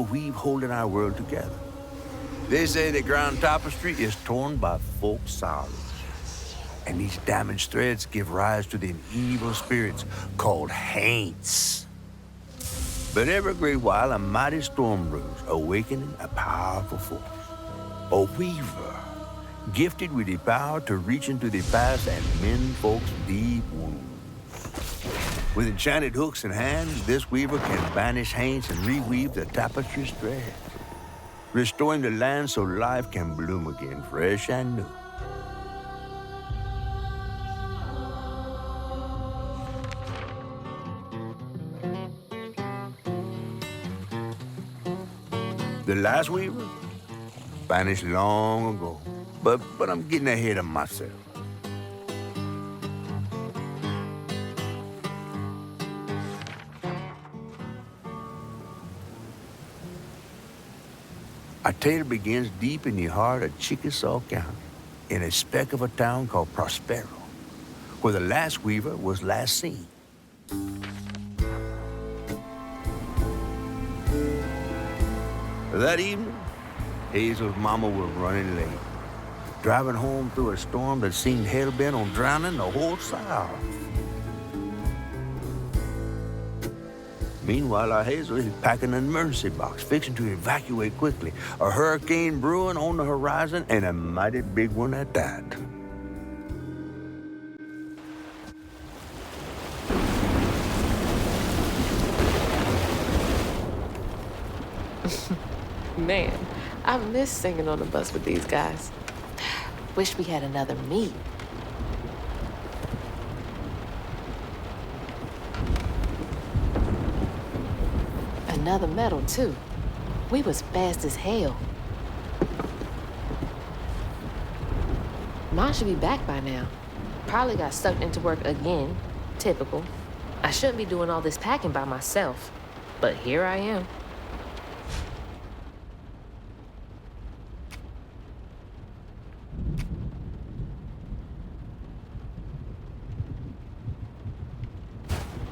weave holding our world together. They say the ground tapestry is torn by folk sorrows, and these damaged threads give rise to them evil spirits called haints. But every great while, a mighty storm brews, awakening a powerful force. A weaver, gifted with the power to reach into the past and mend folks' deep wounds. With enchanted hooks and hands, this weaver can banish haints and reweave the tapestry's thread, restoring the land so life can bloom again, fresh and new. The last weaver vanished long ago, but I'm getting ahead of myself. Our tale begins deep in the heart of Chickasaw County, in a speck of a town called Prospero, where the last weaver was last seen. That evening, Hazel's mama was running late, driving home through a storm that seemed hell-bent on drowning the whole South. Meanwhile, our Hazel is packing an emergency box, fixing to evacuate quickly. A hurricane brewing on the horizon, and a mighty big one at that. Man, I miss singing on the bus with these guys. Wish we had another meet. Another medal, too. We was fast as hell. Mom should be back by now. Probably got sucked into work again. Typical. I shouldn't be doing all this packing by myself. But here I am.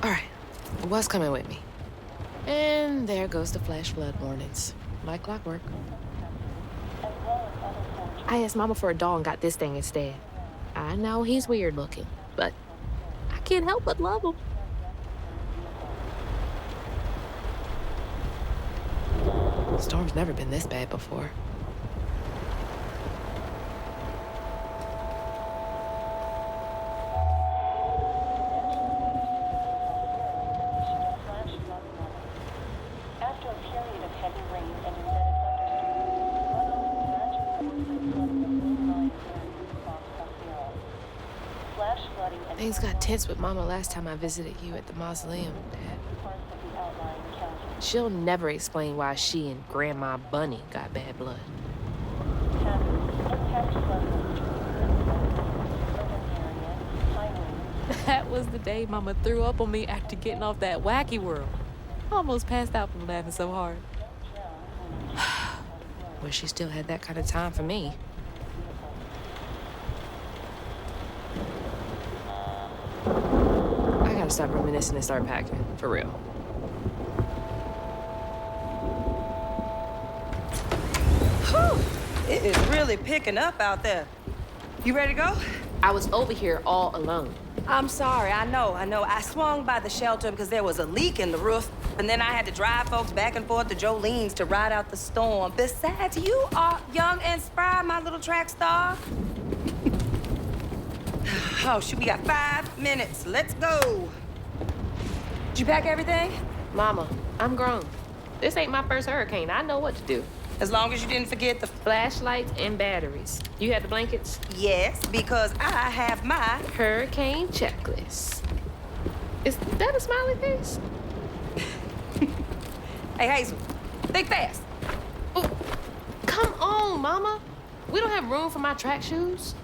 All right, what's coming with me? And there goes the flash flood warnings, like clockwork. I asked Mama for a doll and got this thing instead. I know he's weird looking, but I can't help but love him. The storm's never been this bad before. Things got tense with Mama last time I visited you at the mausoleum, Dad. She'll never explain why she and Grandma Bunny got bad blood. That was the day Mama threw up on me after getting off that wacky world. Almost passed out from laughing so hard. Wish she still had that kind of time for me. I gotta stop reminiscing and start packing, for real. Whew! It is really picking up out there. You ready to go? I was over here all alone. I'm sorry, I know. I swung by the shelter because there was a leak in the roof, and then I had to drive folks back and forth to Jolene's to ride out the storm. Besides, you are young and spry, my little track star. Oh, shoot, we got 5 minutes. Let's go. Did you pack everything? Mama, I'm grown. This ain't my first hurricane. I know what to do. As long as you didn't forget the... Flashlights and batteries. You had the blankets? Yes, because I have my... Hurricane checklist. Is that a smiley face? Hey, Hazel, think fast. Ooh, come on, Mama. We don't have room for my track shoes.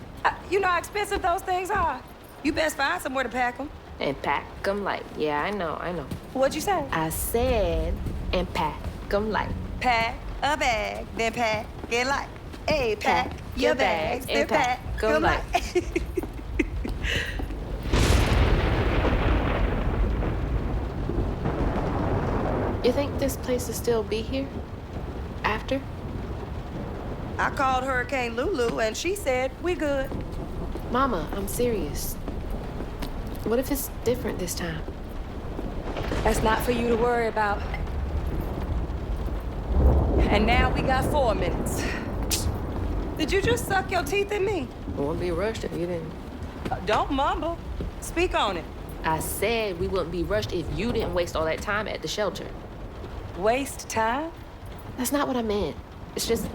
You know how expensive those things are. You best find somewhere to pack them. And pack them light. Yeah, I know. What'd you say? I said, and pack them light. Pack a bag, then pack it light. Hey, pack your bags, then pack them light. You think this place will still be here? After? I called Hurricane Lulu, and she said, we good. Mama, I'm serious. What if it's different this time? That's not for you to worry about. And now we got 4 minutes. Did you just suck your teeth at me? We wouldn't be rushed if you didn't. Don't mumble. Speak on it. I said we wouldn't be rushed if you didn't waste all that time at the shelter. Waste time? That's not what I meant. It's just...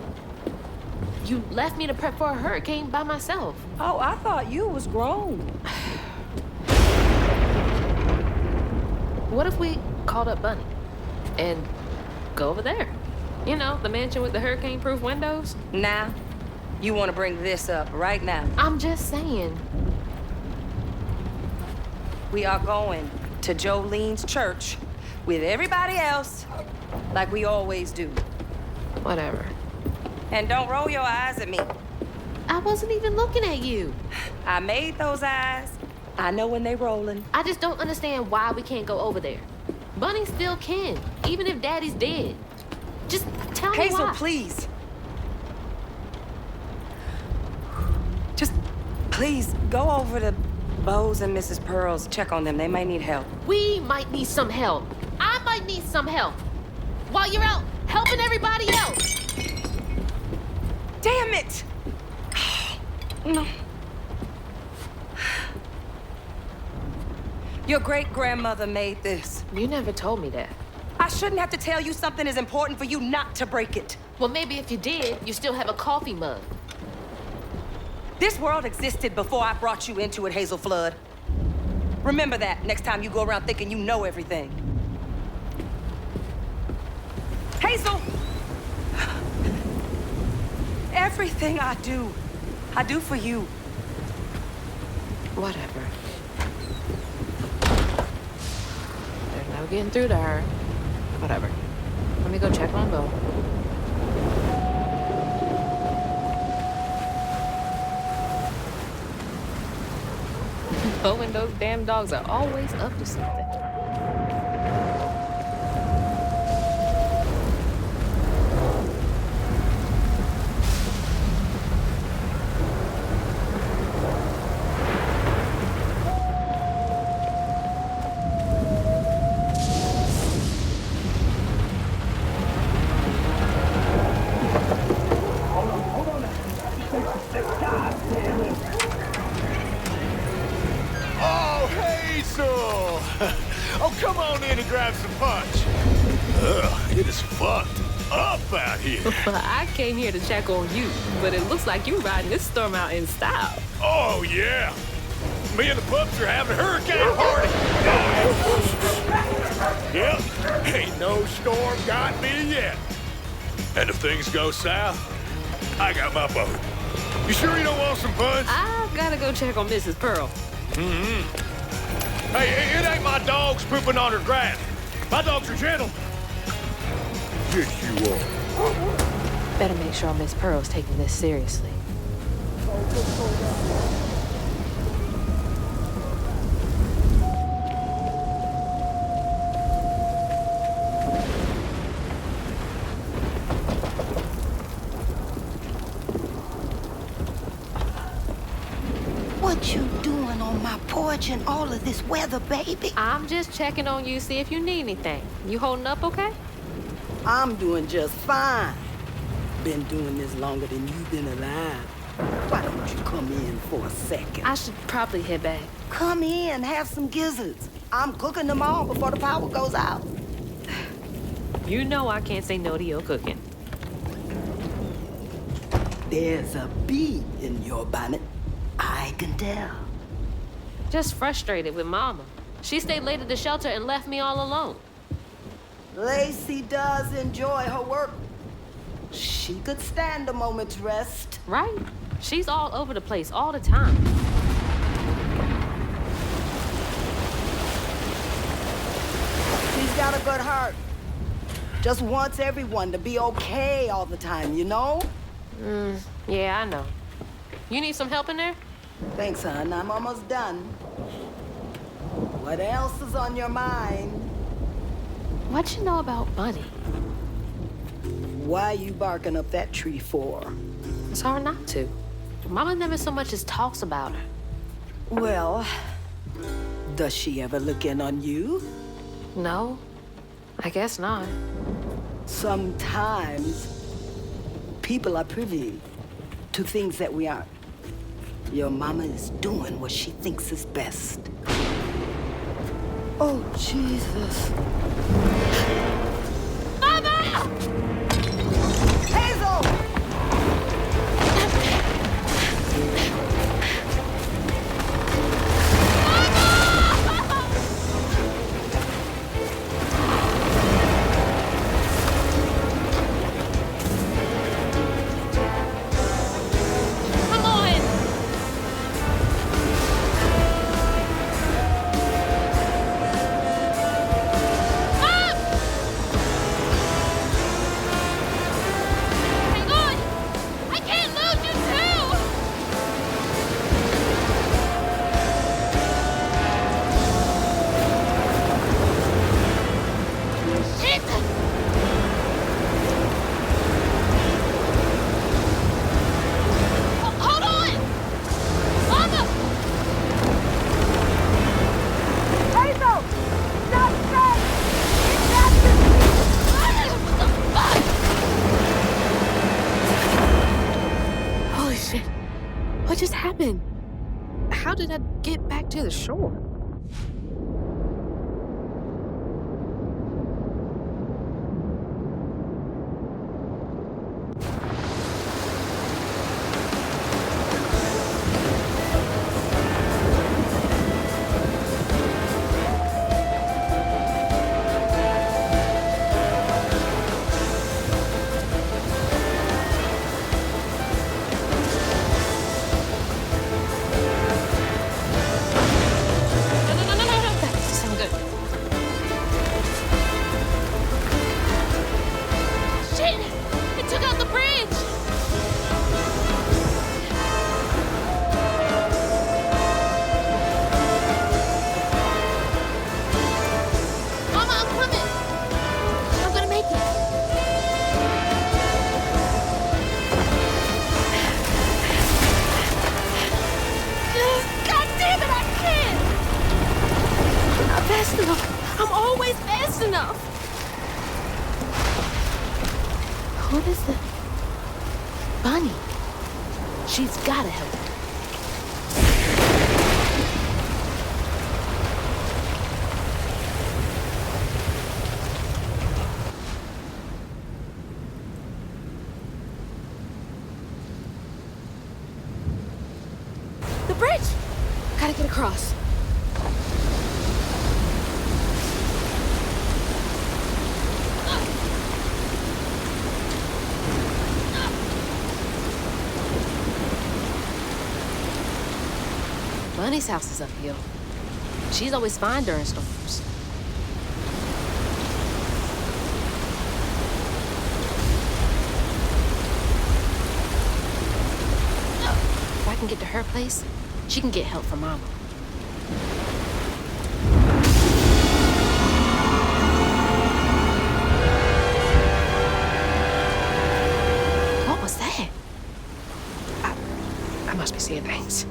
you left me to prep for a hurricane by myself. Oh, I thought you was grown. What if we called up Bunny and go over there? You know, the mansion with the hurricane-proof windows? Now, you want to bring this up right now. I'm just saying. We are going to Jolene's church with everybody else, like we always do. Whatever. And don't roll your eyes at me. I wasn't even looking at you. I made those eyes. I know when they rolling. I just don't understand why we can't go over there. Bunny still can, even if Daddy's dead. Just tell me Hazel, why. please. Just, please, go over to Bo's and Mrs. Pearl's. Check on them. They might need help. We might need some help. I might need some help. While you're out helping everybody else. Damn it! No. Your great-grandmother made this. You never told me that. I shouldn't have to tell you something is important for you not to break it. Well, maybe if you did, you still have a coffee mug. This world existed before I brought you into it, Hazel Flood. Remember that next time you go around thinking you know everything. Hazel! Everything I do for you. Whatever. There's no getting through to her. Whatever. Let me go check on Bo. Bo and those damn dogs are always up to something. Oh, Hazel! Oh, come on in and grab some punch. Ugh, it is fucked up out here. Well, I came here to check on you, but it looks like you're riding this storm out in style. Oh, yeah. Me and the pups are having a hurricane party. Yep, ain't no storm got me yet. And if things go south, I got my boat. You sure you don't want some punch? I gotta go check on Mrs. Pearl. Hey, it ain't my dogs pooping on her grass. My dogs are gentle. Yes, you are. Better make sure Miss Pearl's taking this seriously. What you doing on my porch in all of this weather, baby? I'm just checking on you, see if you need anything. You holding up okay? I'm doing just fine. Been doing this longer than you've been alive. Why don't you come in for a second? I should probably head back. Come in, have some gizzards. I'm cooking them all before the power goes out. You know I can't say no to your cooking. There's a bee in your bonnet. I can tell. Just frustrated with Mama. She stayed late at the shelter and left me all alone. Lacey does enjoy her work. She could stand a moment's rest. Right? She's all over the place all the time. She's got a good heart. Just wants everyone to be okay all the time, you know? Yeah, I know. You need some help in there? Thanks, hon. I'm almost done. What else is on your mind? What you know about Bunny? Why you barking up that tree for? It's hard not to. Mama never so much as talks about her. Well, does she ever look in on you? No, I guess not. Sometimes people are privy to things that we aren't. Your mama is doing what she thinks is best. Oh, Jesus. Mama! Hazel! Come on! Mom! Hang on! I can't lose you too! Shit! Hold on! Mama! Hazel! Stop that! What the fuck? Holy shit. What just happened? How did I get back to the shore? No. That doesn't sound good. Shit! It took out the bridge! Mama, I'm coming! I'm gonna make it. God damn it, I can't! I'm not fast enough. I'm always fast enough. What is the Bunny? She's gotta help me. The bridge! Gotta get across. Bunny's house is uphill. She's always fine during storms. If I can get to her place, she can get help from Mama. What was that? I must be seeing things.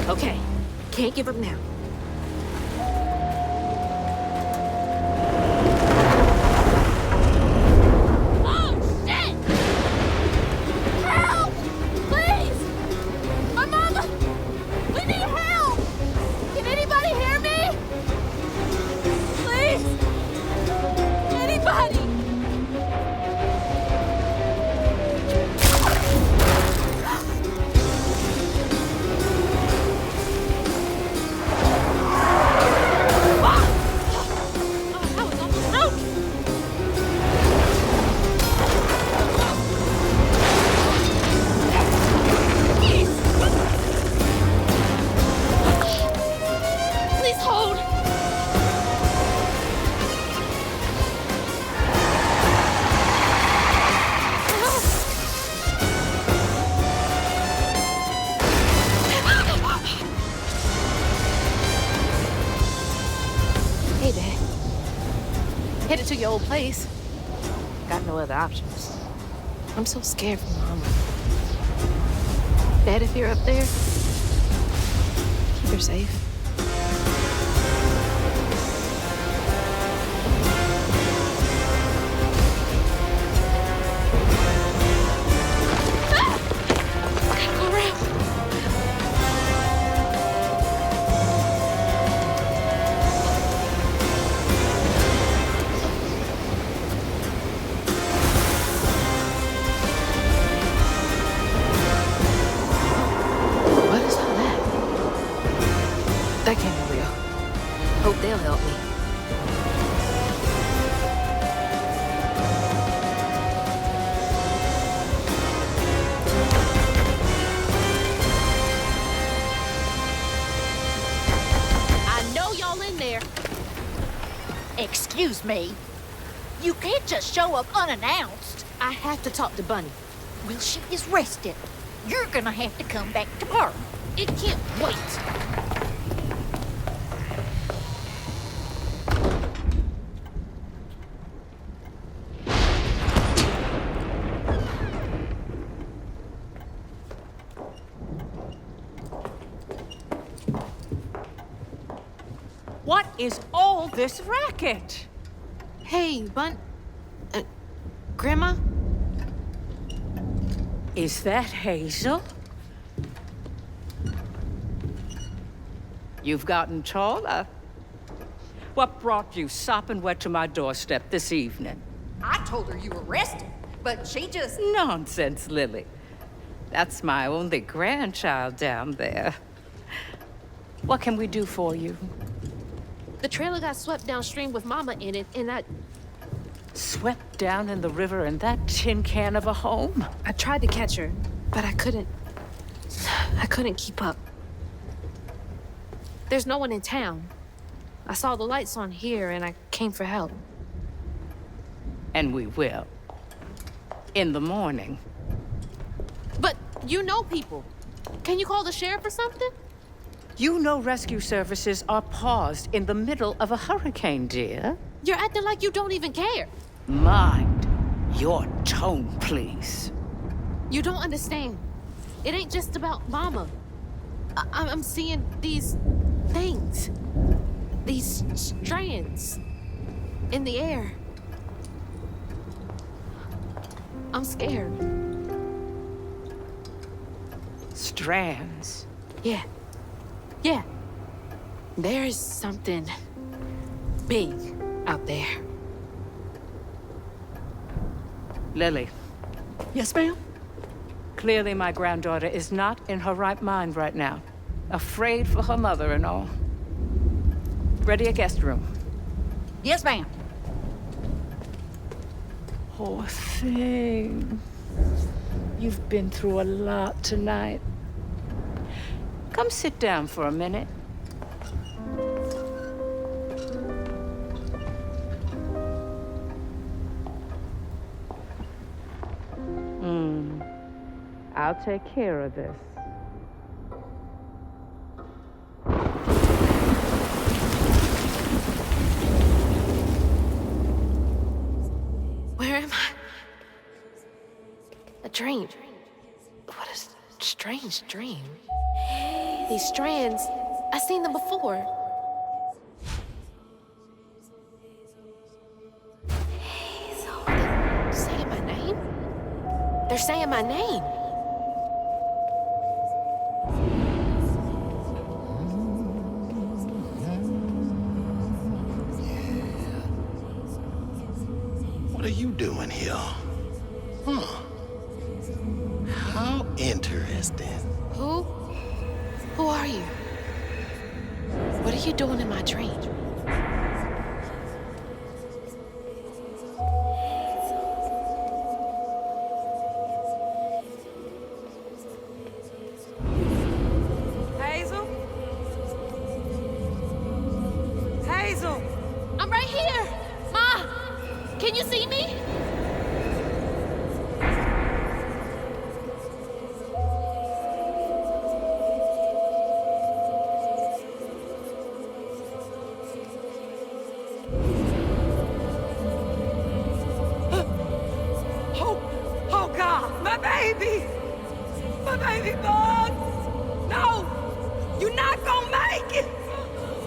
Okay, can't give up now. Oh, shit! Help! Please! My mama! We need help! Can anybody hear me? Please! Anybody! your old place. Got no other options. I'm so scared for Mama. Dad, if you're up there, keep her safe. That can't be real. Hope they'll help me. I know y'all in there. Excuse me. You can't just show up unannounced. I have to talk to Bunny. Well, she is rested. You're gonna have to come back tomorrow. It can't wait. What is all this racket? Hey, Grandma? Is that Hazel? You've gotten taller. What brought you sopping wet to my doorstep this evening? I told her you were rested, but she just... Nonsense, Lily. That's my only grandchild down there. What can we do for you? The trailer got swept downstream with Mama in it, and Swept down in the river in that tin can of a home? I tried to catch her, but I couldn't keep up. There's no one in town. I saw the lights on here, and I came for help. And we will. In the morning. But you know people. Can you call the sheriff or something? You know rescue services are paused in the middle of a hurricane, dear. You're acting like you don't even care. Mind your tone, please. You don't understand. It ain't just about Mama. I'm seeing these things. These strands in the air. I'm scared. Strands? Yeah. Yeah. There is something big out there. Lily. Yes, ma'am? Clearly my granddaughter is not in her right mind right now. Afraid for her mother and all. Ready a guest room? Yes, ma'am. Poor thing. You've been through a lot tonight. Come sit down for a minute. I'll take care of this. Where am I? A dream. What a strange dream. These strands, I've seen them before. They're saying my name? They're saying my name. What are you doing here? Huh. How interesting. Who are you? What are you doing in my dream? Hazel? Hazel! I'm right here! Ma! Can you see me? baby! My baby Bug! No! You're not gonna make it!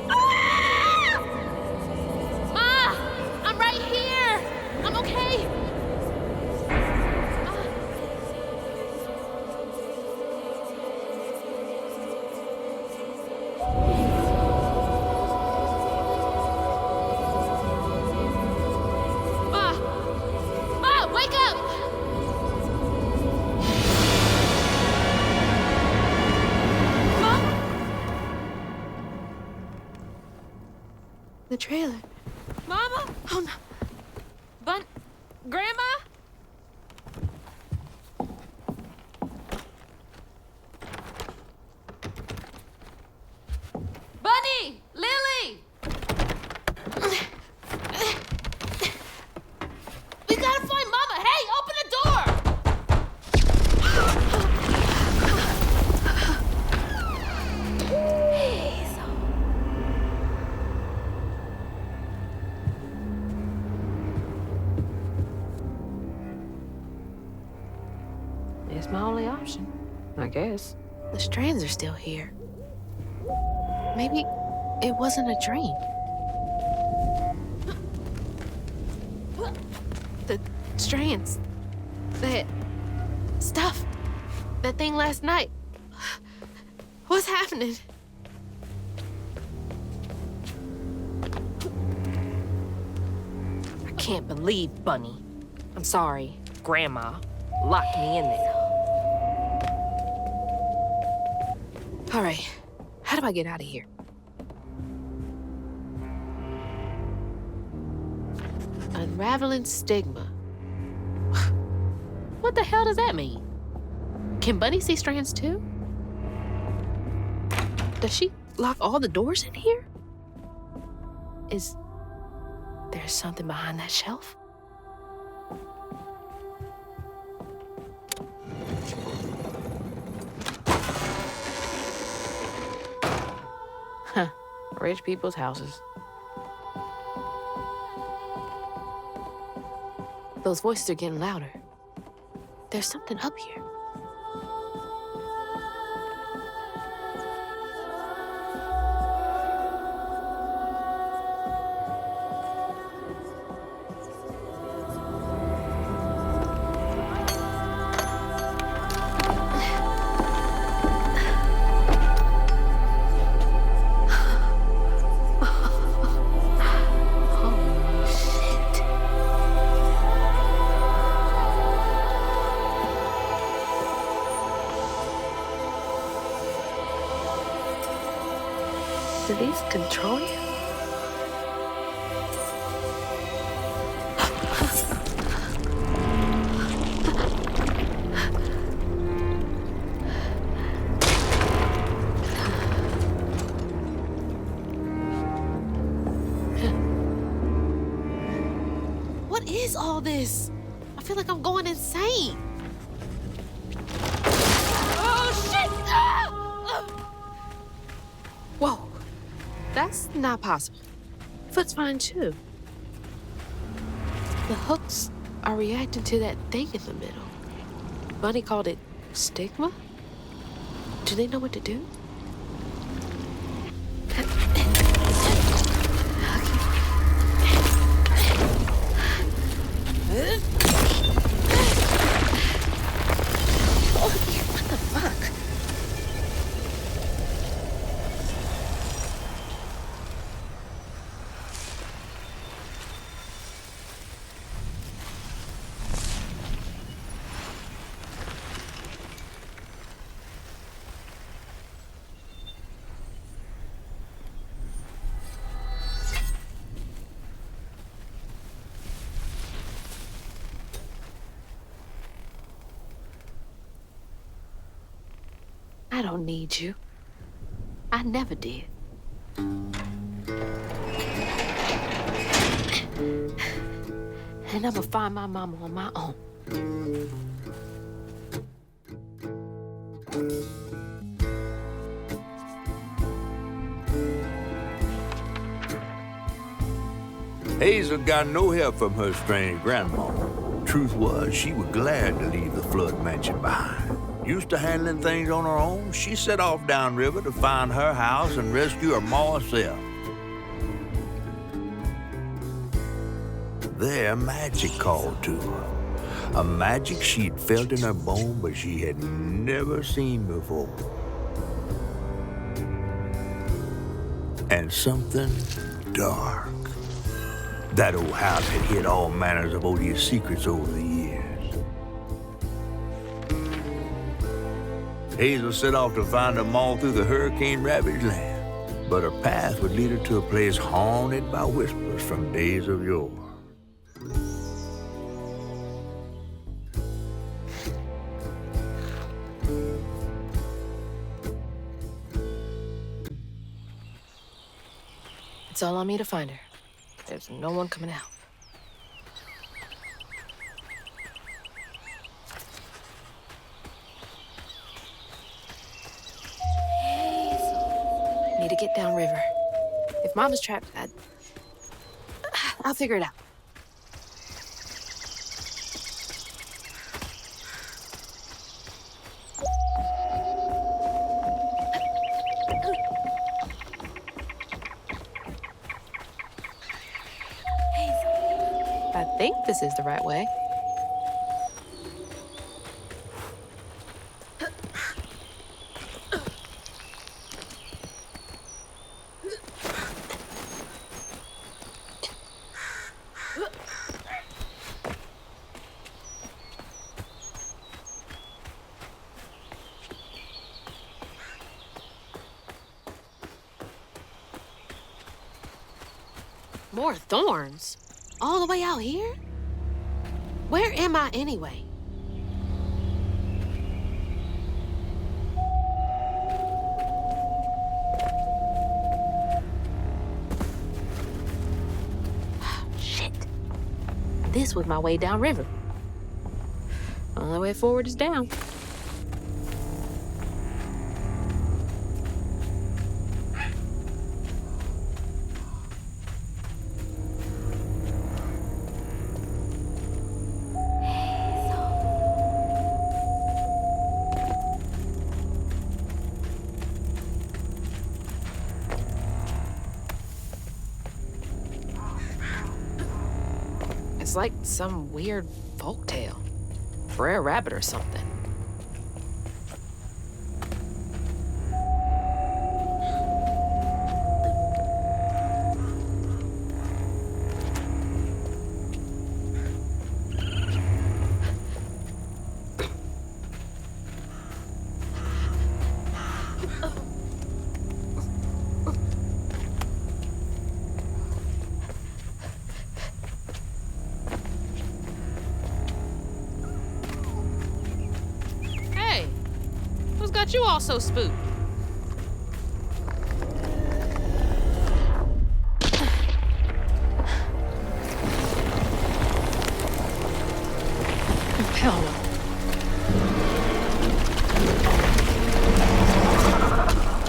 Ah! Ma! I'm right here! I'm okay! Ma! Ma, wake up! The trailer. Mama? Oh, no. Grandma? Bunny! Lily! We gotta find Mama! Hey, open the door! It's my only option, I guess. The strands are still here. Maybe it wasn't a dream. The strands. That stuff. That thing last night. What's happening? I can't believe Bunny. I'm sorry, Grandma locked me in there. All right, how do I get out of here? Unraveling stigma. What the hell does that mean? Can Bunny see strands too? Does she lock all the doors in here? Is there something behind that shelf? Huh, rich people's houses. Those voices are getting louder. There's something up here. Do these control you? What is all this? I feel like I'm going insane. Oh, shit! Ah! Whoa. That's not possible. Foot's fine, too. The hooks are reacting to that thing in the middle. Bunny called it stigma? Do they know what to do? What the fuck? I don't need you. I never did. And I'm gonna find my mama on my own. Hazel got no help from her strange grandma. Truth was, she was glad to leave the Flood mansion behind. Used to handling things on her own, she set off downriver to find her house and rescue her ma herself. There, magic called to her. A magic she'd felt in her bone, but she had never seen before. And something dark. That old house had hid all manners of odious secrets over the years. Hazel set off to find them all through the hurricane-ravaged land, but her path would lead her to a place haunted by whispers from days of yore. It's all on me to find her. There's no one coming out. Need to get downriver. If Mama's trapped, I'll figure it out. I think this is the right way. More thorns? All the way out here? Where am I anyway? Shit. This was my way downriver. Only way forward is down. It's like some weird folktale. Brer Rabbit or something. Got you all so spooked. Hell no.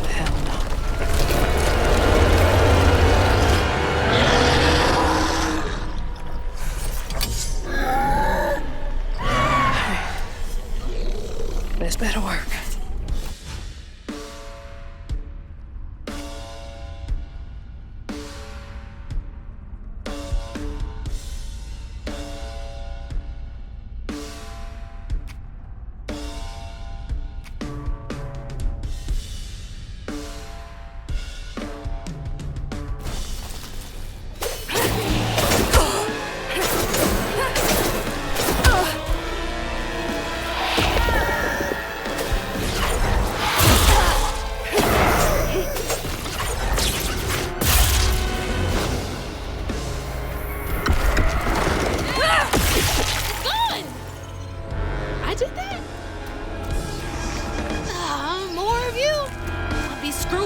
Hell no. This better work.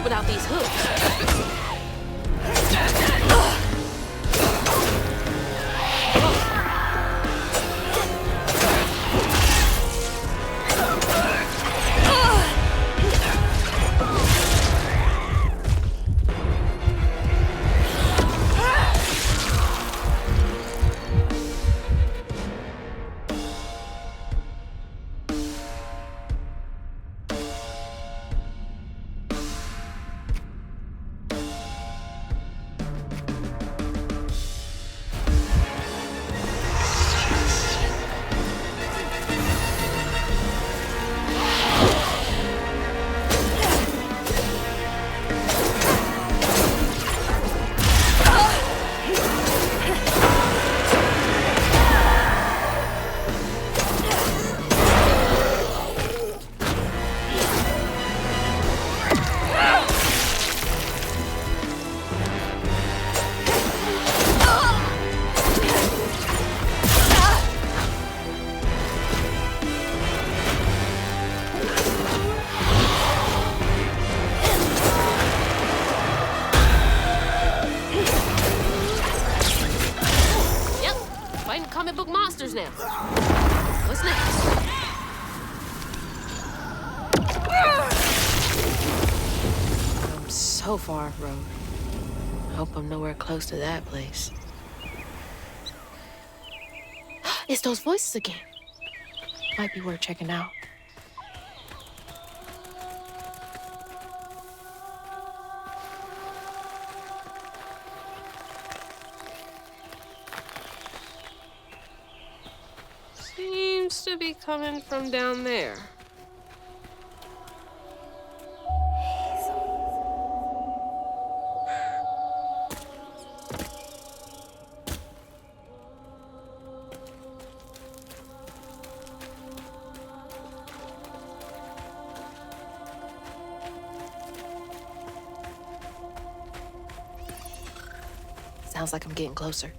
Without these hooks. so far off-road. I hope I'm nowhere close to that place. It's those voices again. Might be worth checking out. Seems to be coming from down there. Sounds like I'm getting closer.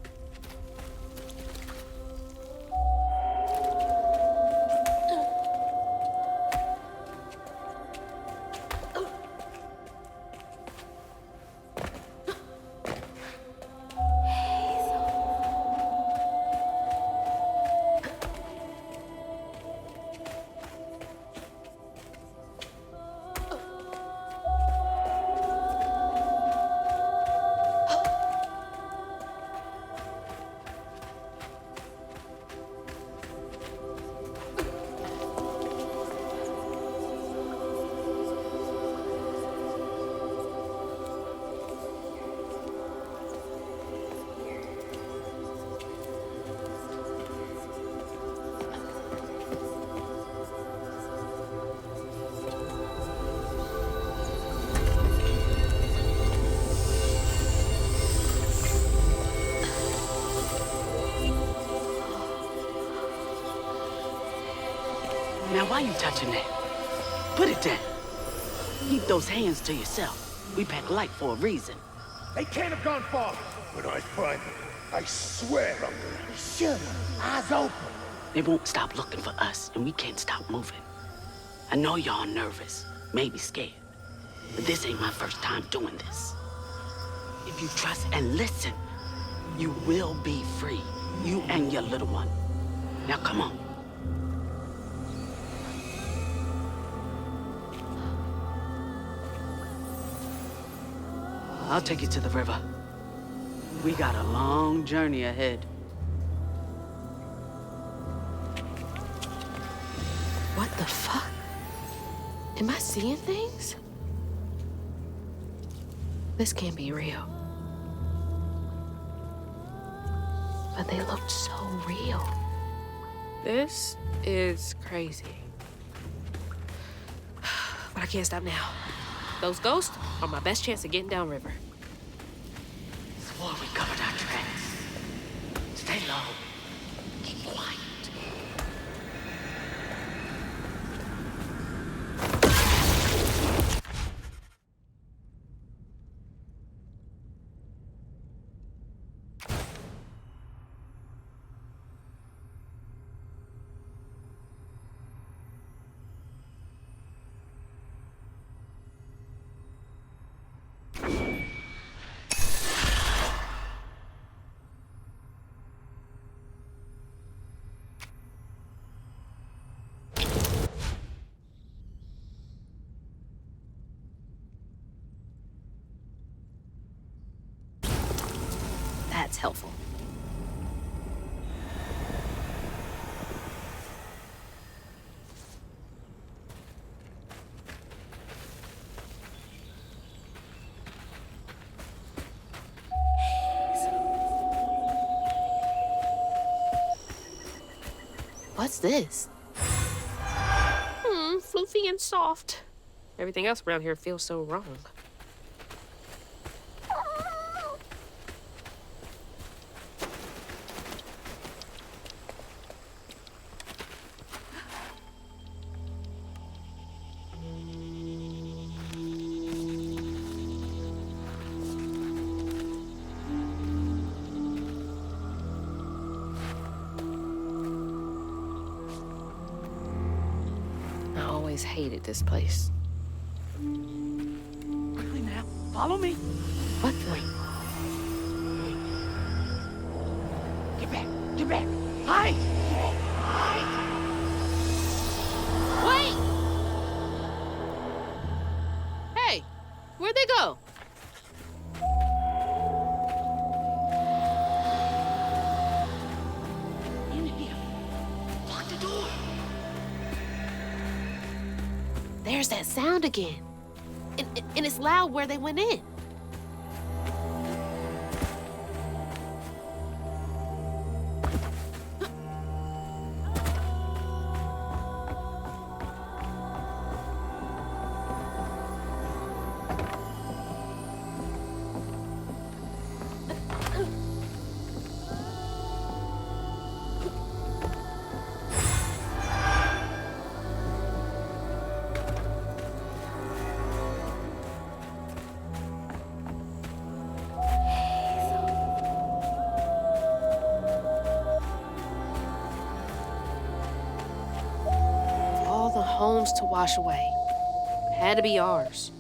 Now, why you touching that? Put it down. Keep those hands to yourself. We pack light for a reason. They can't have gone far. When I find them, I swear I'm gonna... Shut up. Eyes open. They won't stop looking for us, and we can't stop moving. I know y'all nervous, maybe scared, but this ain't my first time doing this. If you trust and listen, you will be free. You and your little one. Now, come on. I'll take you to the river. We got a long journey ahead. What the fuck? Am I seeing things? This can't be real. But they looked so real. This is crazy. But I can't stop now. Those ghosts are my best chance of getting downriver. Swore we covered our tracks. Stay low. Keep quiet. That's helpful. What's this? Floofy and soft. Everything else around here feels so wrong. I always hated this place. Quickly now. Follow me. What the? Get back. Get back. Hide. Wait! Hey, where'd they go? There's that sound again. And it's loud where they went in. All the homes to wash away. Had to be ours.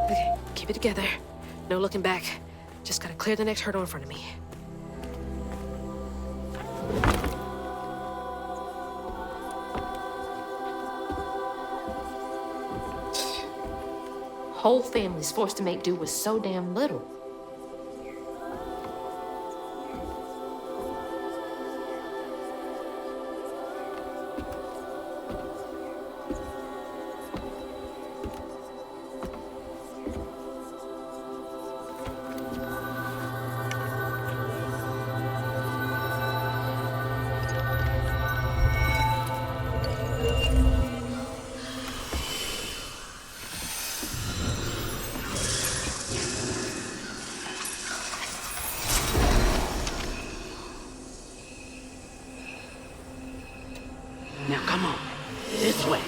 Okay, keep it together. No looking back. Just gotta clear the next hurdle in front of me. Whole family's forced to make do with so damn little. Now come on, this way.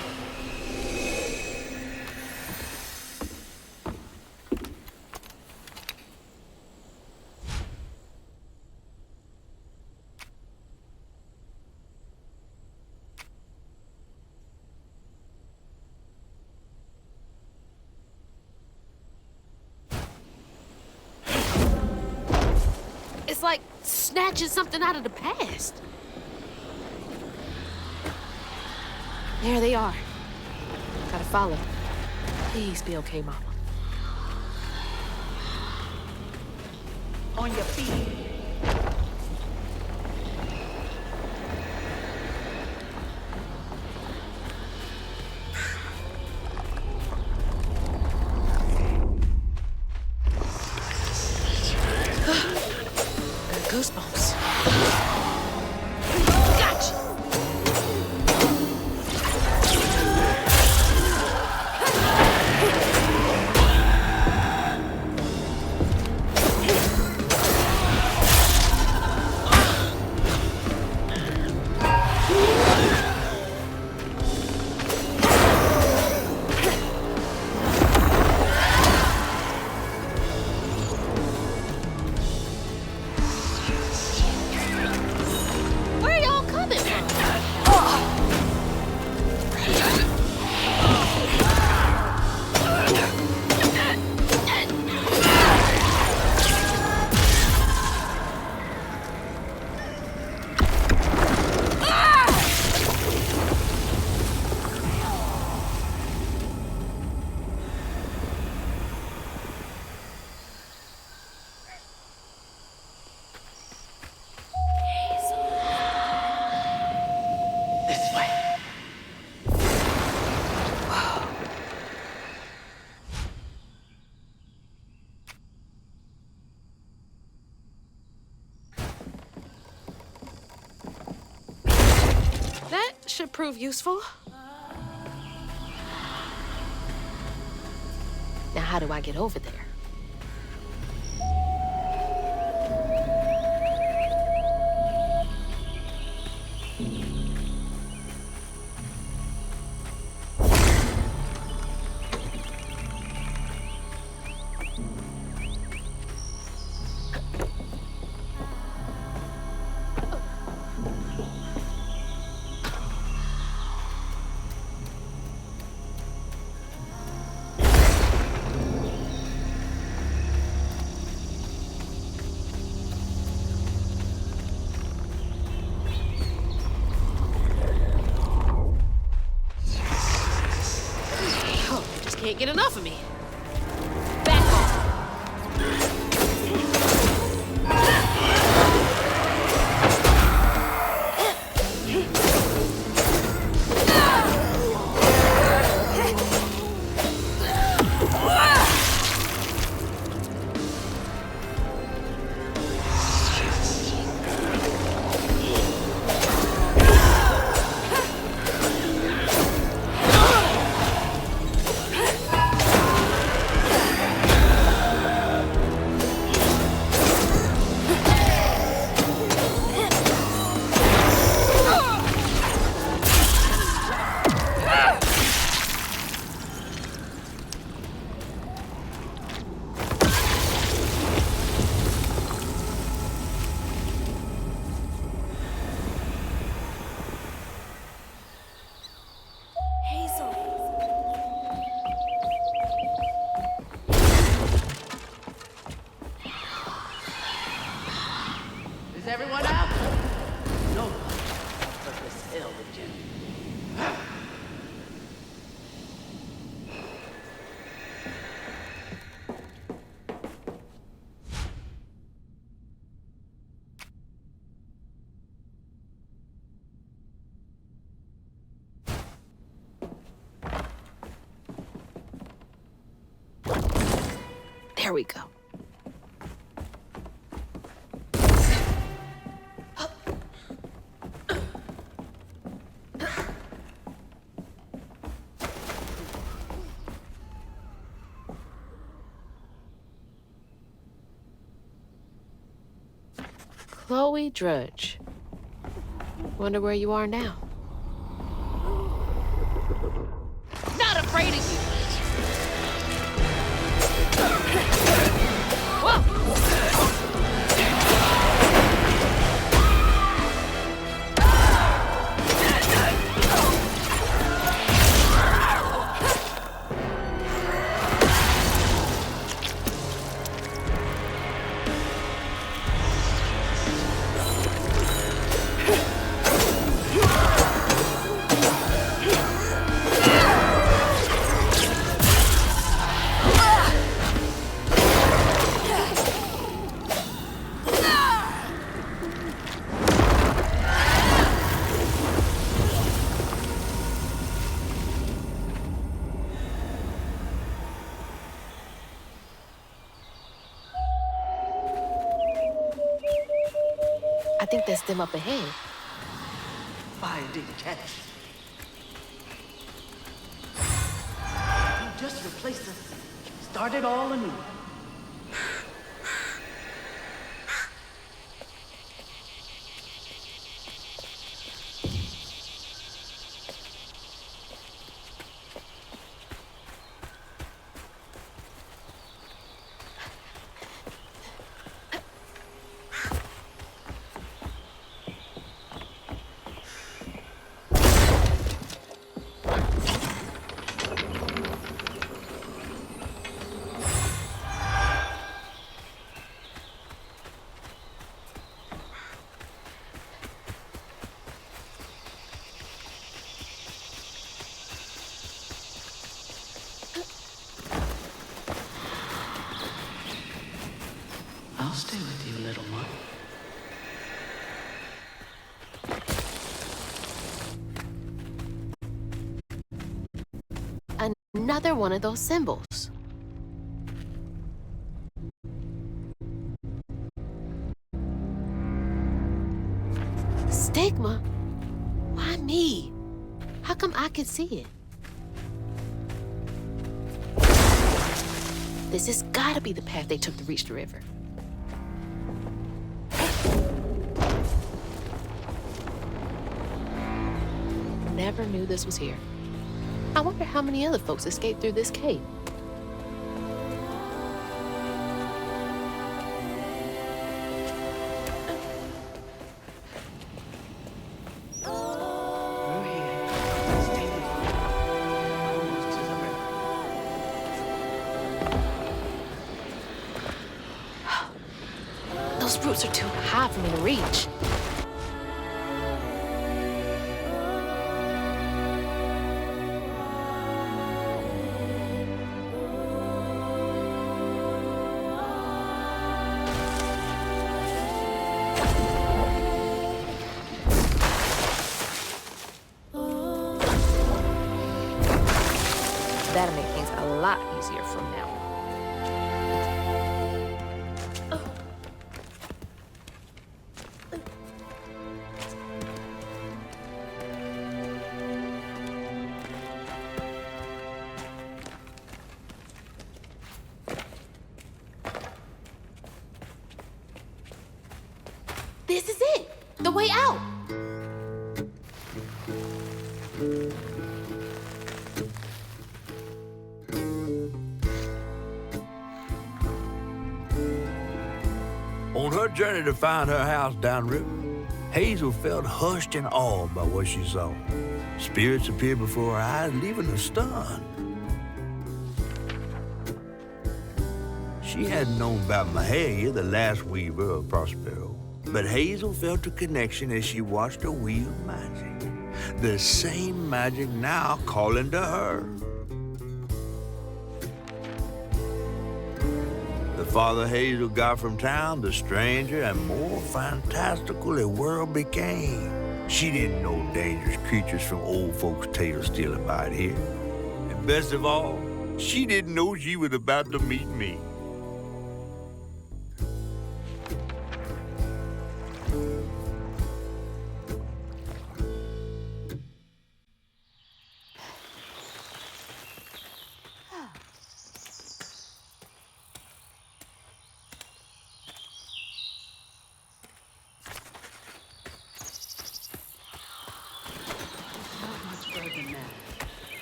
It's like snatching something out of the past. There they are. Gotta follow. Please be okay, Mama. On your feet. Goosebumps. Gotcha. Where y'all coming from? This way. That should prove useful. Now, how do I get over there? can't get enough of me. Back off. Is everyone out? No. Purpose hell agenda. There we go. Chloe Drudge. Wonder where you are now. Not afraid of you. I think that's them up ahead. Fire didn't catch. You just replaced us. Started all anew. I'll stay with you, little one. Another one of those symbols. Stigma? Why me? How come I can see it? This has gotta be the path they took to reach the river. Never knew this was here. I wonder how many other folks escaped through this cave. We're here. Stay with me. Almost to the river. Those roots are too high for me to reach. That'll make things a lot easier from now on. This is it! The way out! On her journey to find her house downriver, Hazel felt hushed and awed by what she saw. Spirits appeared before her eyes, leaving her stunned. She hadn't known about Mahalia, the last weaver of Prospero, but Hazel felt a connection as she watched her wheel magic. The same magic now calling to her. The farther Hazel got from town, the stranger and more fantastical the world became. She didn't know dangerous creatures from old folks' tales still abide here. And best of all, she didn't know she was about to meet me.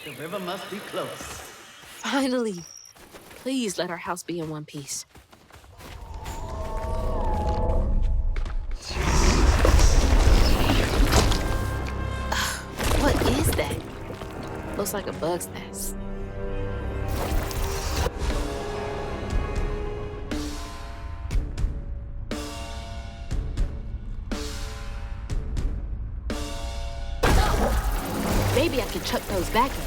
The river must be close. Finally. Please let our house be in one piece. What is that? Looks like a bug's nest. Maybe I can chuck those back in.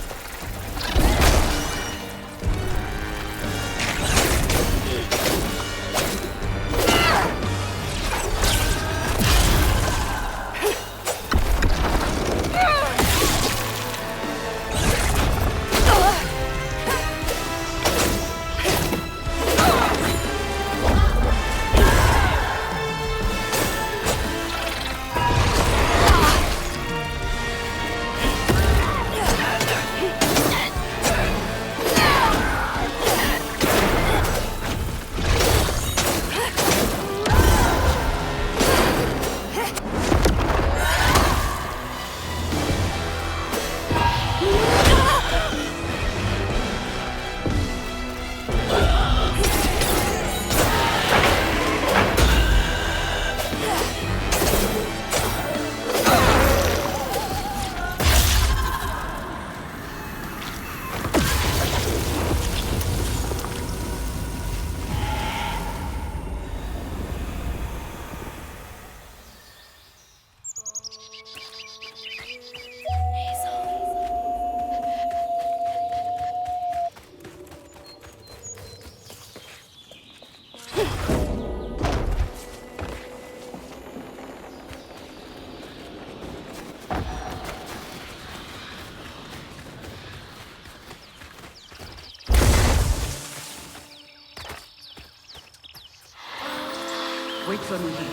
Wait for me here.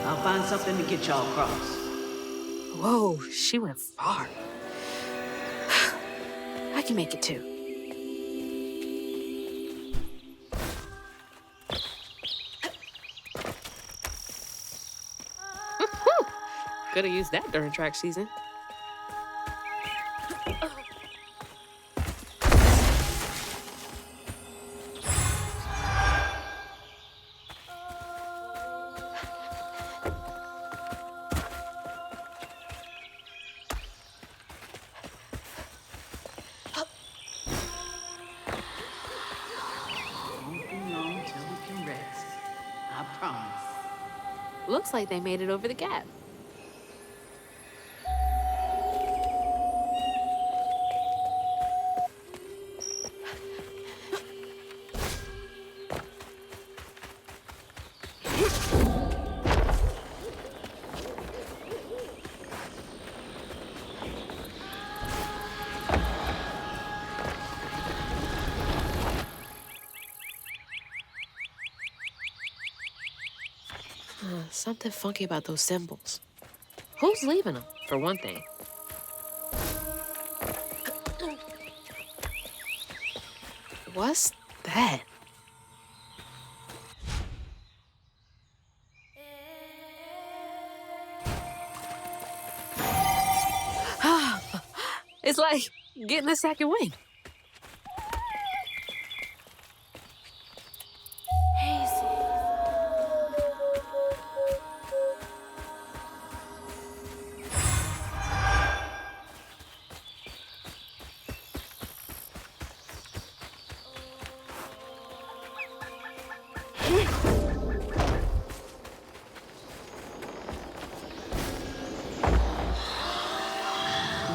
I'll find something to get y'all across. Whoa, she went far. I can make it too. Could have used that during track season. Looks like they made it over the gap. Something funky about those symbols. Who's leaving them, for one thing? What's that? It's like getting a second wing.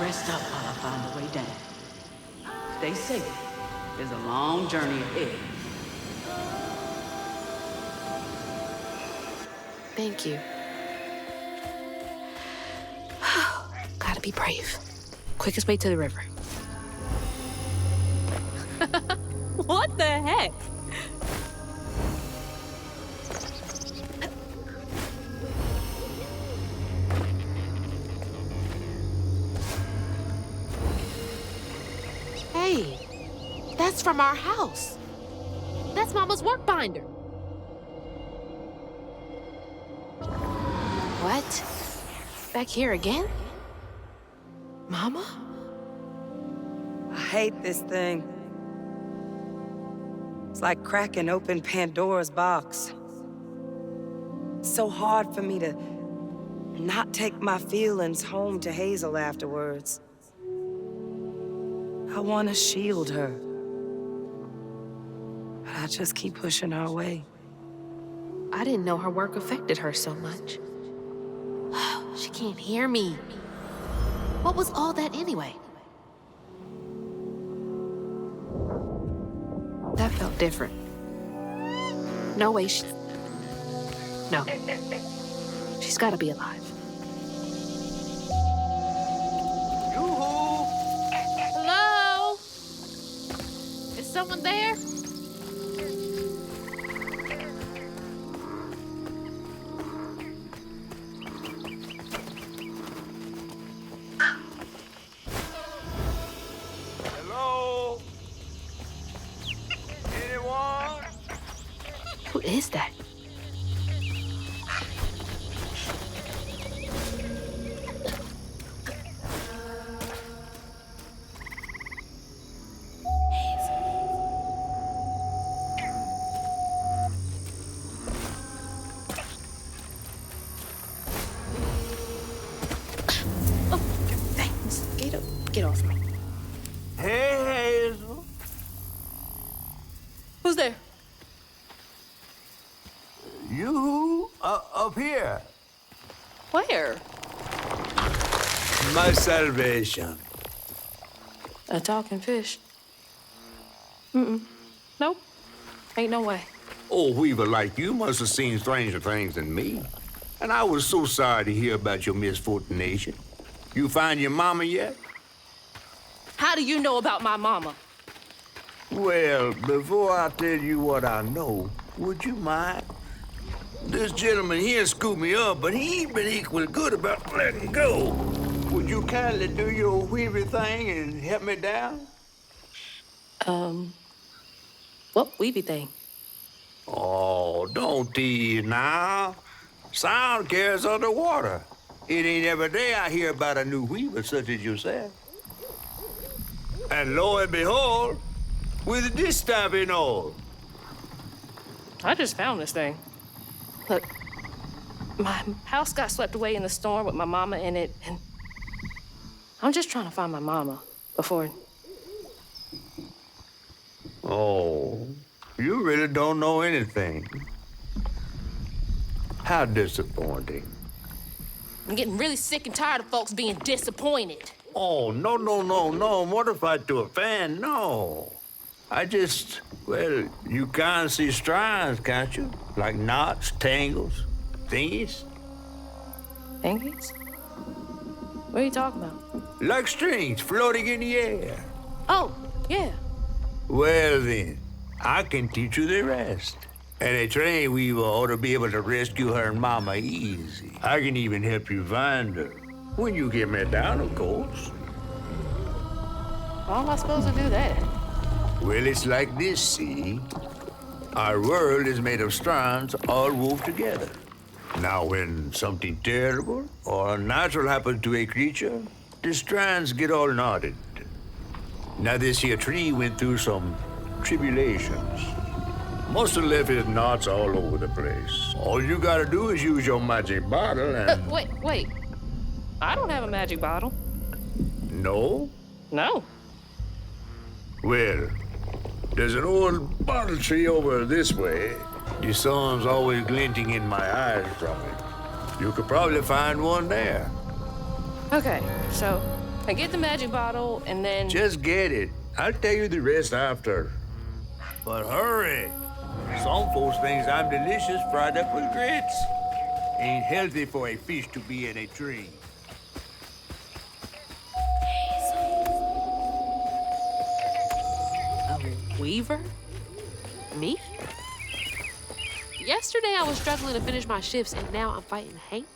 Rest up while I find the way down. Stay safe. There's a long journey ahead. Thank you. Gotta be brave. Quickest way to the river. What the heck? Hey, that's from our house. That's Mama's work binder. What? Back here again? Mama? I hate this thing. It's like cracking open Pandora's box. It's so hard for me to not take my feelings home to Hazel afterwards. I want to shield her. But I just keep pushing her away. I didn't know her work affected her so much. She can't hear me. What was all that anyway? That felt different. No way she... No. She's gotta be alive. Yoo-hoo! Hello? Is someone there? Hello? Anyone? Who is that? Oh, thanks. Get off me. Hey, Hazel. Who's there? You up here. Where? My salvation. A talking fish. Nope. Ain't no way. Old Weaver like you must have seen stranger things than me. And I was so sorry to hear about your misfortunation. You find your mama yet? How do you know about my mama? Well, before I tell you what I know, would you mind? This gentleman here scooped me up, but he ain't been equally good about letting go. Would you kindly do your Weaver thing and help me down? What weavy thing? Oh, don't tease now. Sound carries underwater. It ain't every day I hear about a new weaver such as yourself. And lo and behold, with this stabbing all. I just found this thing. Look, my house got swept away in the storm with my mama in it, and I'm just trying to find my mama before... Oh, you really don't know anything. How disappointing. I'm getting really sick and tired of folks being disappointed. Oh, no, mortified to a fan, no. I just, well, you can't see strands, can't you? Like knots, tangles, thingies. Thingies? What are you talking about? Like strings floating in the air. Oh, yeah. Well then, I can teach you the rest. And a train weaver ought to be able to rescue her and Mama easy. I can even help you find her. When you get me down, of course. How am I supposed to do that? Well, it's like this, see? Our world is made of strands all wove together. Now, when something terrible or unnatural happens to a creature, the strands get all knotted. Now, this here tree went through some tribulations. Must have left his knots all over the place. All you gotta do is use your magic bottle and... Wait. I don't have a magic bottle. No? No. Well, there's an old bottle tree over this way. The sun's always glinting in my eyes from it. You could probably find one there. Okay, so I get the magic bottle and then... Just get it. I'll tell you the rest after. But hurry. Some folks think I'm delicious fried up with grits. Ain't healthy for a fish to be in a tree. A weaver? Me? Yesterday I was struggling to finish my shifts and now I'm fighting Hanks.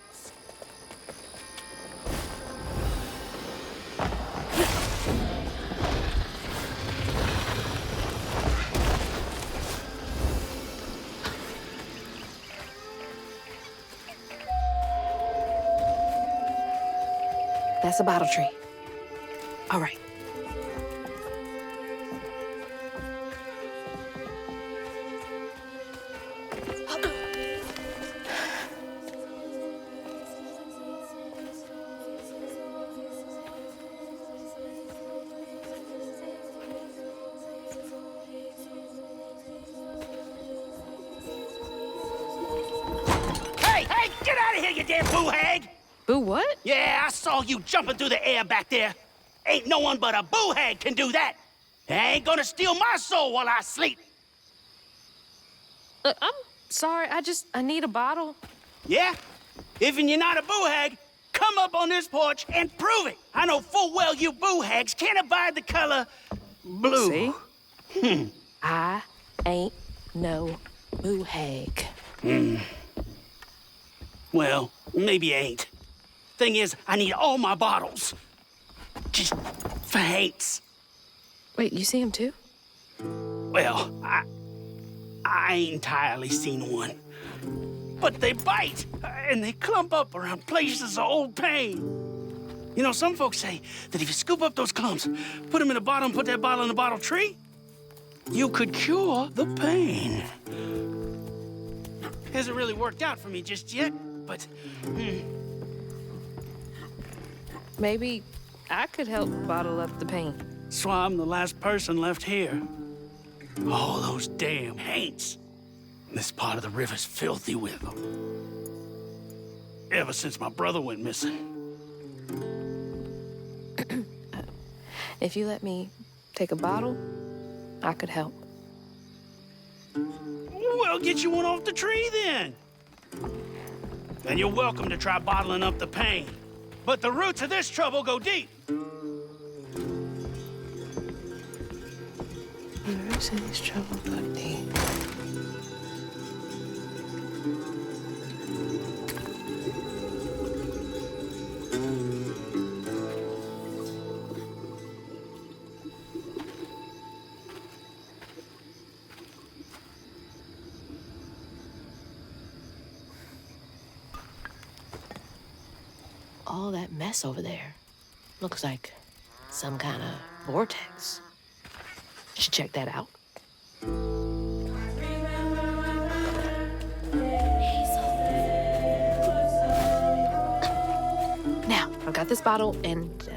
That's a bottle tree. All right. Hey, get out of here, you damn boo hag! Boo what? Yeah, I saw you jumping through the air back there. Ain't no one but a boo hag can do that. I ain't gonna steal my soul while I sleep. I'm sorry, I need a bottle. Yeah? If you're not a boo hag, come up on this porch and prove it. I know full well you boo hags can't abide the color blue. See? I ain't no boo hag. Well, maybe you ain't. Thing is, I need all my bottles. Just for Hanks. Wait, you see him too? Well, I ain't entirely seen one. But they bite, and they clump up around places of old pain. You know, some folks say that if you scoop up those clumps, put them in a bottle and put that bottle in a bottle tree, you could cure the pain. Hasn't really worked out for me just yet, but... Maybe I could help bottle up the pain. So I'm the last person left here. All those damn Haints. This part of the river's filthy with them. Ever since my brother went missing. If you let me take a bottle, I could help. Well, get you one off the tree then. And you're welcome to try bottling up the pain. But the roots of this trouble go deep. The roots of this trouble go deep. All that mess over there looks like some kind of vortex. Should check that out. Now, I've got this bottle and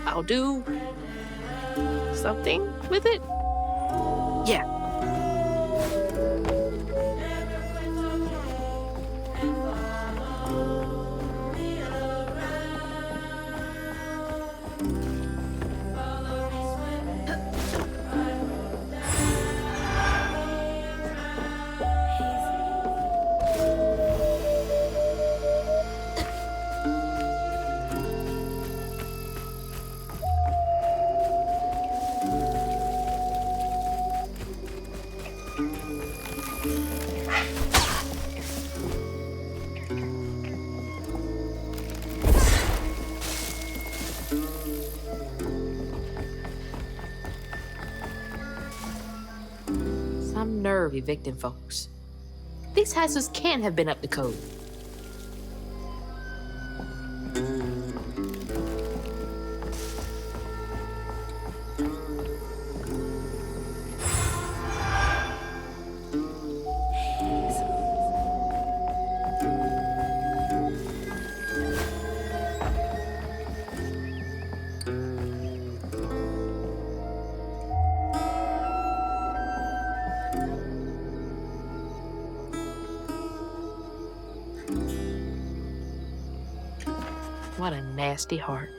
I'll do something with it. Yeah. nerve evicting folks. These houses can't have been up to code. What a nasty heart.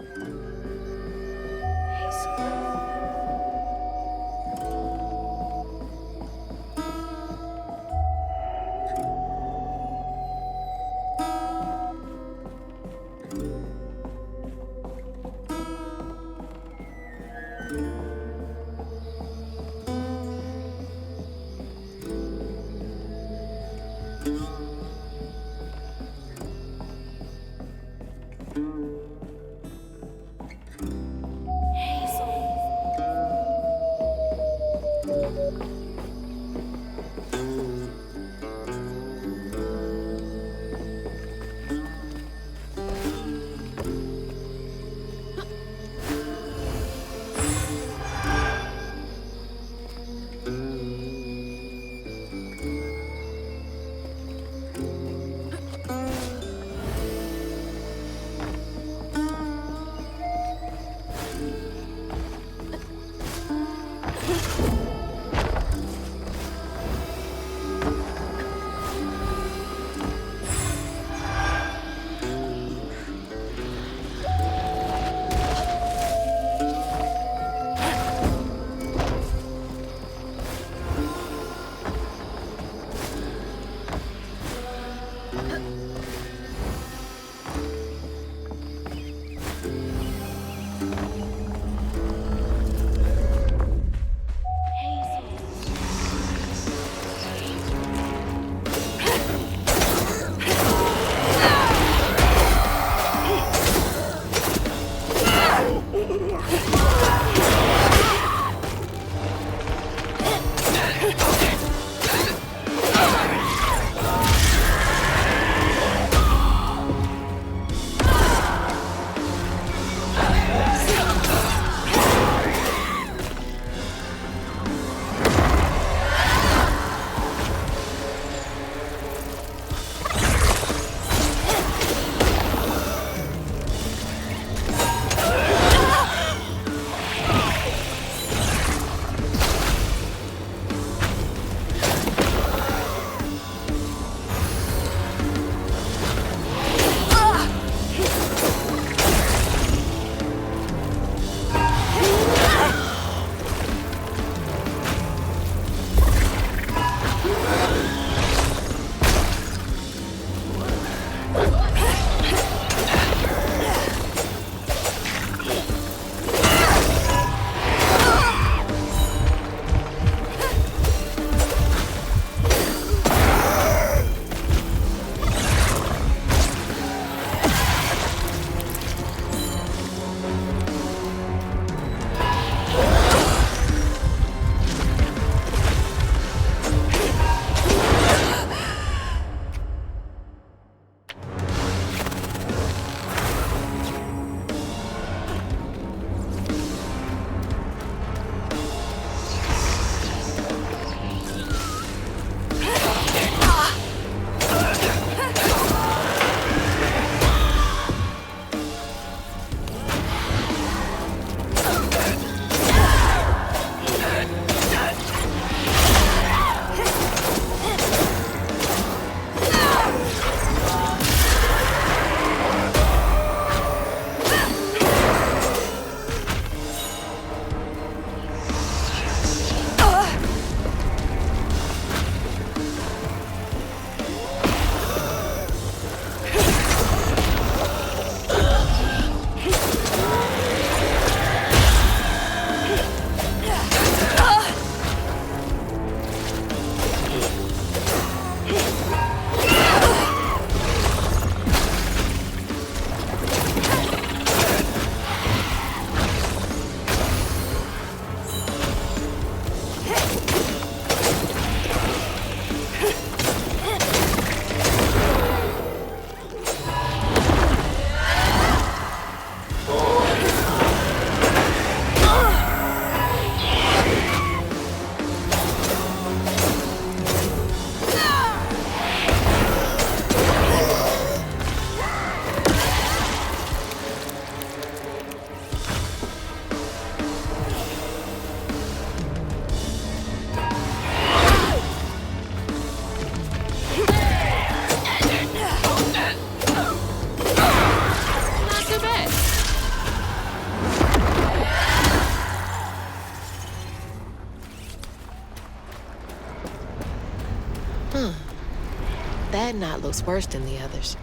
That knot looks worse than the others.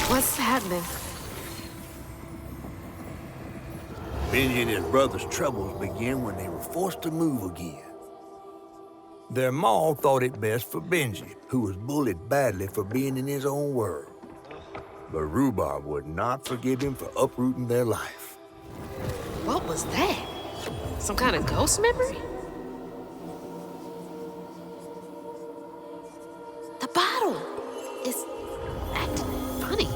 What's happening? Benji and his brother's troubles began when they were forced to move again. Their ma thought it best for Benji, who was bullied badly for being in his own world. But Rhubarb would not forgive him for uprooting their life. What was that? Some kind of ghost memory? The bottle is acting funny.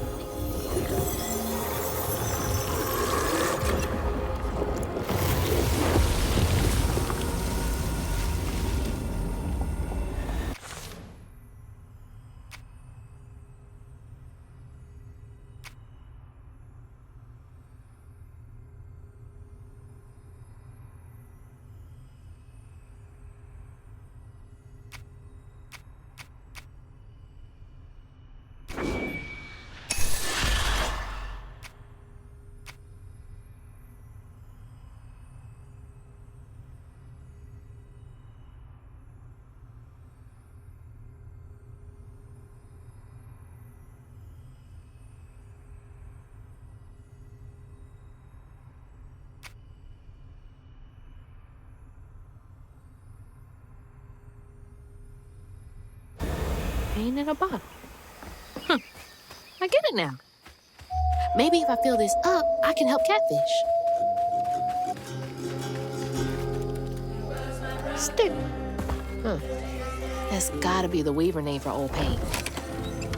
Pain in a bottle. I get it now. Maybe if I fill this up, I can help catfish. Stick. That's gotta be the Weaver name for old pain.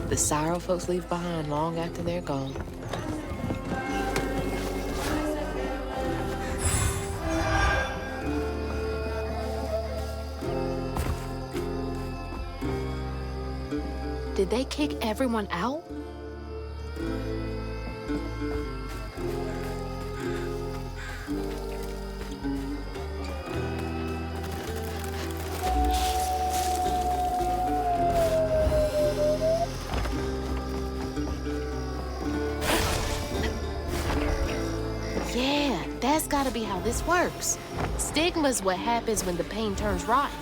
The sorrow folks leave behind long after they're gone. Did they kick everyone out? Yeah, that's gotta be how this works. Stigma's what happens when the pain turns rotten.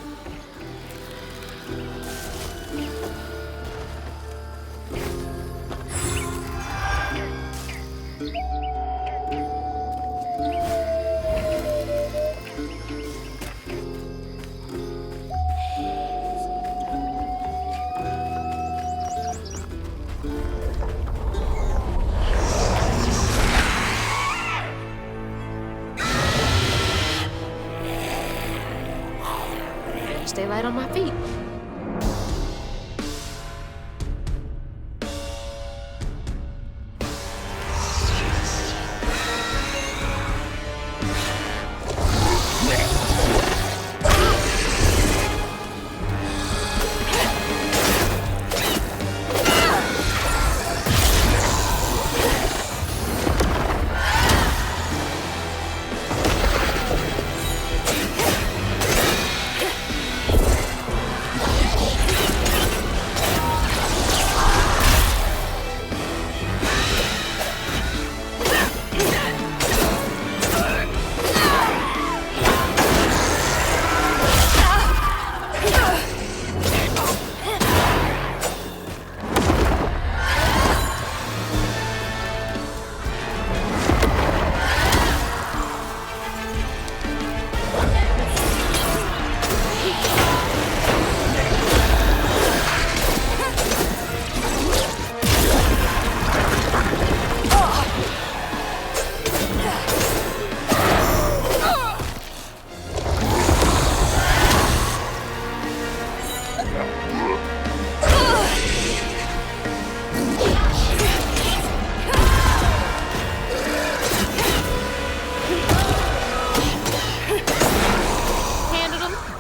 Stay light on my feet.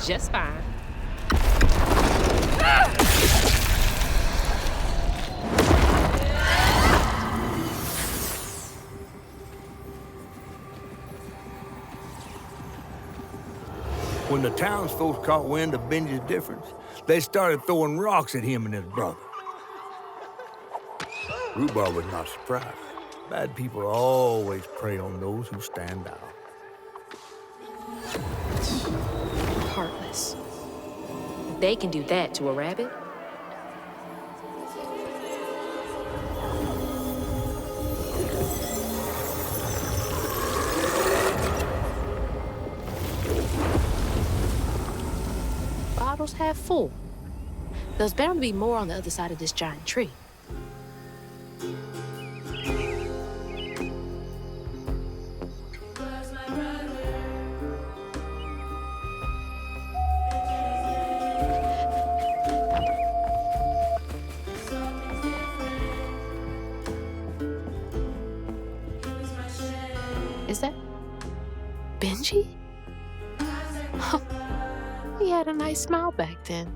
Just fine. When the townsfolk caught wind of Benji's difference, they started throwing rocks at him and his brother. Rhubarb was not surprised. Bad people always prey on those who stand out. Heartless. They can do that to a rabbit. Bottles half full. There's bound to be more on the other side of this giant tree. Is that Benji? He had a nice smile back then.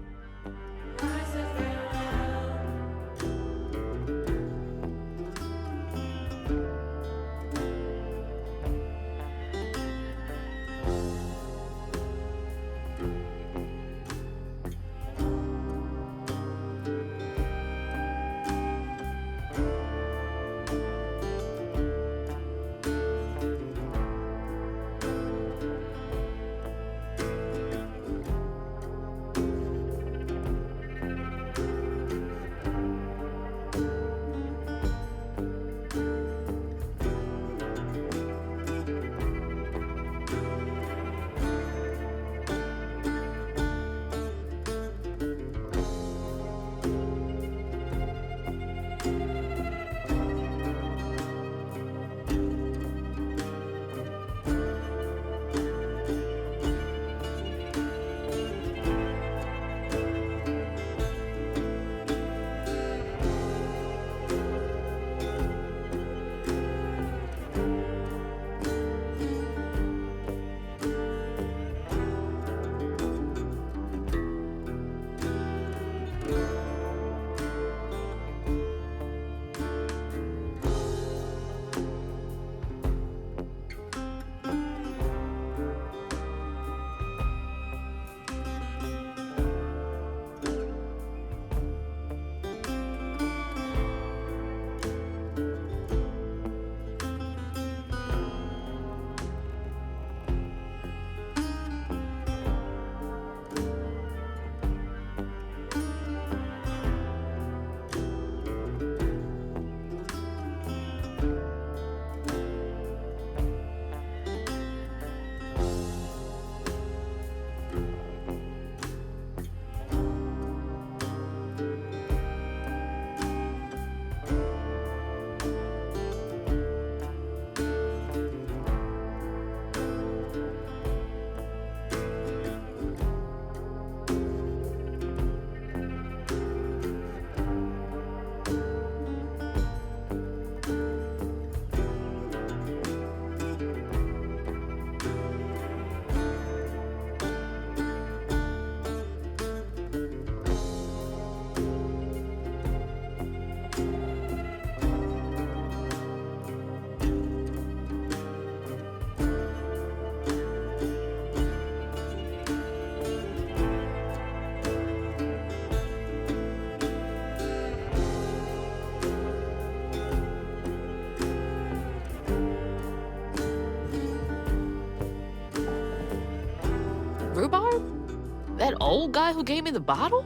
Rhubarb? That old guy who gave me the bottle?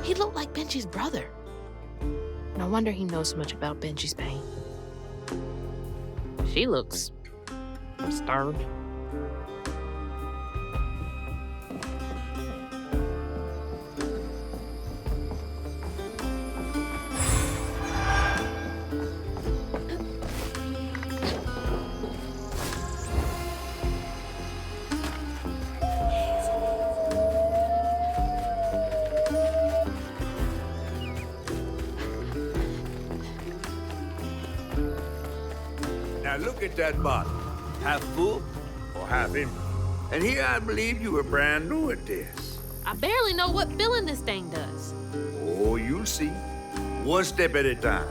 He looked like Benji's brother. No wonder he knows so much about Benji's pain. She looks starved. Now look at that bottle. Half full or half empty. And here I believe you were brand new at this. I barely know what filling this thing does. Oh, you'll see. One step at a time.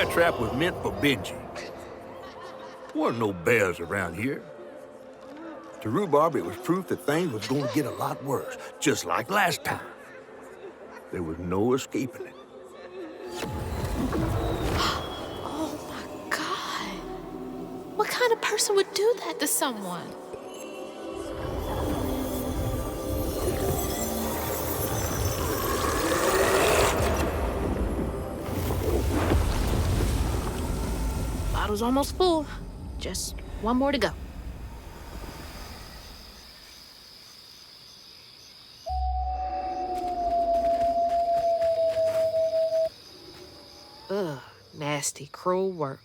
bear trap was meant for Benji. There weren't no bears around here. To Rhubarb, it was proof that things was going to get a lot worse, just like last time. There was no escaping it. Oh my God. What kind of person would do that to someone? Bottle's almost full. Just one more to go. Ugh, nasty, cruel work.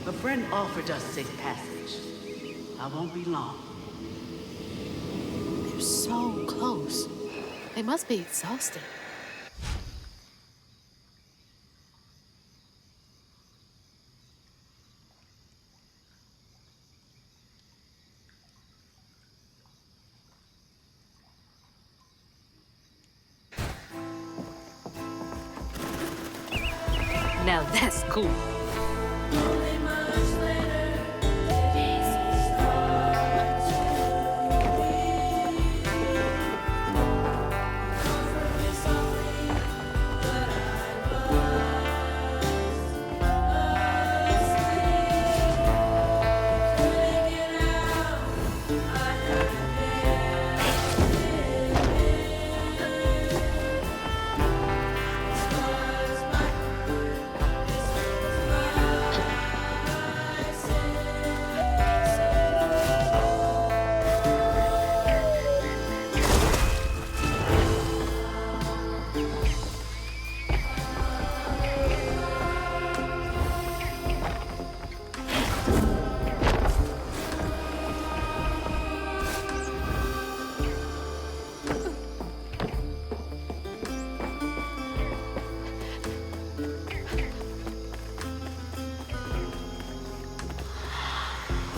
A friend offered us safe passage. I won't be long. They're so close. They must be exhausted. Now that's cool.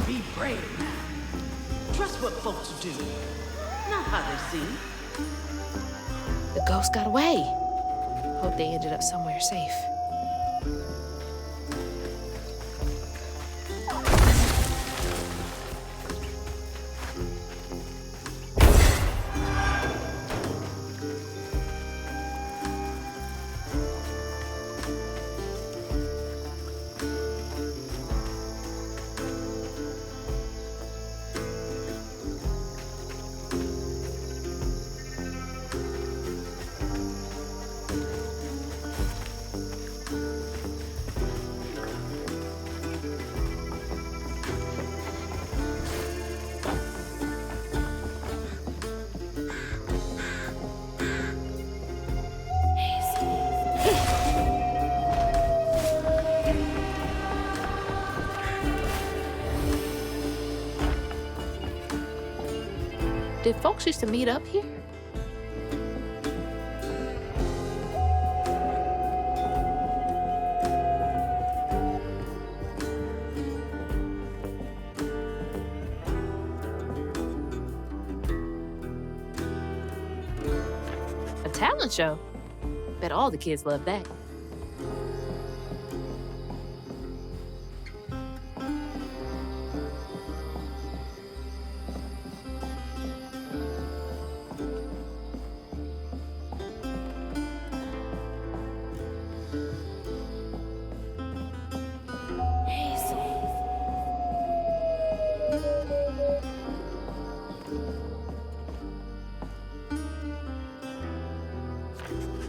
Be brave now. Trust what folks do, not how they seem. The ghost got away. Hope they ended up somewhere safe. Did folks used to meet up here? A talent show? Bet all the kids love that.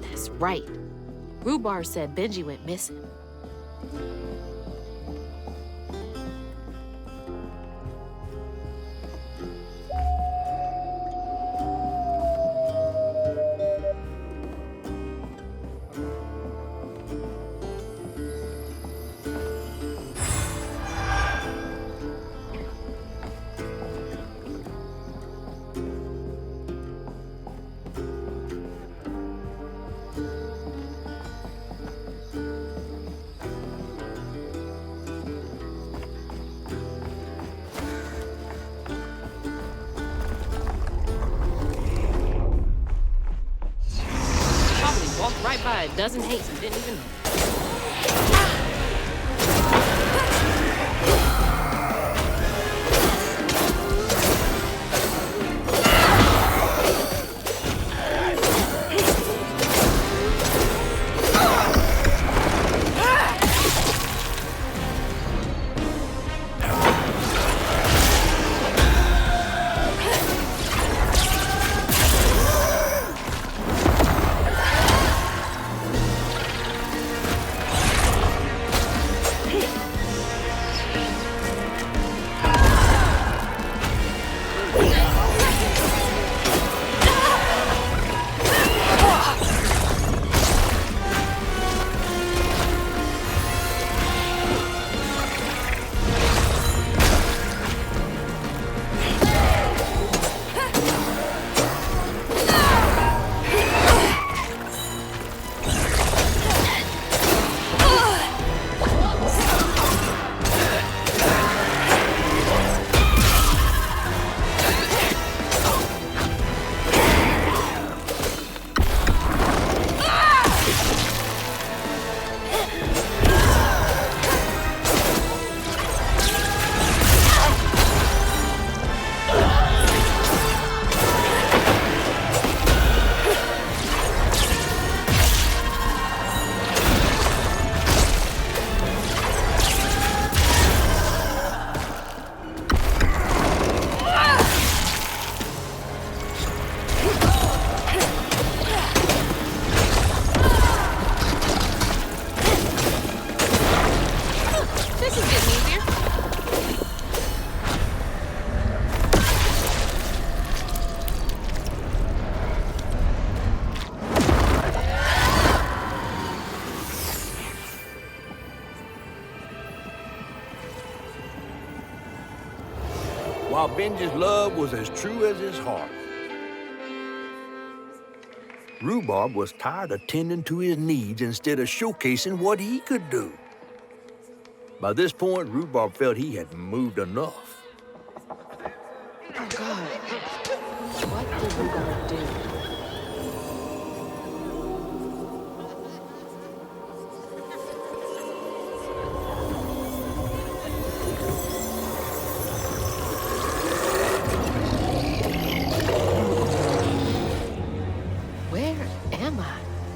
That's right. Rhubarb said Benji went missing. by a dozen hates and didn't even know. While Benji's love was as true as his heart. Rhubarb was tired of tending to his needs instead of showcasing what he could do. By this point, Rhubarb felt he had moved enough. Oh, God. What did Rhubarb do?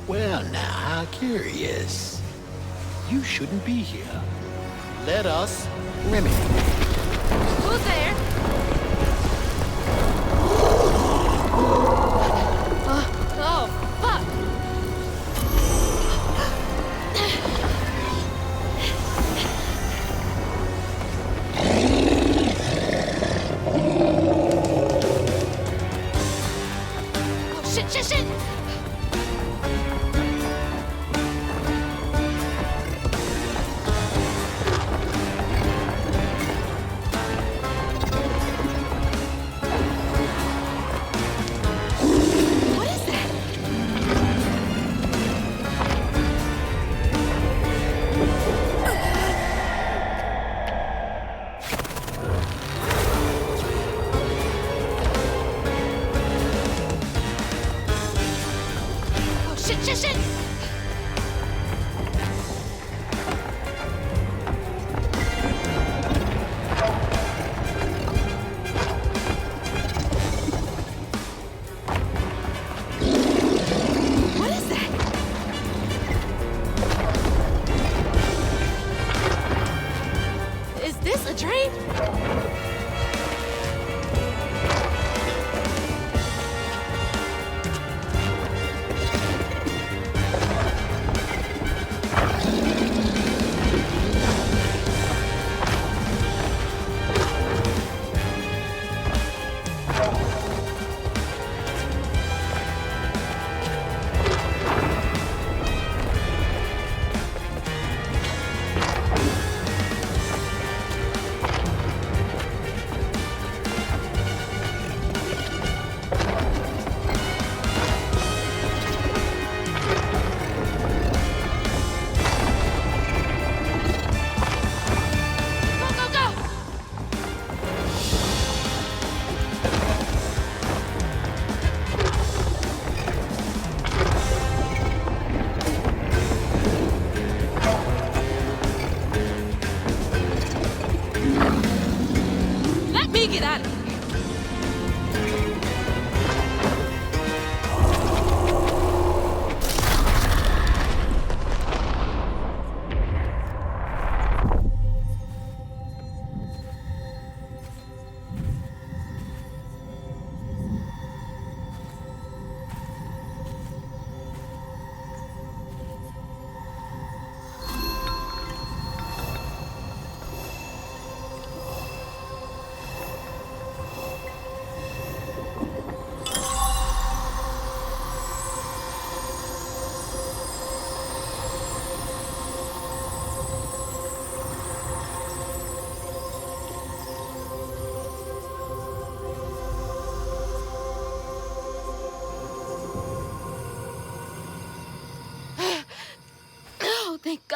Well, now, how curious. You shouldn't be here. Let us remedy. Who's there? Oh, fuck! Oh, shit!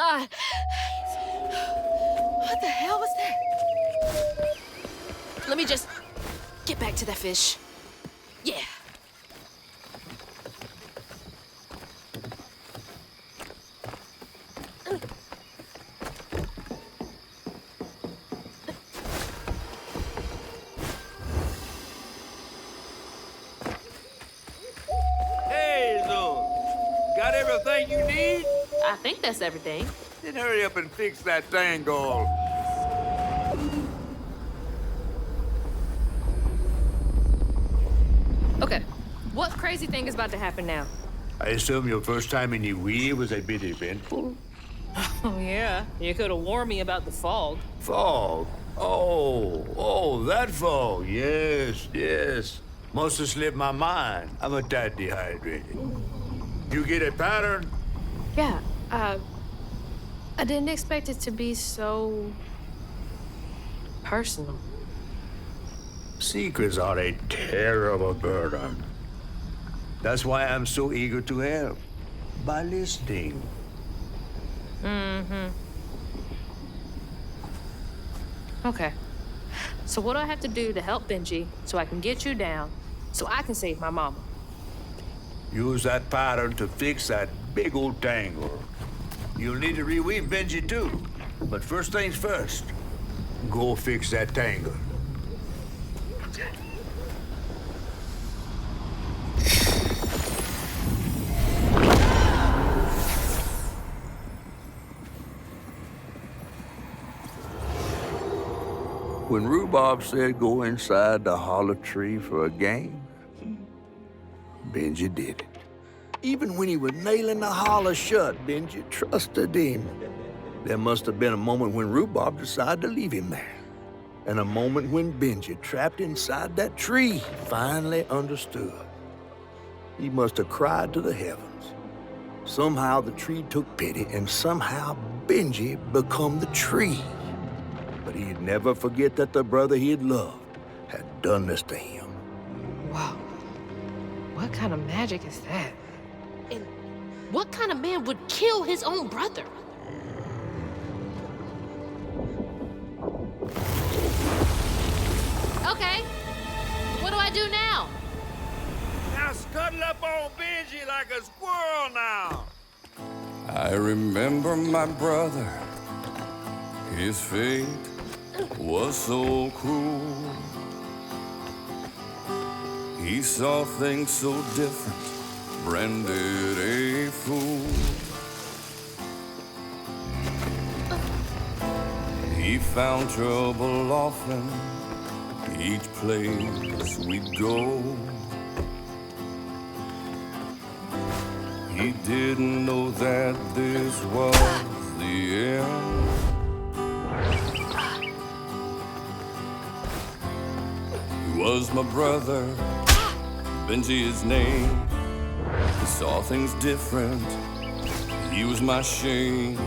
God. What the hell was that? Let me just get back to that fish. Yeah. Hey, Zoe. Got everything you need? I think that's everything. Then hurry up and fix that tangle. Okay, what crazy thing is about to happen now? I assume your first time in the wheel was a bit eventful? Oh, yeah. You could have warned me about the fog. Fog? Oh, that fog. Yes. Must have slipped my mind. I'm a tad dehydrated. You get a pattern? Yeah, I didn't expect it to be so personal. Secrets are a terrible burden. That's why I'm so eager to help. By listening. Okay. So what do I have to do to help Benji so I can get you down, so I can save my mama? Use that pattern to fix that big old tangle. You'll need to reweave Benji too. But first things first, go fix that tangle. When Rhubarb said go inside the hollow tree for a game, Benji did it. Even when he was nailing the hollow shut, Benji trusted him. There must have been a moment when Rhubarb decided to leave him there. And a moment when Benji, trapped inside that tree, finally understood. He must have cried to the heavens. Somehow the tree took pity, and somehow Benji become the tree. But he'd never forget that the brother he had loved had done this to him. Wow. What kind of magic is that? And what kind of man would kill his own brother? Okay. What do I do now? Now scuttle up on Benji like a squirrel now. I remember my brother. His fate was so cruel. He saw things so different, branded a fool. He found trouble often, each place we'd go. He didn't know that this was the end. He was my brother, Benji his name. He saw things different, he was my shame.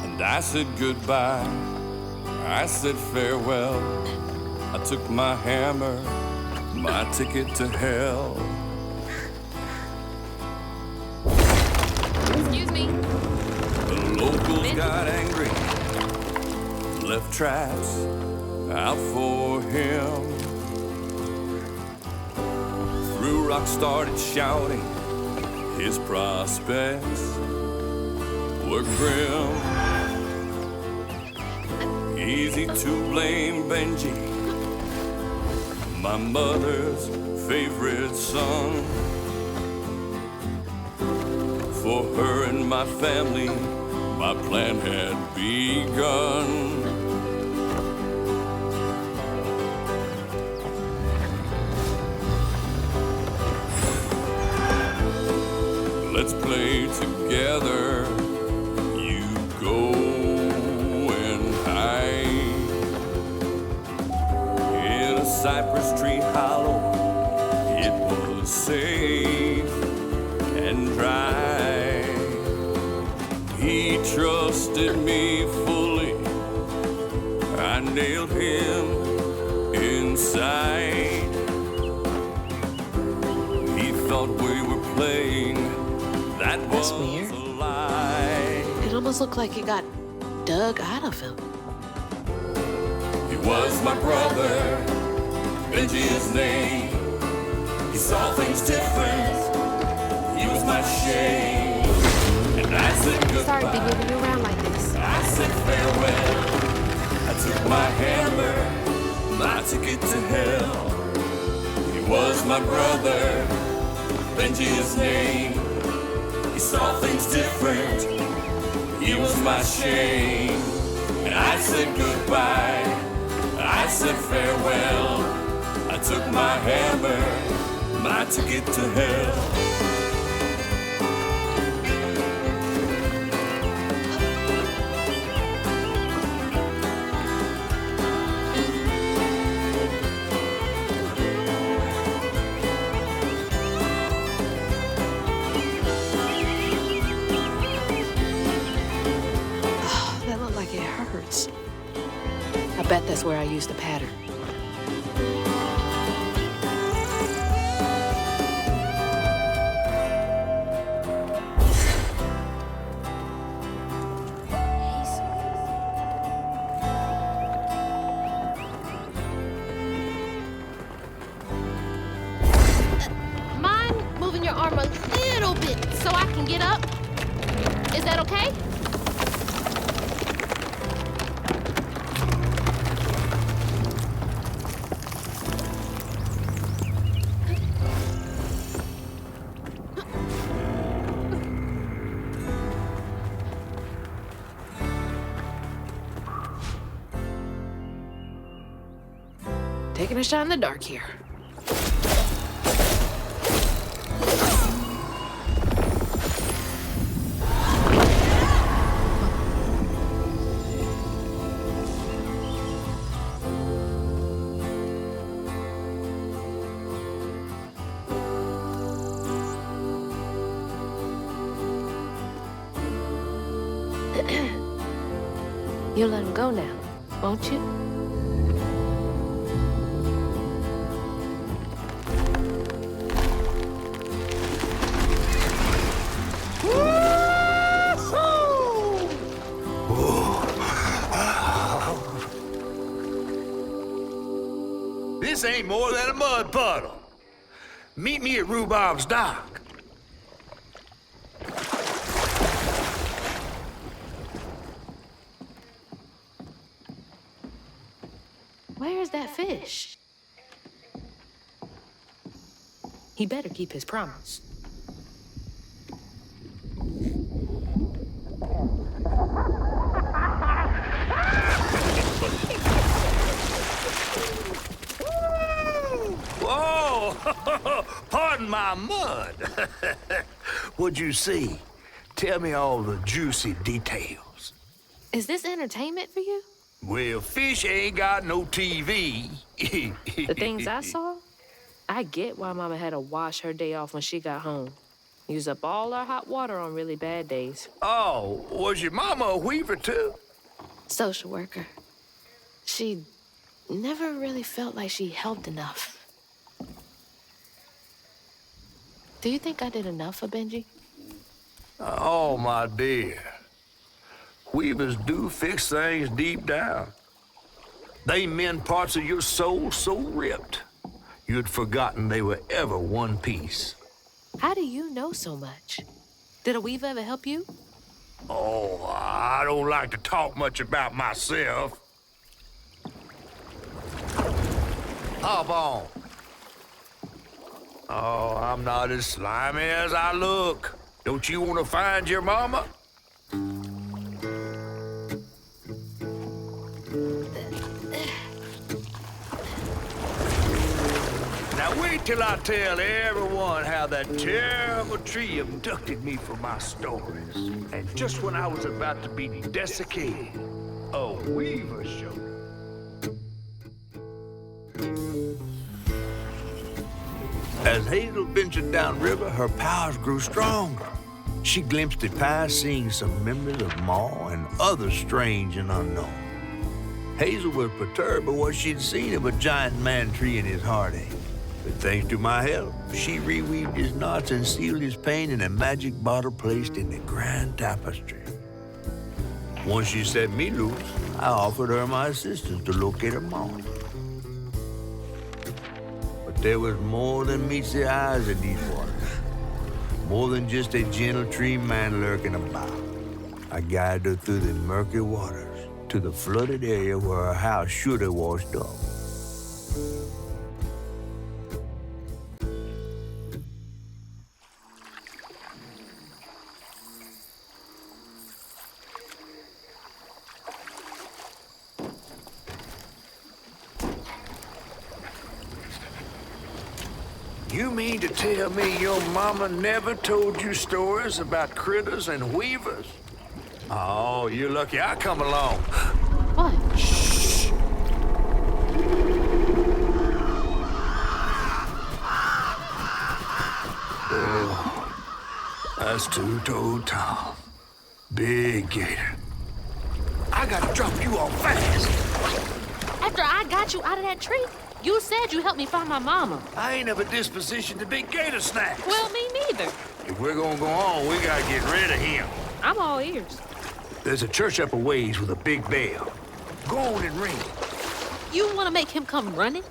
And I said goodbye, I said farewell. I took my hammer, my ticket to hell. Excuse me. The locals got angry, left traps out for him. Threw rocks, started shouting, his prospects were grim. Easy to blame Benji, my mother's favorite son. For her and my family, my plan had begun. Let's play together. You go and hide in a cypress tree hollow. It was safe and dry. He trusted me fully. I nailed him inside. He thought we were playing. That was weird. a lie. It almost looked like it got dug out of him. He was my brother, Benji his name. He saw things different. He was my shame. And I said goodbye. Sorry to be moving you around like this. I said farewell. I took my hammer, my ticket to hell. He was my brother, Benji his name. He saw things different. He was my shame. And I said goodbye. I said farewell. I took my hammer, my ticket to hell. That looked like it hurts. I bet that's where I used the pattern. Mind moving your arm a little bit so I can get up? Is that okay? Taking a shot in the dark here. You'll let him go now, won't you? This ain't more than a mud puddle. Meet me at Rhubarb's dock. Where is that fish? He better keep his promise. Whoa! Pardon my mud. What'd you see? Tell me all the juicy details. Is this entertainment for you? Well, fish ain't got no TV. The things I saw? I get why Mama had to wash her day off when she got home. Use up all our hot water on really bad days. Oh, was your mama a weaver too? Social worker. She never really felt like she helped enough. Do you think I did enough for Benji? Oh, my dear. Weavers do fix things deep down. They mend parts of your soul so ripped, you'd forgotten they were ever one piece. How do you know so much? Did a weaver ever help you? Oh, I don't like to talk much about myself. Hop on. Oh, I'm not as slimy as I look. Don't you want to find your mama? Now wait till I tell everyone how that terrible tree abducted me for my stories. And just when I was about to be desiccated, a weaver showed up. As Hazel ventured downriver, her powers grew stronger. She glimpsed it past, seeing some memories of Ma and others strange and unknown. Hazel was perturbed by what she'd seen of a giant man tree in his heartache. But thanks to my help, she reweaved his knots and sealed his pain in a magic bottle placed in the grand tapestry. Once she set me loose, I offered her my assistance to locate her mom. But there was more than meets the eyes in these waters. More than just a gentle tree man lurking about. I guided her through the murky waters to the flooded area where her house should have washed up. You mean to tell me your mama never told you stories about critters and weavers? Oh, you're lucky I come along. What? Shh. Oh, that's two-toed Tom. Big gator. I gotta drop you off fast. After I got you out of that tree, you said you helped me find my mama. I ain't of a disposition to be gator snacks. Well, me neither. If we're gonna go on, we gotta get rid of him. I'm all ears. There's a church up a ways with a big bell. Go on and ring it. You want to make him come running?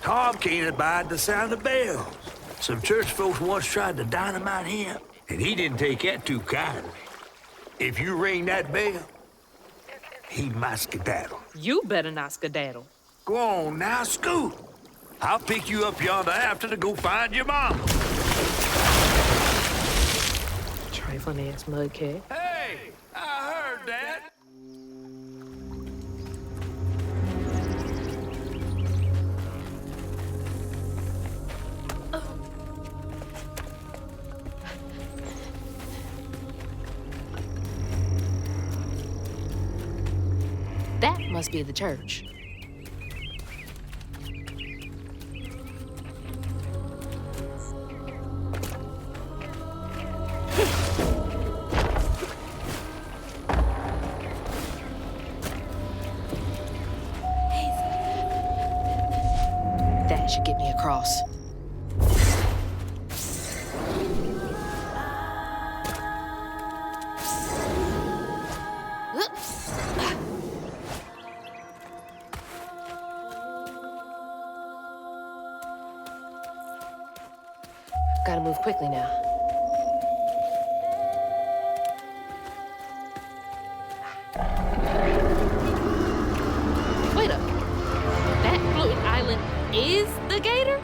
Tom can't abide the sound of bells. Some church folks once tried to dynamite him, and he didn't take that too kindly. If you ring that bell, he might skedaddle. You better not skedaddle. Go on now, scoot. I'll pick you up yonder after to go find your mom. Trifling ass mudcat. Hey, I heard that. That must be the church. That should get me across. Gotta move quickly now. Wait up. That floating island is the gator?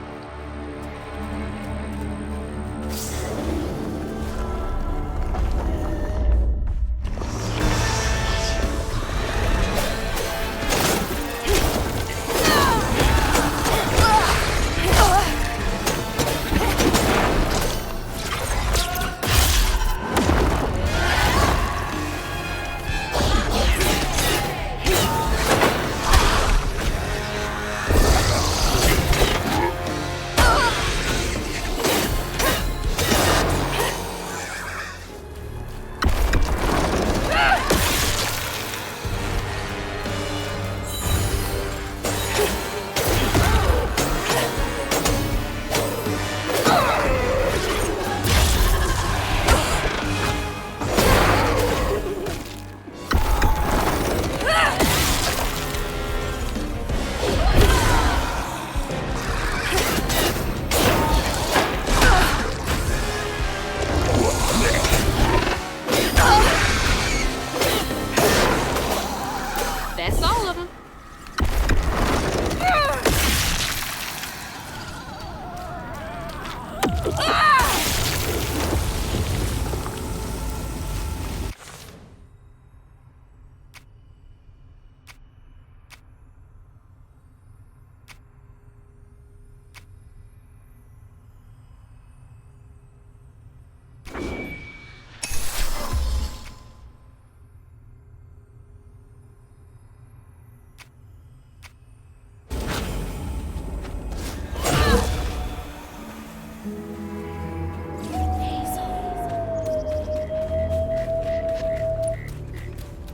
That's all of them.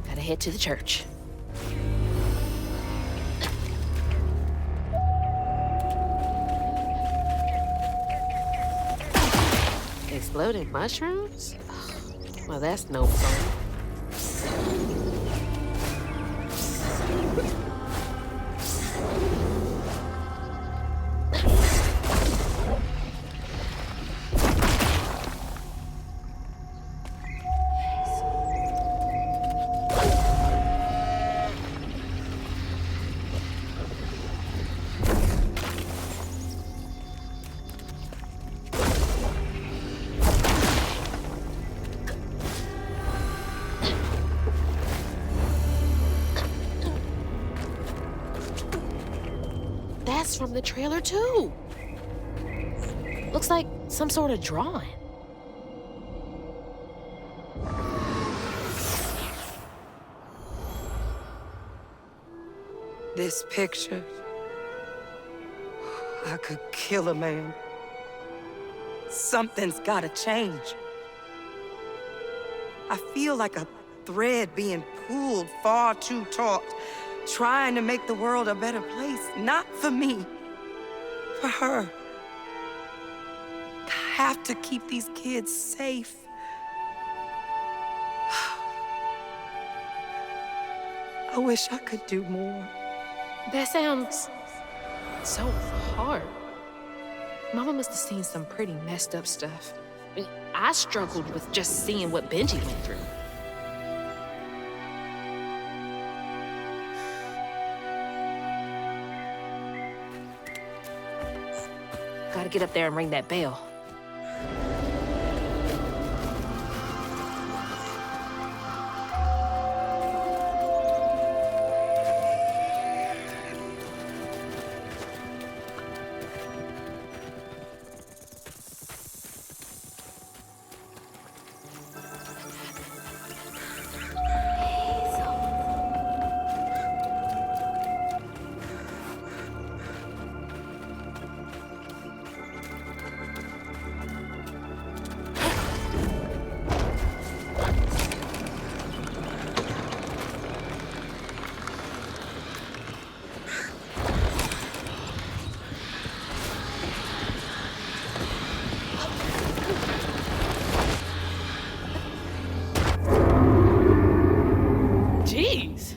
Gotta head to the church. Exploding mushrooms? Well, that's no fun. from the trailer, too. Looks like some sort of drawing. This picture, I could kill a man. Something's gotta change. I feel like a thread being pulled far too taut, trying to make the world a better place. Not for me, for her. I have to keep these kids safe. I wish I could do more. That sounds so hard. Mama must have seen some pretty messed up stuff. I mean, I struggled with just seeing what Benji went through. Gotta get up there and ring that bell. Jeez,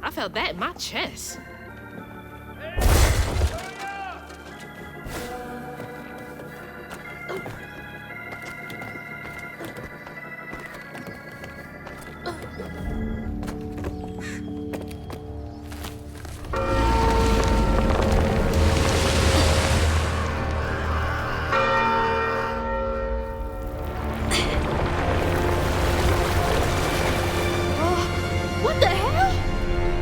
I felt that in my chest. What the hell?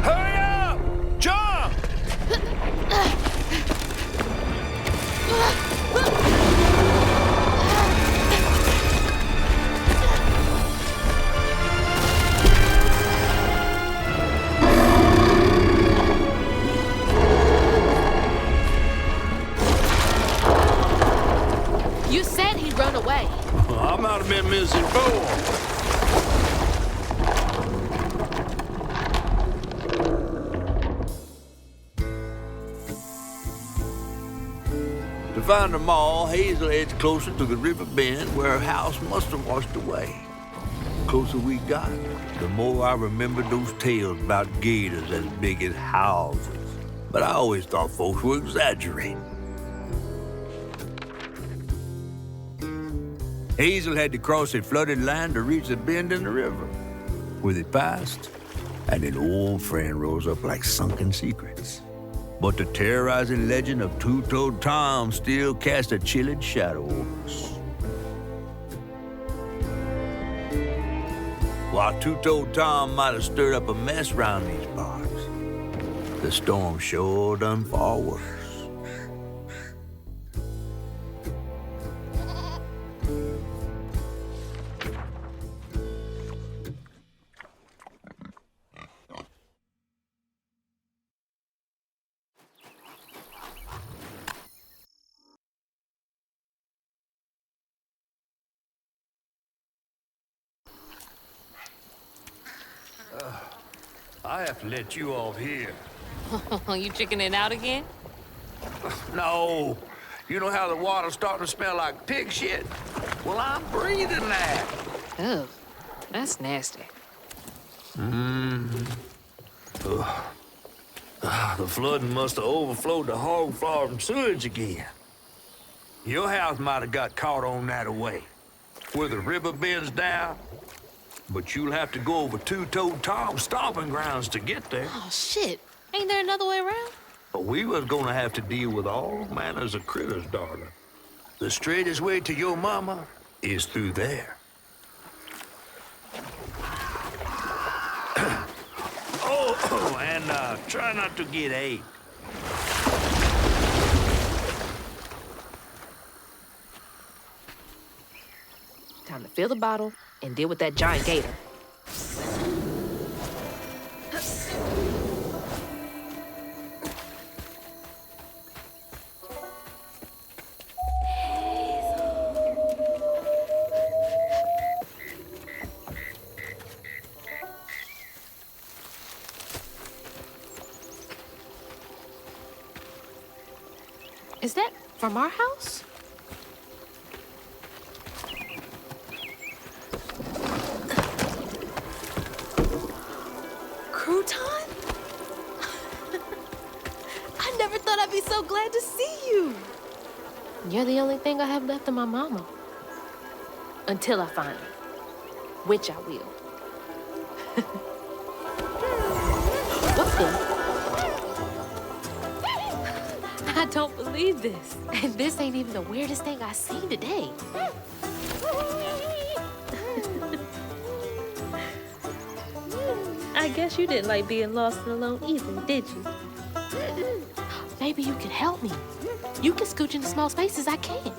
Hurry up! Jump! You said he'd run away. I might have been misinformed. To find them all, Hazel heads closer to the river bend where her house must have washed away. The closer we got, the more I remembered those tales about gators as big as houses. But I always thought folks were exaggerating. Hazel had to cross a flooded land to reach the bend in the river. Where they passed, and an old friend rose up like sunken secrets. But the terrorizing legend of Two-Toed Tom still cast a chilling shadow over us. While Two-Toed Tom might have stirred up a mess round these parts, the storm sure done far worse. I have to let you off here. You chickening out again? No. You know how the water's starting to smell like pig shit? Well, I'm breathing that. Ugh, that's nasty. The flooding must have overflowed the hog farm sewage again. Your house might have got caught on that away, where the river bends down. But you'll have to go over Two-Toed Tom's stomping grounds to get there. Oh, shit. Ain't there another way around? But we was gonna have to deal with all manners of critters, darling. The straightest way to your mama is through there. Oh, and try not to get ate. time to fill the bottle and deal with that giant gator. Is that from our house? Crouton? I never thought I'd be so glad to see you. You're the only thing I have left of my mama. Until I find her. Which I will. What's the... I don't believe this. And this ain't even the weirdest thing I've seen today. I guess you didn't like being lost and alone either, did you? Maybe you can help me. You can scooch into small spaces I can't.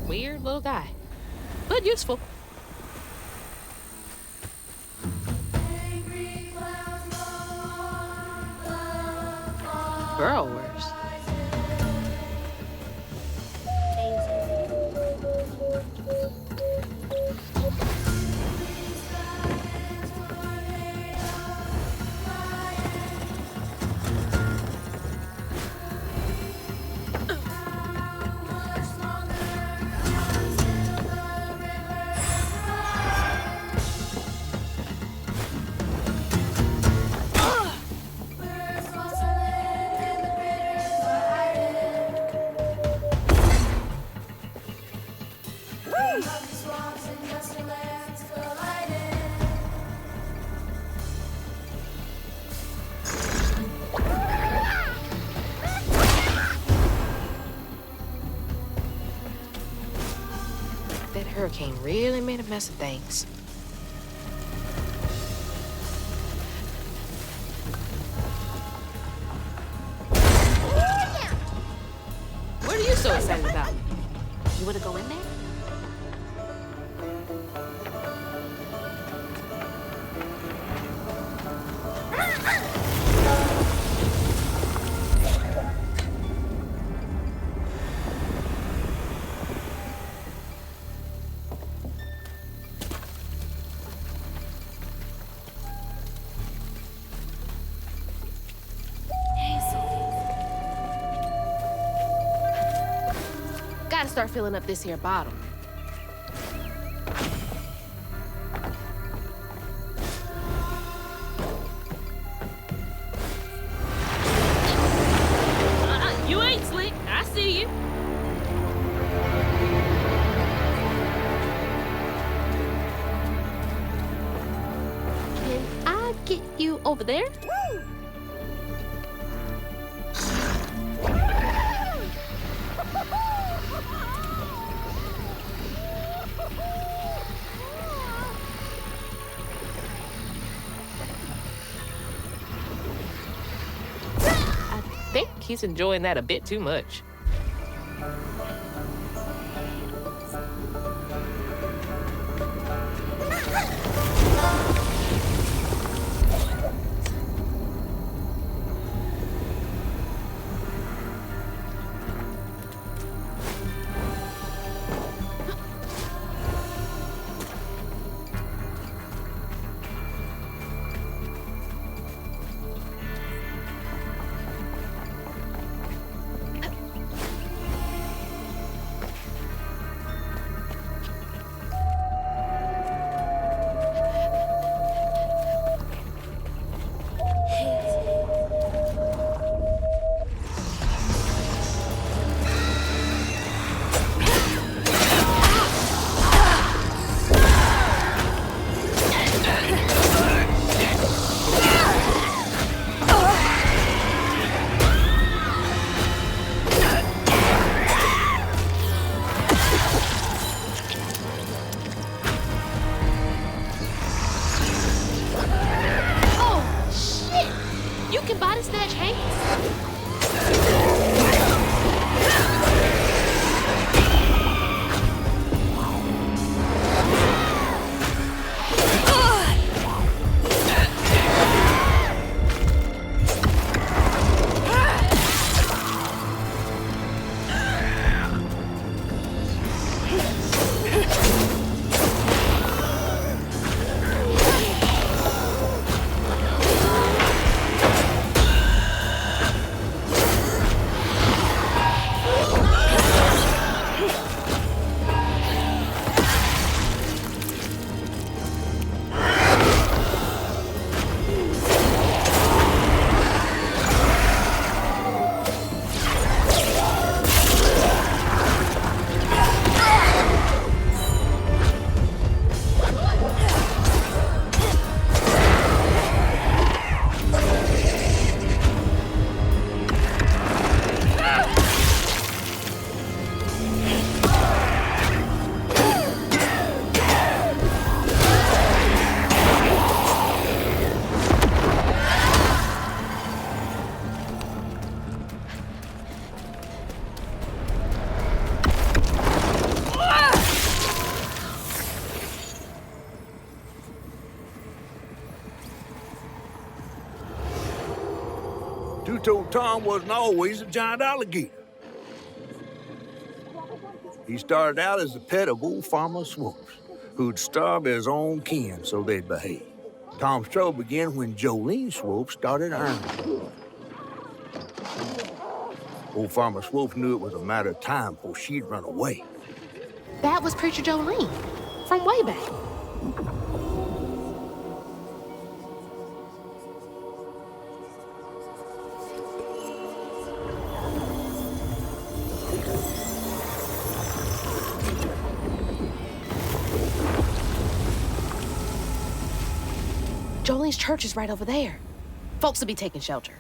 Weird little guy, but useful. Growers. That hurricane really made a mess of things. What are you so excited about? You want to go in there? Gotta start filling up this here bottle. You ain't slick. I see you. Can I get you over there? I think he's enjoying that a bit too much. told Tom wasn't always a giant alligator. He started out as the pet of old Farmer Swoops, who'd starve his own kin so they'd behave. Tom's trouble began when Jolene Swope started earning. Old Farmer Swope knew it was a matter of time before she'd run away. That was Preacher Jolene, from way back. Jolene's church is right over there. Folks will be taking shelter.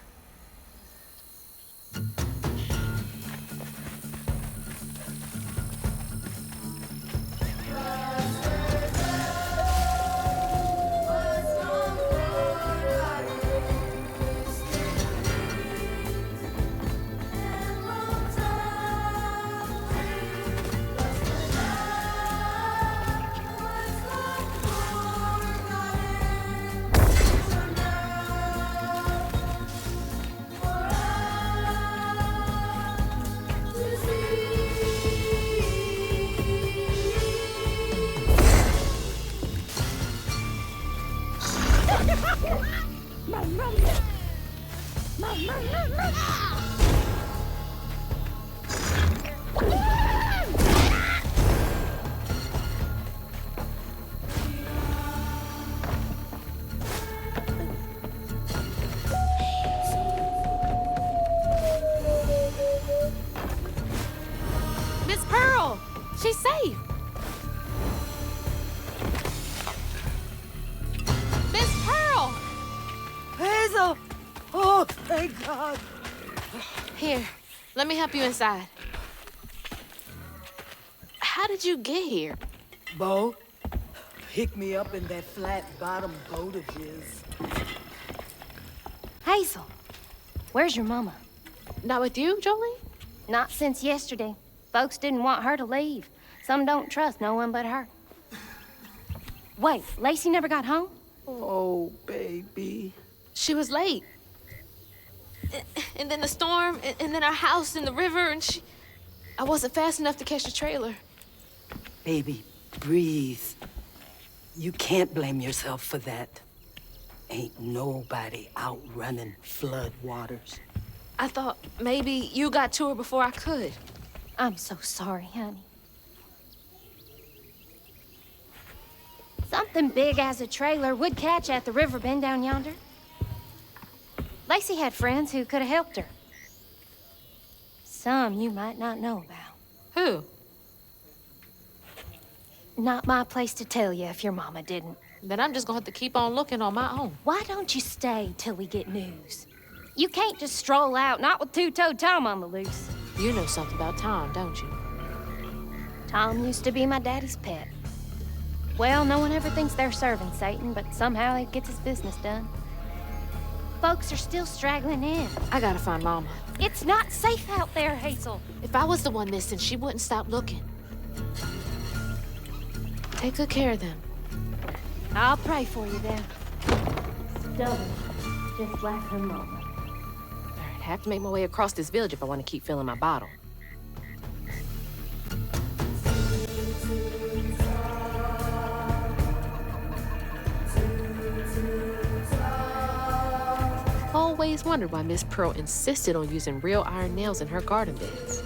Miss Pearl, she's safe. Miss Pearl! Hazel! Oh, thank God. Here, let me help you inside. How did you get here? Bo, pick me up in that flat-bottom boat of his. Hazel, where's your mama? Not with you, Jolene? Not since yesterday. Folks didn't want her to leave. Some don't trust no one but her. Wait, Lacey never got home? Oh, baby. She was late. And then the storm, and then our house in the river, and I wasn't fast enough to catch the trailer. Baby, breathe. You can't blame yourself for that. Ain't nobody outrunning flood waters. I thought maybe you got to her before I could. I'm so sorry, honey. Something big as a trailer would catch at the river bend down yonder. Lacey had friends who could have helped her. Some you might not know about. Who? Not my place to tell you if your mama didn't. Then I'm just gonna have to keep on looking on my own. Why don't you stay till we get news? You can't just stroll out, not with two-toed Tom on the loose. You know something about Tom, don't you? Tom used to be my daddy's pet. Well, no one ever thinks they're serving Satan, but somehow he gets his business done. Folks are still straggling in. I gotta find Mama. It's not safe out there, Hazel. If I was the one missing, she wouldn't stop looking. Take good care of them. I'll pray for you then. Stubborn, just like her mama. I'd have to make my way across this village if I want to keep filling my bottle. Always wondered why Miss Pearl insisted on using real iron nails in her garden beds.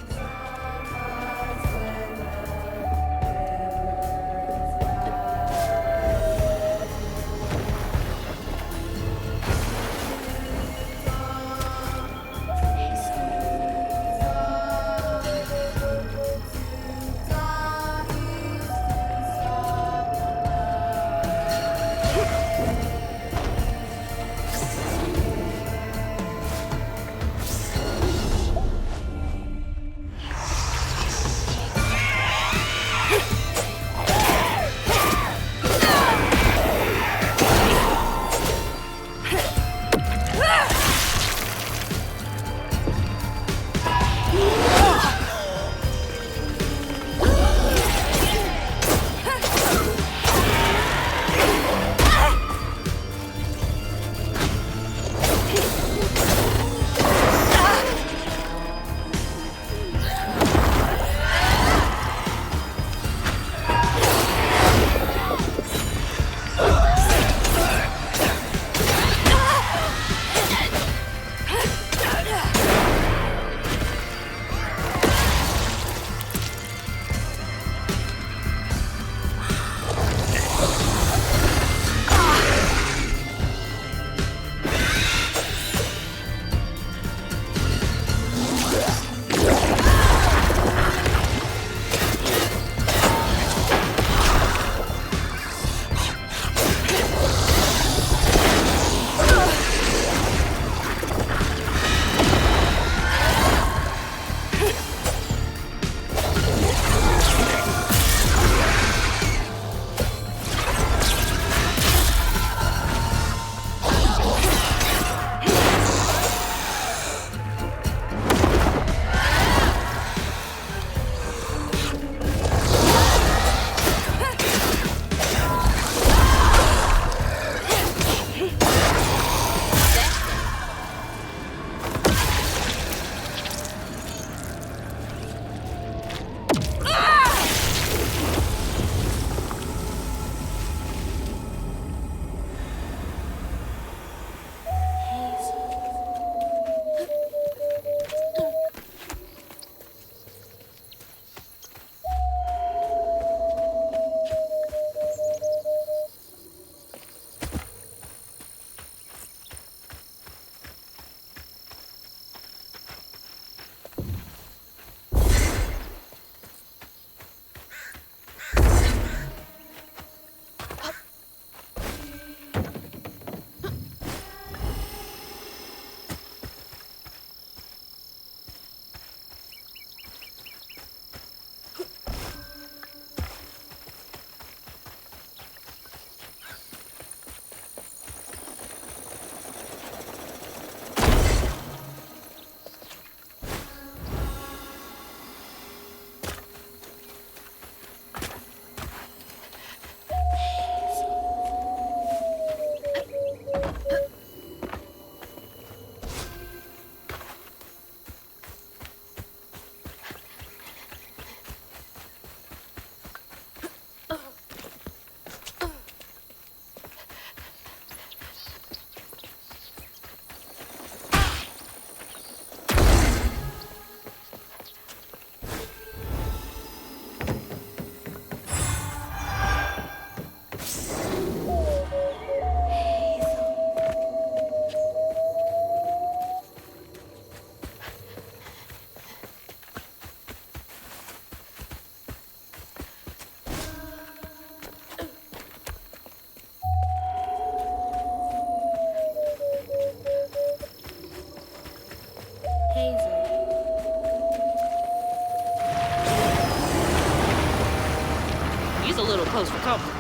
She's a little close for comfort.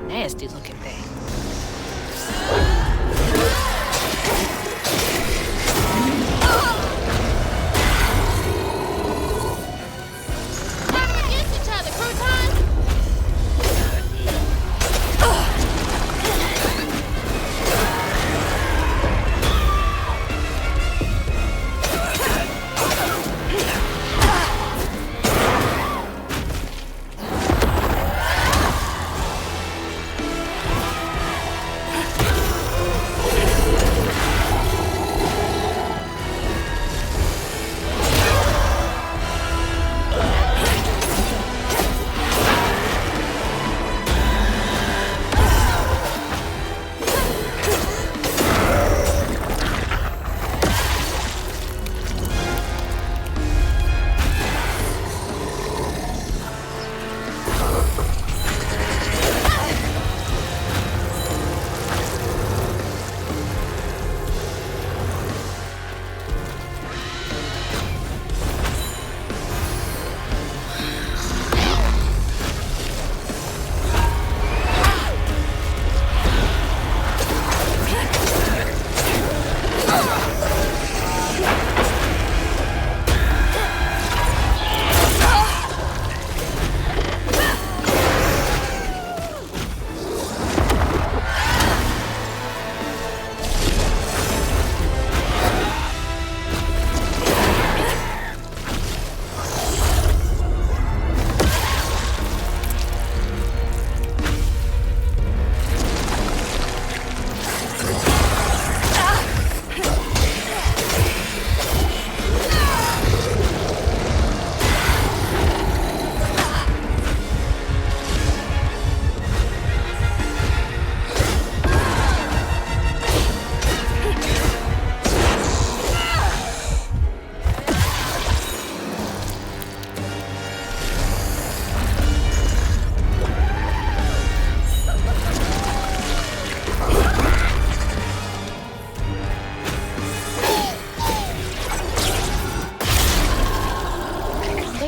Nasty looking thing.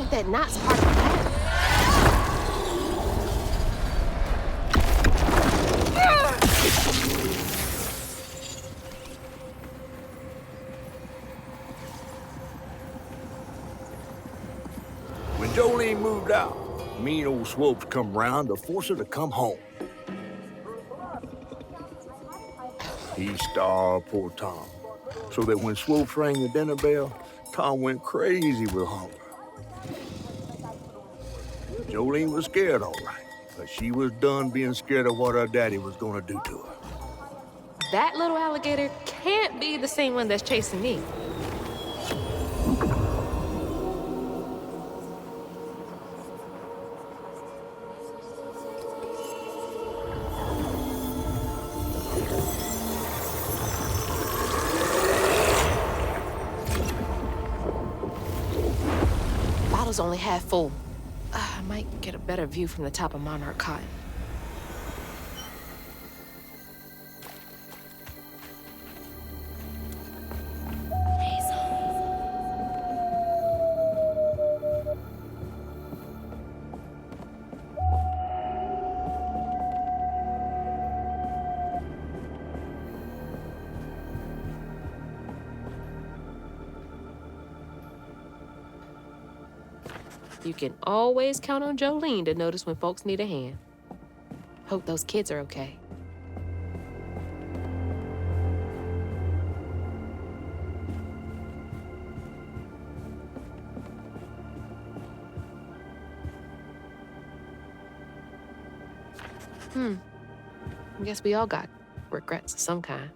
That knot's part of the plan. When Jolene moved out, mean old Swopes come round to force her to come home. He starved poor Tom, so that when Swopes rang the dinner bell, Tom went crazy with hunger. Jolene was scared, all right, but she was done being scared of what her daddy was gonna do to her. That little alligator can't be the same one that's chasing me. Bottle's only half full. I might get a better view from the top of Monarch Cotton. You can always count on Jolene to notice when folks need a hand. Hope those kids are okay. I guess we all got regrets of some kind.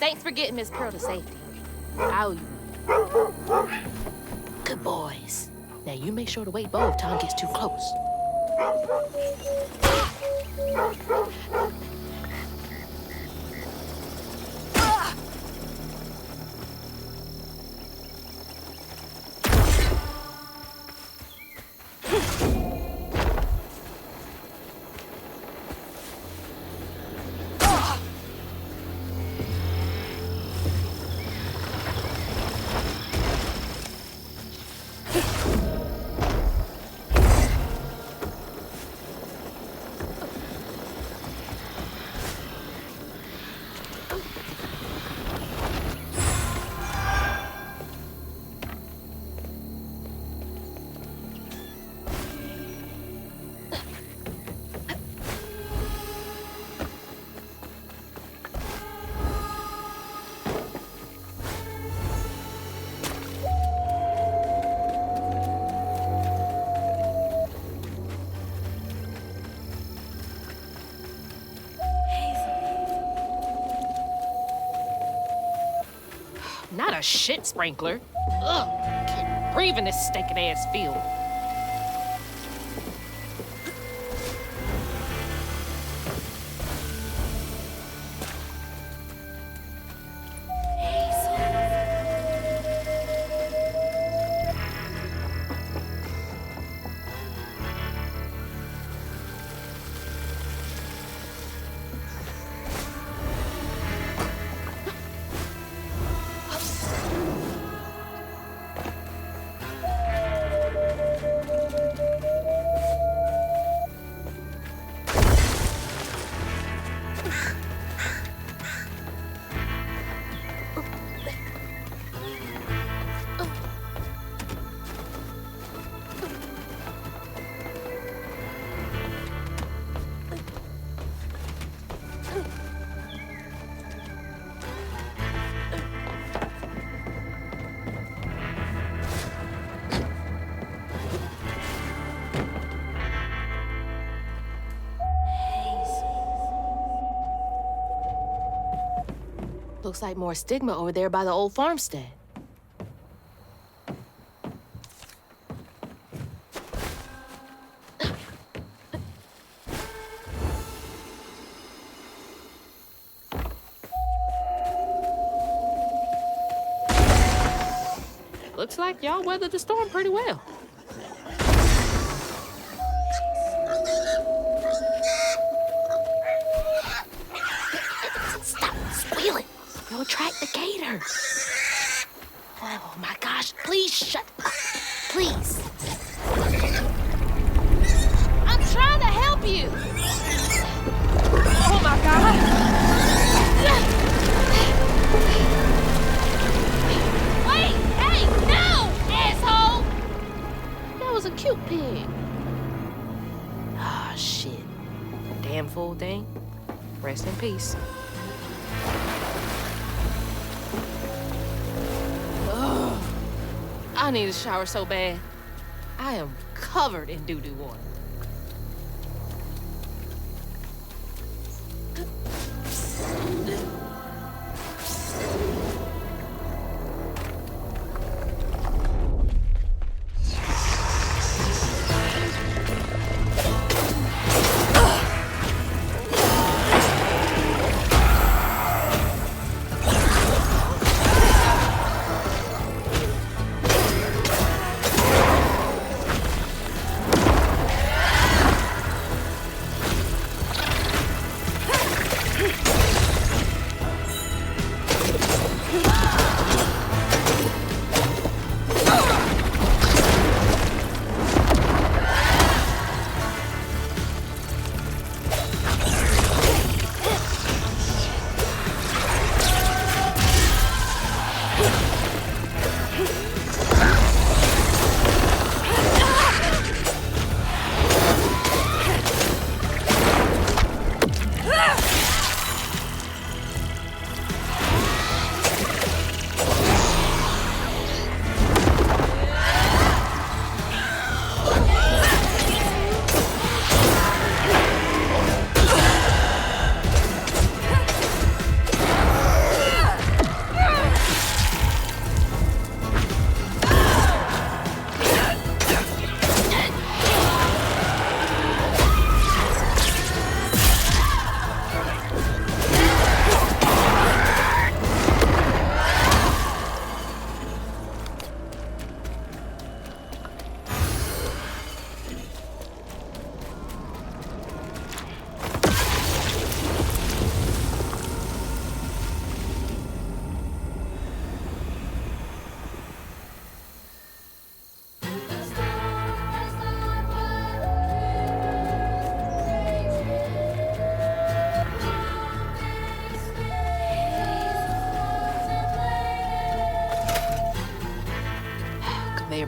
Thanks for getting Miss Pearl to safety. I owe you. Good boys. Now you make sure to wake Bo if Tom gets too close. Not a shit sprinkler. Ugh, can't breathe in this stinking ass field. Looks like more stigma over there by the old farmstead. Looks like y'all weathered the storm pretty well. Stop squealing. You'll attract the gator. Oh my gosh, please shut up. Please. I'm trying to help you. Oh my God. Wait, hey, no, asshole. That was a cute pig. Ah, shit. Damn fool thing. Rest in peace. I need a shower so bad. I am covered in doo-doo water.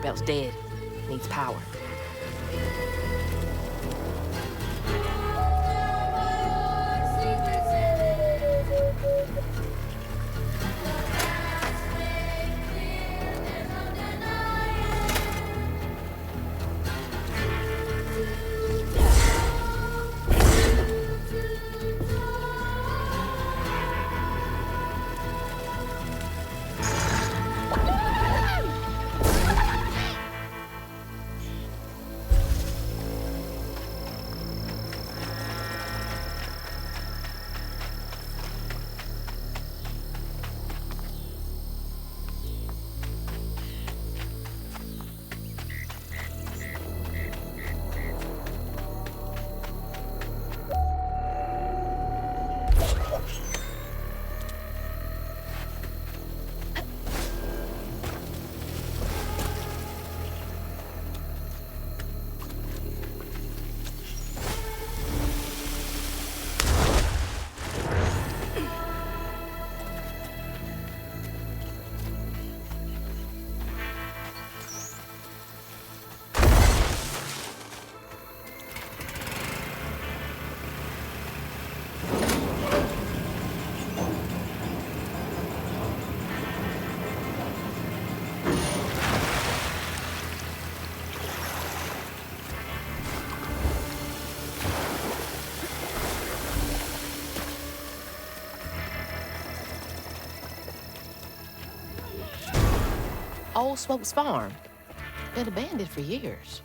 belt's dead. Needs power. Old Swope's farm. Been abandoned for years.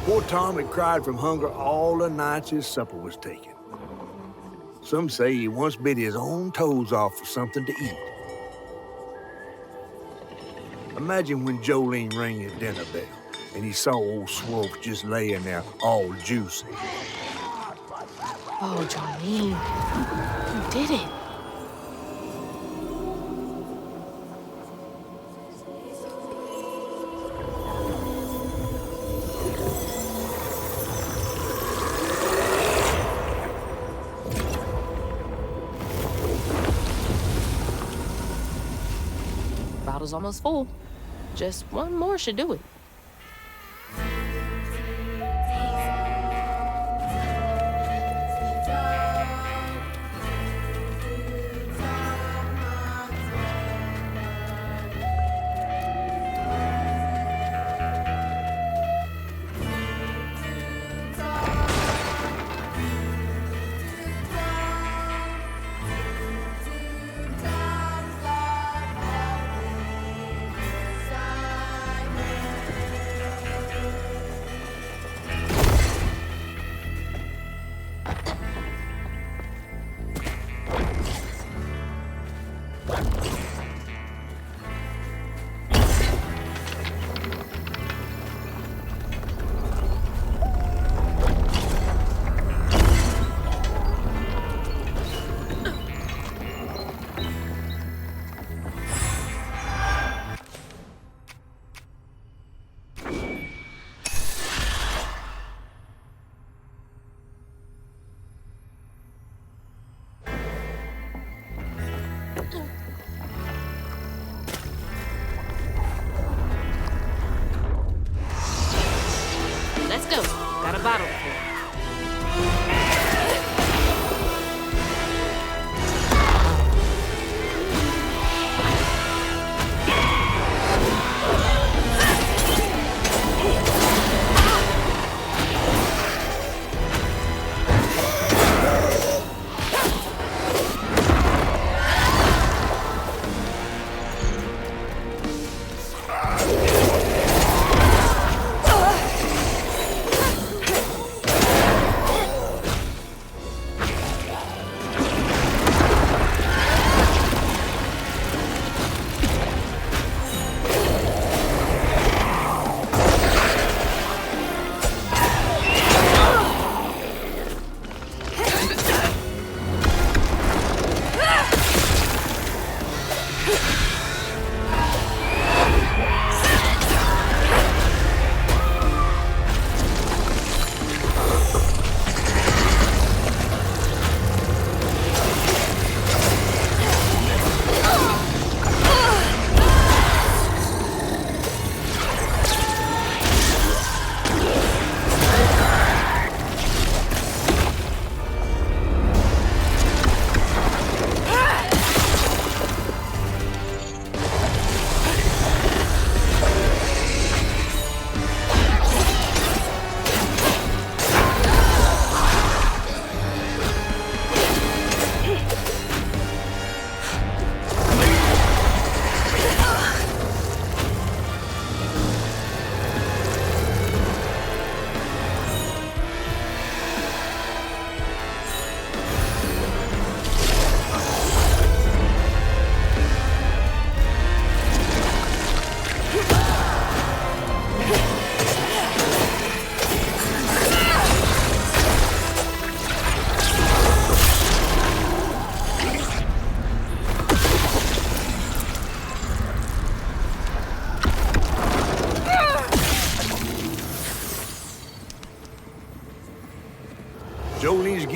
Poor Tom had cried from hunger all the nights his supper was taken. Some say he once bit his own toes off for something to eat. Imagine when Jolene rang his dinner bell and he saw old Swope just laying there all juicy. Oh, Jolene, you did it. Bottle's almost full. Just one more should do it.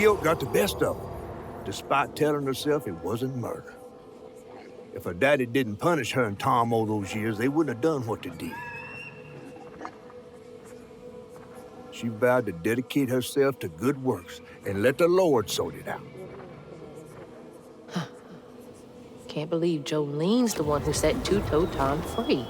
guilt got the best of her, despite telling herself it wasn't murder. If her daddy didn't punish her and Tom all those years, they wouldn't have done what they did. She vowed to dedicate herself to good works and let the Lord sort it out. Can't believe Jolene's the one who set Two-Toe Tom free.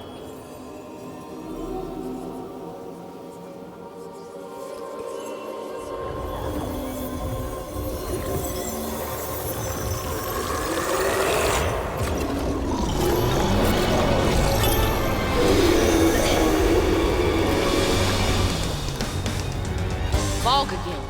Fog again.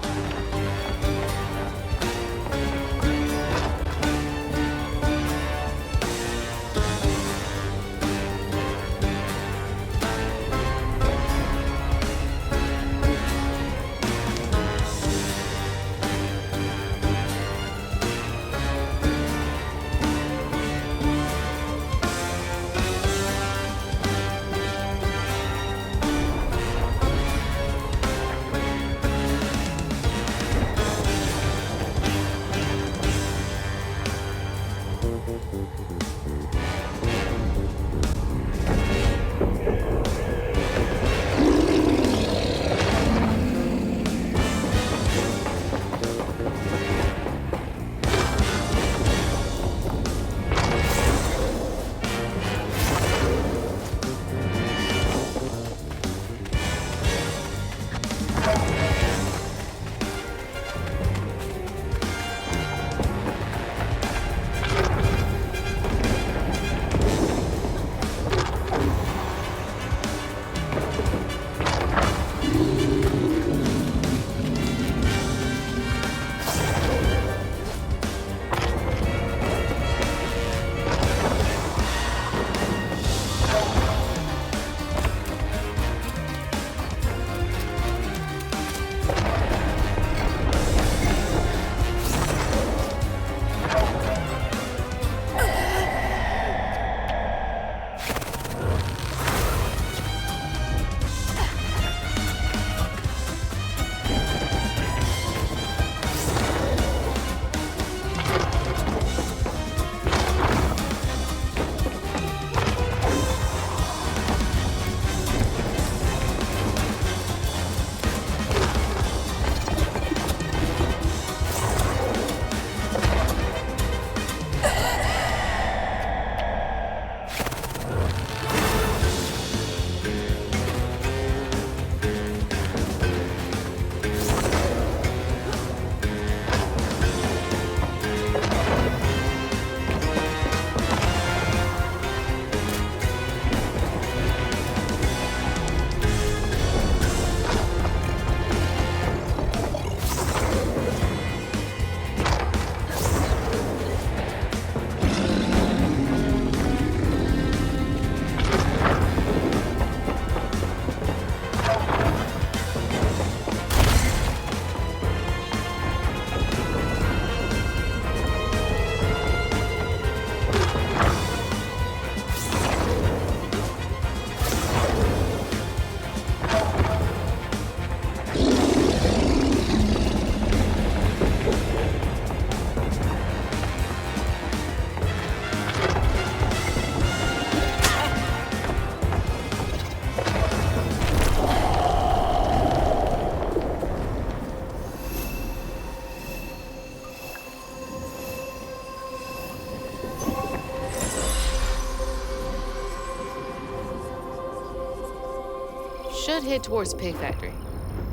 Should head towards the pig factory.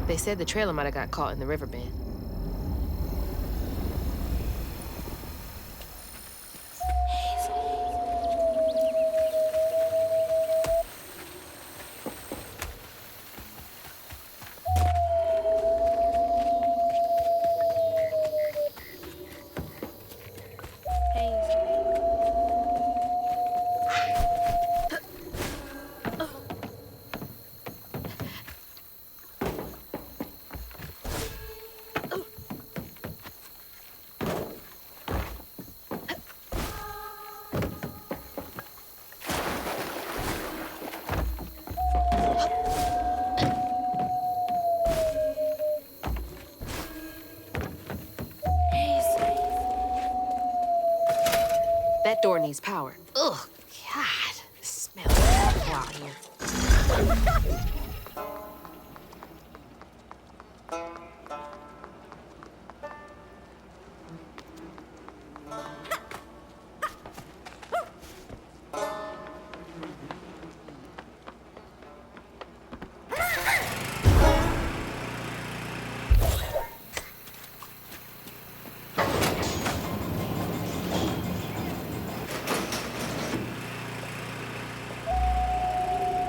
They said the trailer might have got caught in the river bend. everything's powered. Ugh, God, it smells awful out here.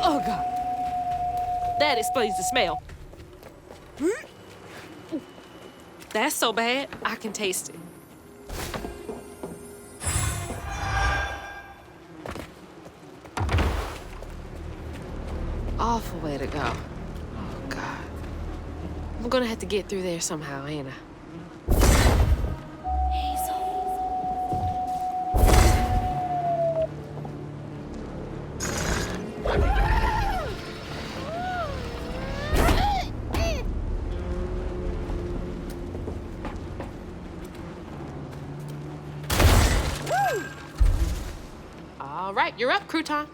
Oh, God. That explains the smell. That's so bad, I can taste it. Awful way to go. Oh, God. I'm gonna have to get through there somehow, ain't I? All right, you're up, Crouton.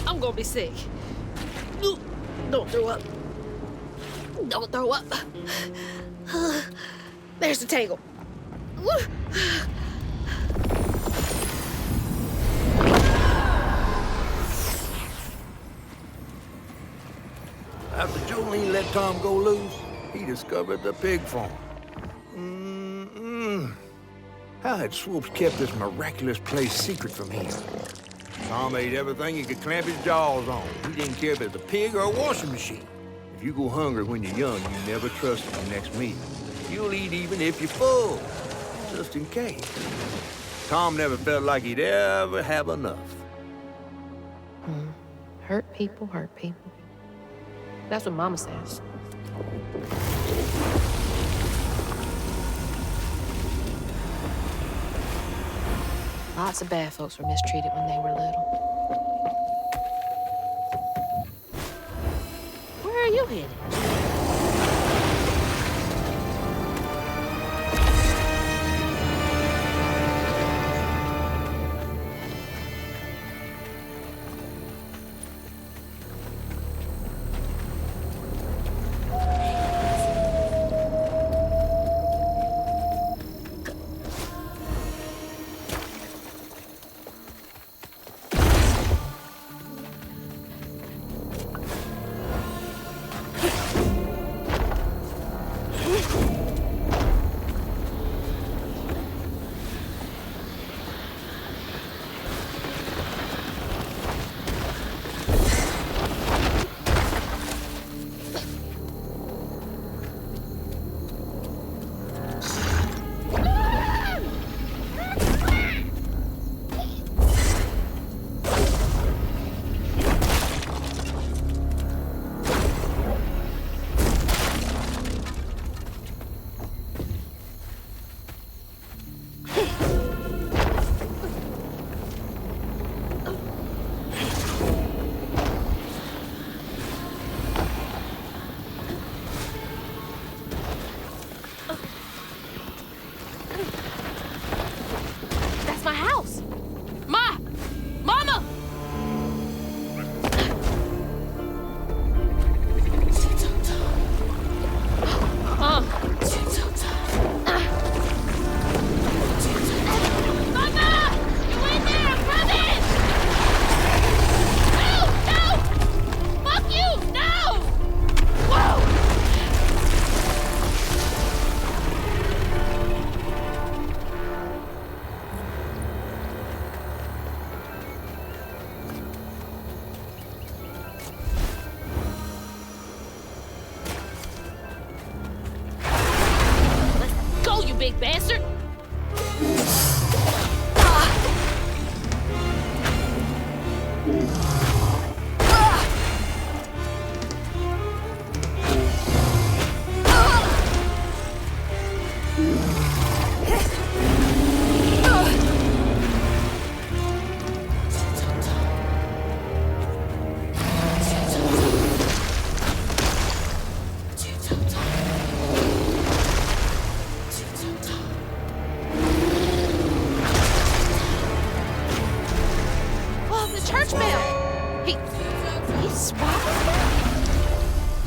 I'm gonna be sick. Don't throw up. Don't throw up. There's the tangle. After Jolene let Tom go loose, he discovered the pig farm. How had Swoops kept this miraculous place secret from him? Tom ate everything he could clamp his jaws on. He didn't care if it was a pig or a washing machine. If you go hungry when you're young, you never trust your next meal. You'll eat even if you're full, just in case. Tom never felt like he'd ever have enough. Hurt people, hurt people. That's what Mama says. Lots of bad folks were mistreated when they were little. Where are you headed?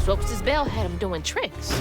Swopes' bell had him doing tricks.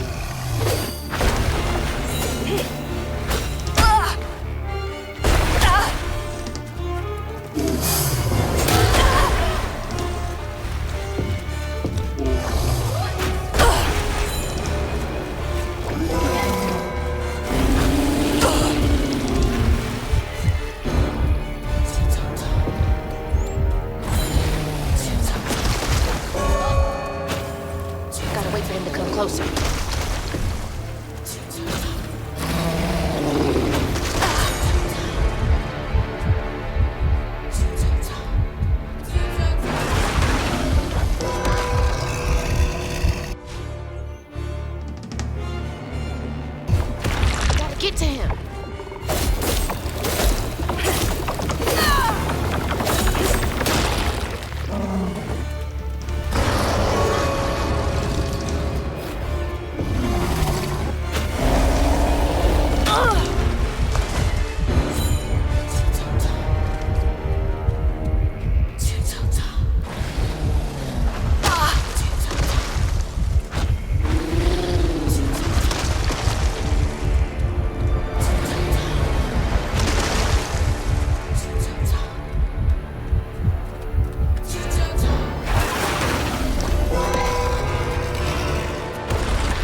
Get to him!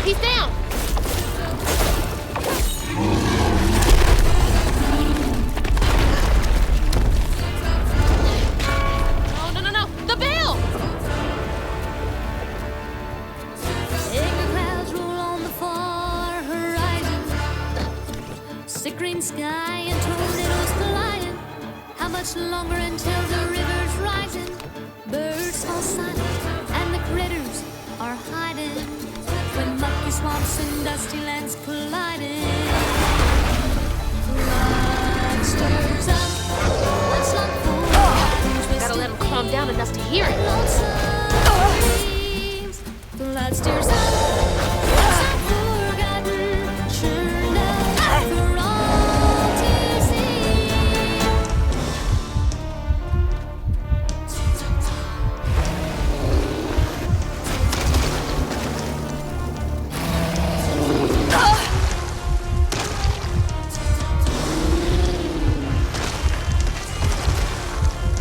He's down! Oh, no. The bell! Sacred clouds roll on the far horizon. Sick green sky and tornadoes colliding. How much longer until the river's rising? Birds fall silent and the critters are hiding. When mucky swamps and dusty lands colliding, flood stirs up. What's long for? Gotta let him calm down enough to hear it. Flood stirs up. What's unforgotten? Churned up for all to see.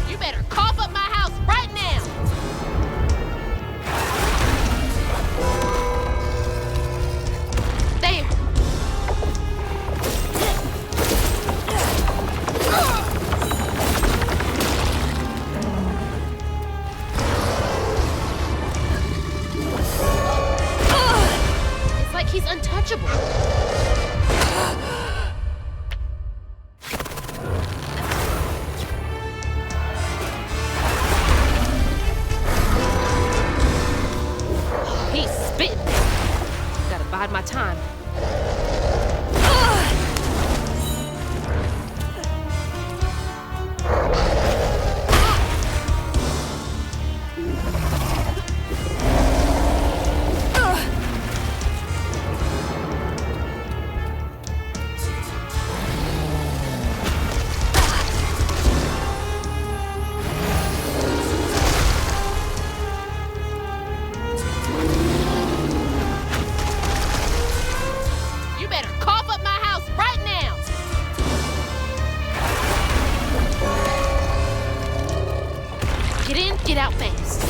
You better cough up my house right now! There! It's like he's untouchable. He's spitting. Gotta bide my time. You better cough up my house right now! Get in, get out fast.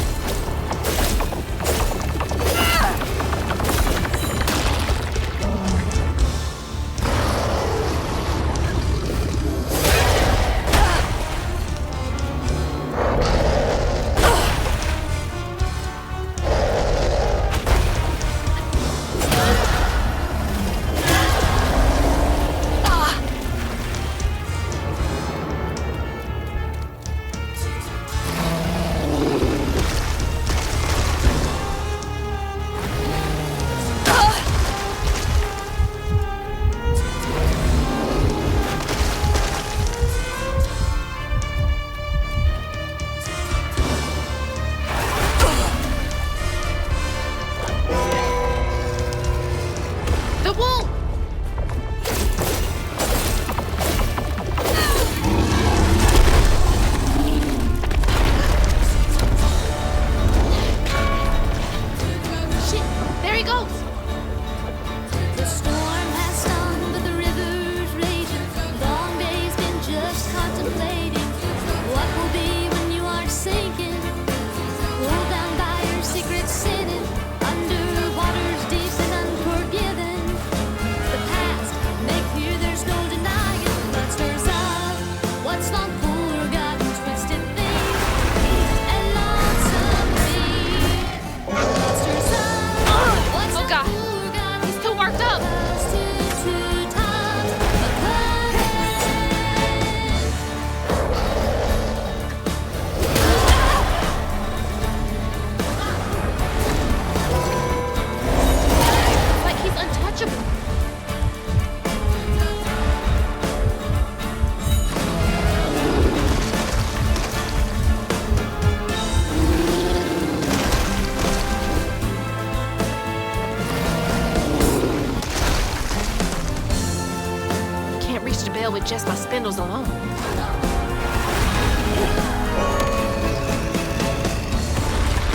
just my spindles alone.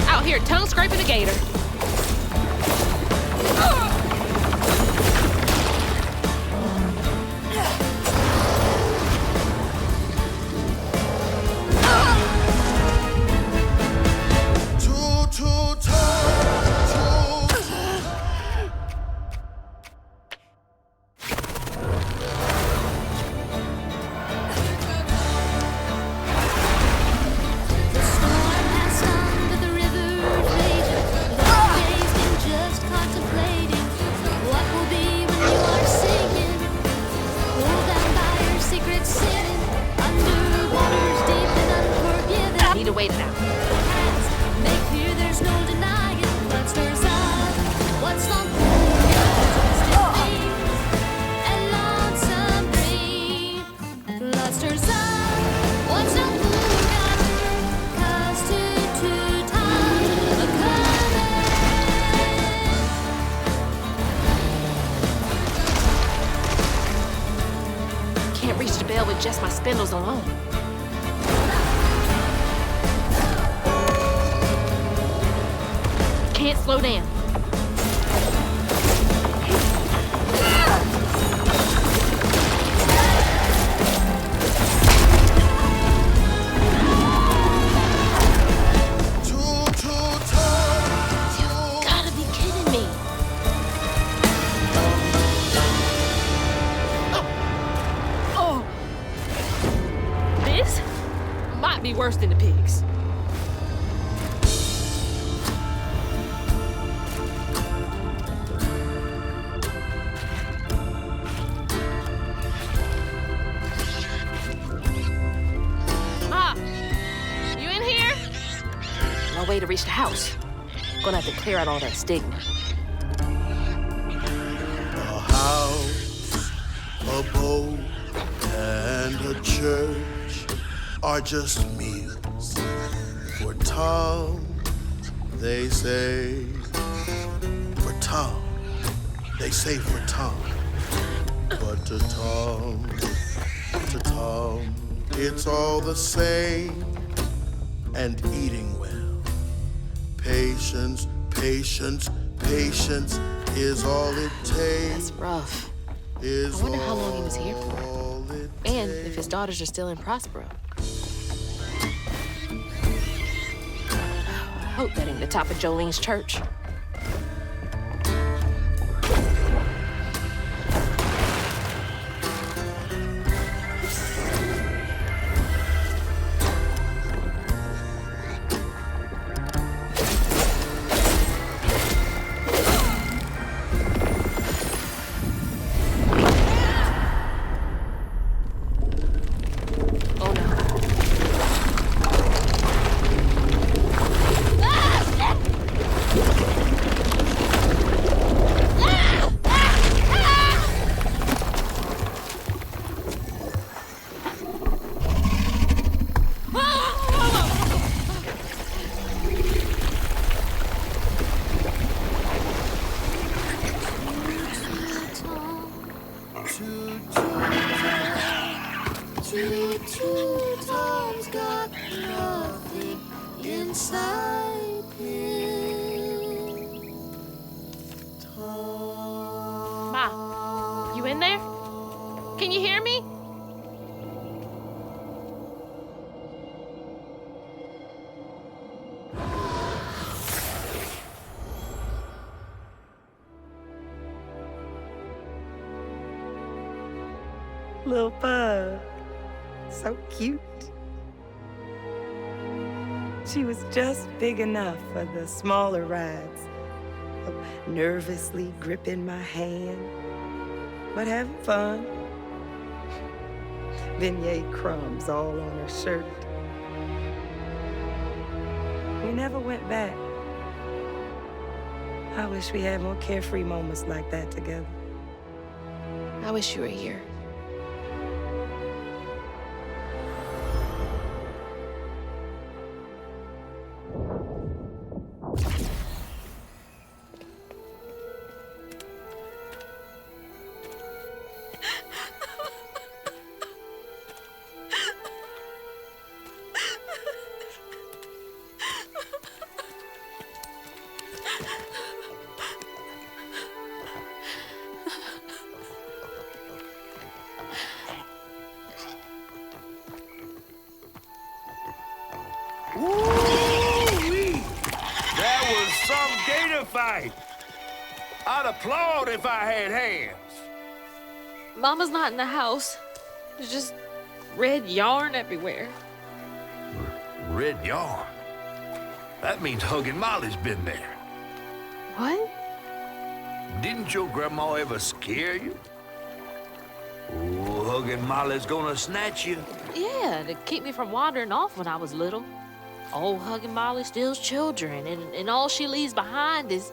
Out here tongue scraping a gator. Need to wait it out. Make clear there's no denying clusters of what's on and lonesome green. Clusters of what's on cause two times a coming. Can't reach the bell with just my spindles alone. Can't slow down. You gotta be kidding me. Oh. This might be worse than the pigs. No way to reach the house. Gonna have to clear out all that stigma. A house, a boat, and a church are just meals for Tom, they say. For Tom, they say for Tom. But to Tom, it's all the same. And eating well. Patience, patience, patience is all it takes. That's rough. I wonder how long he was here for. And if his daughters are still in Prospero. I hope that ain't the top of Jolene's church. Tom's got nothing inside him. Ma, you in there? Can you hear me? Little bug. So cute. She was just big enough for the smaller rides. Nervously gripping my hand, but having fun. Beignet crumbs all on her shirt. We never went back. I wish we had more carefree moments like that together. I wish you were here. gator fight. I'd applaud if I had hands. Mama's not in the house. There's just red yarn everywhere. Red yarn? That means Huggin' Molly's been there. What? Didn't your grandma ever scare you? Oh, Huggin' Molly's gonna snatch you. Yeah, to keep me from wandering off when I was little. Old Huggin' Molly steals children, and all she leaves behind is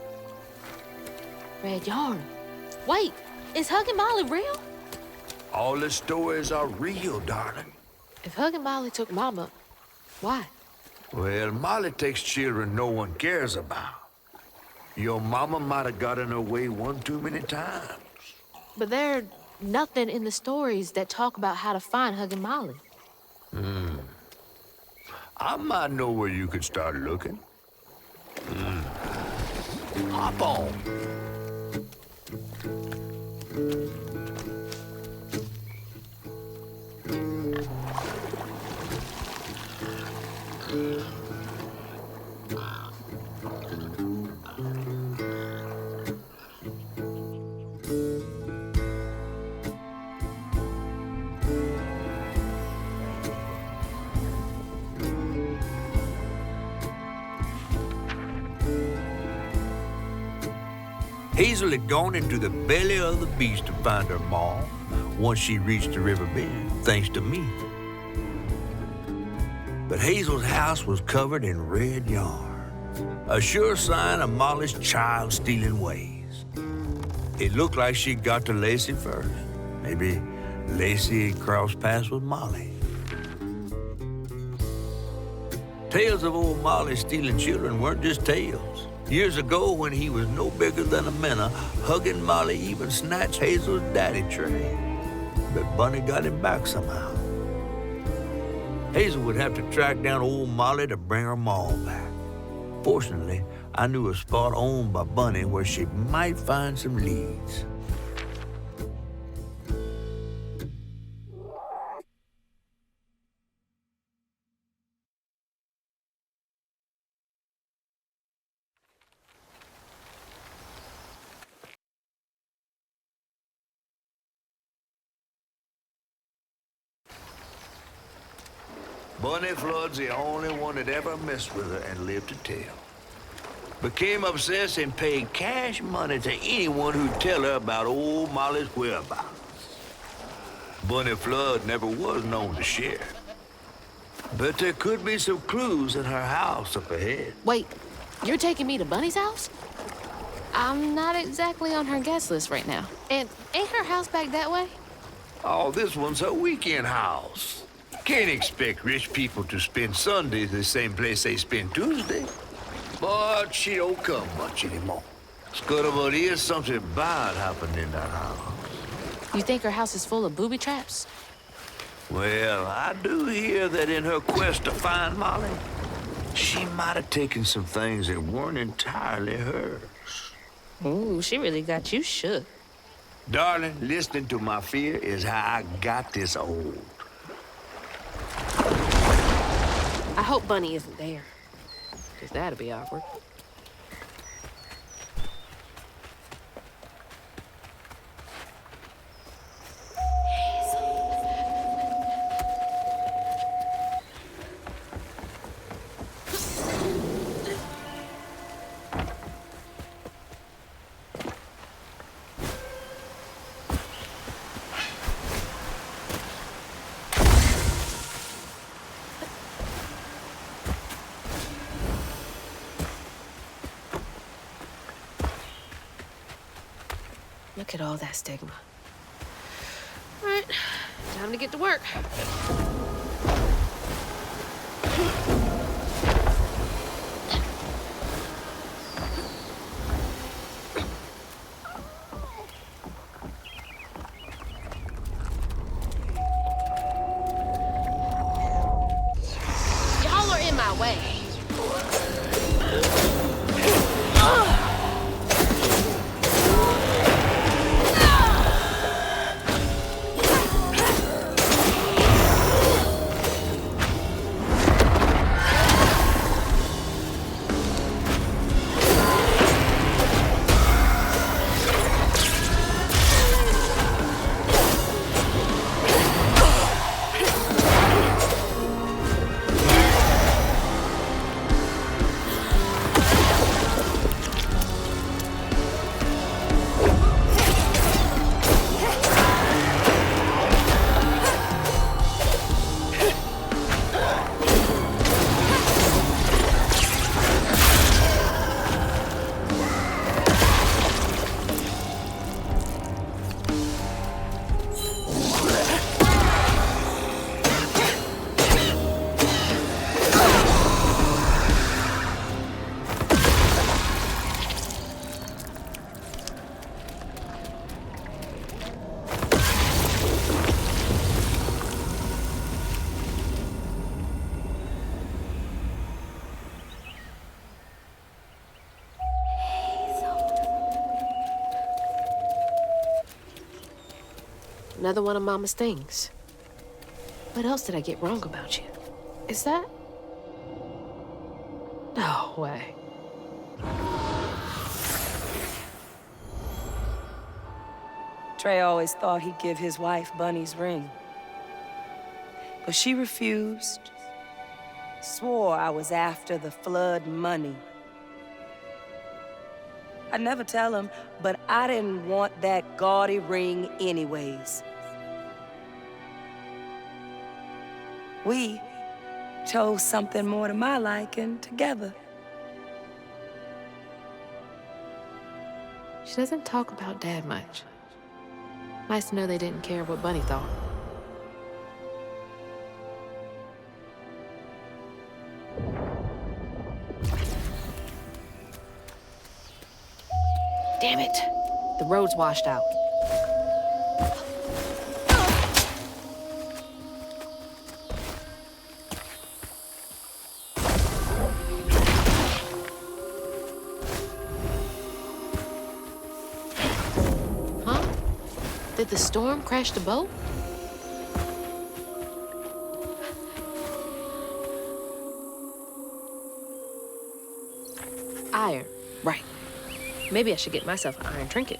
red yarn. Wait, is Huggin' Molly real? All the stories are real, darling. If Huggin' Molly took Mama, why? Well, Molly takes children no one cares about. Your mama might have got in her way one too many times. But there's nothing in the stories that talk about how to find Huggin' Molly. I might know where you could start looking. Hop on. Hazel had gone into the belly of the beast to find her ma once she reached the river bend, thanks to me. But Hazel's house was covered in red yarn, a sure sign of Molly's child-stealing ways. It looked like she got to Lacey first. Maybe Lacey had crossed paths with Molly. Tales of old Molly stealing children weren't just tales. Years ago, when he was no bigger than a minnow, Huggin' Molly even snatched Hazel's daddy, Trey. But Bunny got him back somehow. Hazel would have to track down old Molly to bring her ma back. Fortunately, I knew a spot owned by Bunny where she might find some leads. Bunny Flood's the only one that ever messed with her and lived to tell. Became obsessed and paid cash money to anyone who'd tell her about old Molly's whereabouts. Bunny Flood never was known to share. But there could be some clues in her house up ahead. Wait, you're taking me to Bunny's house? I'm not exactly on her guest list right now. And ain't her house back that way? Oh, this one's her weekend house. Can't expect rich people to spend Sundays the same place they spend Tuesday. But she don't come much anymore. Scuttlebutt is something bad happened in that house. You think her house is full of booby traps? Well, I do hear that in her quest to find Molly, she might have taken some things that weren't entirely hers. Ooh, she really got you shook. Darling, listening to my fear is how I got this old. I hope Bunny isn't there, because that'd be awkward. Look at all that stigma. All right, time to get to work. Y'all are in my way. Another one of Mama's things. What else did I get wrong about you? Is that? No way. Trey always thought he'd give his wife Bunny's ring. But she refused. Swore I was after the flood money. I'd never tell him, but I didn't want that gaudy ring anyways. We chose something more to my liking together. She doesn't talk about Dad much. Nice to know they didn't care what Bunny thought. Damn it! The road's washed out. Huh? Did the storm crash the boat? Iron, right. Maybe I should get myself an iron trinket.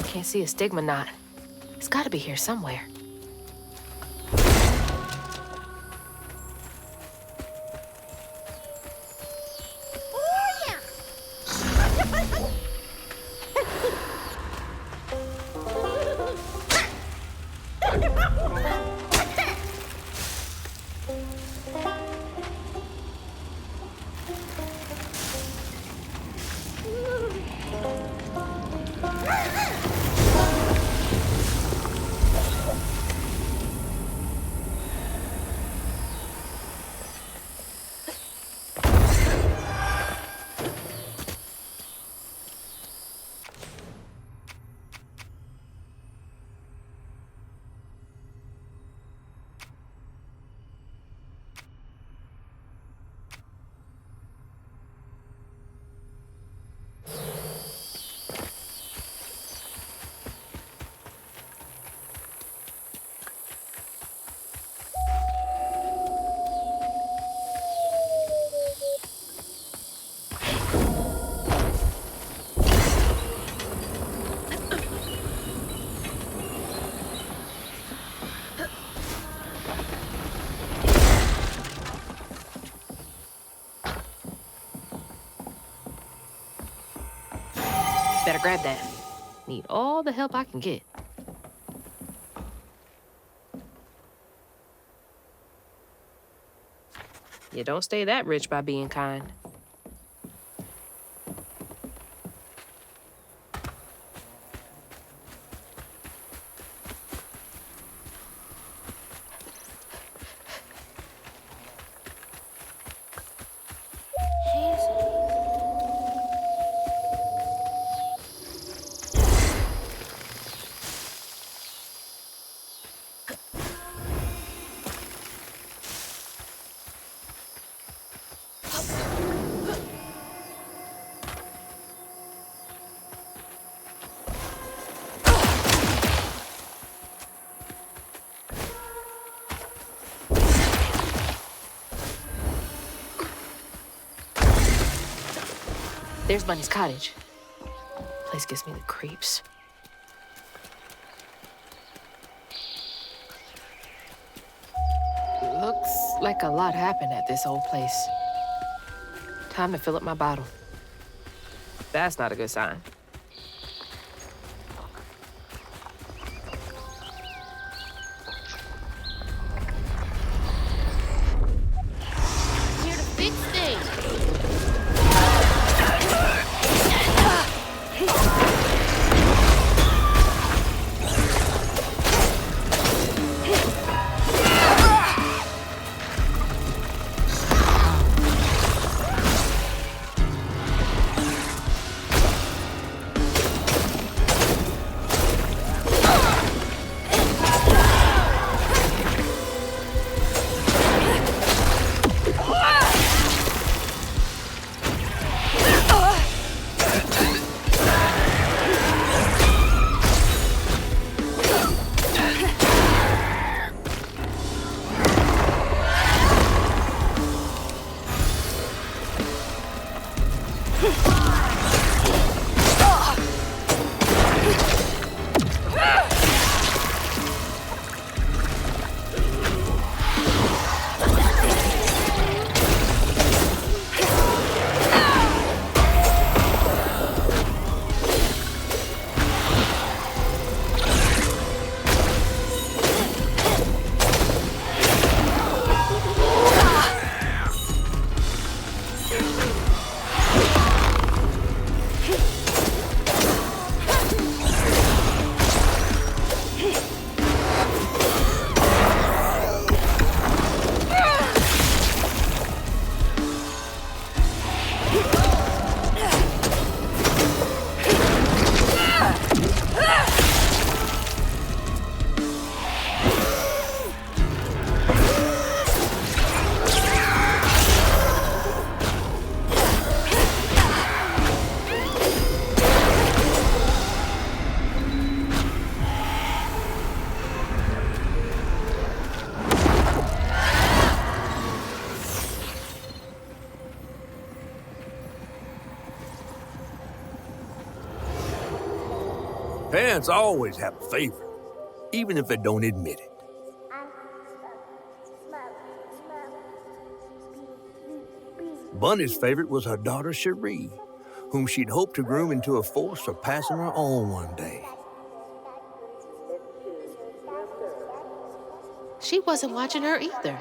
Can't see a stigma knot. It's gotta be here somewhere. Better grab that. Need all the help I can get. You don't stay that rich by being kind. There's Bunny's cottage. Place gives me the creeps. Looks like a lot happened at this old place. Time to fill up my bottle. That's not a good sign. Parents always have a favorite, even if they don't admit it. Bunny's favorite was her daughter Cherie, whom she'd hoped to groom into a force surpassing her own one day. She wasn't watching her either.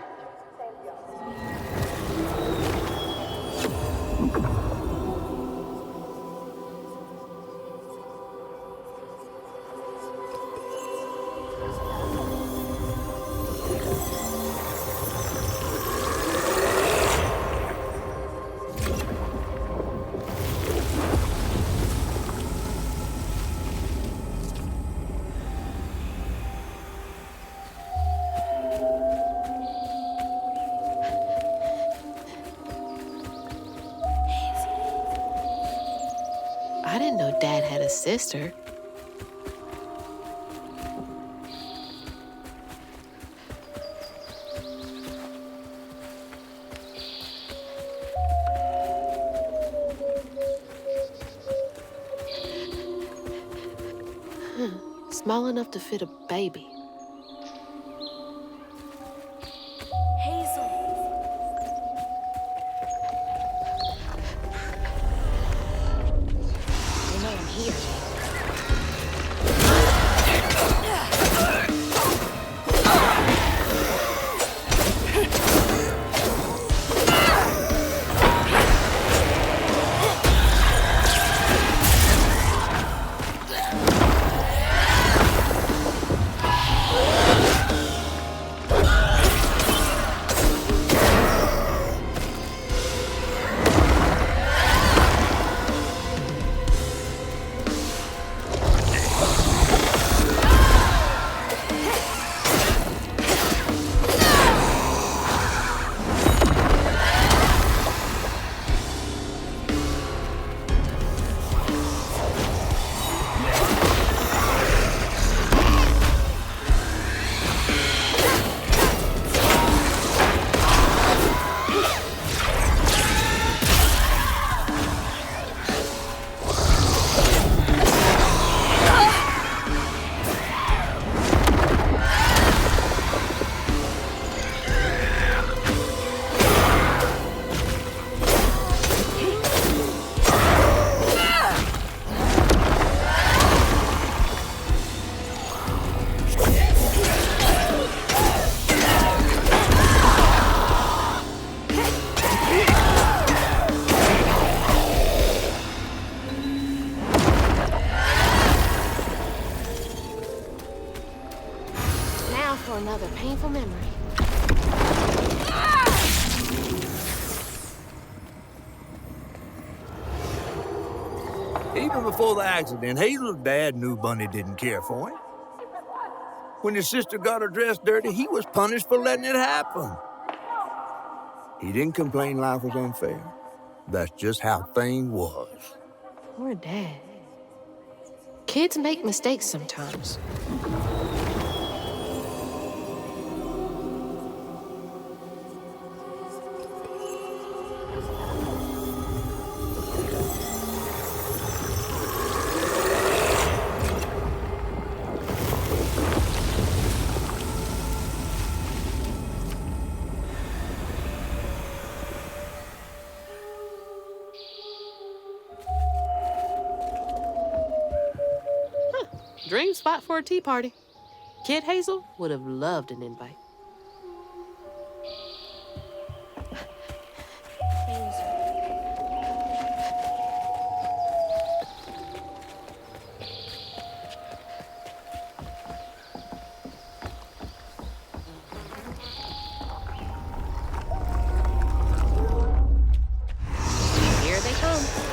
I didn't know Dad had a sister. Small enough to fit a baby. For another painful memory. Even before the accident, Hazel's dad knew Bunny didn't care for him. When his sister got her dress dirty, he was punished for letting it happen. He didn't complain life was unfair. That's just how things was. Poor Dad. Kids make mistakes sometimes. Dream spot for a tea party. Kid Hazel would have loved an invite. Hazel. Mom!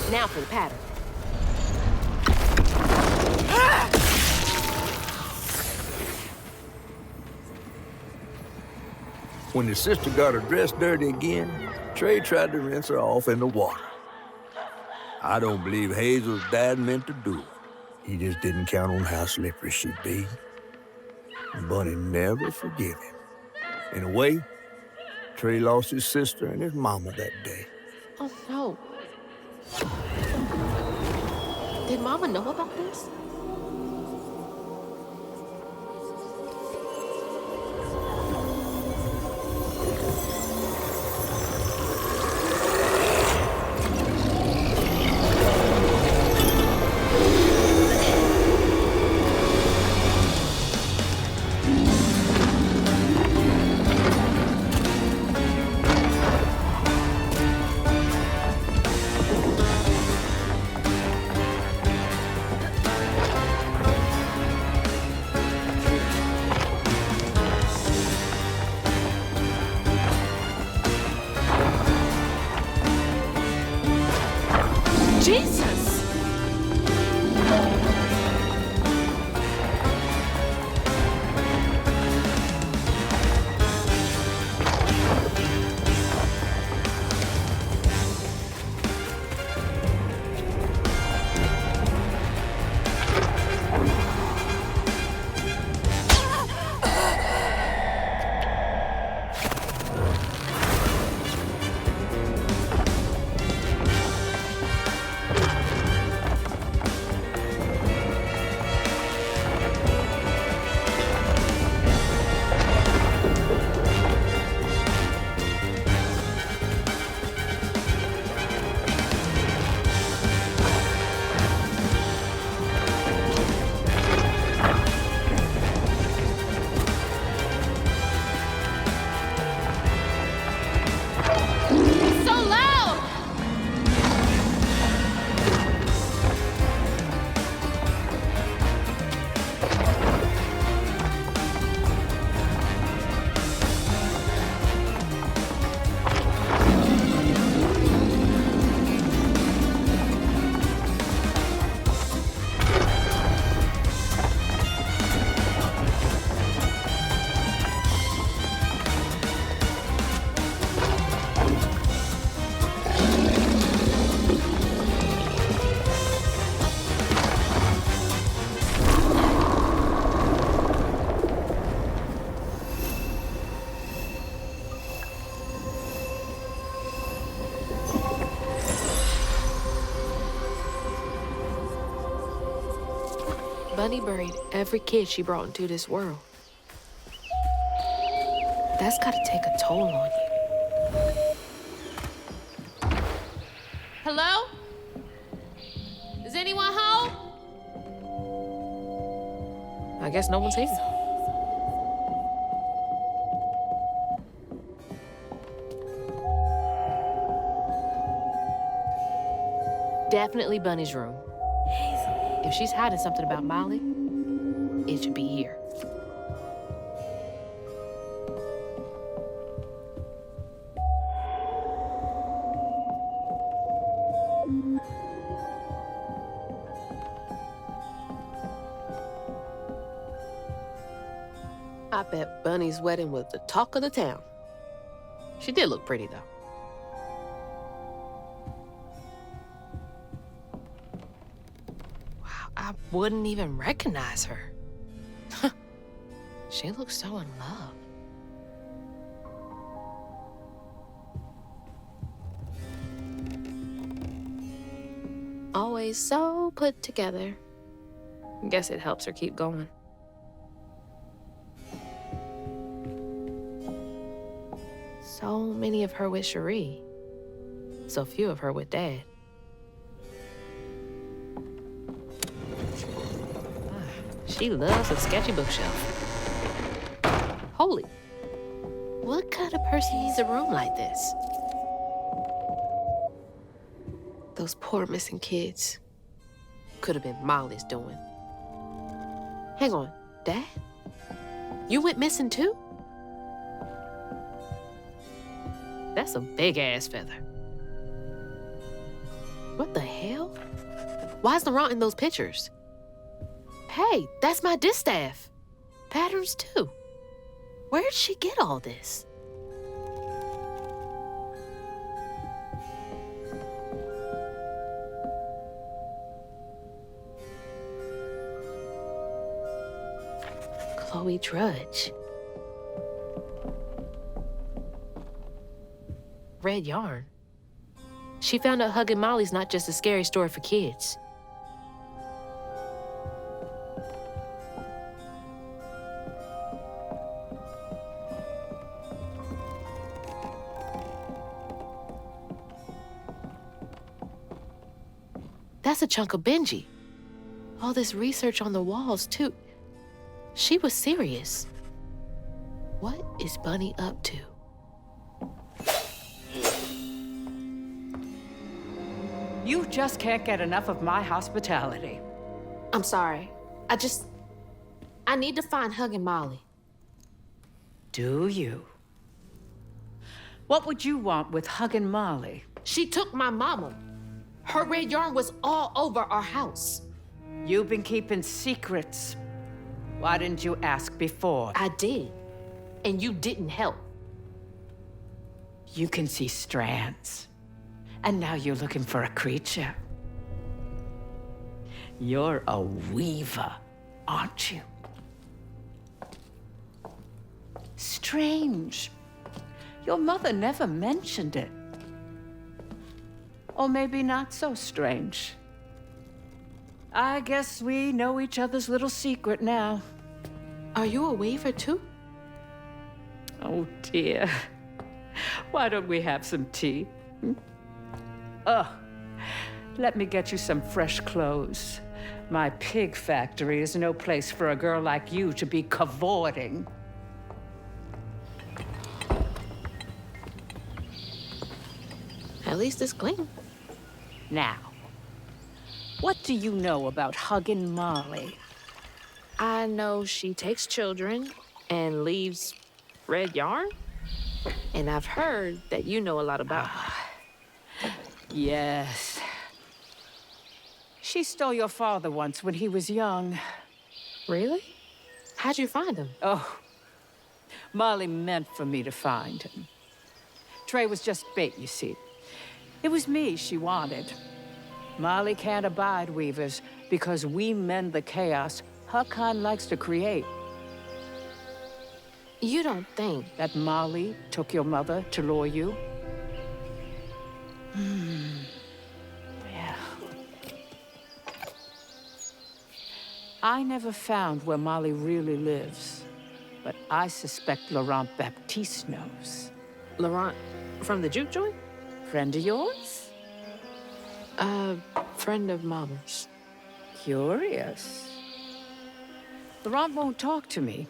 Now for the pattern. When his sister got her dress dirty again, Trey tried to rinse her off in the water. I don't believe Hazel's dad meant to do it. He just didn't count on how slippery she'd be. Bunny never forgave him. In a way, Trey lost his sister and his mama that day. Oh, no. Did Mama know about this? Jesus! Bunny buried every kid she brought into this world. That's gotta take a toll on you. Hello? Is anyone home? I guess no one's here. Definitely Bunny's room. If she's hiding something about Molly, it should be here. I bet Bunny's wedding was the talk of the town. She did look pretty, though. Wow, I wouldn't even recognize her. She looks so in love. Always so put together. Guess it helps her keep going. So many of her with Cherie. So few of her with Dad. She loves a sketchy bookshelf. Holy. What kind of person needs a room like this? Those poor missing kids. Could have been Molly's doing. Hang on, Dad? You went missing too? That's a big-ass feather. What the hell? Why's Laurent in those pictures? Hey, that's my distaff. Patterns too. Where'd she get all this? Chloe Drudge. Red yarn. She found out hugging Molly's not just a scary story for kids. That's a chunk of Benji. All this research on the walls, too. She was serious. What is Bunny up to? You just can't get enough of my hospitality. I'm sorry. I need to find Huggin' Molly. Do you? What would you want with Huggin' Molly? She took my mama. Her red yarn was all over our house. You've been keeping secrets. Why didn't you ask before? I did, and you didn't help. You can see strands. And now you're looking for a creature. You're a weaver, aren't you? Strange. Your mother never mentioned it. Or maybe not so strange. I guess we know each other's little secret now. Are you a weaver too? Oh dear. Why don't we have some tea? Let me get you some fresh clothes. My pig factory is no place for a girl like you to be cavorting. At least it's clean. Now, what do you know about Huggin' Molly? I know she takes children and leaves red yarn. And I've heard that you know a lot about her. Yes. She stole your father once when he was young. Really? How'd you find him? Oh, Molly meant for me to find him. Trey was just bait, you see. It was me she wanted. Molly can't abide weavers because we mend the chaos her kind likes to create. You don't think that Molly took your mother to lure you? Yeah. I never found where Molly really lives, but I suspect Laurent Baptiste knows. Laurent from the juke joint? Friend of yours? Friend of Mama's. Curious. Laurent won't talk to me.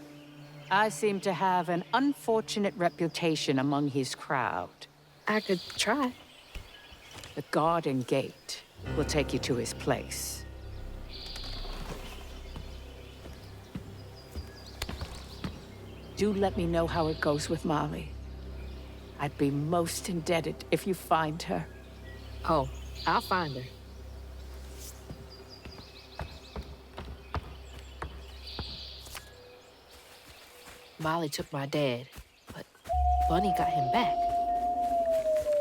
I seem to have an unfortunate reputation among his crowd. I could try. The garden gate will take you to his place. Do let me know how it goes with Molly. I'd be most indebted if you find her. Oh, I'll find her. Molly took my dad, but Bunny got him back.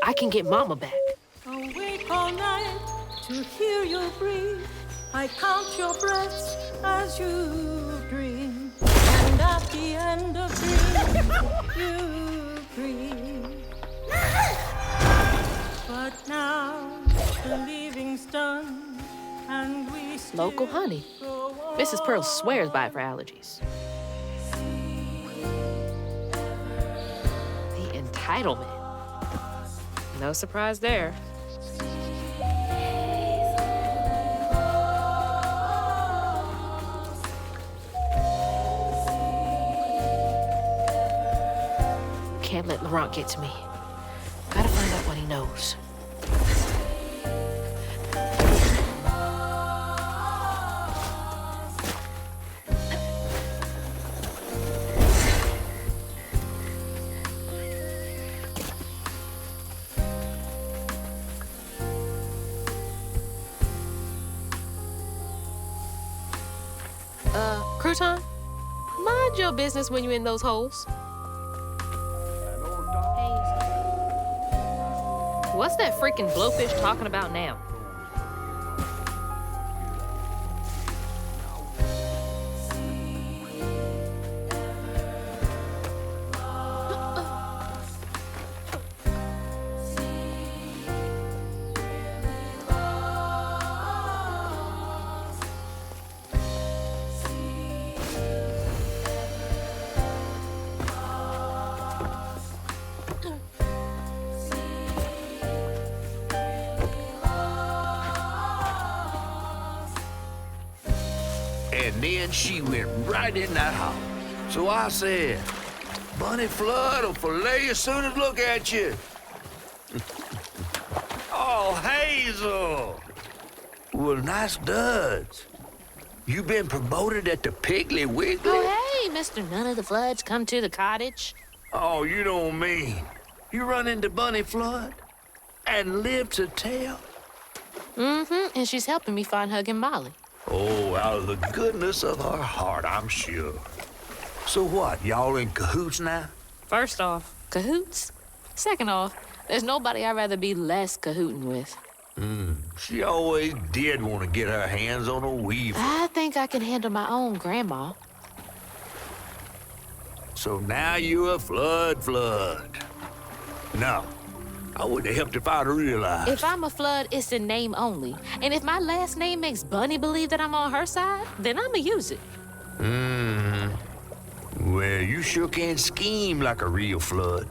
I can get Mama back. Awake all night to hear you breathe. I count your breaths as you dream. And at the end of dreams, you breathe. But now the leaving's done, and we still Local honey. Mrs. Pearl swears by it for allergies. The entitlement. No surprise there. Can't let Laurent get to me. Gotta find out what he knows. Crouton, mind your business when you're in those holes. What's that freaking blowfish talking about now? And then she went right in that house. So I said, Bunny Flood will fillet you as soon as look at you. Oh, Hazel. Well, nice duds. You been promoted at the Piggly Wiggly? Oh, hey, Mr. None of the Floods, come to the cottage. Oh, you don't mean. You run into Bunny Flood and live to tell? Mm-hmm, and she's helping me find Huggin' Molly. Oh, out of the goodness of her heart, I'm sure. So what, y'all in cahoots now? First off, cahoots. Second off, there's nobody I'd rather be less cahooting with. She always did want to get her hands on a weaver. I think I can handle my own grandma. So now you're a flood. No, I wouldn't have helped if I'd realized. If I'm a Flood, it's in name only. And if my last name makes Bunny believe that I'm on her side, then I'ma use it. Well, you sure can scheme like a real Flood.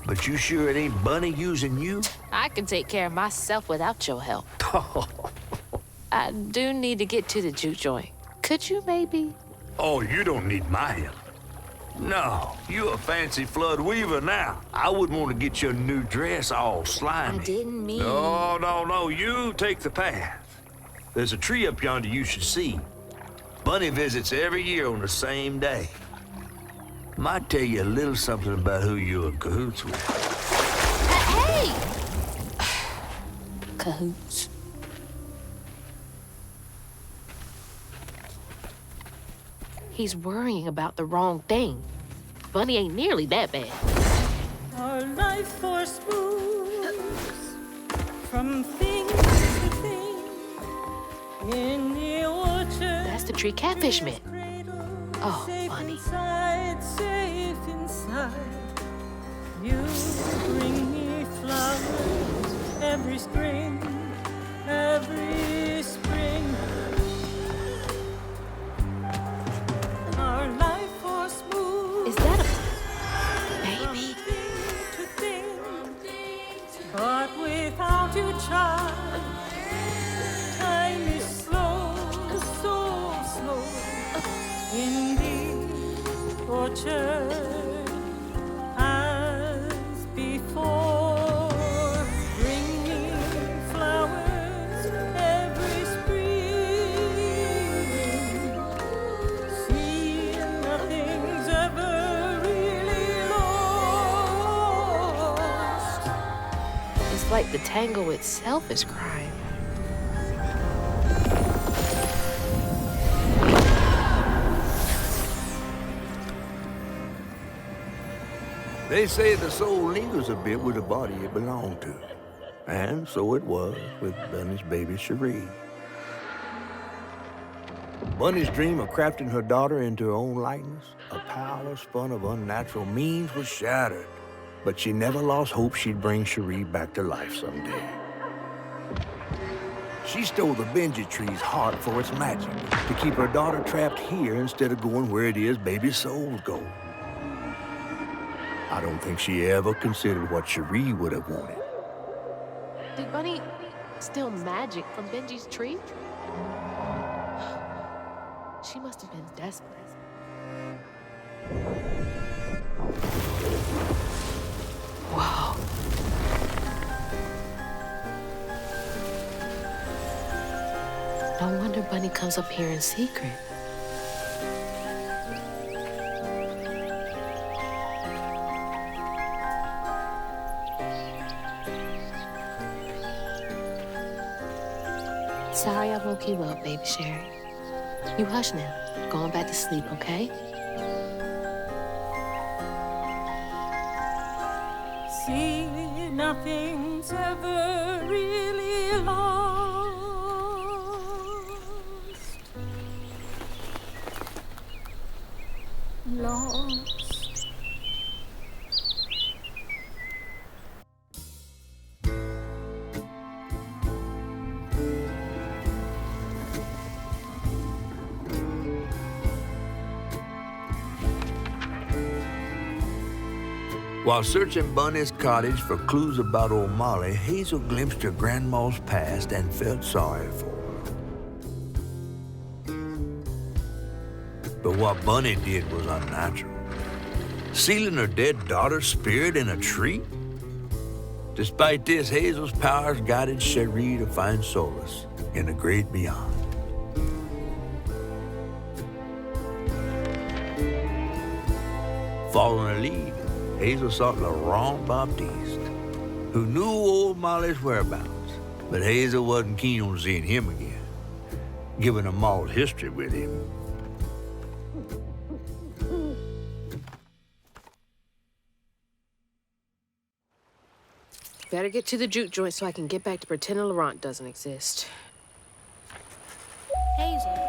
But you sure it ain't Bunny using you? I can take care of myself without your help. I do need to get to the juke joint. Could you maybe? Oh, you don't need my help. No, you a fancy Flood weaver now. I wouldn't want to get your new dress all slimy. I didn't mean... No, you take the path. There's a tree up yonder you should see. Bunny visits every year on the same day. Might tell you a little something about who you're in cahoots with. Hey! Cahoots. He's worrying about the wrong thing. Bunny ain't nearly that bad. Our life force moves from thing to thing in the orchard. That's the tree catfish meant. Oh, Bunny. Safe inside. You bring me flowers every spring, every spring. Our life force moves to child. Time is slow, so slow. In the orchard as before, bringing flowers every spring. See, nothing's ever really lost. It's like the tango itself is crying. They say the soul lingers a bit with the body it belonged to. And so it was with Bunny's baby Cherie. Bunny's dream of crafting her daughter into her own likeness, a power spun of unnatural means, was shattered. But she never lost hope she'd bring Cherie back to life someday. She stole the Benji tree's heart for its magic, to keep her daughter trapped here instead of going where it is baby souls go. I don't think she ever considered what Cherie would have wanted. Did Bunny steal magic from Benji's tree? She must have been desperate. Wow. No wonder Bunny comes up here in secret. Sorry I woke you up, baby Sherry. You hush now. Going back to sleep, okay? See, nothing's ever really lost. Lost. While searching Bunny's cottage for clues about old Molly, Hazel glimpsed her grandma's past and felt sorry for her. But what Bunny did was unnatural. Sealing her dead daughter's spirit in a tree? Despite this, Hazel's powers guided Cherie to find solace in the great beyond. Following her lead, Hazel sought Laurent Baptiste, who knew old Molly's whereabouts, but Hazel wasn't keen on seeing him again, given a mauled history with him. Better get to the juke joint so I can get back to pretending Laurent doesn't exist. Hazel.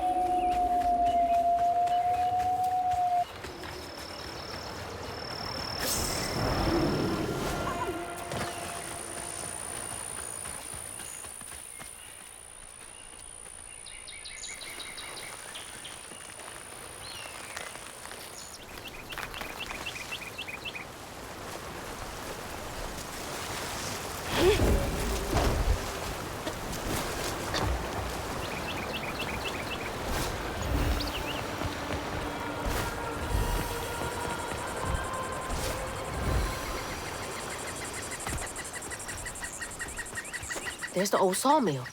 There's the old sawmill.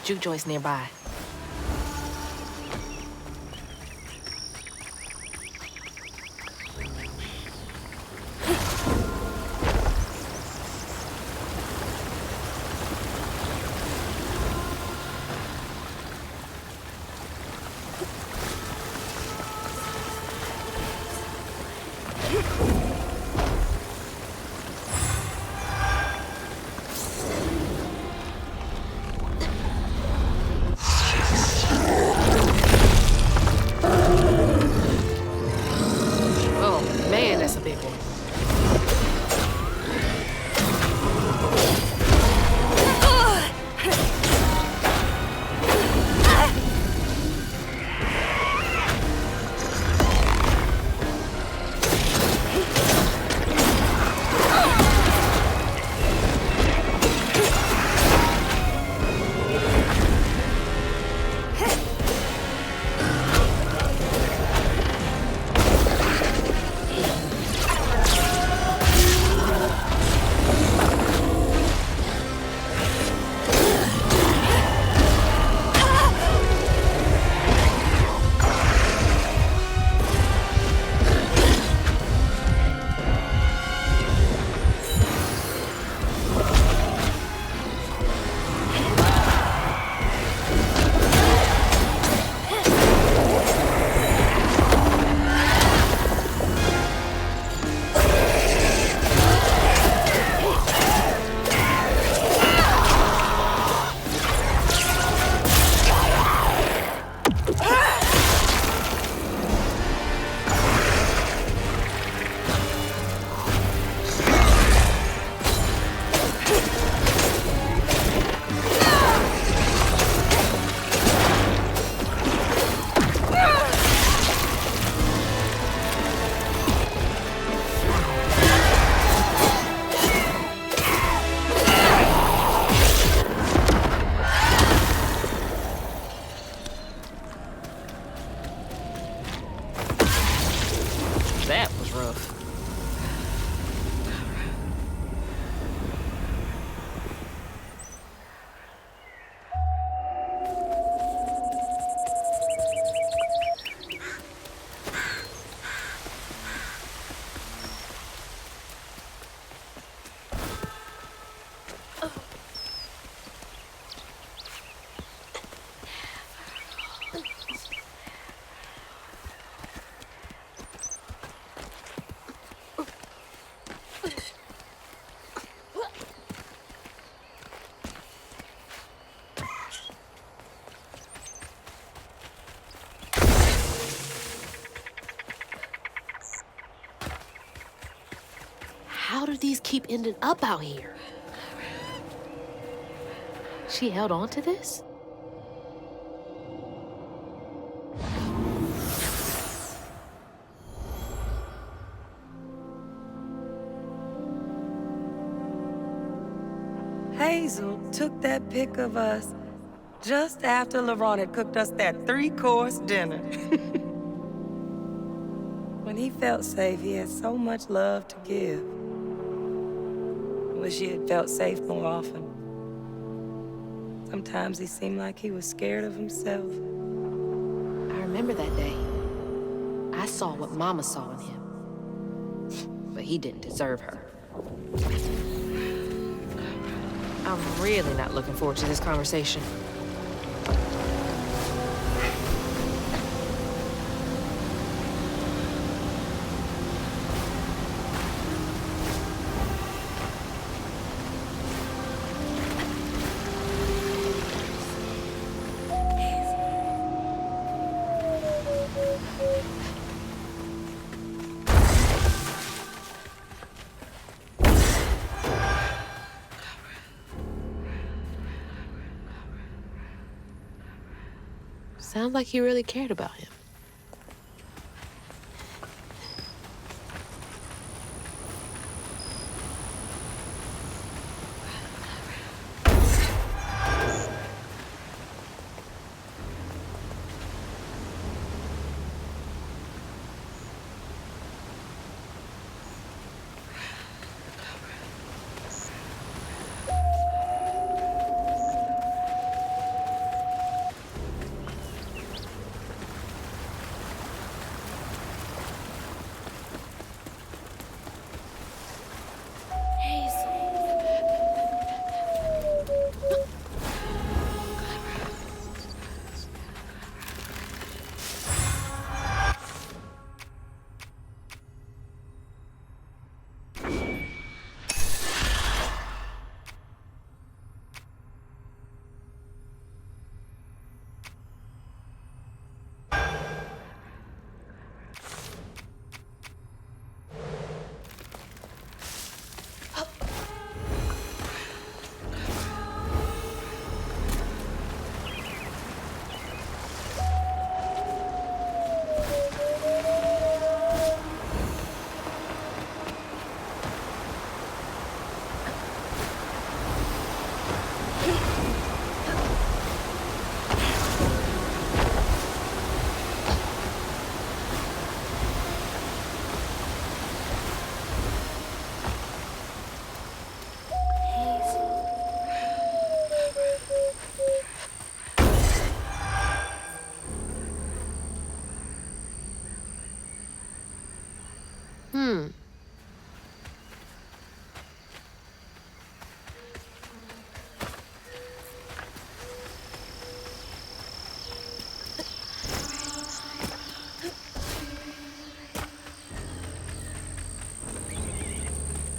Juke joint's nearby. How do these keep ending up out here? She held on to this? Hazel took that pic of us just after LaRon had cooked us that 3-course dinner. When he felt safe, he had so much love to give. I wish he had felt safe more often. Sometimes he seemed like he was scared of himself. I remember that day. I saw what Mama saw in him. But he didn't deserve her. I'm really not looking forward to this conversation. Sounds like he really cared about him.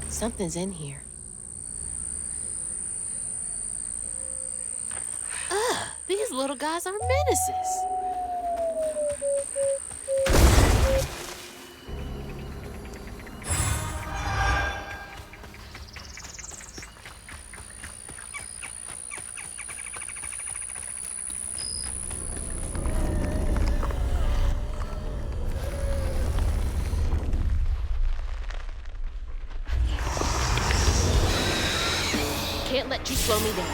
Something's in here. Ugh, these little guys are menaces. Can't let you slow me down.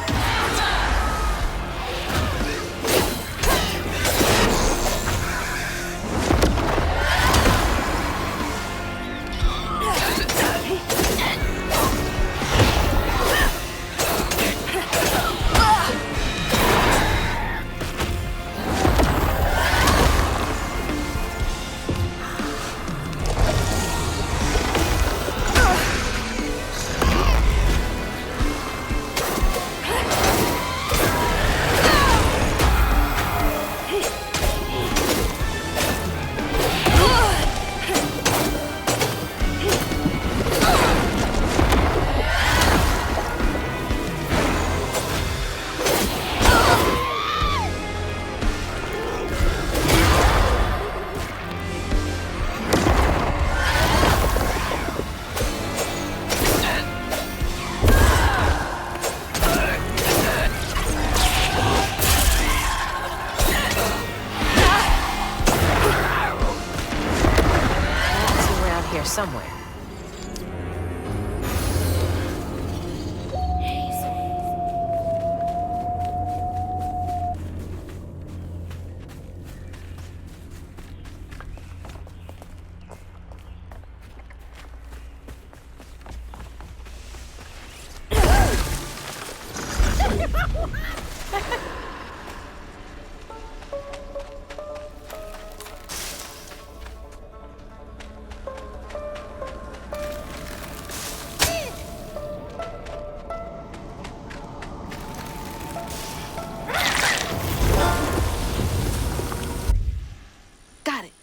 Got it.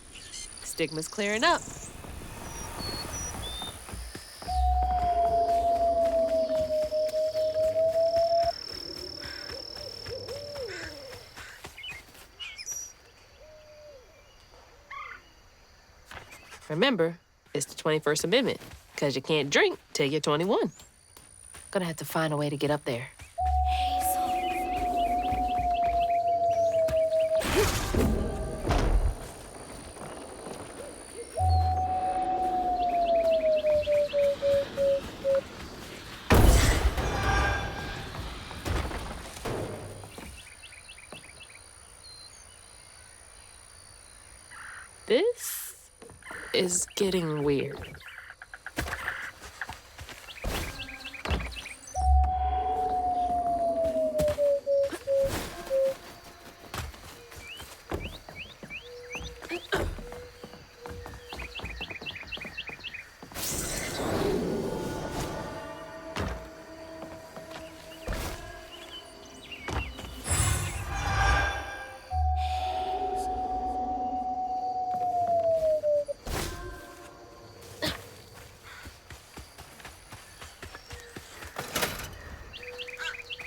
Stigma's clearing up. Remember, it's the 21st Amendment, because you can't drink till you're 21. Gonna have to find a way to get up there. This is getting weird.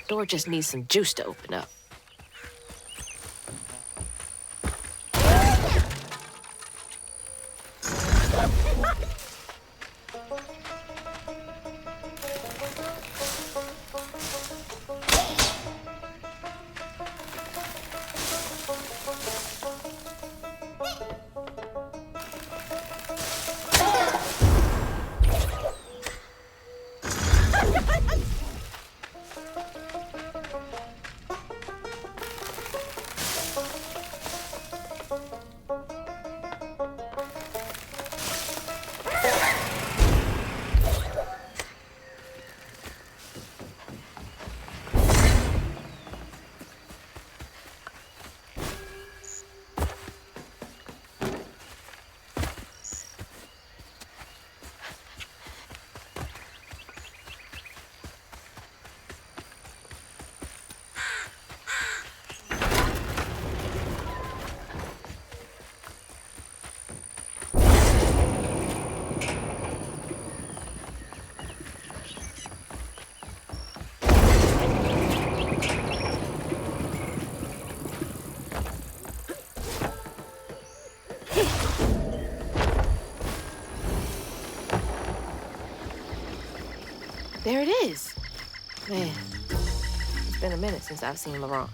Door just needs some juice to open up. There it is. Man, it's been a minute since I've seen Laurent.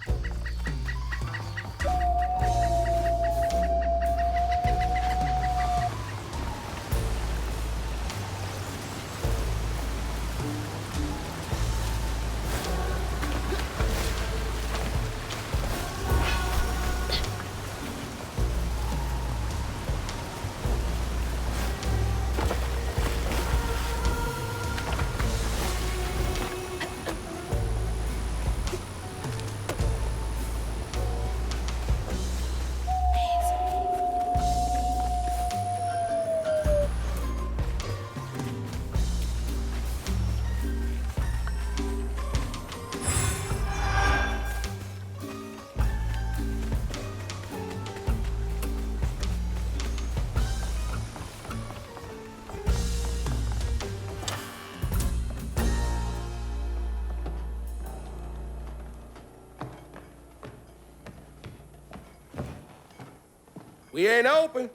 We ain't open.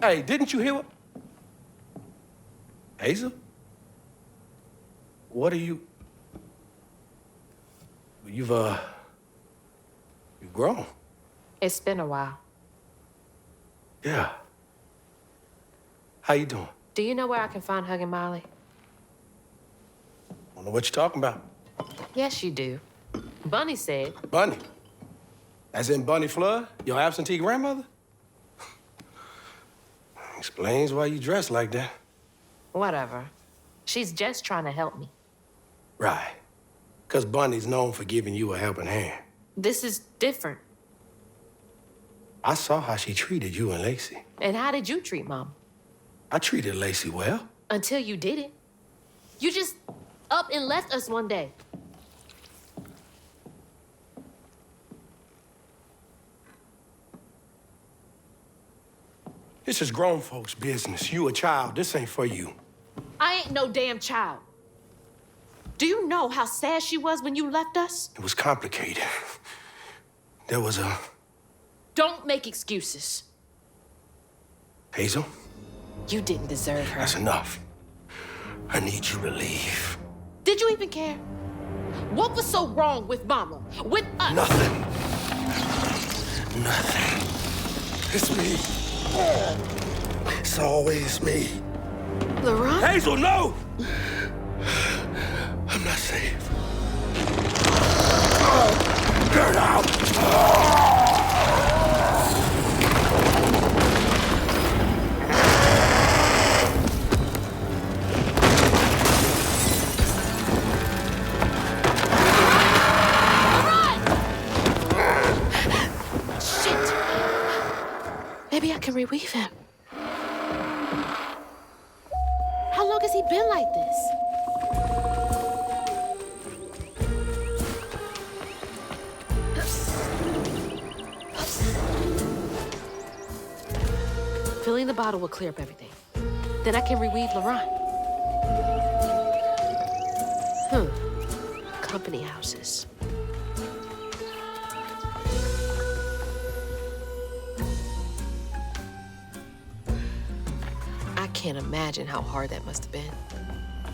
Hey, didn't you hear what? Hazel? What are you? You've grown. It's been a while. Yeah. How you doing? Do you know where I can find Huggin' Molly? Don't know what you're talking about. Yes, you do. Bunny said. Bunny? As in Bunny Flood, your absentee grandmother? Explains why you dress like that. Whatever. She's just trying to help me. Right. Because Bunny's known for giving you a helping hand. This is different. I saw how she treated you and Lacey. And how did you treat Mom? I treated Lacey well. Until you didn't. You just up and left us one day. This is grown folks' business. You a child. This ain't for you. I ain't no damn child. Do you know how sad she was when you left us? It was complicated. There was a... Don't make excuses. Hazel? You didn't deserve her. That's enough. I need you to leave. Did you even care? What was so wrong with Mama? With us? Nothing. Nothing. It's me. It's always me. Laurent? Hazel, no! I'm not safe. Get out! Maybe I can reweave him. How long has he been like this? Filling the bottle will clear up everything. Then I can reweave Laurent. Company houses. I can't imagine how hard that must have been.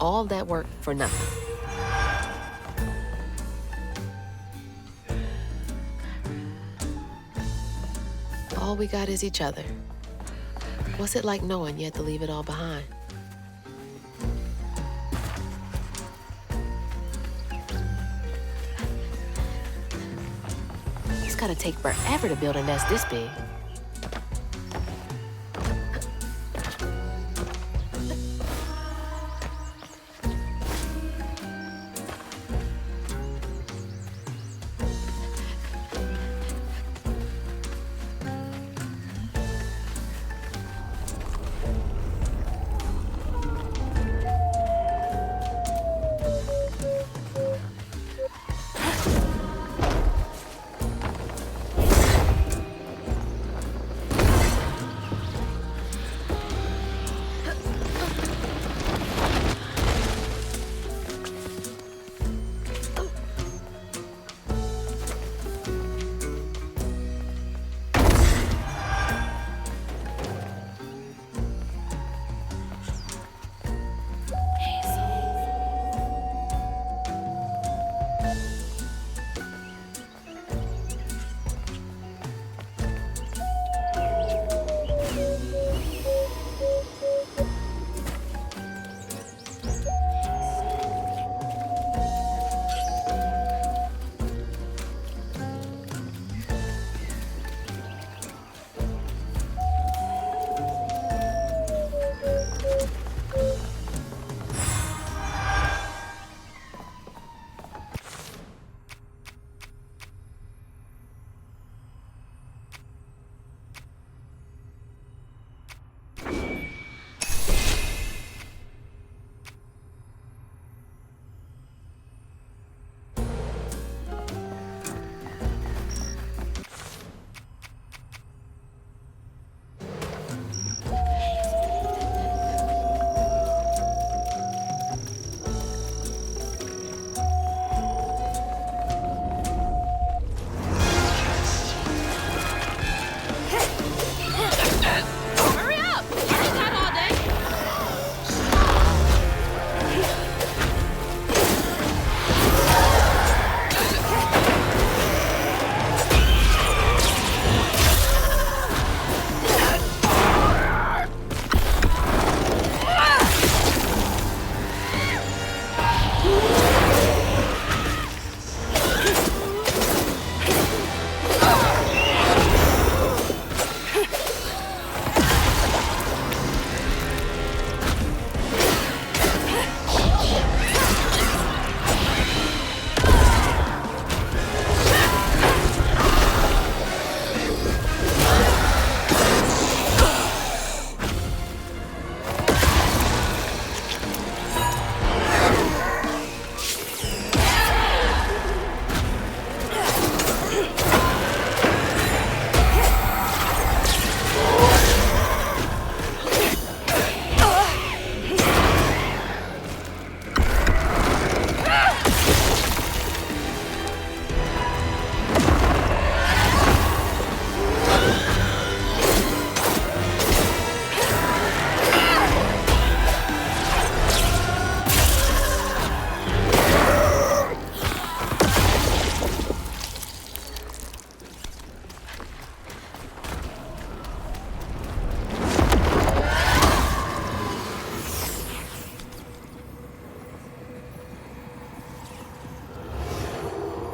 All that work for nothing. All we got is each other. What's it like knowing you had to leave it all behind? It's gotta take forever to build a nest this big.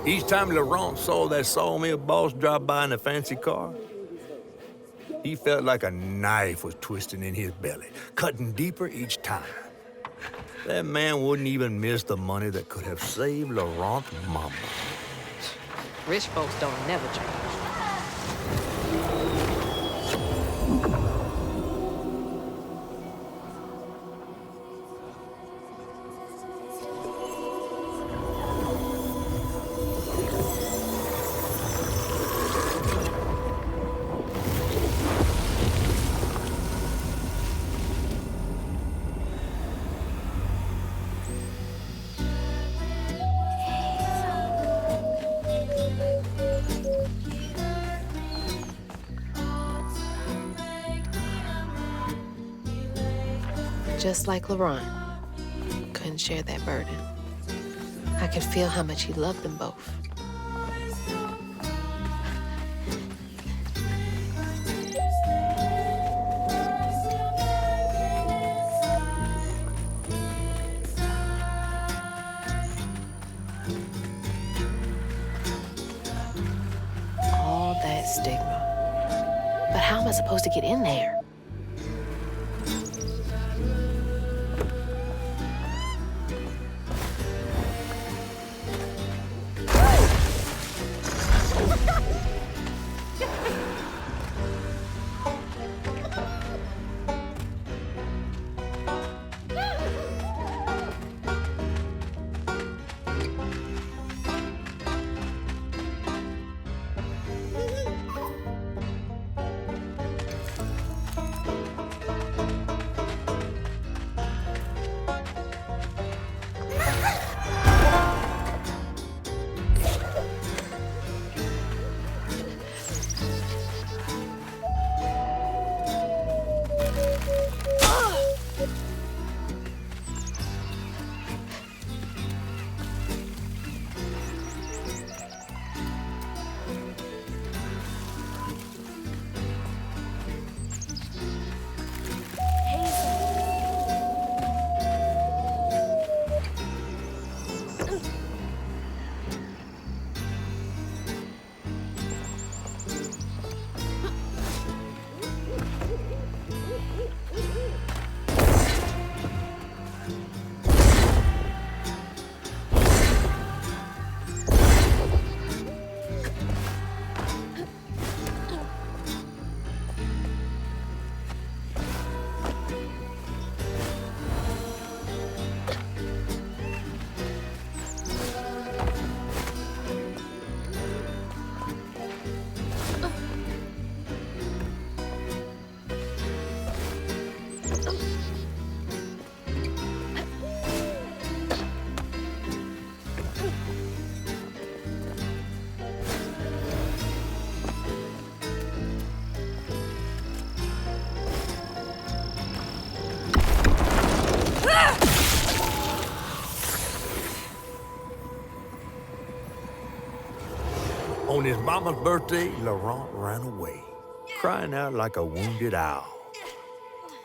Each time Laurent saw that sawmill boss drive by in a fancy car, he felt like a knife was twisting in his belly, cutting deeper each time. That man wouldn't even miss the money that could have saved Laurent's mama. Rich folks don't never change. Just like Laurent, couldn't share that burden. I could feel how much he loved them both. All that stigma. But how am I supposed to get in there? On his mama's birthday, Laurent ran away, crying out like a wounded owl.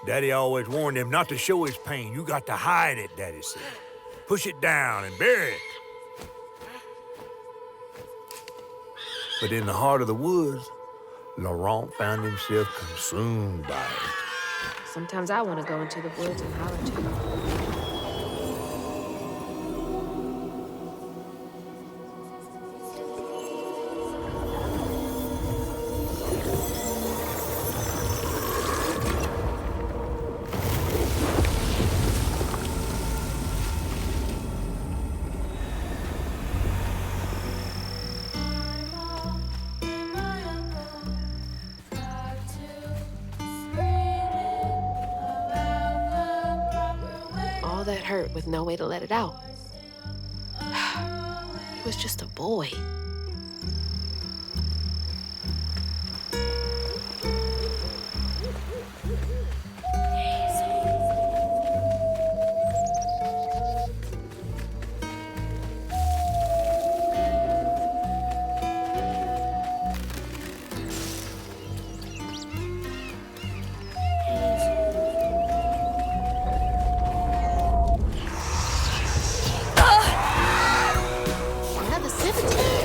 Daddy always warned him not to show his pain. You got to hide it, Daddy said. Push it down and bury it. But in the heart of the woods, Laurent found himself consumed by it. Sometimes I want to go into the woods and holler too. All that hurt with no way to let it out. He was just a boy. Another 17.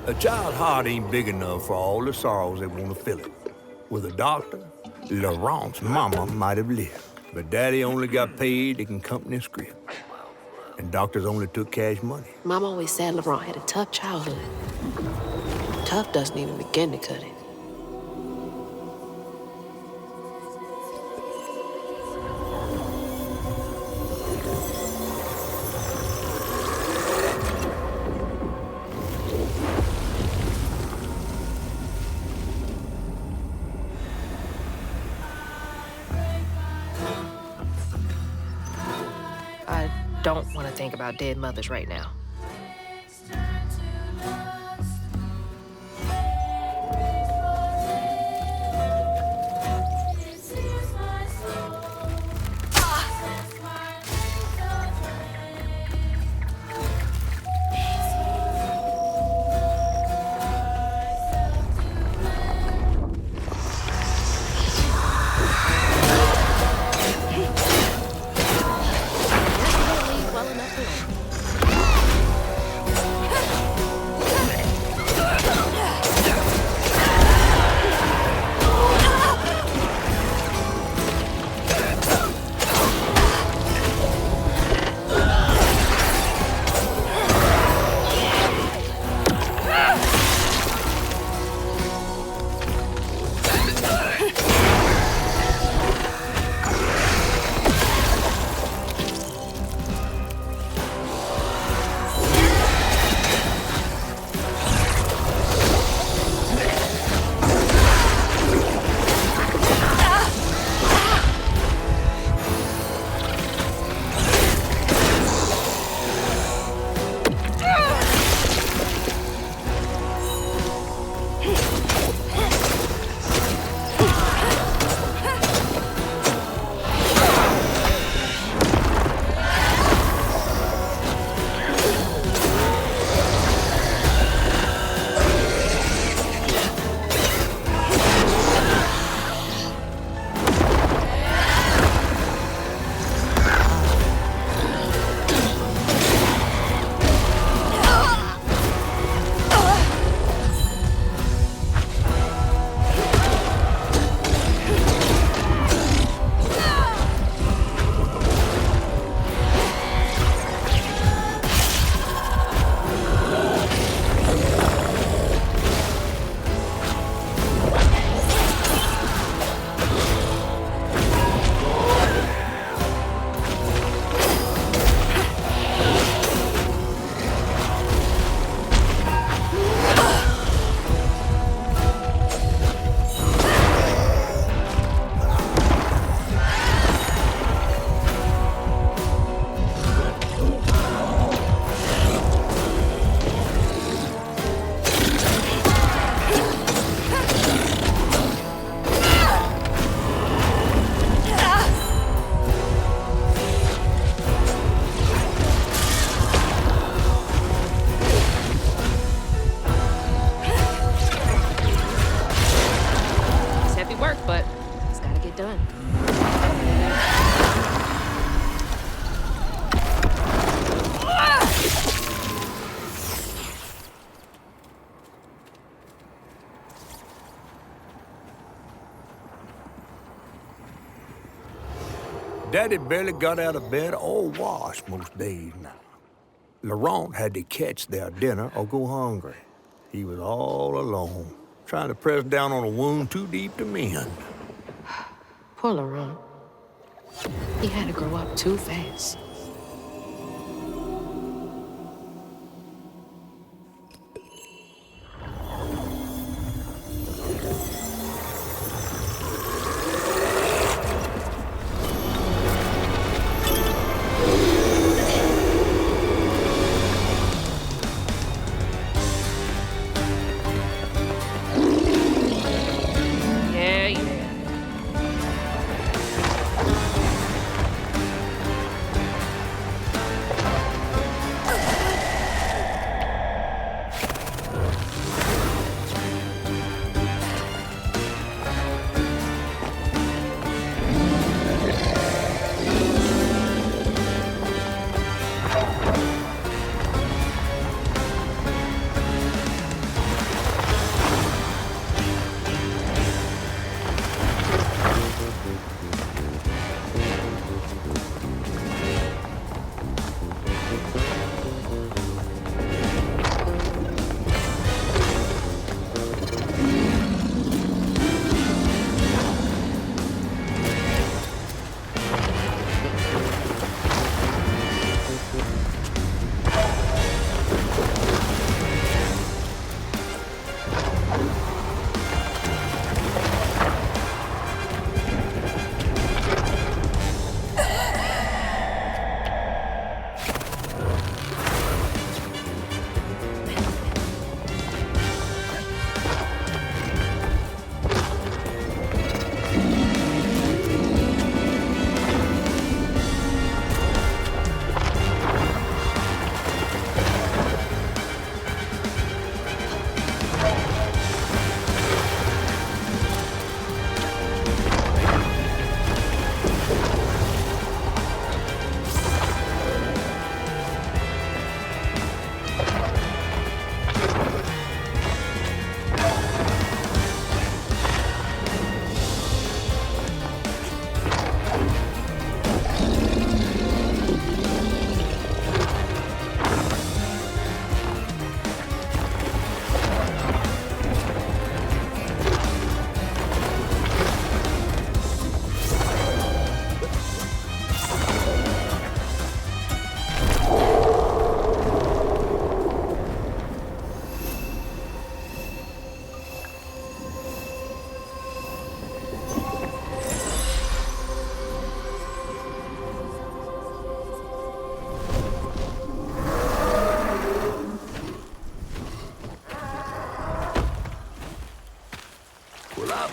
A child's heart ain't big enough for all the sorrows that want to fill it. With a doctor, Laurent's mama might have lived, but Daddy only got paid to accompany a script. And doctors only took cash money. Mom always said Laurent had a tough childhood. Tough doesn't even begin to cut it. I don't want to think about dead mothers right now. Daddy barely got out of bed or washed most days now. Laurent had to catch their dinner or go hungry. He was all alone, trying to press down on a wound too deep to mend. Poor Laurent. He had to grow up too fast.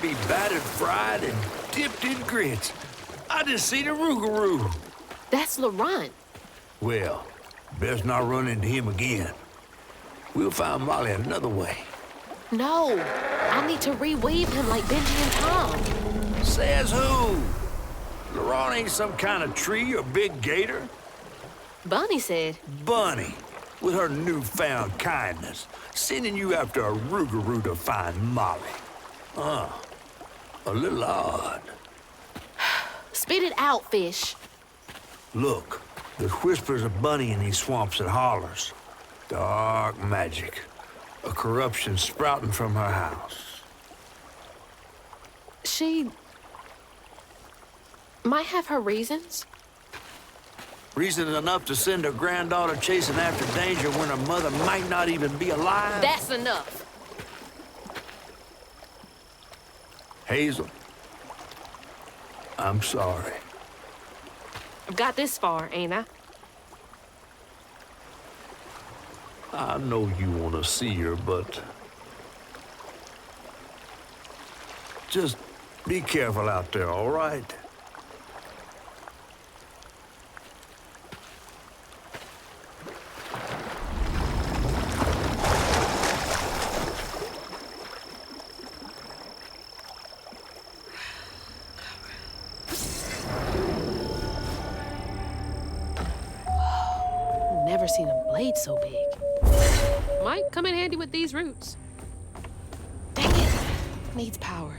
be battered, fried, and dipped in grits. I just seen a rougarou. That's Laurent. Well, best not run into him again. We'll find Molly another way. No, I need to reweave him like Benji and Tom. Says who? Laurent ain't some kind of tree or big gator. Bunny said. Bunny, with her newfound kindness, sending you after a rougarou to find Molly. A little odd. Spit it out, fish. Look, there's whispers of Bunny in these swamps and hollers. Dark magic. A corruption sprouting from her house. She might have her reasons. Reason enough to send her granddaughter chasing after danger when her mother might not even be alive? That's enough. Hazel, I'm sorry. I've got this far, ain't I? I know you want to see her, but just be careful out there, all right? Never seen a blade so big. Might come in handy with these roots. Dang it! Needs power.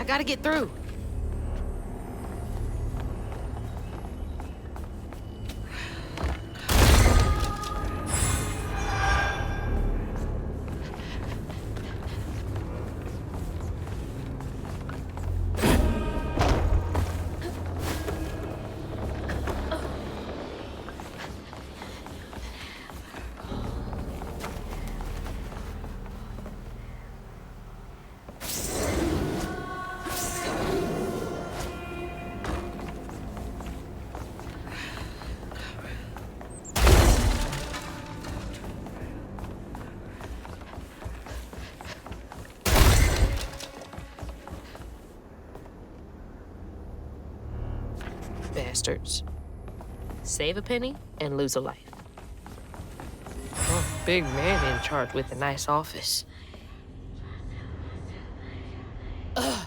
Gotta get through. Bastards. Save a penny and lose a life. Oh, big man in charge with a nice office. Ugh.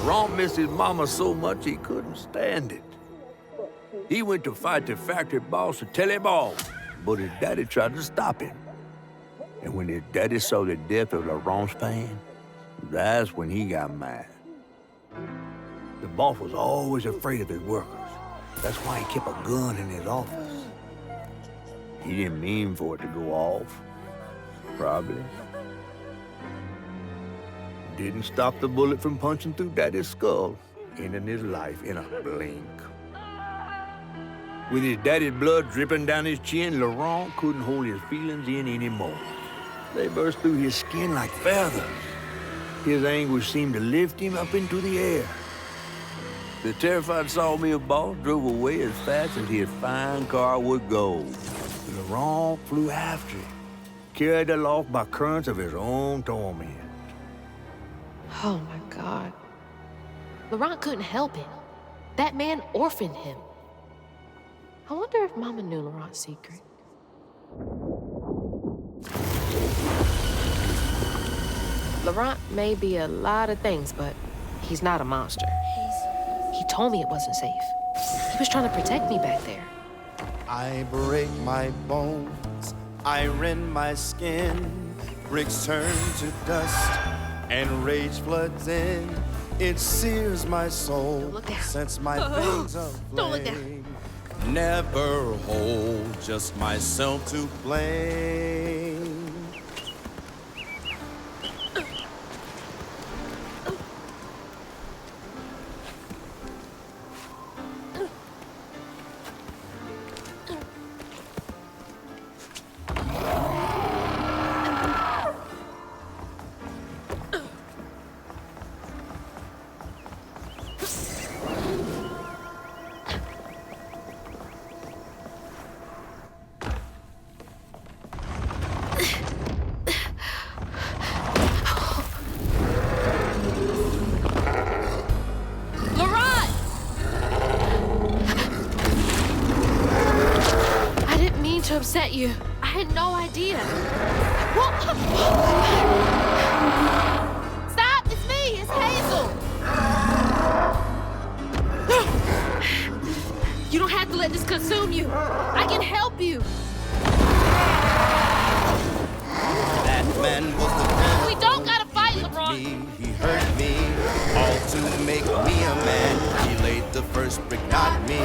Laurent missed his mama so much he couldn't stand it. He went to fight the factory boss to tell him all, but his daddy tried to stop him. And when his daddy saw the depth of Laurent's pain, that's when he got mad. The boss was always afraid of his workers. That's why he kept a gun in his office. He didn't mean for it to go off, probably. Didn't stop the bullet from punching through Daddy's skull, ending his life in a blink. With his daddy's blood dripping down his chin, Laurent couldn't hold his feelings in anymore. They burst through his skin like feathers. His anguish seemed to lift him up into the air. The terrified sawmill boss drove away as fast as his fine car would go. Laurent flew after him, carried aloft by currents of his own torment. Oh my God. Laurent couldn't help it. That man orphaned him. I wonder if Mama knew Laurent's secret. Laurent may be a lot of things, but he's not a monster. He told me it wasn't safe. He was trying to protect me back there. I break my bones, I rend my skin, bricks turn to dust, and rage floods in. It sears my soul, sets my veins aflame. Don't look down. Never hold just myself to blame. To upset you. I had no idea. Stop! It's me! It's Hazel! You don't have to let this consume you. I can help you. That man was the man. We don't gotta fight, LeBron. He hurt me, all to make me a man. He laid the first brick, not me.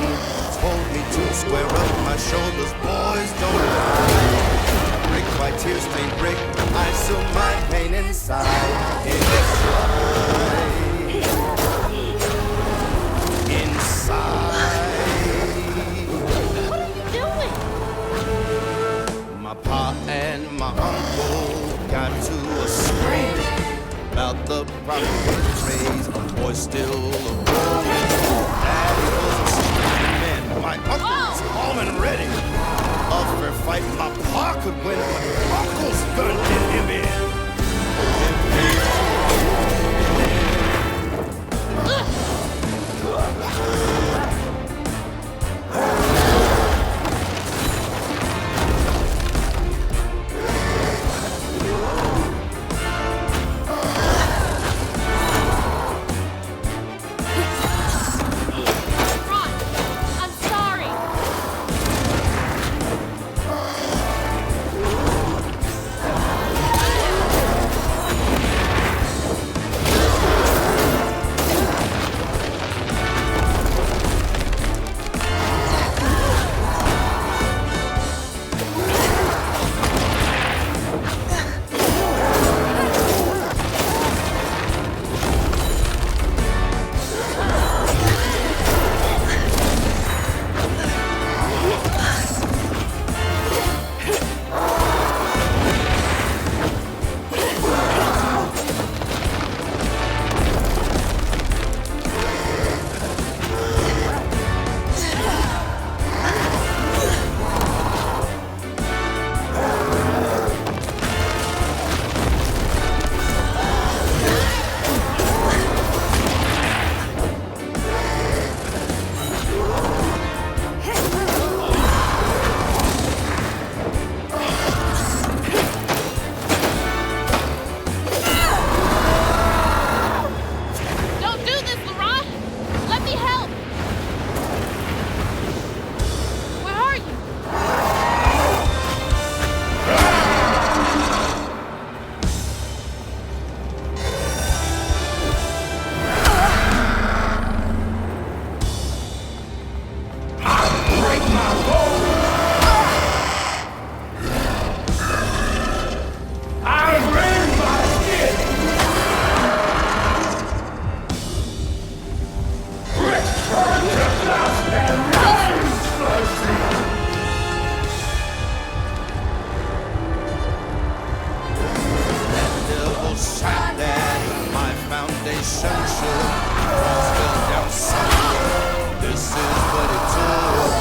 Told me to square up my shoulders, boys, don't lie. Brick by tear-stained brick, I saw my pain inside. Inside. What are you doing? My pa and my uncle got to a scream about the proper trades. A boy still a boy. Daddy was a screaming. My uncle was calm and ready. A fair fight my pa could win, but uncle's gun did him in. Shot that my foundation should fall down somewhere. this is what it took.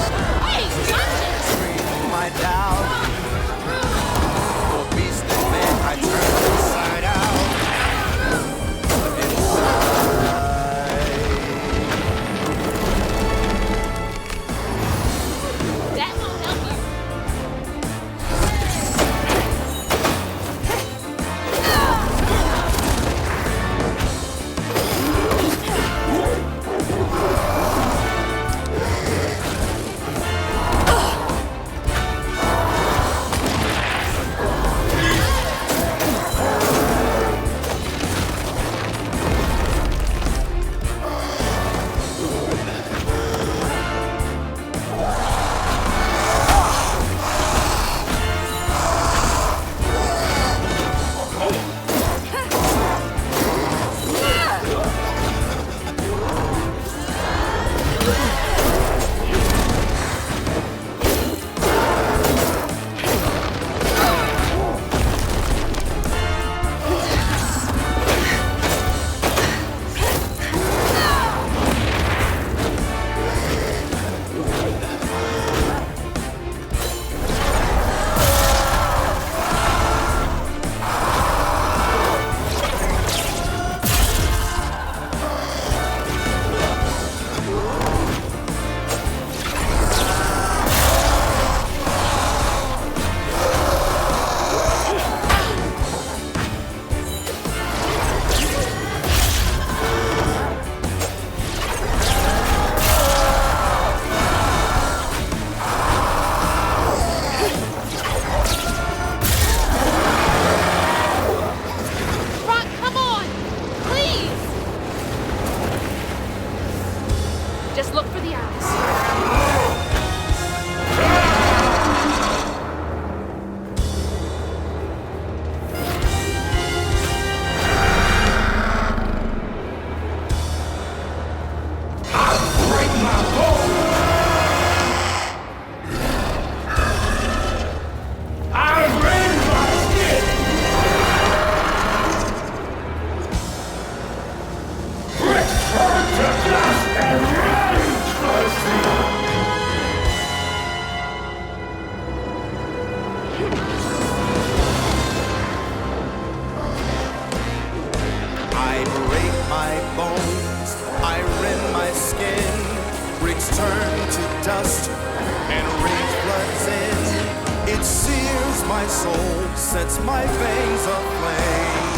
Hey, watch it! Scream my doubt. For beastly man, I turned inside out. That won't help her. Rock, come on! Please! Just look for the eyes. I break my bones, I rend my skin, bricks turn to dust, and rage floods in. It sears my soul, sets my veins aflame.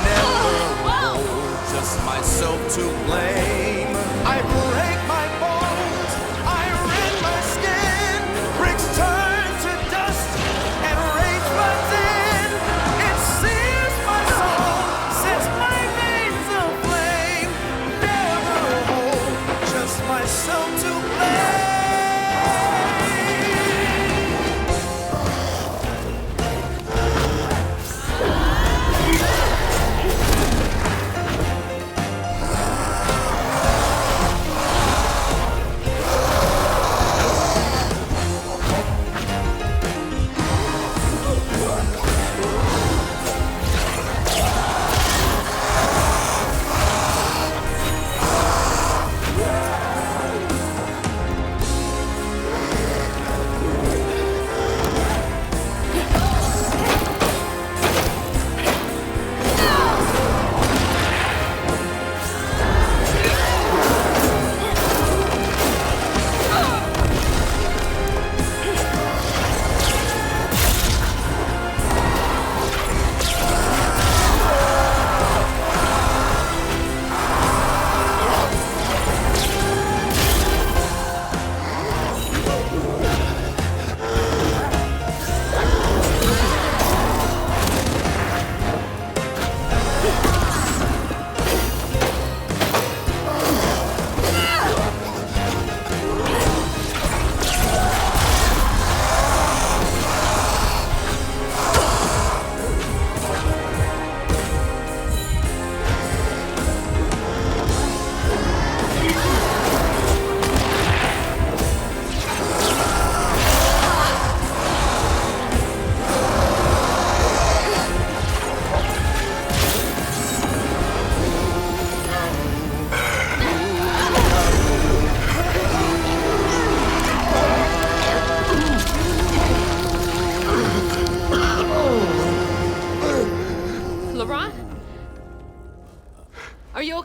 Never hold just myself to blame. I break my bones, I rend my skin, bricks turn to dust, and rage floods in. It sears my soul, sets my veins aflame. Never hold just myself to blame.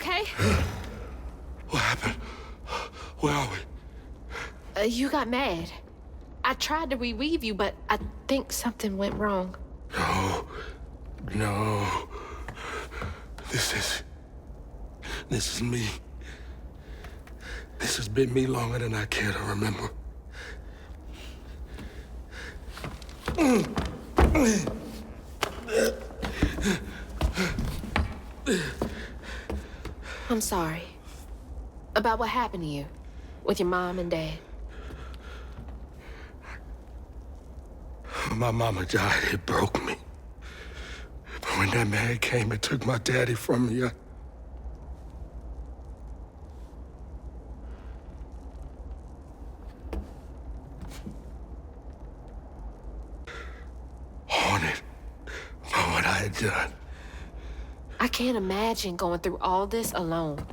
okay? What happened? Where are we? You got mad. I tried to reweave you, but I think something went wrong. No. This is me. This has been me longer than I care to remember. I'm sorry. About what happened to you with your mom and dad. My mama died. It broke me. But when that man came and took my daddy from me, haunted by what I had done. I can't imagine going through all this alone.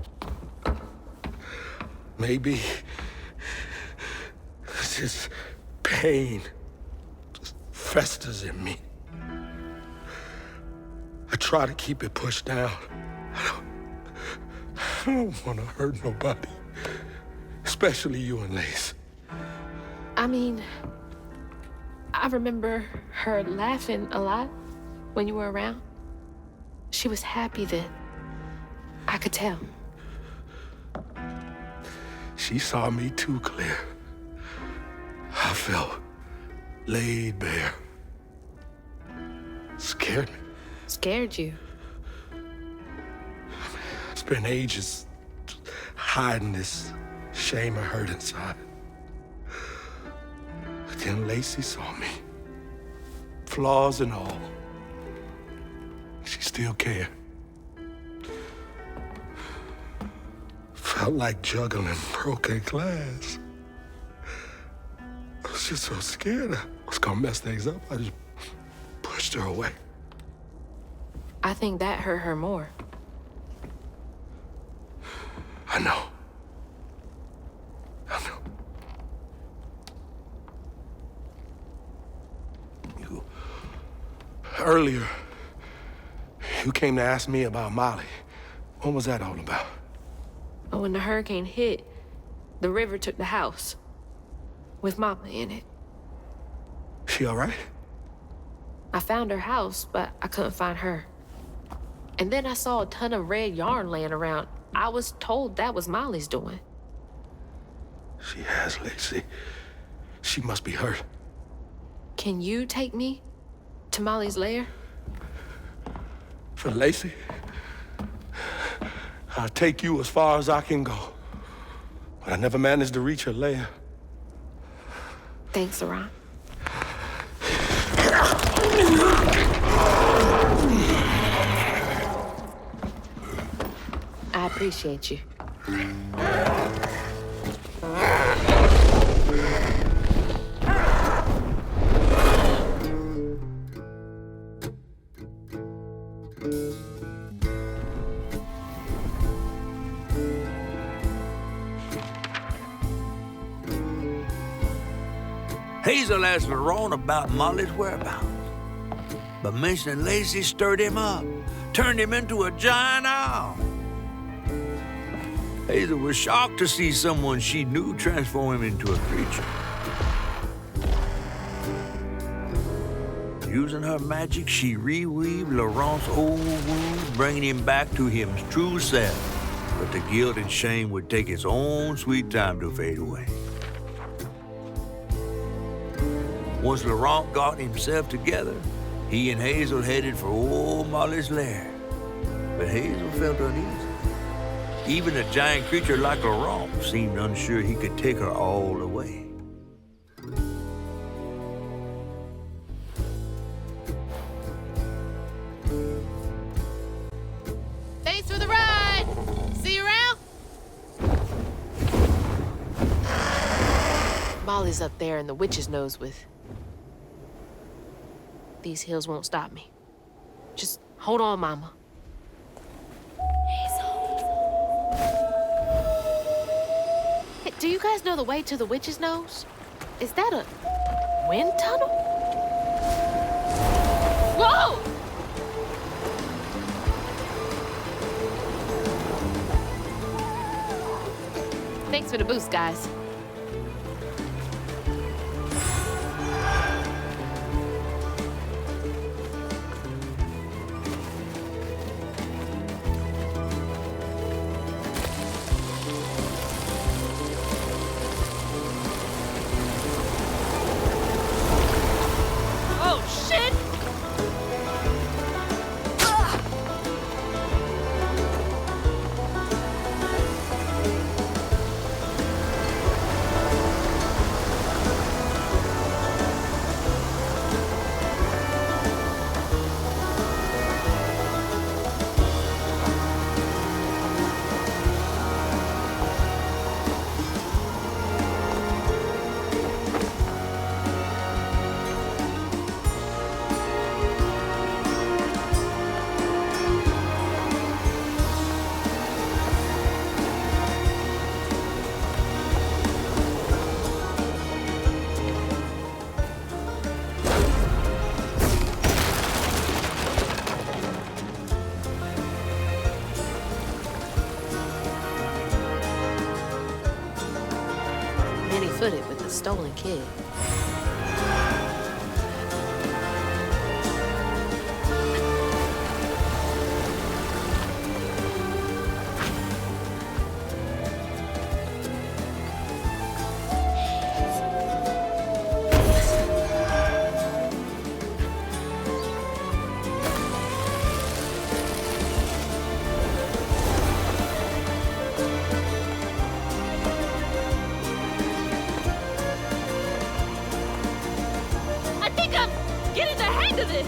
Maybe this pain just festers in me. I try to keep it pushed down. I don't want to hurt nobody, especially you and Lace. I mean, I remember her laughing a lot when you were around. She was happy then. I could tell. She saw me too clear. I felt laid bare. Scared me. Scared you? I spent ages hiding this shame and hurt inside. But then Lacey saw me. Flaws and all. She still cared. Felt like juggling broken glass. I was just so scared I was gonna mess things up. I just pushed her away. I think that hurt her more. I know. Earlier, you came to ask me about Molly. What was that all about? When the hurricane hit, the river took the house with Mama in it. She all right? I found her house, but I couldn't find her. And then I saw a ton of red yarn laying around. I was told that was Molly's doing. She has, Lacey. She must be hurt. Can you take me to Molly's lair? For Lacey? I'll take you as far as I can go. But I never managed to reach her lair. Thanks, Ron. I appreciate you. Hazel asked Laurent about Molly's whereabouts. But mentioning Lacey stirred him up, turned him into a giant owl. Hazel was shocked to see someone she knew transform him into a creature. Using her magic, she reweaved Laurent's old wounds, bringing him back to his true self. But the guilt and shame would take its own sweet time to fade away. Once Laurent got himself together, he and Hazel headed for old Molly's lair. But Hazel felt uneasy. Even a giant creature like Laurent seemed unsure he could take her all the way. Thanks for the ride! See you around? Molly's up there in the witch's nose with... These hills won't stop me. Just hold on, Mama. Hey, do you guys know the way to the witch's nose? Is that a wind tunnel? Whoa! Thanks for the boost, guys. Oh, shit! Many-footed with the stolen kid. I think I'm getting the hang of this.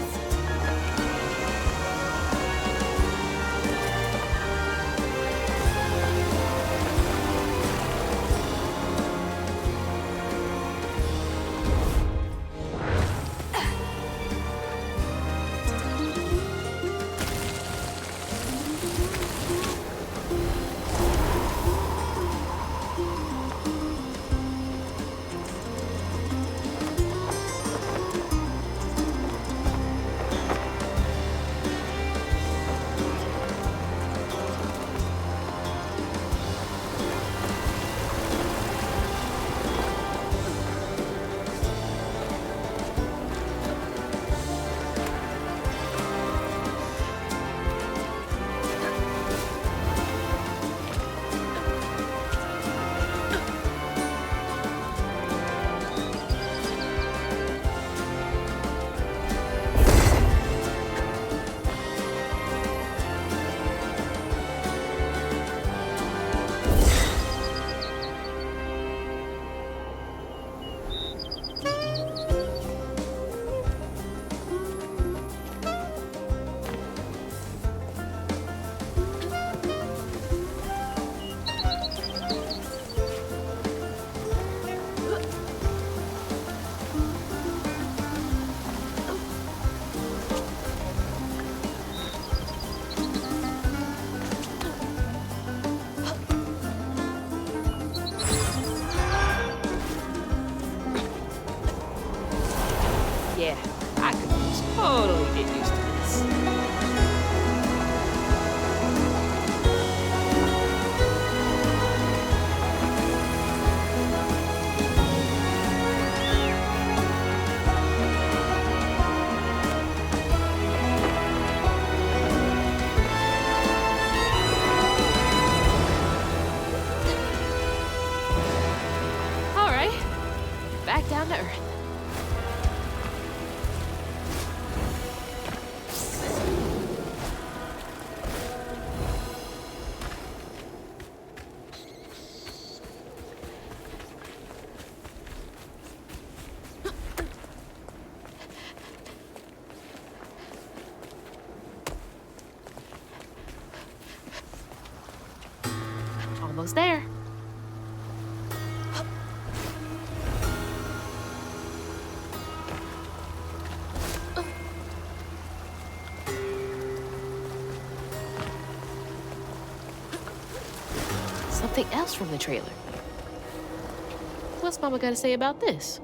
Yeah, I could totally get used to this. All right, back down to earth. Almost there. Something else from the trailer. What's Mama got to say about this?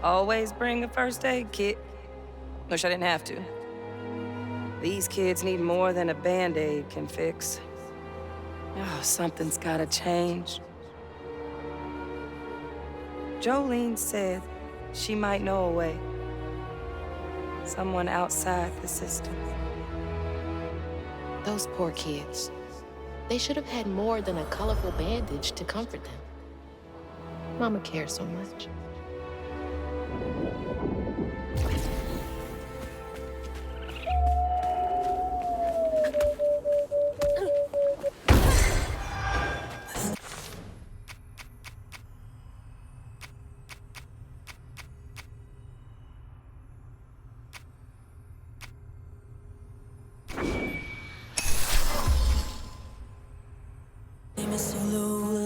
always bring a first aid kit. Wish I didn't have to. These kids need more than a Band-Aid can fix. Oh, something's gotta change. Jolene said she might know a way. Someone outside the system. Those poor kids. They should have had more than a colorful bandage to comfort them. Mama cares so much.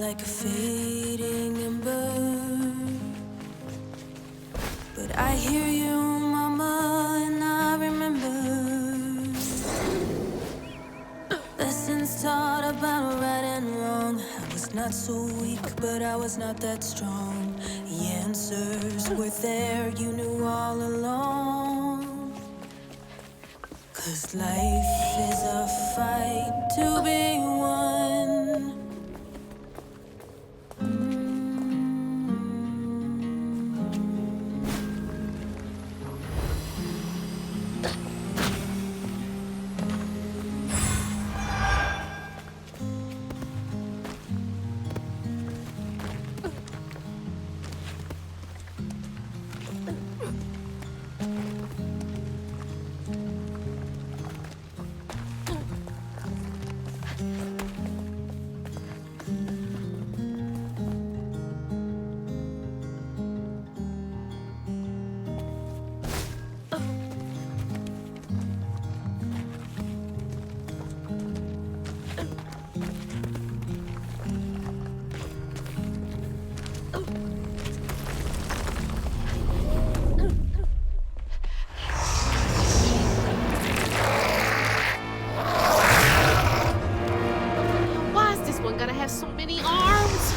Like a fading ember, but I hear you, Mama, and I remember lessons taught about right and wrong. I was not so weak, but I was not that strong. The answers were there, you knew all along. 'Cause life is a fight to be won. So many arms.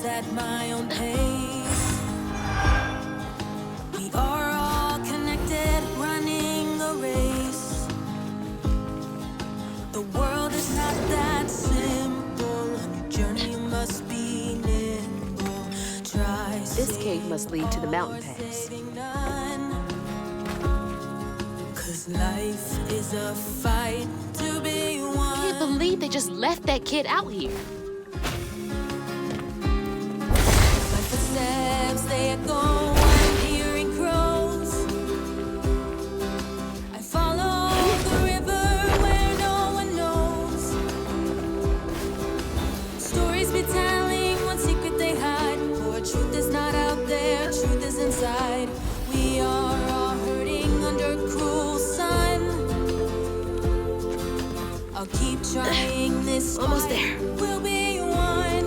At my own pace, we are all connected, running a race. The world is not that simple. Your journey must be nimble. Try. This cave must lead to the mountain pass. 'Cause life is a fight to be won. I can't believe they just left that kid out here. They echo, I'm hearing crows. trying this Almost time. there. We'll be one.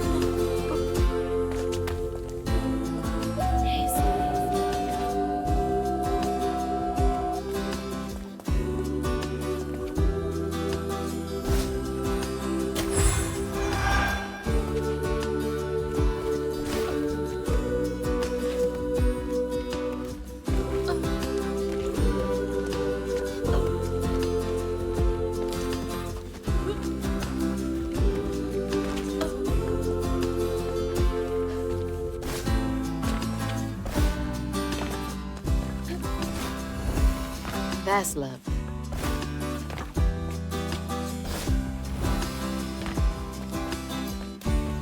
That's love.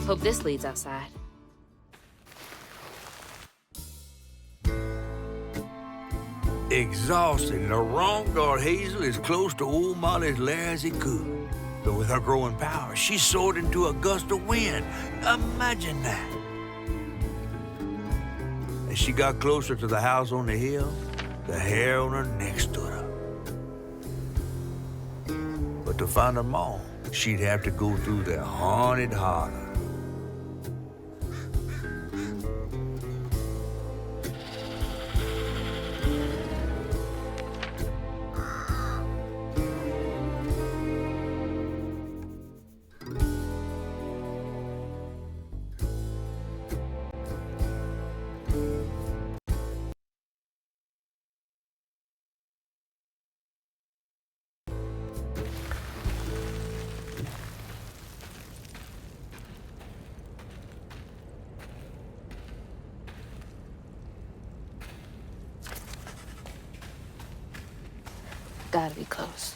Hope this leads outside. Exhausted, the wrong guard Hazel as close to old Molly's lair as he could. But with her growing power, she soared into a gust of wind. Imagine that. As she got closer to the house on the hill, the hair on her neck stood up. But to find her mom, she'd have to go through the haunted holler. Gotta be close.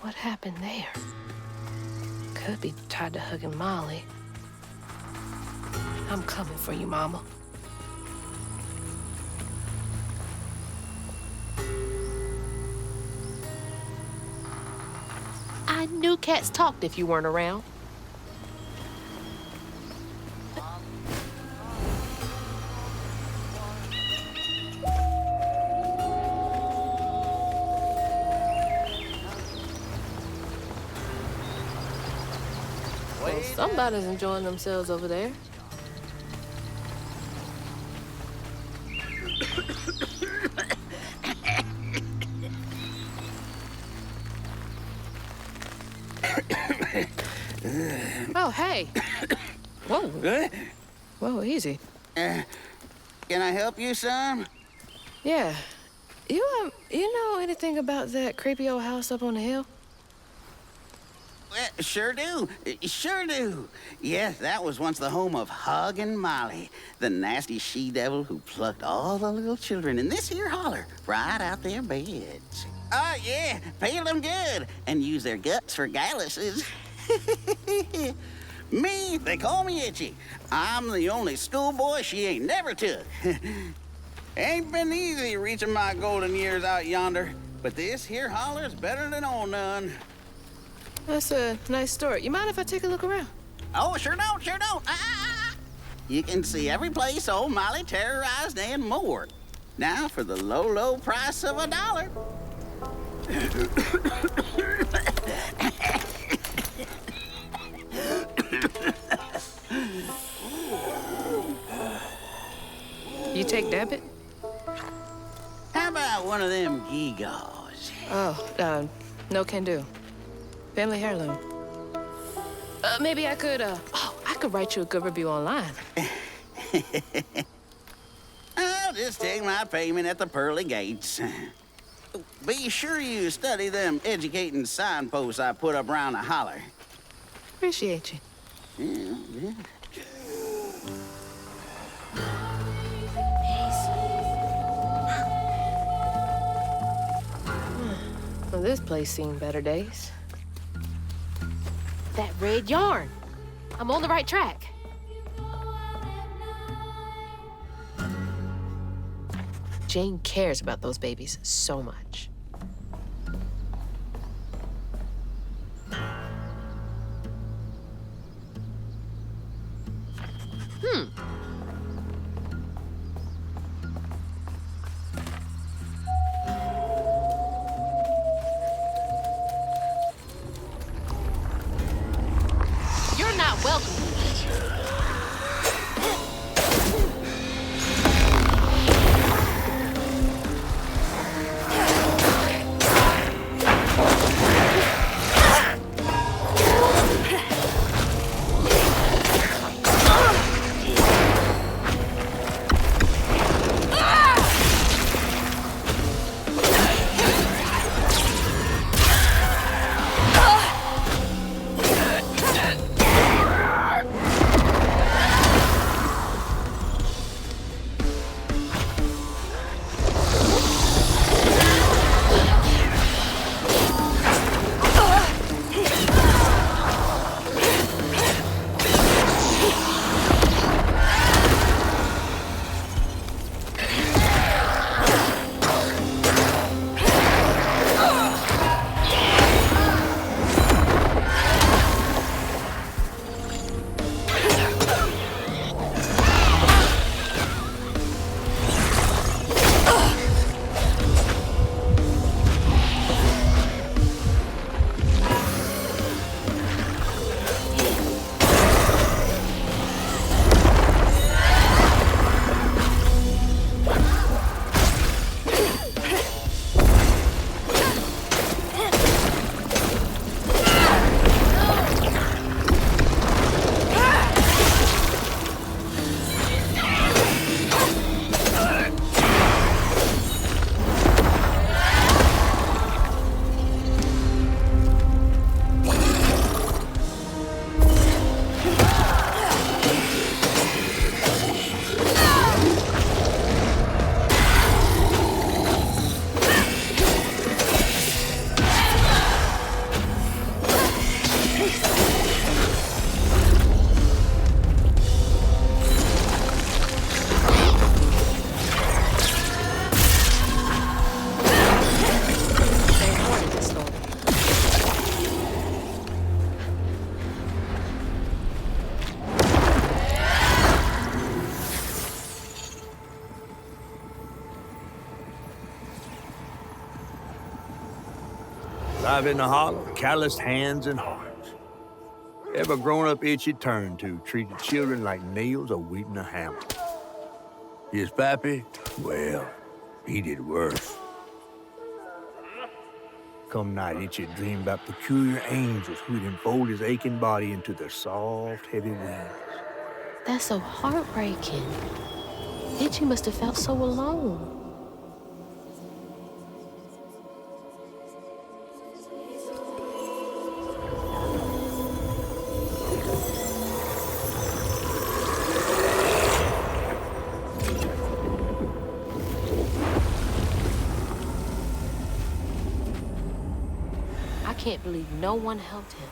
What happened there? Could be tied to hugging Molly. I'm coming for you, Mama. I knew cats talked if you weren't around. Well, somebody's enjoying themselves over there. Oh, hey. Whoa. Good? Whoa, easy. Can I help you, son? Yeah. You know anything about that creepy old house up on the hill? Sure do. Sure do. Yes, that was once the home of Hug and Molly, the nasty she-devil who plucked all the little children in this here holler right out their beds. Oh, yeah, peeled them good and used their guts for galluses. Me, they call me Itchy. I'm the only schoolboy she ain't never took. Ain't been easy reaching my golden years out yonder, but this here holler's better than old none. That's a nice story. You mind if I take a look around? Oh, sure don't, sure don't. You can see every place old Molly terrorized and more. Now for the low, low price of $1. You take debit? How about one of them gewgaws? Oh, no can do. Family heirloom. Maybe I could, I could write you a good review online. I'll just take my payment at the pearly gates. Be sure you study them educating signposts I put up around the holler. Appreciate you. Yeah. Well, this place seen better days. That red yarn. I'm on the right track. Jane cares about those babies so much. You're not welcome here. Live in the hollow, calloused hands and hearts. Ever grown-up itchy turn to treated children like nails awaiting a hammer. His pappy, well, he did worse. Come night, itchy dream about peculiar angels who'd enfold his aching body into their soft, heavy wings. That's so heartbreaking. Itchy must have felt so alone. I can't believe no one helped him.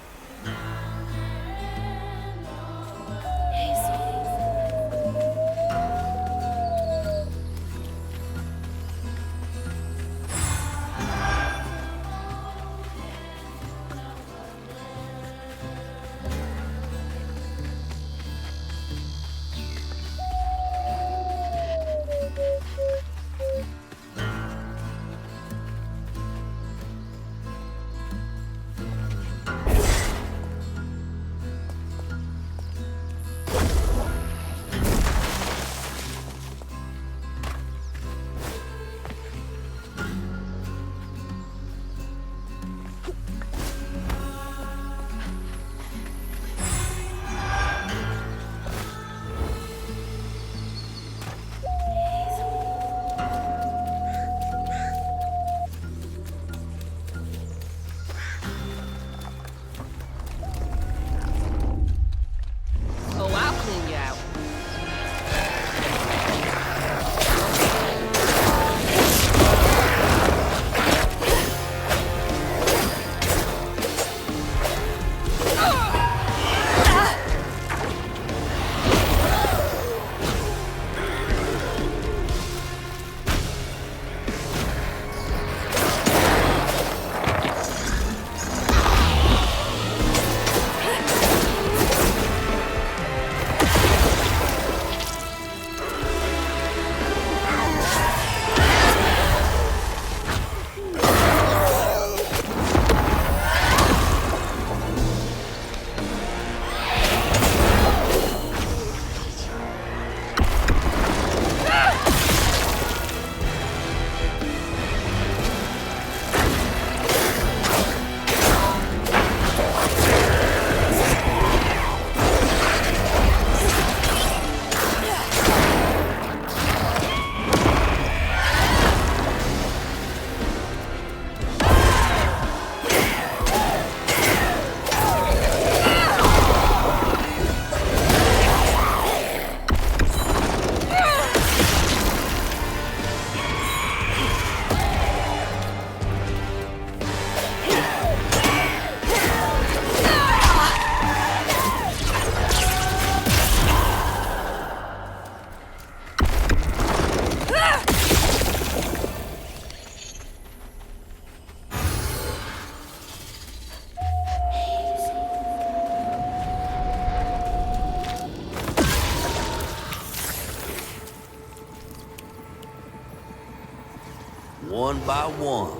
one by one,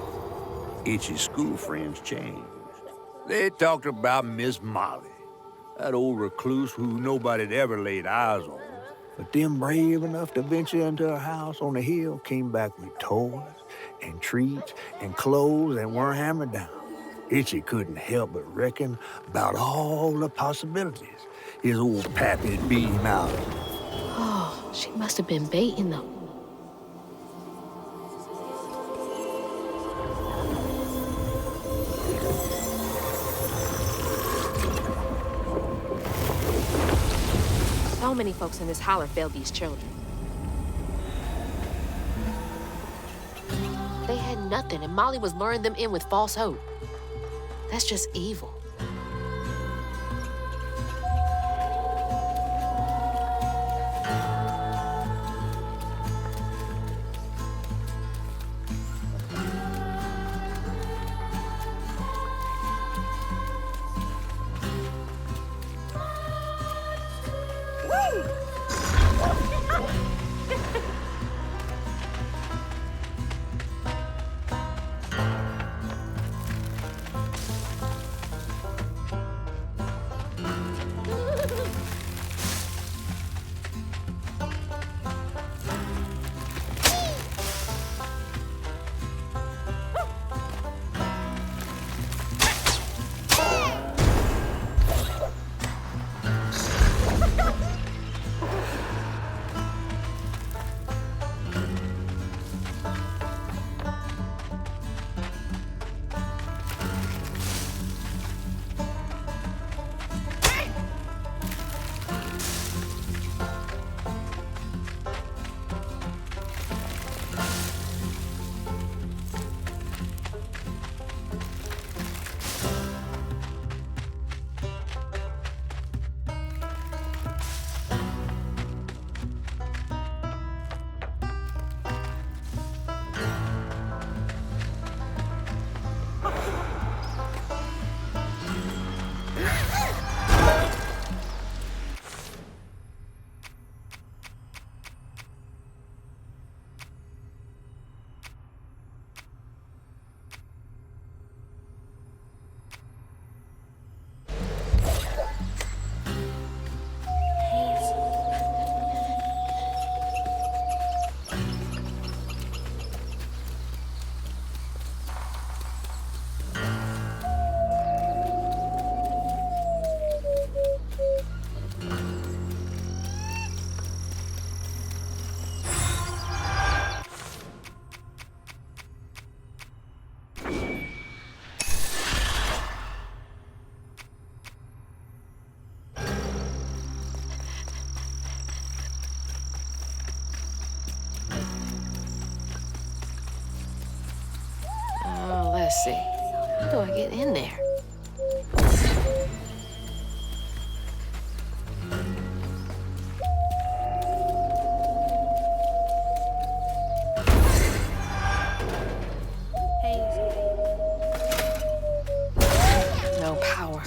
Itchy's school friends changed. They talked about Miss Molly, that old recluse who nobody'd ever laid eyes on. But them brave enough to venture into her house on the hill came back with toys and treats and clothes that weren't hammered down. Itchy couldn't help but reckon about all the possibilities his old pappy'd beat him out of. Oh, she must have been baiting them. So many folks in this holler failed these children. They had nothing, and Molly was luring them in with false hope. That's just evil. Let's see. How do I get in there? No power.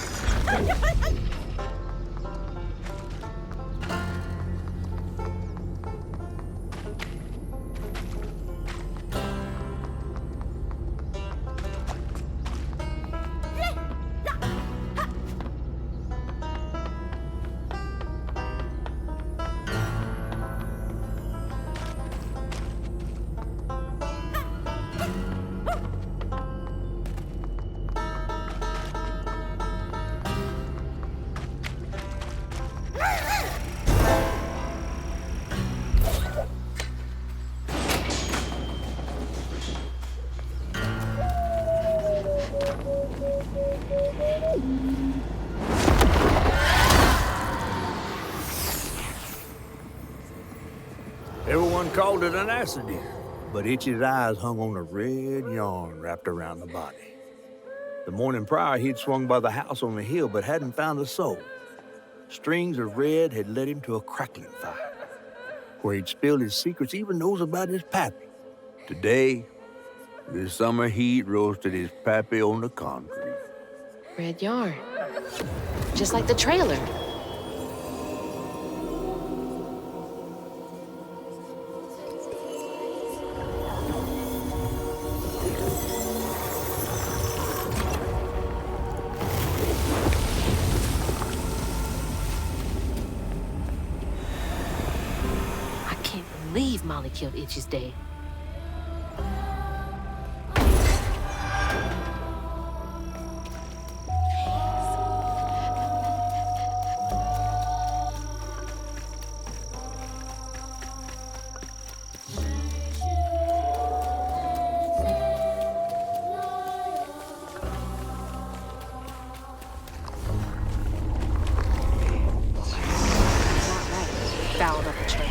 Everyone called it an accident, but Itchy's eyes hung on a red yarn wrapped around the body. The morning prior, he'd swung by the house on the hill, but hadn't found a soul. Strings of red had led him to a crackling fire, where he'd spilled his secrets, even those about his pappy. Today, the summer heat roasted his pappy on the concrete. Red yarn. Just like the trailer. believe Molly killed Itchy's dad. Fouled up the church.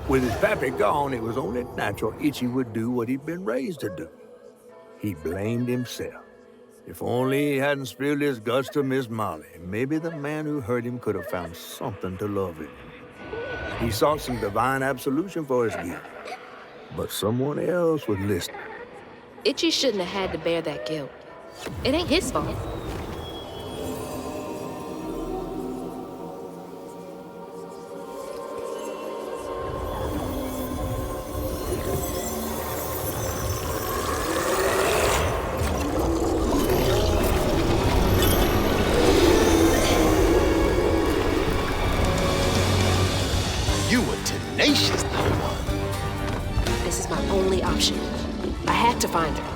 With his pappy gone, it was only natural Itchy would do what he'd been raised to do. He blamed himself. If only he hadn't spilled his guts to Miss Molly, maybe the man who hurt him could have found something to love him. He sought some divine absolution for his guilt, but someone else was listening. Itchy shouldn't have had to bear that guilt. It ain't his fault. You were tenacious, little one. This is my only option. I had to find her.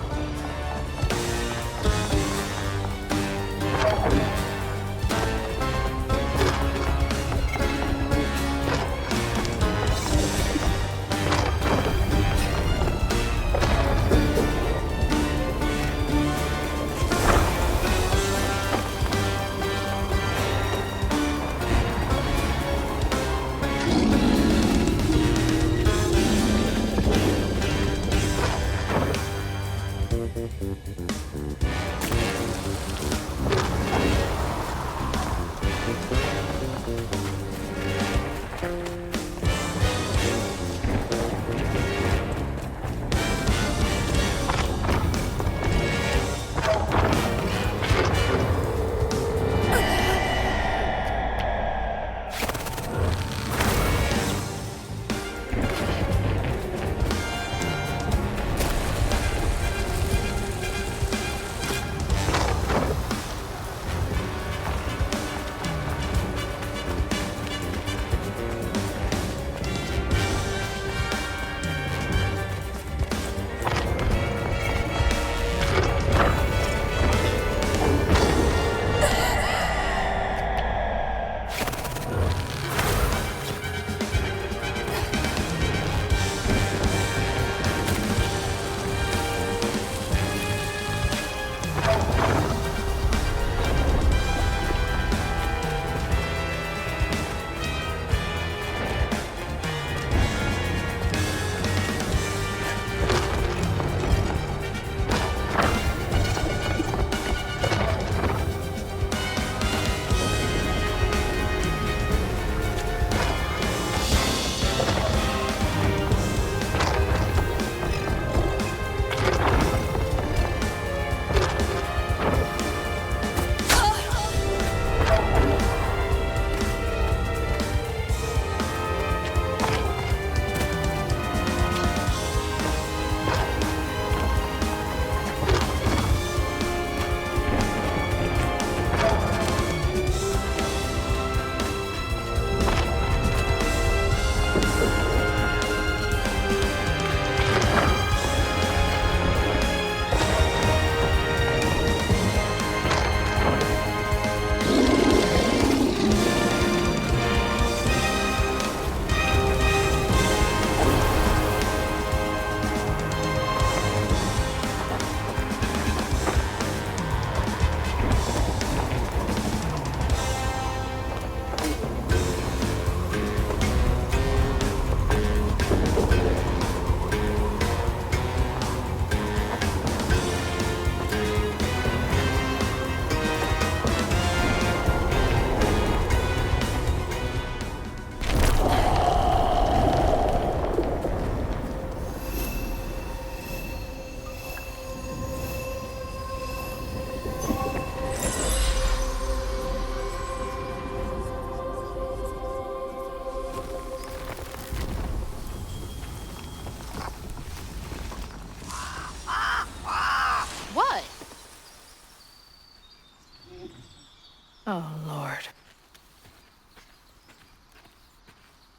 Oh, Lord.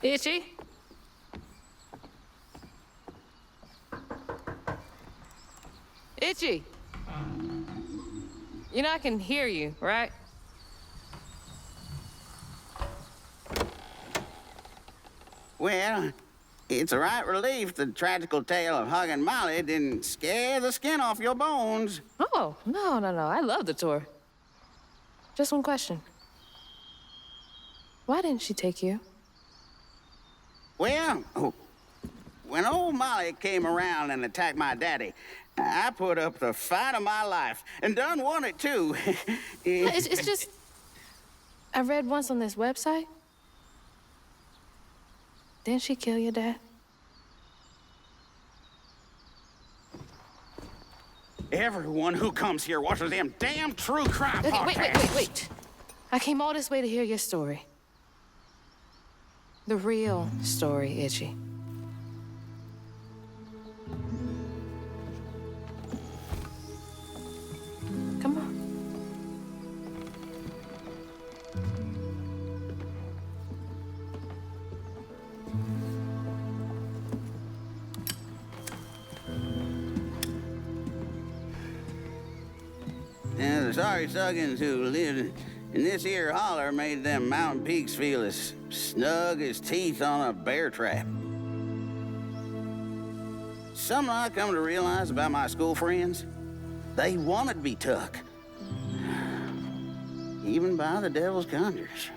Itchy? Itchy! You know I can hear you, right? Well, it's a right relief the tragical tale of Hug and Molly didn't scare the skin off your bones. Oh, no. I love the tour. Just one question. Why didn't she take you? Well, when old Molly came around and attacked my daddy, I put up the fight of my life and done won it too. It's just... I read once on this website. Didn't she kill your dad? Everyone who comes here watches them damn true crime podcasts. Wait. I came all this way to hear your story. The real story, Itchy. Come on. And the sorry suggins who lived in this here holler made them mountain peaks feel as snug as teeth on a bear trap. Something I come to realize about my school friends, they wanted to be took. Even by the devil's conjures.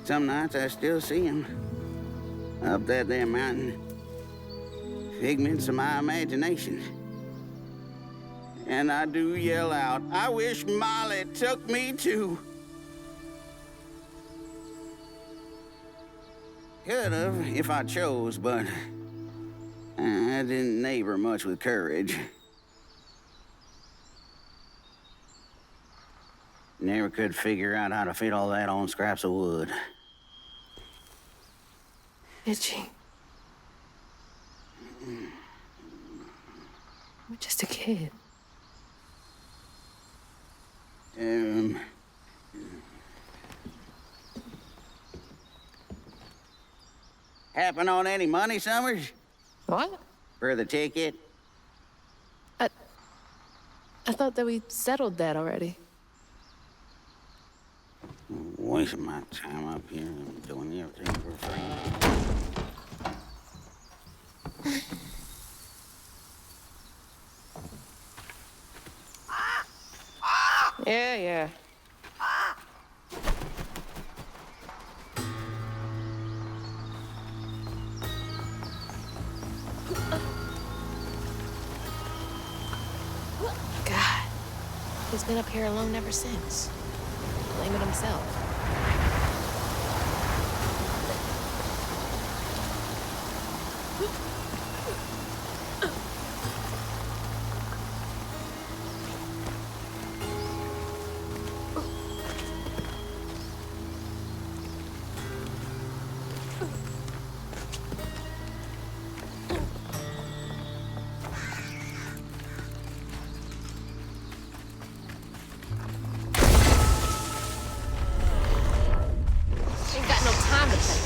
Some nights I still see them up that damn mountain. Figments of my imagination. And I do yell out, I wish Molly took me too. Could have if I chose, but I didn't neighbor much with courage. Never could figure out how to fit all that on scraps of wood. Itchy. You're just a kid. Happen on any money, Summers? What? For the ticket? I thought that we settled that already. Wasting my time up here doing everything for free. Yeah. God, he's been up here alone ever since. Blaming himself. Ain't got no time to play.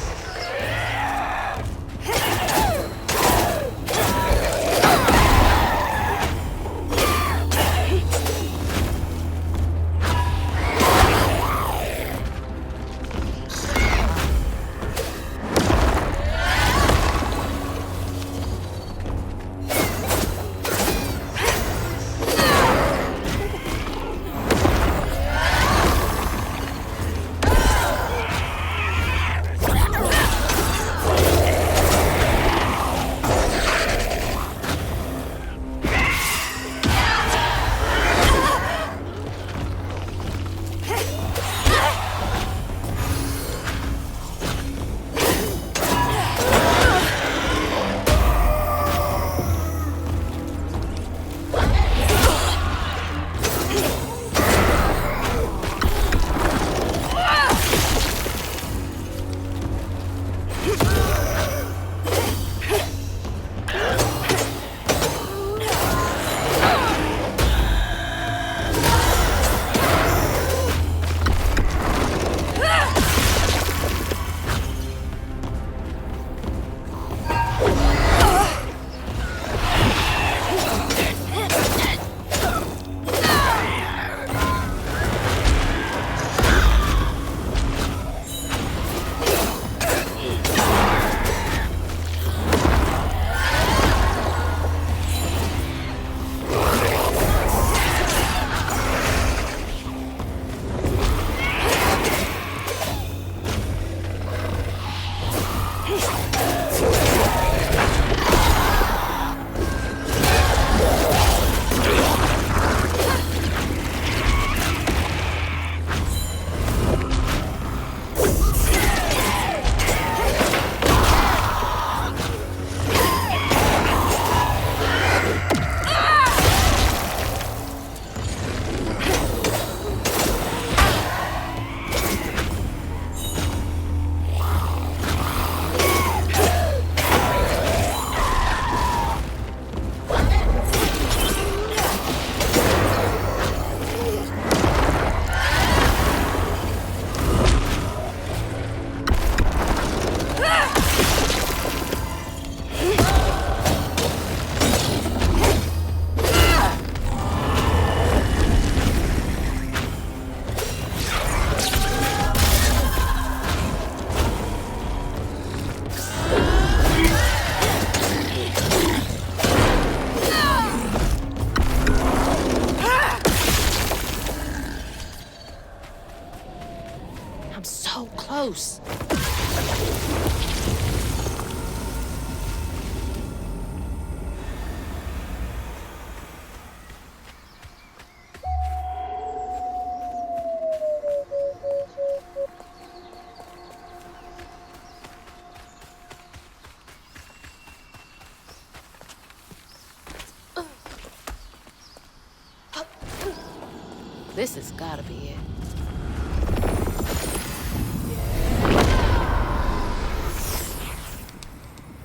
This has gotta be it.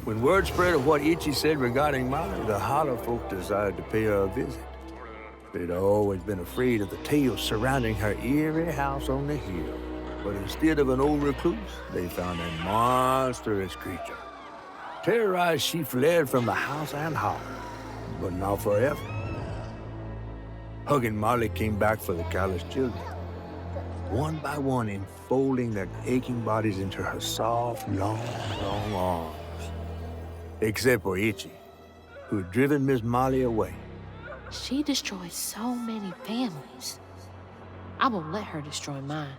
When word spread of what Itchy said regarding Molly, the Holler folk decided to pay her a visit. They'd always been afraid of the tales surrounding her eerie house on the hill. But instead of an old recluse, they found a monstrous creature. Terrorized, she fled from the house and hollered, but not forever. Hug and Molly came back for the callous children, one by one enfolding their aching bodies into her soft, long arms. Except for Itchy, who had driven Miss Molly away. She destroyed so many families. I won't let her destroy mine.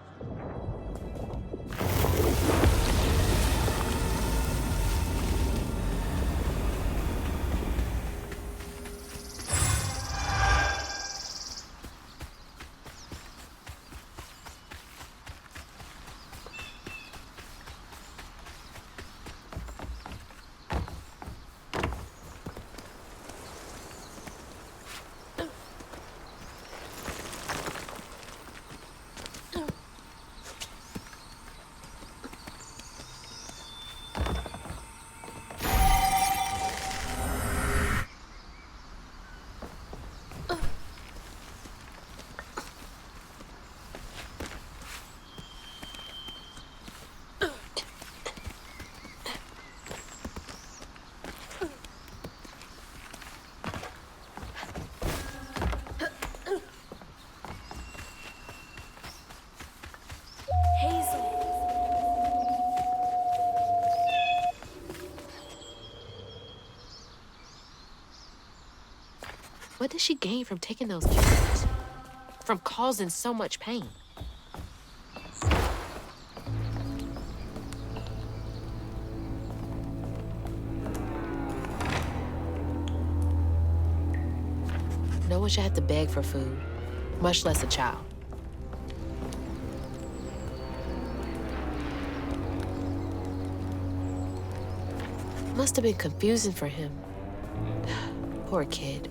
What did she gain from taking those kills? From causing so much pain? No one should have to beg for food, much less a child. Must have been confusing for him. Poor kid.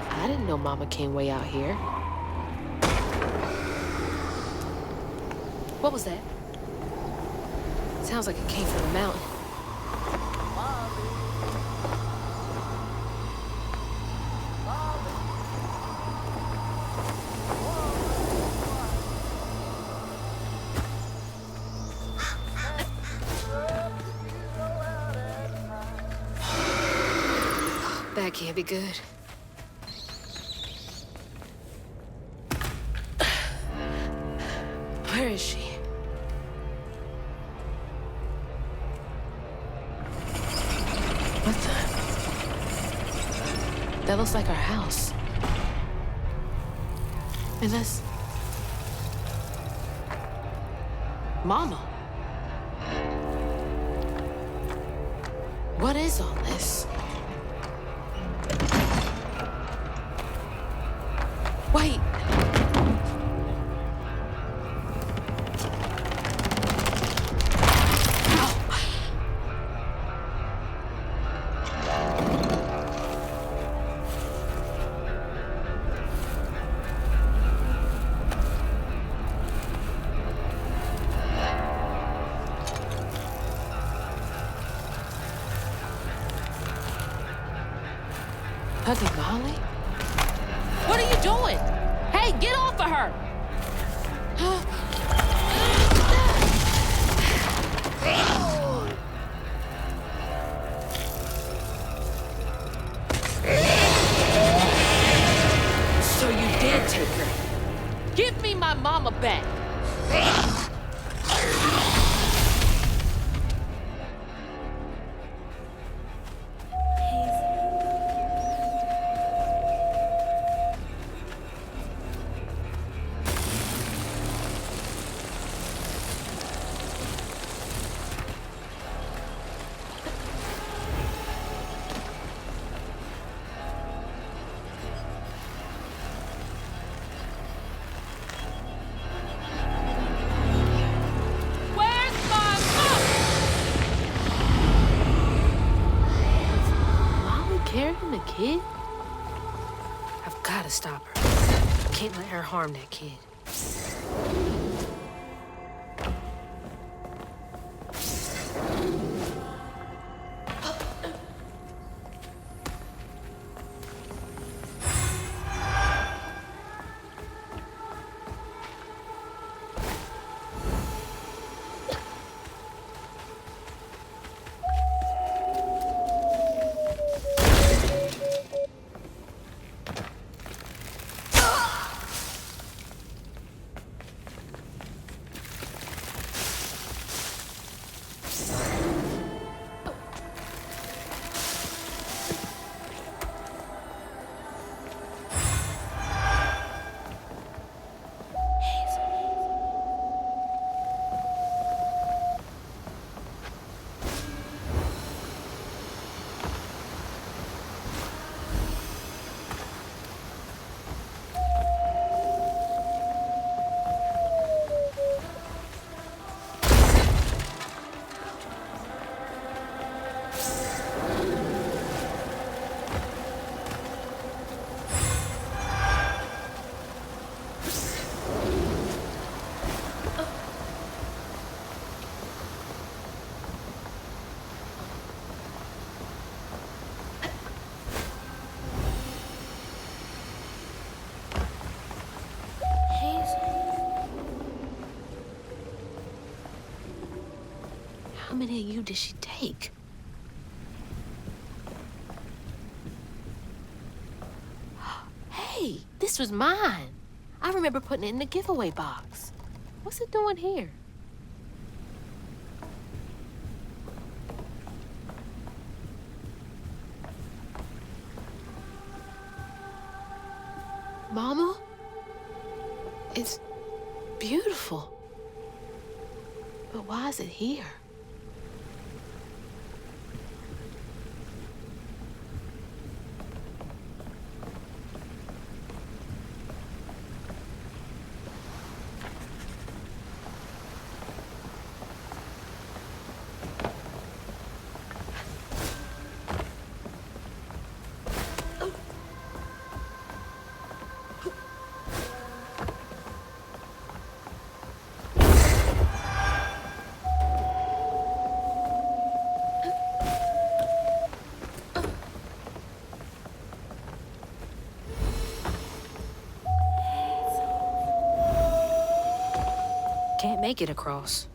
I didn't know Mama came way out here. What was that? Sounds like it came from the mountain. That can't be good. Where is she? What the? That looks like our house. And that's... Mama. What is all this? Wait. Hugging Molly? What are you doing? Hey, get off of her! So you did take her. Give me my mama back. can't let her harm that kid. How many of you did she take? Hey, this was mine. I remember putting it in the giveaway box. What's it doing here? Mama? It's beautiful. But why is it here? Can't make it across.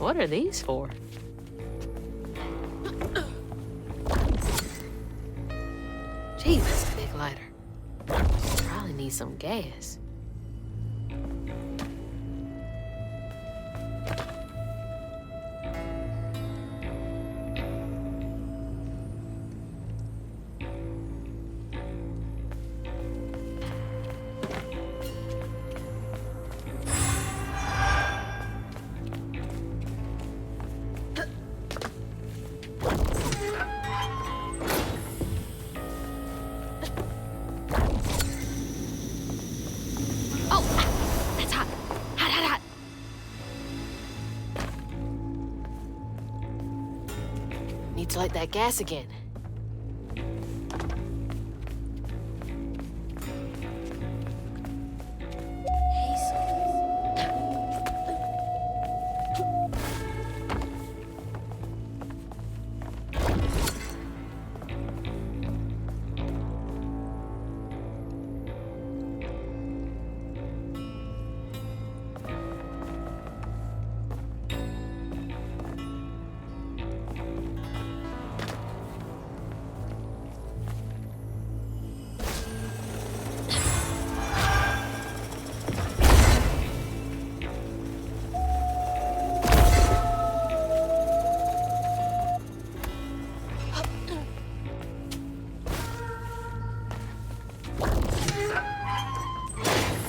What are these for? Gee, that's a big lighter. Probably need some gas. Need to light that gas again.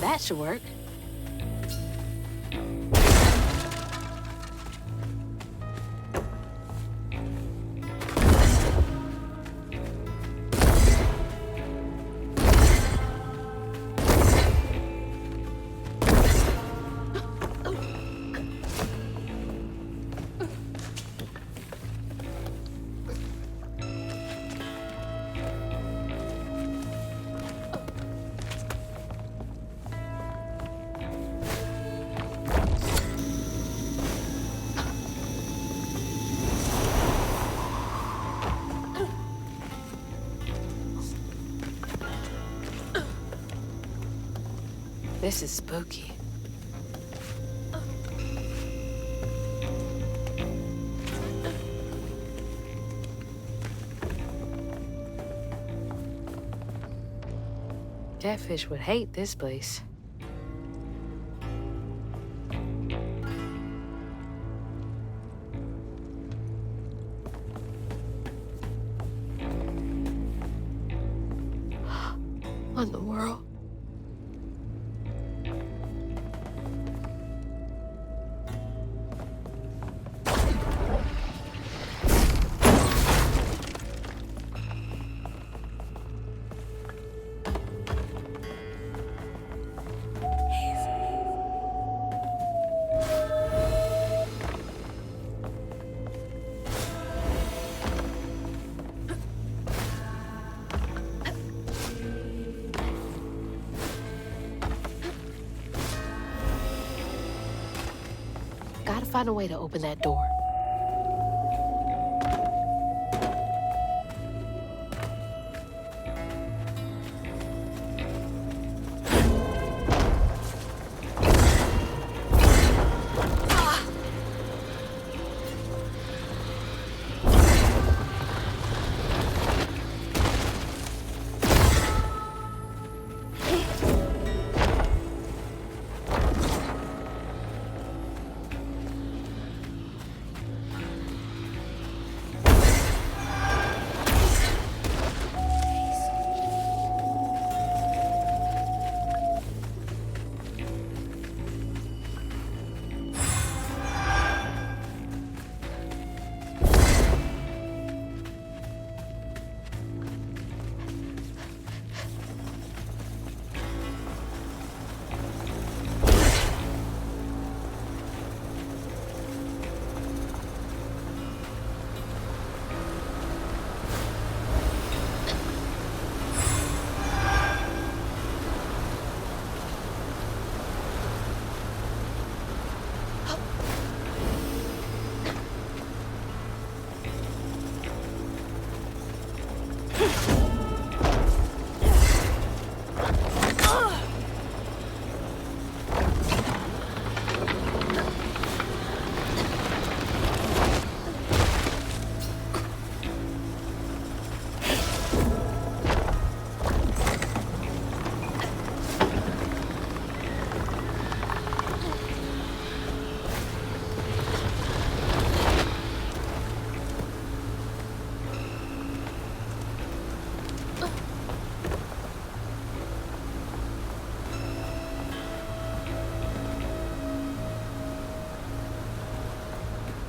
That should work. This is spooky. Catfish would hate this place. What in the world? Gotta find a way to open that door.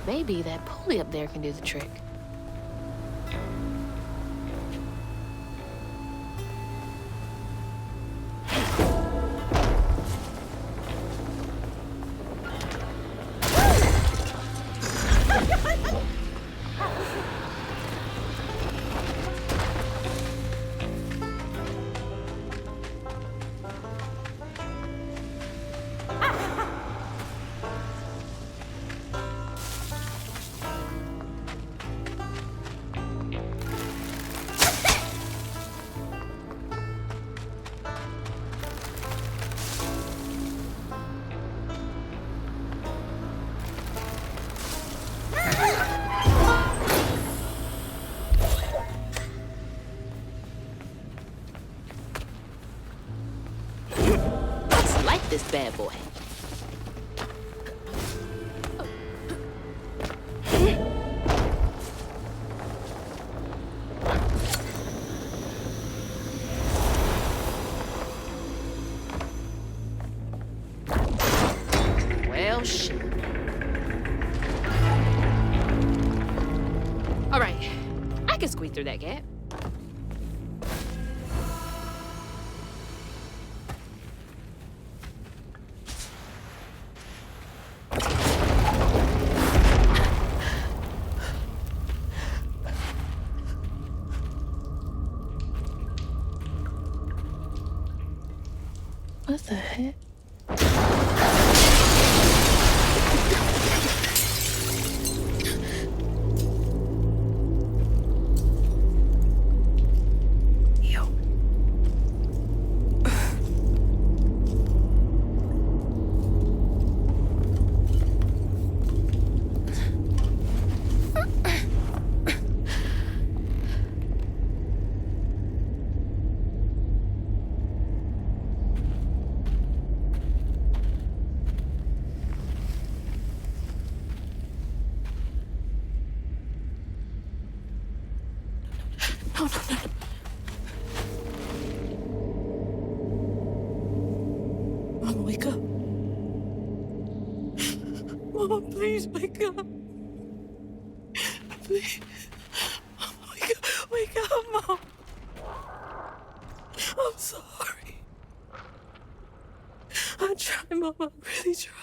Maybe that pulley up there can do the trick. Let's light this bad boy. Well, shit. All right, I can squeeze through that gap. What the heck? No. Mama, wake up. Mama, please wake up. Please. Mama, wake up. Wake up, Mom. I'm sorry. I tried, Mama. I really tried.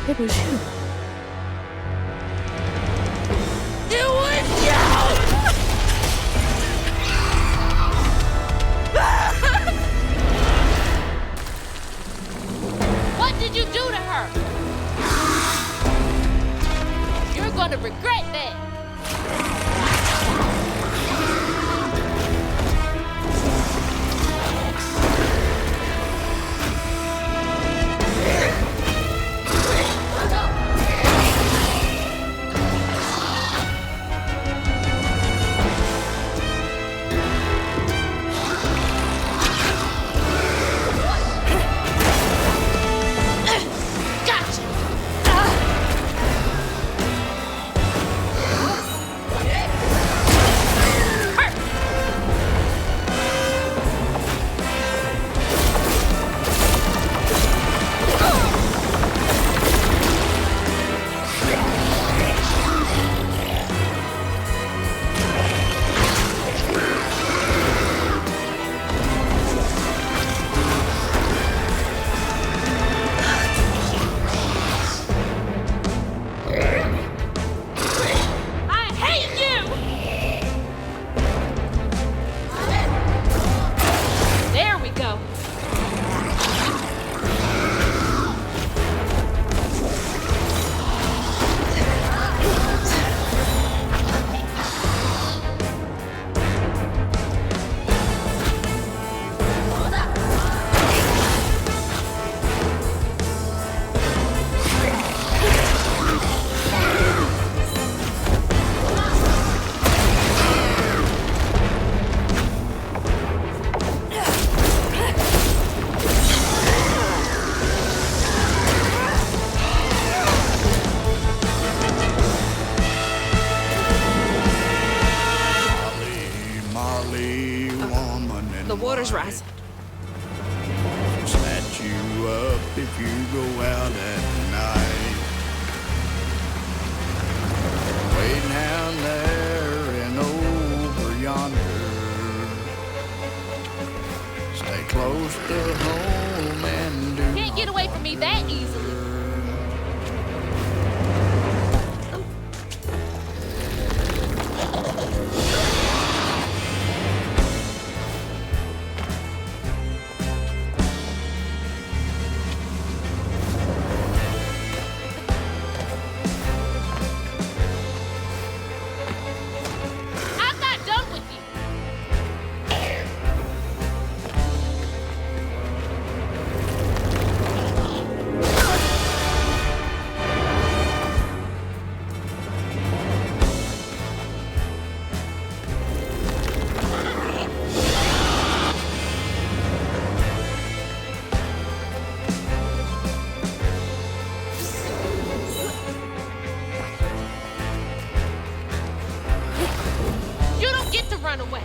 It was you. It was you! What did you do to her? You're gonna regret that. water's rising. Snatch you up if you go out at night. Way down there and over yonder. Stay close to home and do. Can't get away from me that easily. I'm not done with you. You don't get to run away.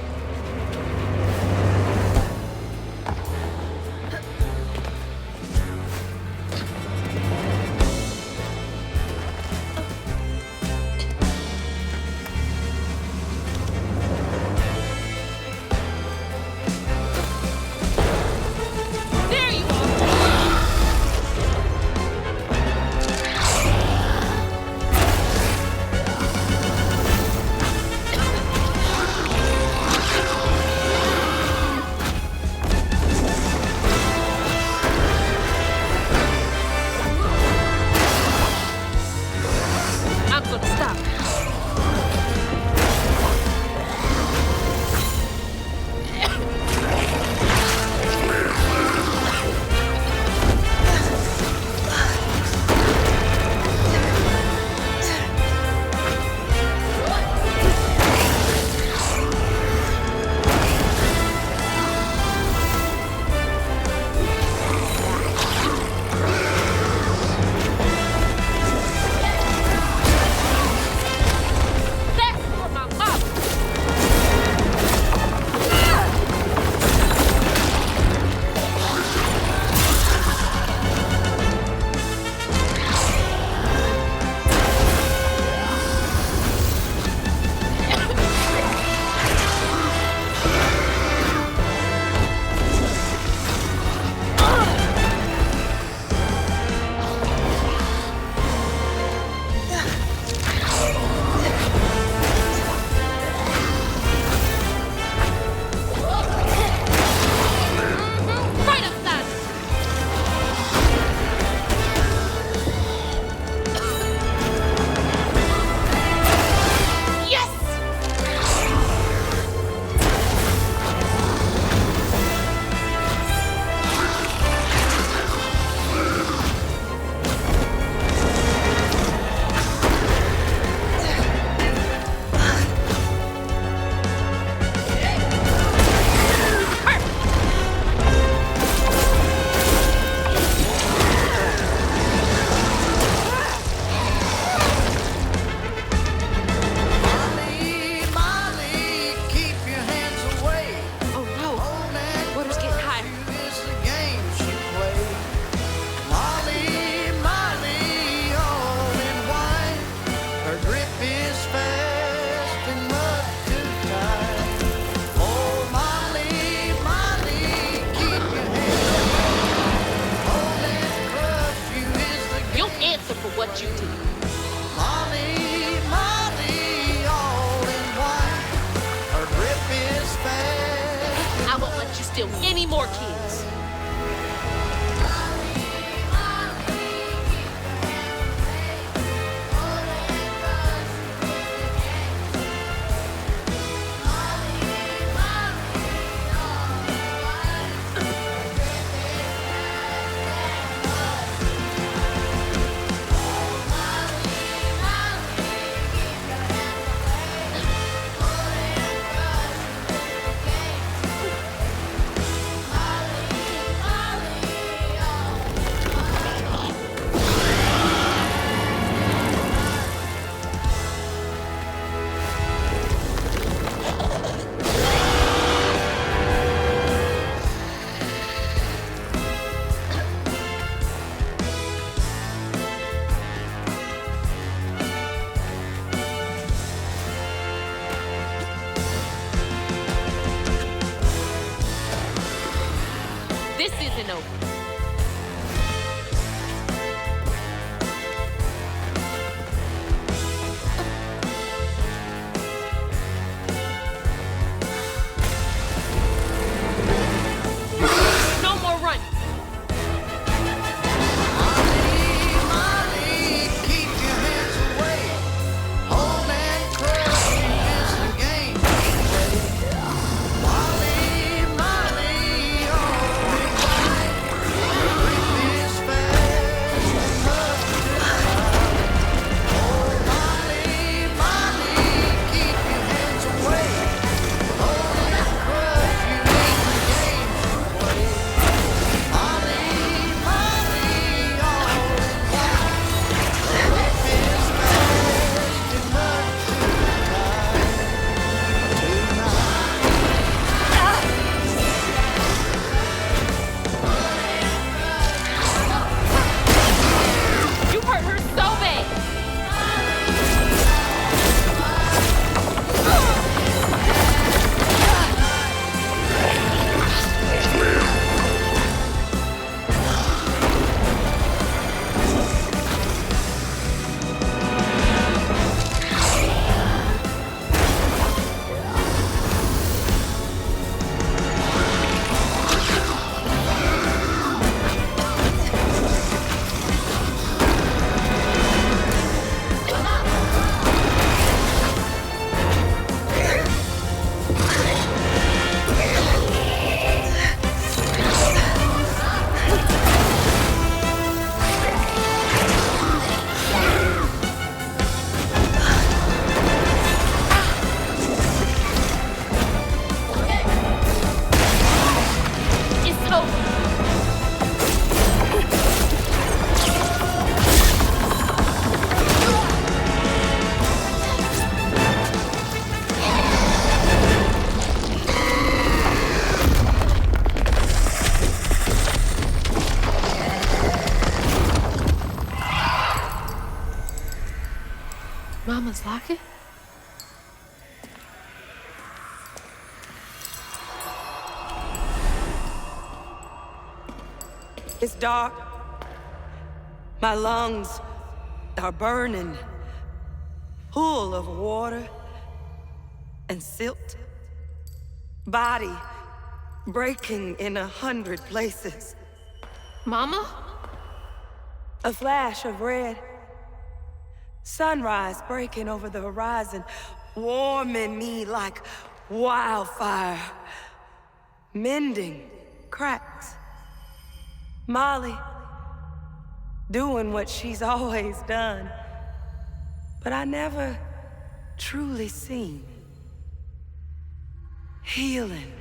There you are. I'm gonna stop. That's for my mama. Right outside. Yes! Keep your hands away. Oh no. Water's getting higher. It's the game she played. Molly, Molly, all in white. Her grip is fast and much too tight. Oh, Molly, Molly, keep your hands away. Hold and crush you is the game. You'll answer for what you did. Molly, Molly, all in white. Her grip is fast. I won't let you steal any more kids. Mama's locket? It's dark. My lungs are burning, full of water and silt. Body breaking in 100 places. Mama? A flash of red. Sunrise breaking over the horizon, warming me like wildfire. Mending cracks. Molly doing what she's always done, but I never truly seen. Healing.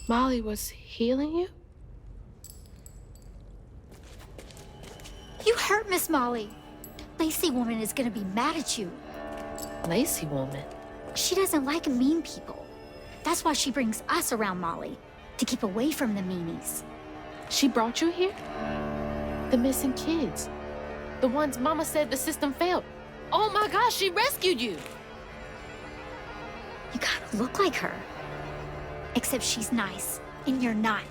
Molly was healing you? You hurt Miss Molly. Lacey woman is gonna be mad at you. Lacey woman? She doesn't like mean people. That's why she brings us around Molly, to keep away from the meanies. She brought you here? The missing kids. The ones Mama said the system failed. Oh my gosh, she rescued you! You kind of look like her. Except she's nice, and you're not.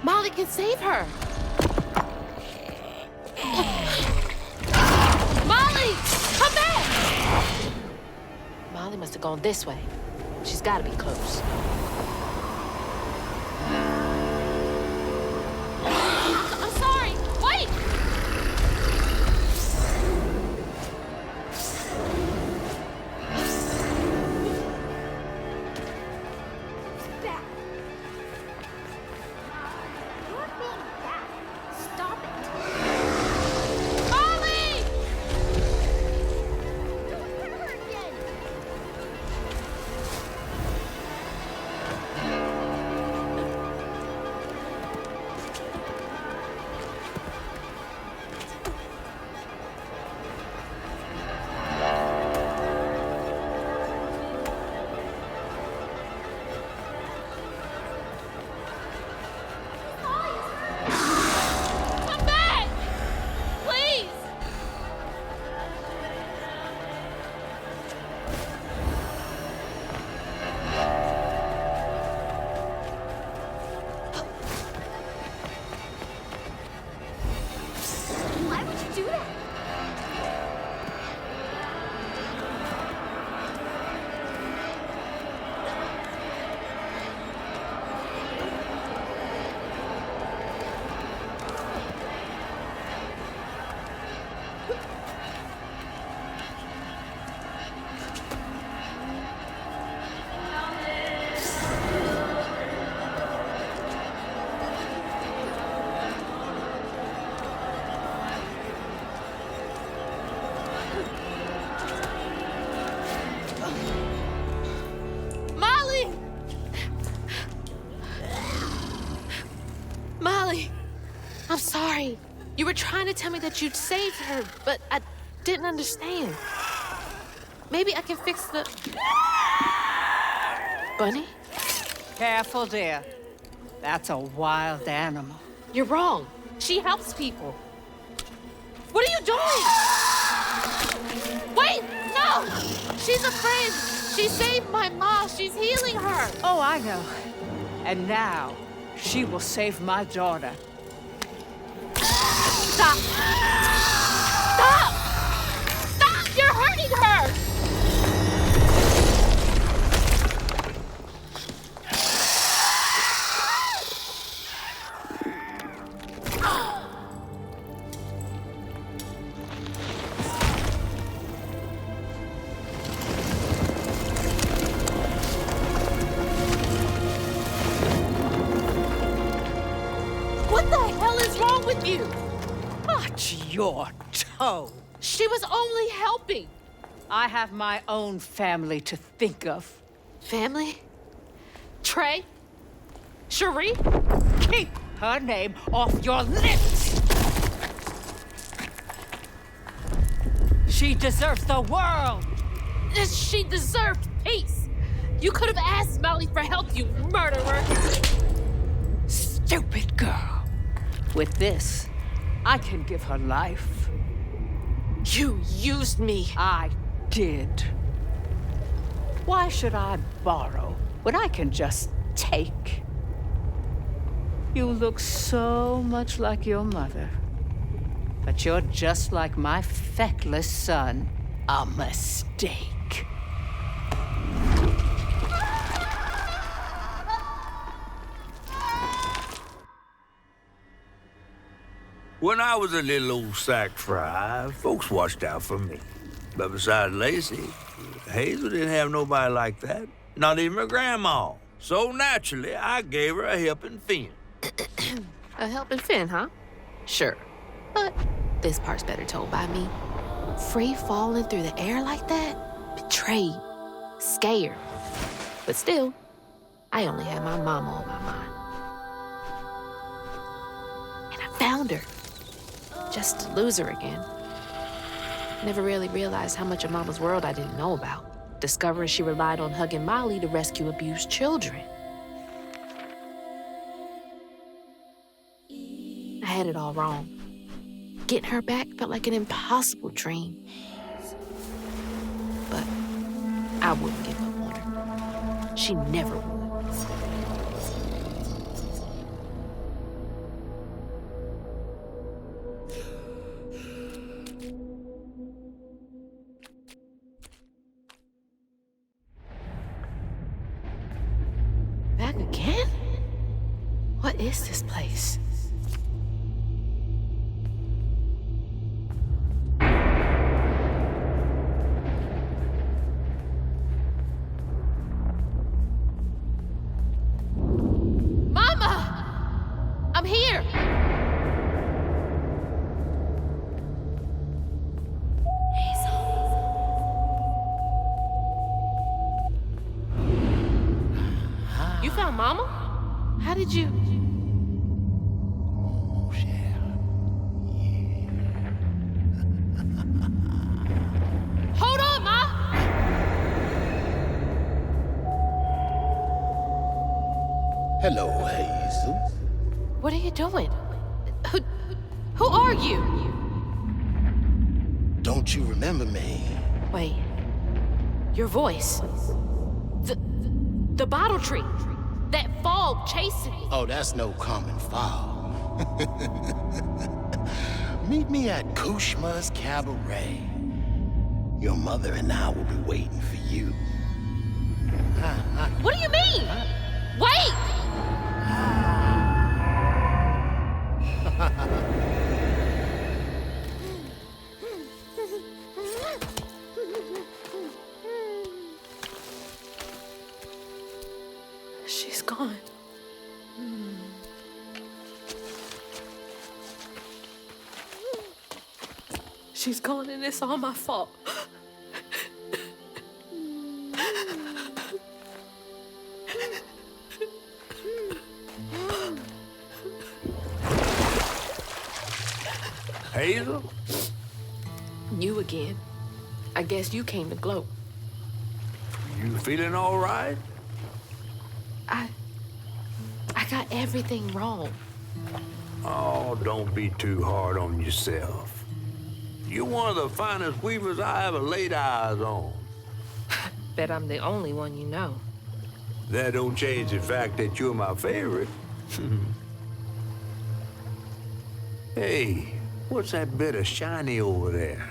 Molly can save her! Molly! Come back! Molly must have gone this way. She's gotta be close. I'm sorry! Wait! Stop it. Molly! Don't hurt her again. Come back! Please! Why would you do that? Molly! Molly! I'm sorry. You were trying to tell me that you'd saved her, but I didn't understand. Maybe I can fix the... Bunny? Careful, dear. That's a wild animal. You're wrong. She helps people. What are you doing? Wait! No! She's a friend. She saved my mom. She's healing her. Oh, I know. And now, she will save my daughter. Stop! Stop! Stop! You're hurting her! What the hell is wrong with you? Watch your toe. She was only helping. I have my own family to think of. Family? Trey? Cherie? Keep her name off your lips! She deserves the world! She deserved peace. You could have asked Molly for help, you murderer. Stupid girl. With this, I can give her life. You used me. I did. Why should I borrow when I can just take? You look so much like your mother. But you're just like my feckless son. A mistake. When I was a little old sack fry, folks watched out for me. But besides Lacey, Hazel didn't have nobody like that. Not even her grandma. So naturally, I gave her a helping fin. A helping fin, huh? Sure. But this part's better told by me. Free falling through the air like that? Betrayed. Scared. But still, I only had my mama on my mind. And I found her. Just to lose her again. Never really realized how much of Mama's world I didn't know about. Discovering she relied on hugging Molly to rescue abused children. I had it all wrong. Getting her back felt like an impossible dream. But I wouldn't give up on her. She never would. Back again? What is this place? Mama! I'm here! You found Mama? How did you? Hold on, Ma! Hello, Hazel. What are you doing? Who are you? Don't you remember me? Wait. Your voice. The bottle tree. That fog chasing me. Oh, that's no common fog. Meet me at Kushma's Cabaret. Your mother and I will be waiting for you. What do you mean? Wait! She's gone. She's gone and it's all my fault. Hazel? You again. I guess you came to gloat. You feeling all right? I got everything wrong. Oh, don't be too hard on yourself. You're one of the finest weavers I ever laid eyes on. Bet I'm the only one you know. That don't change the fact that you're my favorite. Hey, what's that bit of shiny over there?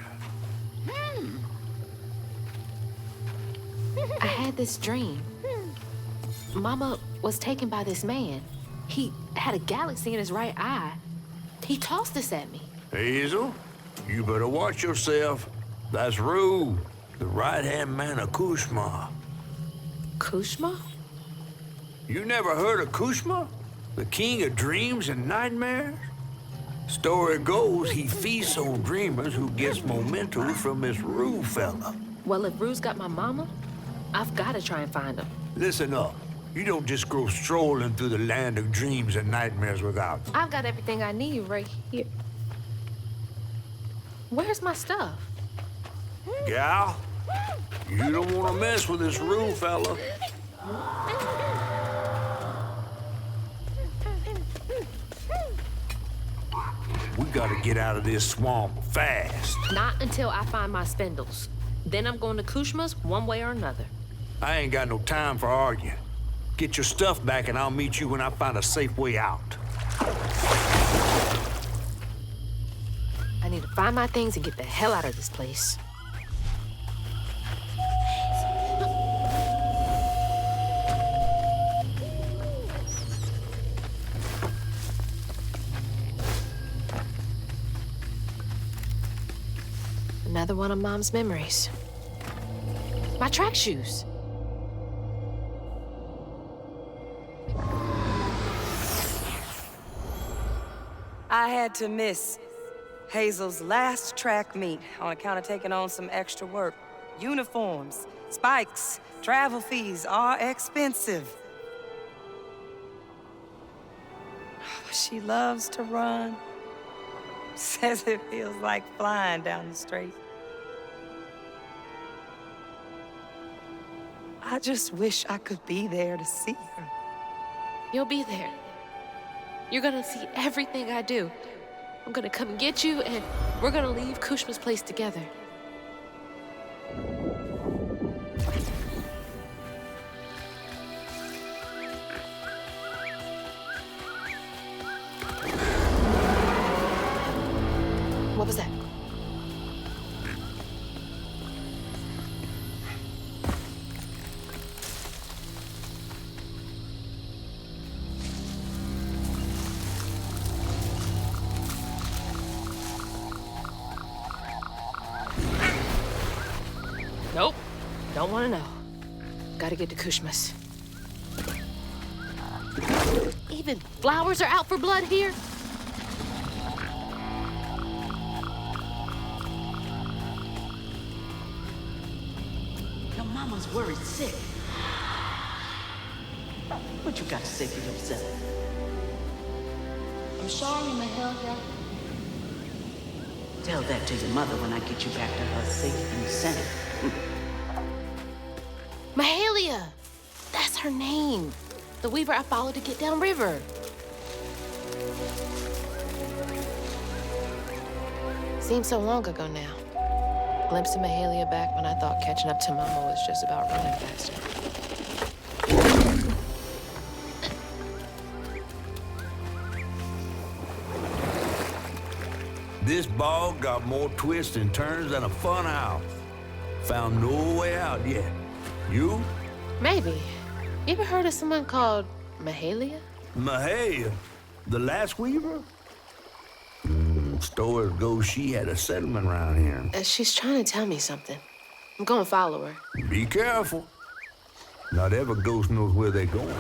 I had this dream. Mama was taken by this man. He had a galaxy in his right eye. He tossed this at me. Hazel, you better watch yourself. That's Rue, the right-hand man of Kushma. Kushma? You never heard of Kushma? The king of dreams and nightmares? Story goes he feasts on dreamers who gets momentum from this Rue fella. Well, if Rue's got my mama, I've got to try and find her. Listen up. You don't just go strolling through the land of dreams and nightmares without me. I've got everything I need right here. Where's my stuff? Gal, You don't want to mess with this roof, fella. We gotta get out of this swamp fast. Not until I find my spindles. Then I'm going to Kushma's one way or another. I ain't got no time for arguing. Get your stuff back and I'll meet you when I find a safe way out. I need to find my things and get the hell out of this place. Another one of Mom's memories. My track shoes. I had to miss Hazel's last track meet on account of taking on some extra work. Uniforms, spikes, travel fees are expensive. She loves to run. Says it feels like flying down the straight. I just wish I could be there to see her. You'll be there. You're gonna see everything I do. I'm gonna come get you, and we're gonna leave Kushma's place together. What was that? Nope. Don't want to know. Gotta get to Kushma's. Even flowers are out for blood here? Your mama's worried sick. What you got to say for yourself? I'm sorry, Mahalia. Tell that to your mother when I get you back to her safe and sound. Mahalia! That's her name. The weaver I followed to get downriver. Seems so long ago now. Glimpsing Mahalia back when I thought catching up to Mama was just about running faster. This bog got more twists and turns than a fun house. Found no way out yet. You? Maybe. You ever heard of someone called Mahalia? Mahalia? The last weaver? Stories go she had a settlement around here. She's trying to tell me something. I'm gonna follow her. Be careful. Not every ghost knows where they're going.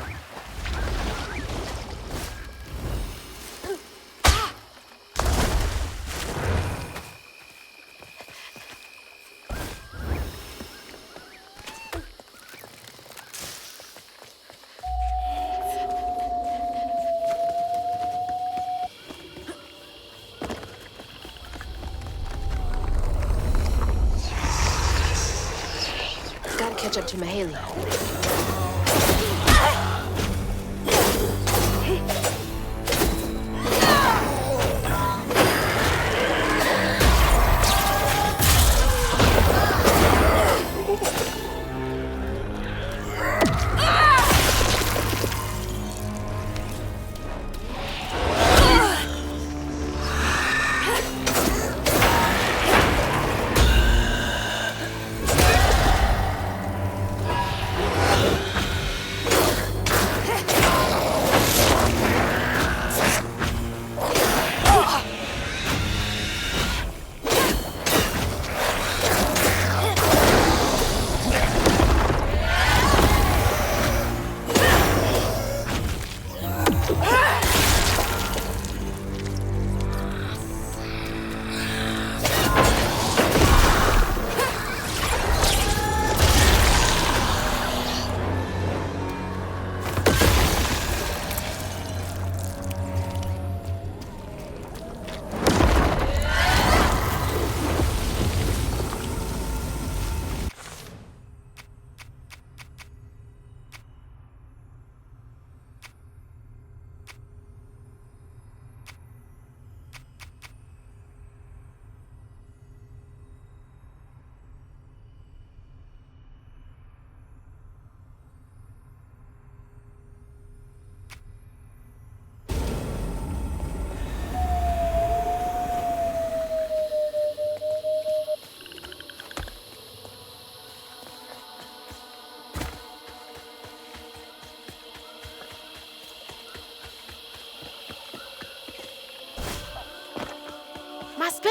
Gotta catch up to Mahalia.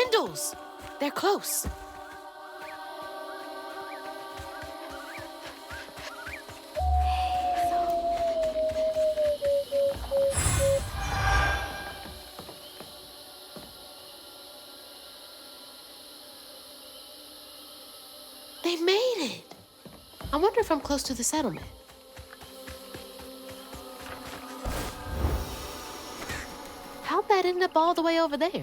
spindles! They're close. They made it. I wonder if I'm close to the settlement. How'd that end up all the way over there? Be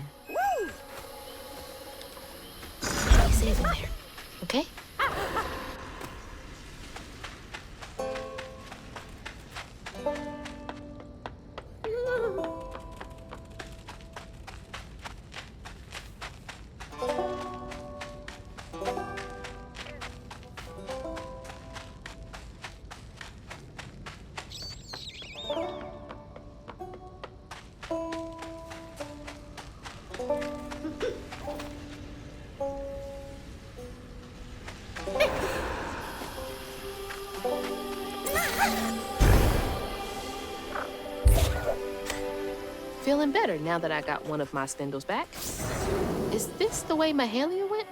safe in there, okay? Feeling better now that I got one of my spindles back. Is this the way Mahalia went?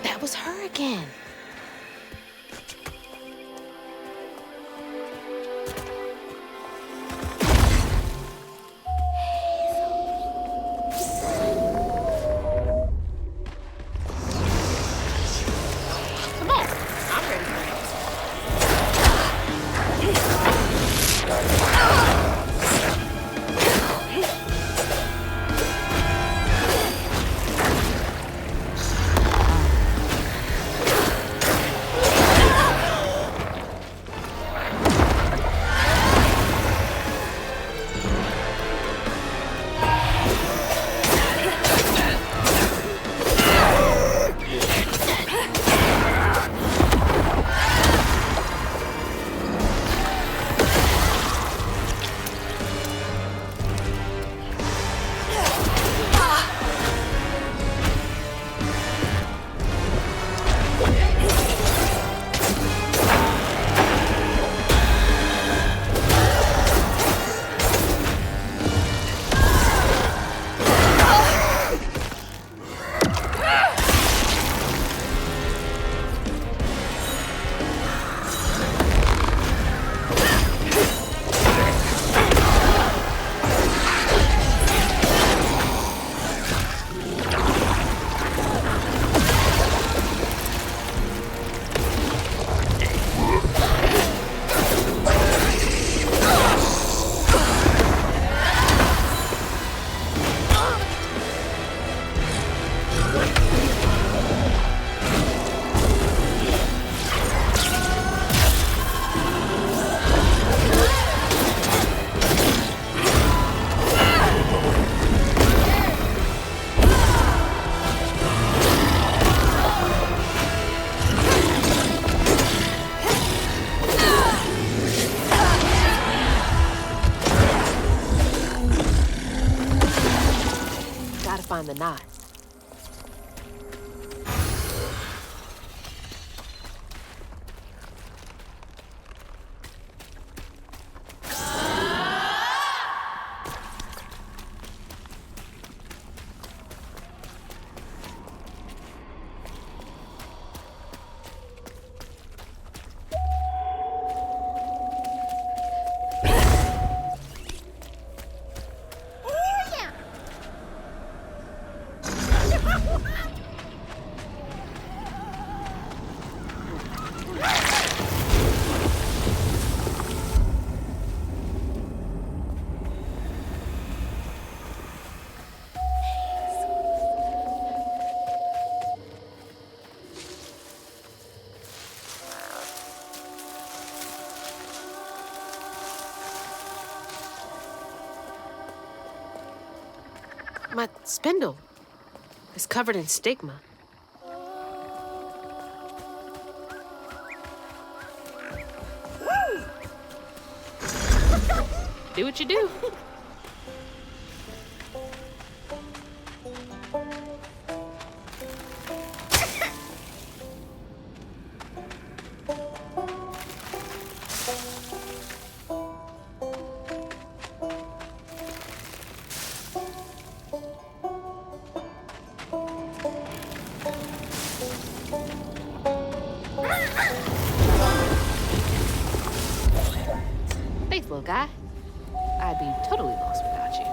That was her again. Find the knot. My spindle is covered in stigma. Do what you do. Thanks, little guy. I'd be totally lost without you.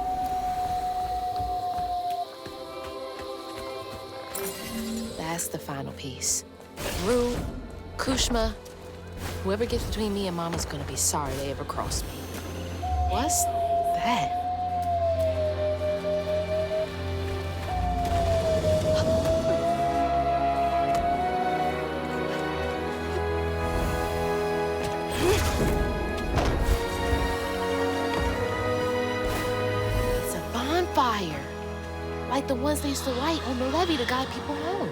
That's the final piece. Rue, Kushma, whoever gets between me and Mama's gonna be sorry they ever crossed me. What's that? It's a bonfire. Like the ones they used to light on the levee to guide people home.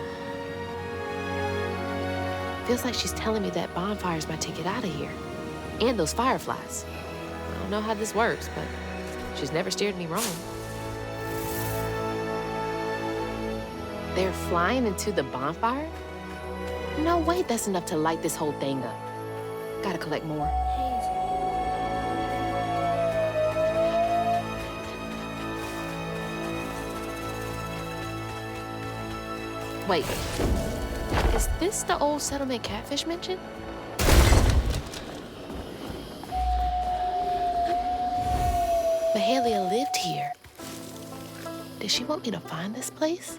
Feels like she's telling me that bonfire's my ticket out of here. And those fireflies. I don't know how this works, but she's never steered me wrong. They're flying into the bonfire? No way that's enough to light this whole thing up. Gotta collect more. Wait, is this the old settlement Catfish mentioned? Mahalia lived here. Did she want me to find this place?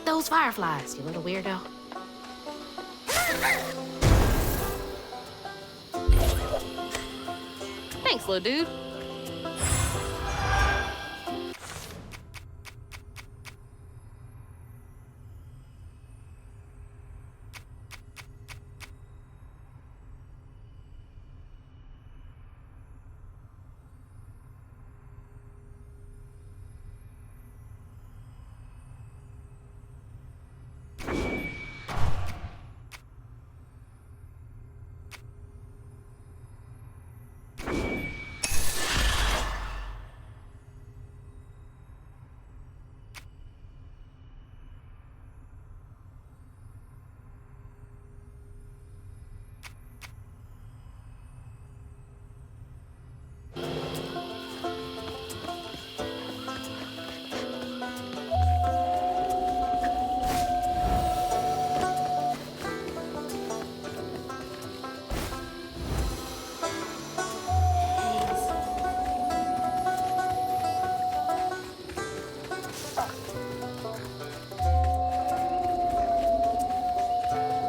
Those fireflies, you little weirdo. Thanks, little dude.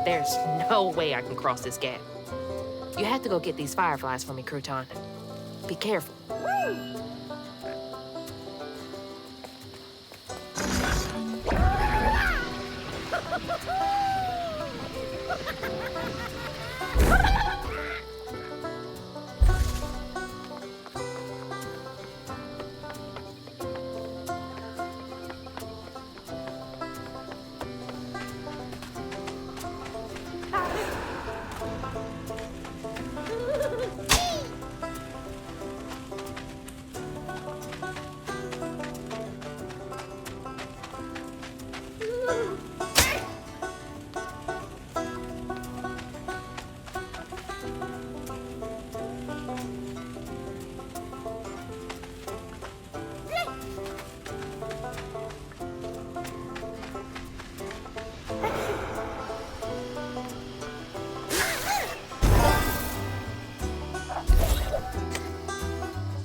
There's no way I can cross this gap. You have to go get these fireflies for me, Crouton. Be careful.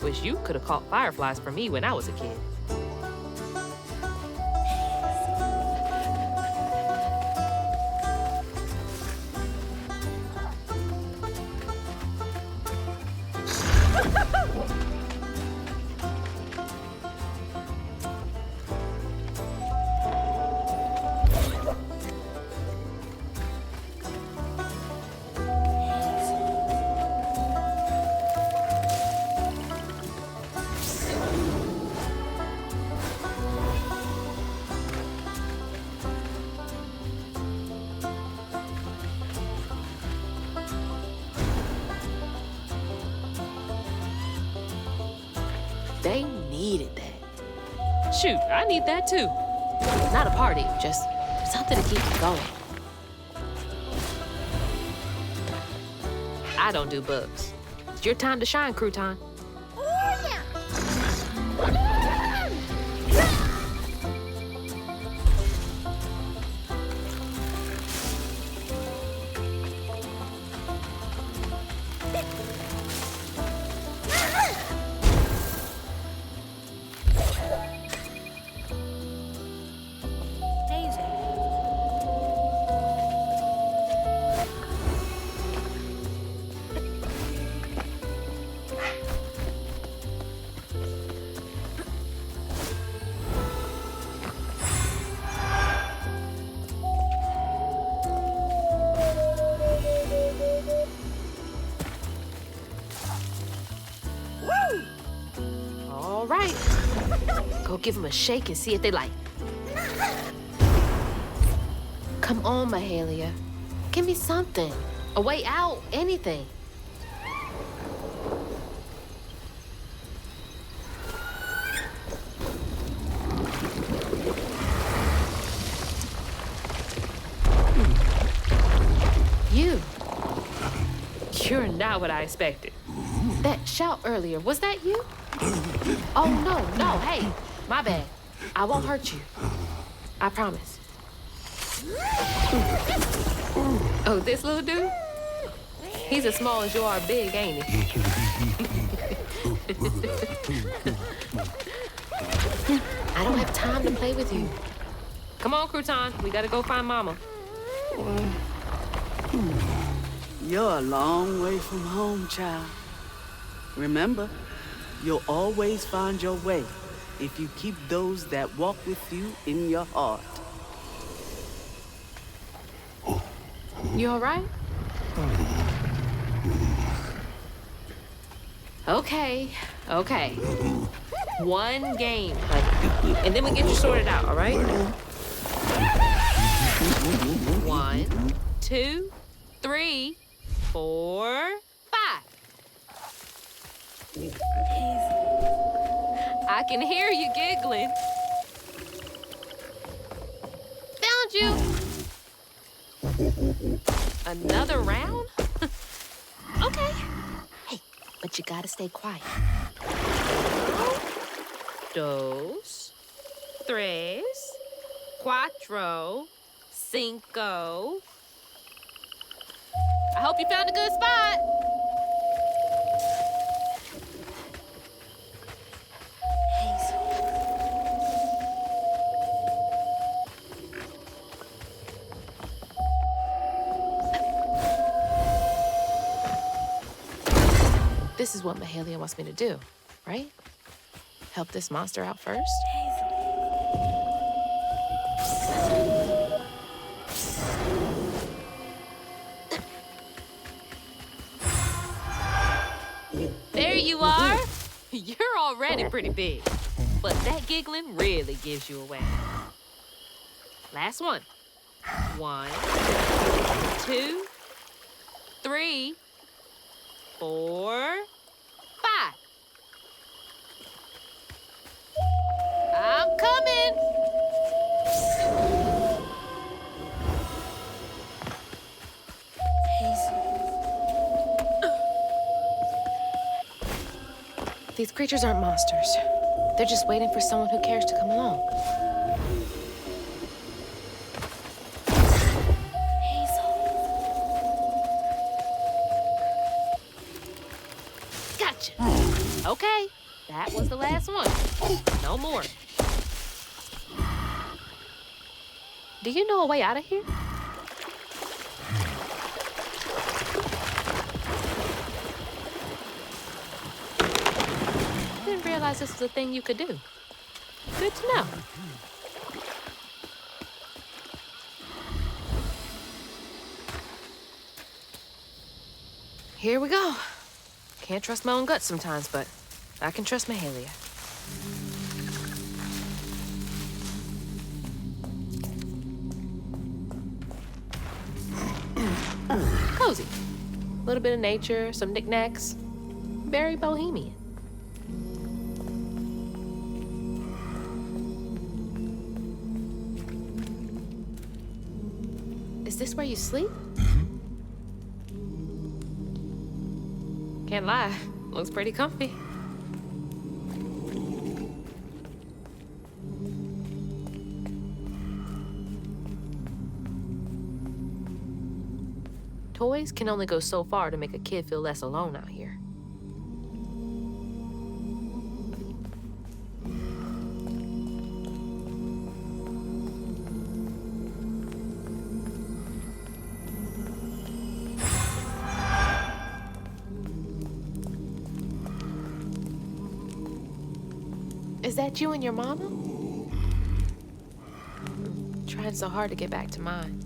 Wish you could have caught fireflies for me when I was a kid. needed that. Shoot, I need that too. Not a party, just something to keep me going. I don't do bugs. It's your time to shine, Crouton. All right. Go give them a shake and see if they like it. Come on, Mahalia. Give me something. A way out, anything. You're not what I expected. That shout earlier, was that you? Oh, no, hey, my bad. I won't hurt you. I promise. Oh, this little dude? He's as small as you are big, ain't he? I don't have time to play with you. Come on, Crouton, we gotta go find Mama. You're a long way from home, child. Remember, you'll always find your way if you keep those that walk with you in your heart. You all right? Okay. One game, honey. And then we get you sorted out, all right? 1, 2, 3, 4, 5. I can hear you giggling. Found you. Another round? Okay. Hey, but you gotta stay quiet. 2, 3, 4, 5. I hope you found a good spot. This is what Mahalia wants me to do, right? Help this monster out first? There you are. You're already pretty big, but that giggling really gives you away. Last one. 1, 2, 3, 4, 5. I'm coming. These creatures aren't monsters. They're just waiting for someone who cares to come along. Gotcha. Okay, that was the last one. No more. Do you know a way out of here? Didn't realize this was a thing you could do. Good to know. Here we go. Can't trust my own gut sometimes, but I can trust Mahalia. Cozy. A little bit of nature, some knickknacks. Very bohemian. Is this where you sleep? Can't lie. Looks pretty comfy. Toys can only go so far to make a kid feel less alone out here. Is that you and your mama? Trying so hard to get back to mine.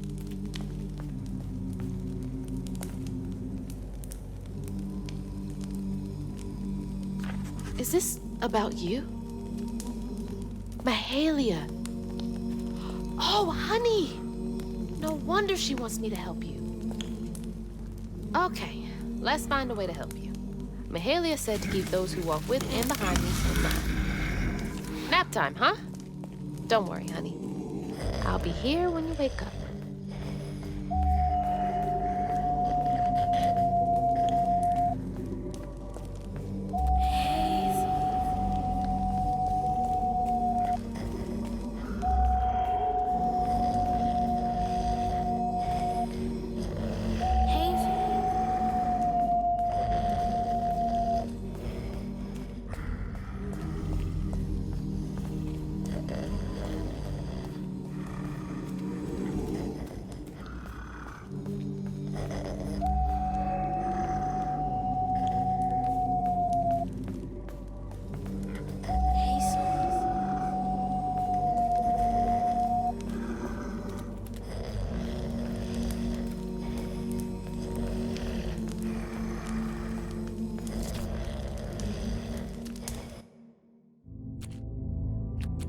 Is this about you? Mahalia. Oh, honey. No wonder she wants me to help you. Okay, let's find a way to help you. Mahalia said to keep those who walk with and behind me in mind. Nap time, huh? Don't worry, honey. I'll be here when you wake up.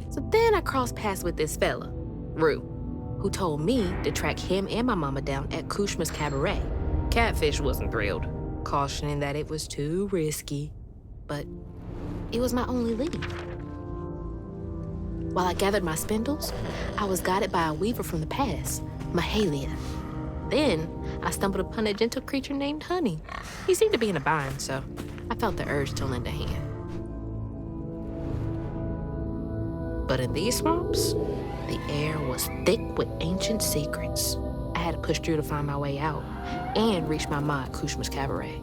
So then I crossed paths with this fella, Rue, who told me to track him and my mama down at Kushma's Cabaret. Catfish wasn't thrilled, cautioning that it was too risky, but it was my only lead. While I gathered my spindles, I was guided by a weaver from the past, Mahalia. Then I stumbled upon a gentle creature named Honey. He seemed to be in a bind, so I felt the urge to lend a hand. But in these swamps, the air was thick with ancient secrets. I had to push through to find my way out and reach my ma at Kushma's Cabaret.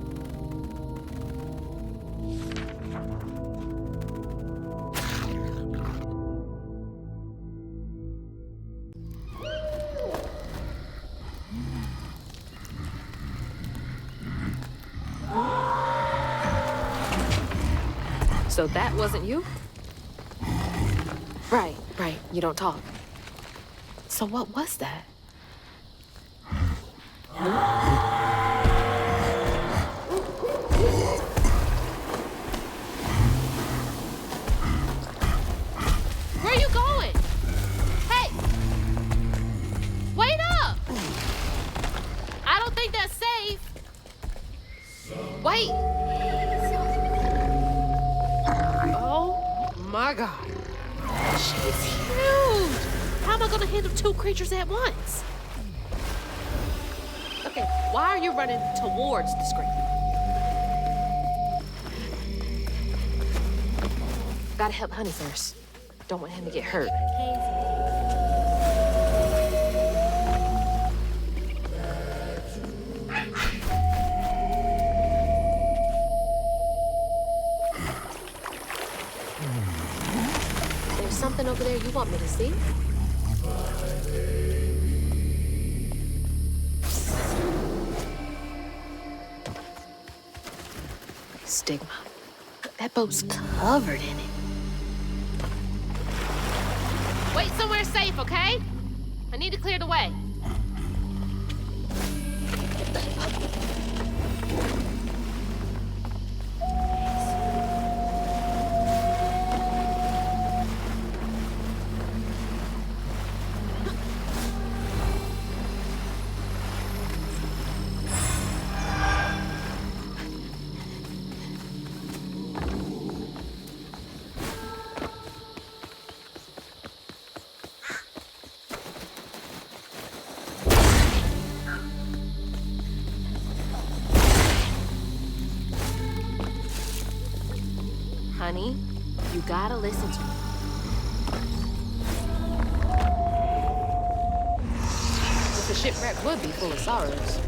So that wasn't you? Right. You don't talk. So what was that? Where are you going? Hey! Wait up! I don't think that's safe. Wait! Oh my God. She's huge! How am I gonna handle two creatures at once? Okay, why are you running towards the screen? Gotta help Honey first. Don't want him to get hurt. There's something over there you want me to see? Stigma. That boat's covered in it. Wait somewhere safe, okay? I need to clear the way. honey. You gotta listen to me. But the shipwreck would be full of sorrows.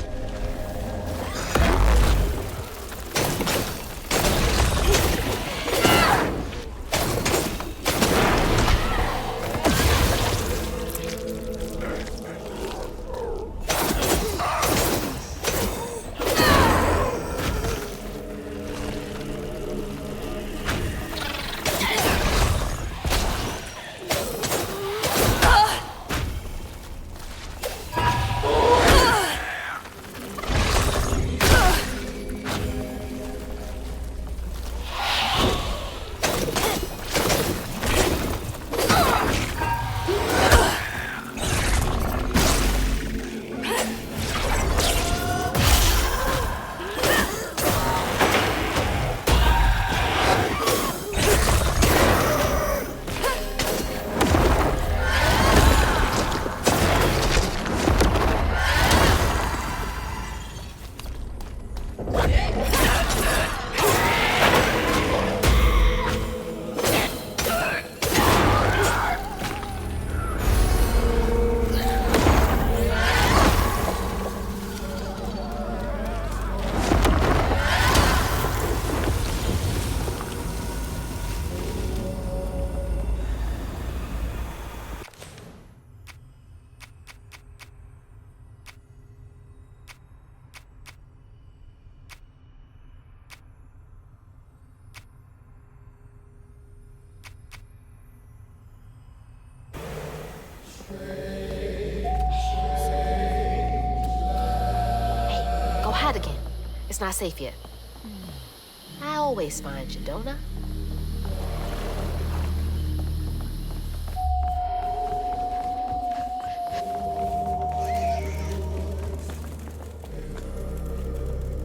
Go hide again. It's not safe yet. I always find you, don't I?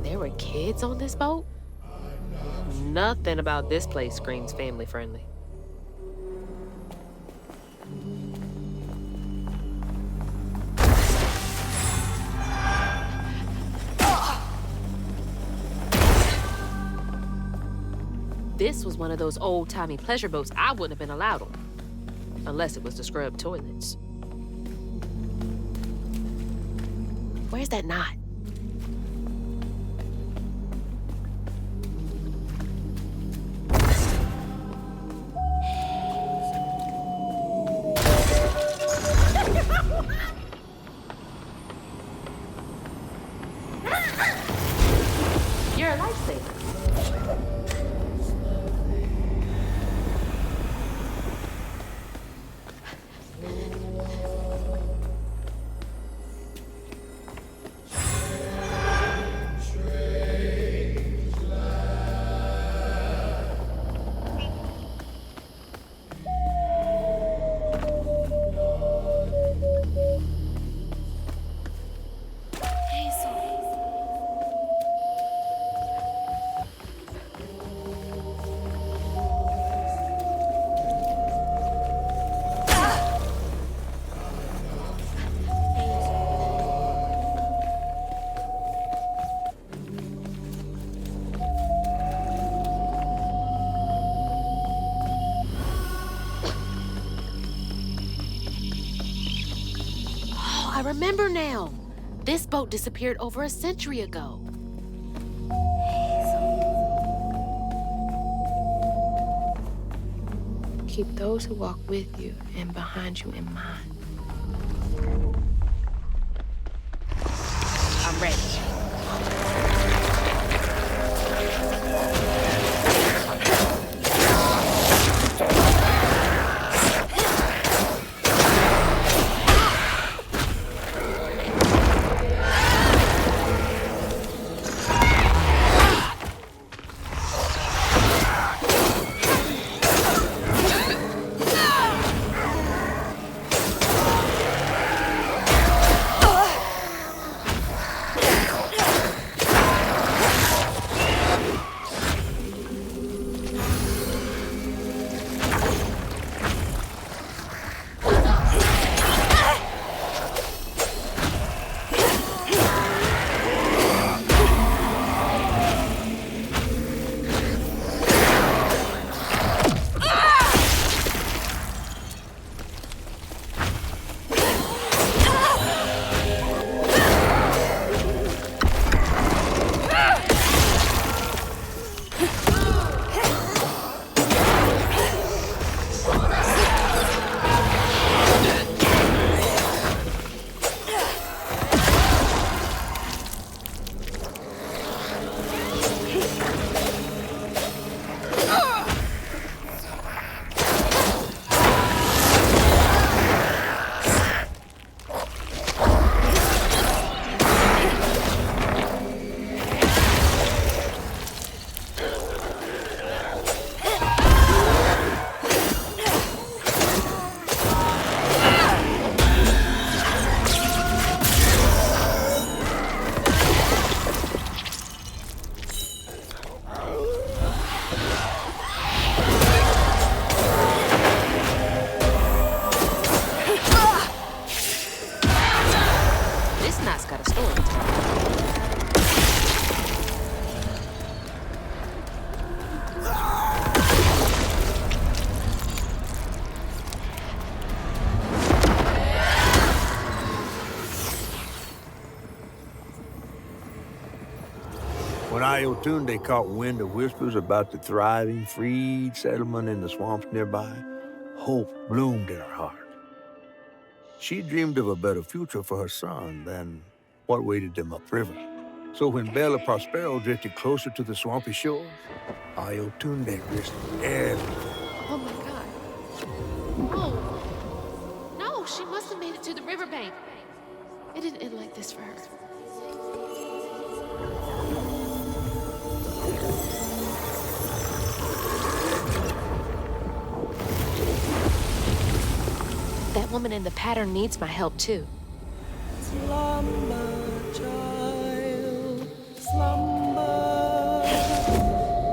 There were kids on this boat? Nothing about this place screams family friendly. This was one of those old-timey pleasure boats I wouldn't have been allowed on. Unless it was to scrub toilets. Where's that knot? You're a lifesaver. I remember now. This boat disappeared over a century ago. Keep those who walk with you and behind you in mind. I'm ready. Iotunde caught wind of whispers about the thriving, freed settlement in the swamps nearby, hope bloomed in her heart. She dreamed of a better future for her son than what waited them upriver. So when Bella Prospero drifted closer to the swampy shores, Iotunde risked everything. Oh my God. Oh. No, she must have made it to the riverbank. It didn't end like this for her. That woman in the pattern needs my help too. Slumber, child, slumber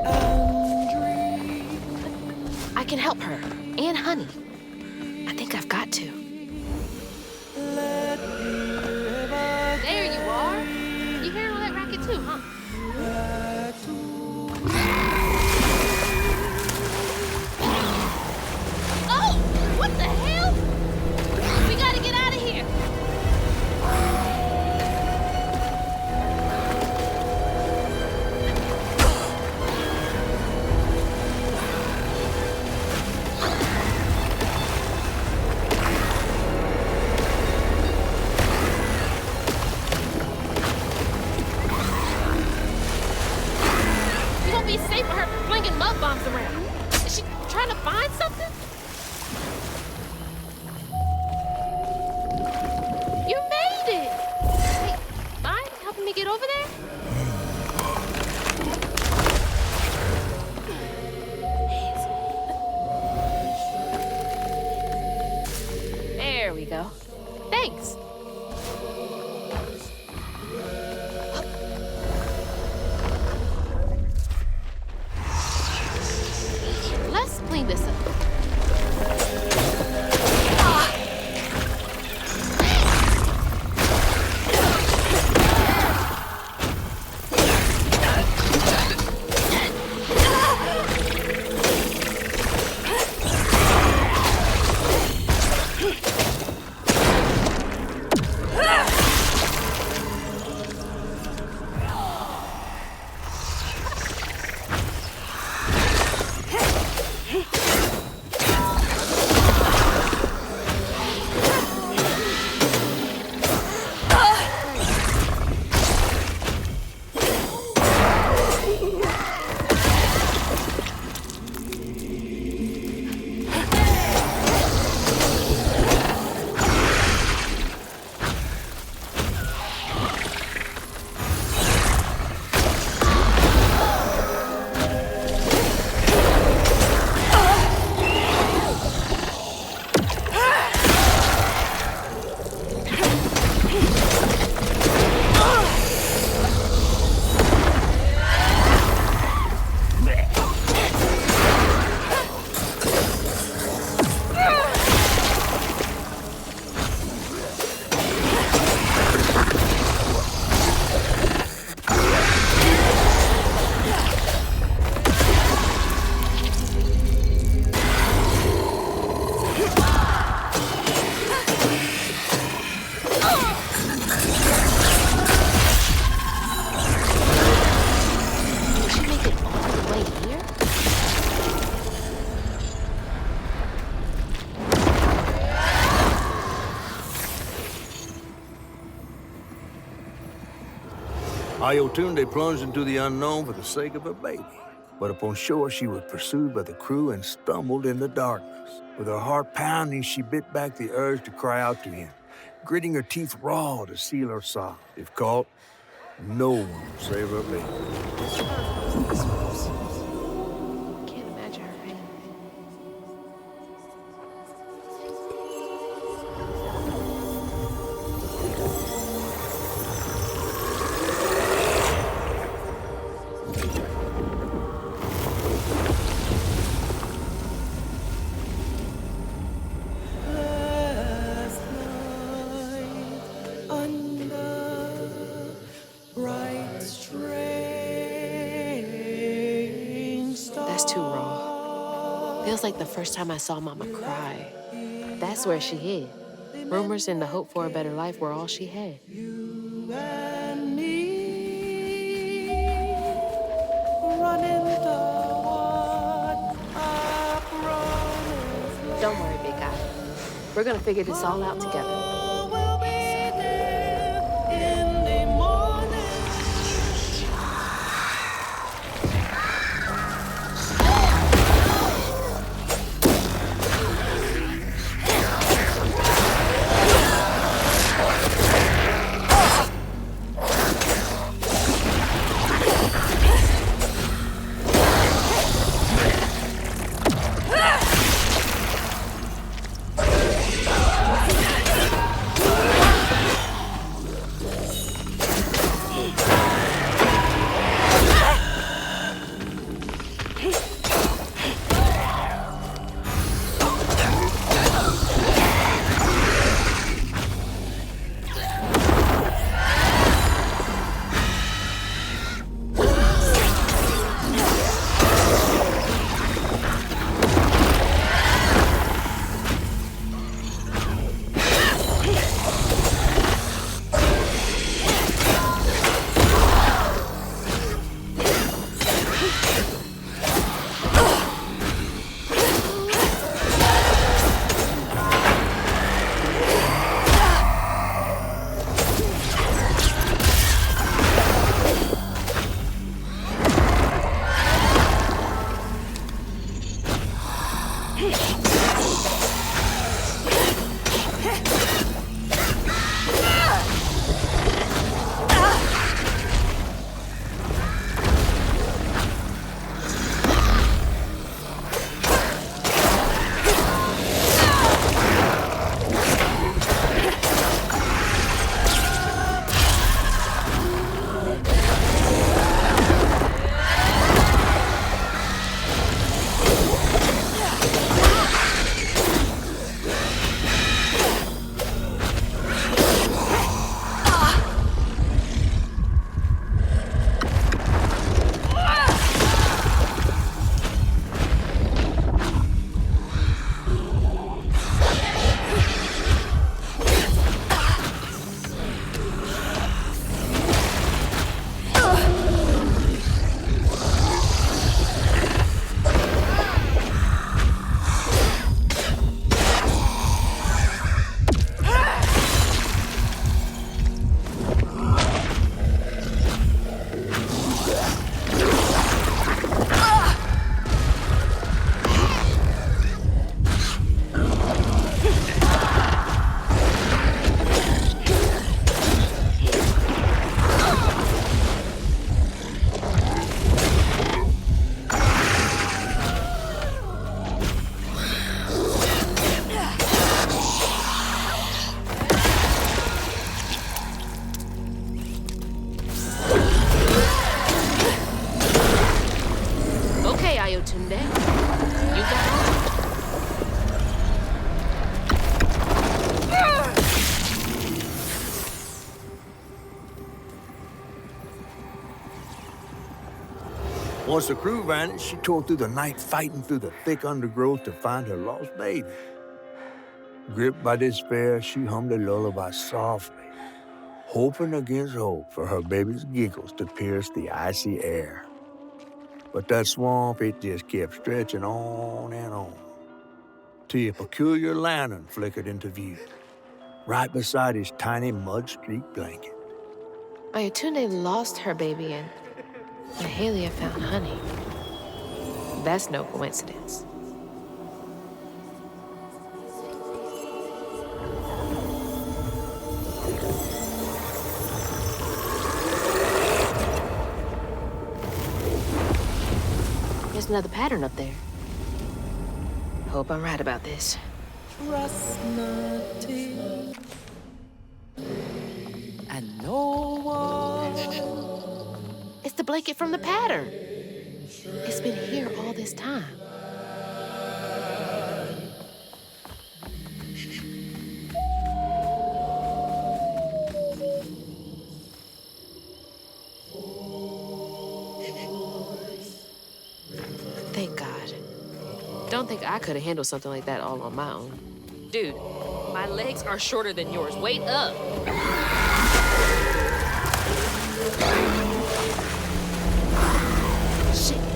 and dream. I can help her and Honey. I think I've got to. There you are. You hearing all that racket too, huh? Oh! What the hell? We gotta get out of here. You won't be safe for her flinging love bombs around. Is she trying to find something? You made it! Hey, mind helping me get over there? There we go. Thanks. Let's clean this up. Iotunde plunged into the unknown for the sake of her baby. But upon shore, she was pursued by the crew and stumbled in the darkness. With her heart pounding, she bit back the urge to cry out to him, gritting her teeth raw to seal her sob. If caught, no one would save her baby. Can't imagine her pain. That's too raw. Feels like the first time I saw Mama cry. That's where she hid. Rumors and the hope for a better life were all she had. Don't worry, big guy. We're gonna figure this all out together. Tunde. You got Once the crew vanished, she tore through the night fighting through the thick undergrowth to find her lost baby. Gripped by despair, she hummed a lullaby softly, hoping against hope for her baby's giggles to pierce the icy air. But that swamp, it just kept stretching on and on, till a peculiar lantern flickered into view, right beside his tiny mud-streaked blanket. Ayatunde lost her baby and Mahalia found honey. That's no coincidence. There's another pattern up there. Hope I'm right about this. Trust nothing and no one. It's the blanket from the pattern. It's been here all this time. Thank God. Don't think I could have handled something like that all on my own. Dude, my legs are shorter than yours. Wait up. Shit.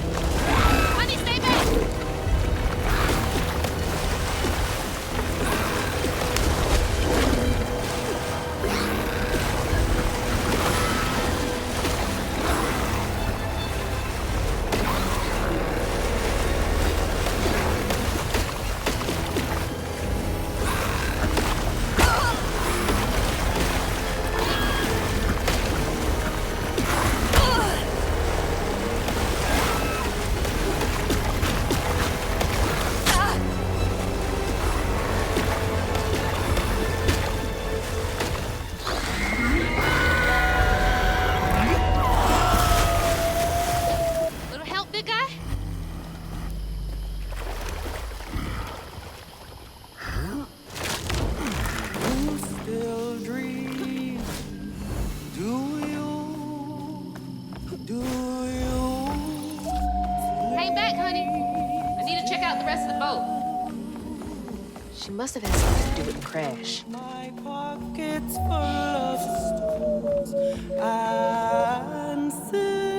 must have had something to do with the crash. My pockets full of stones and sing.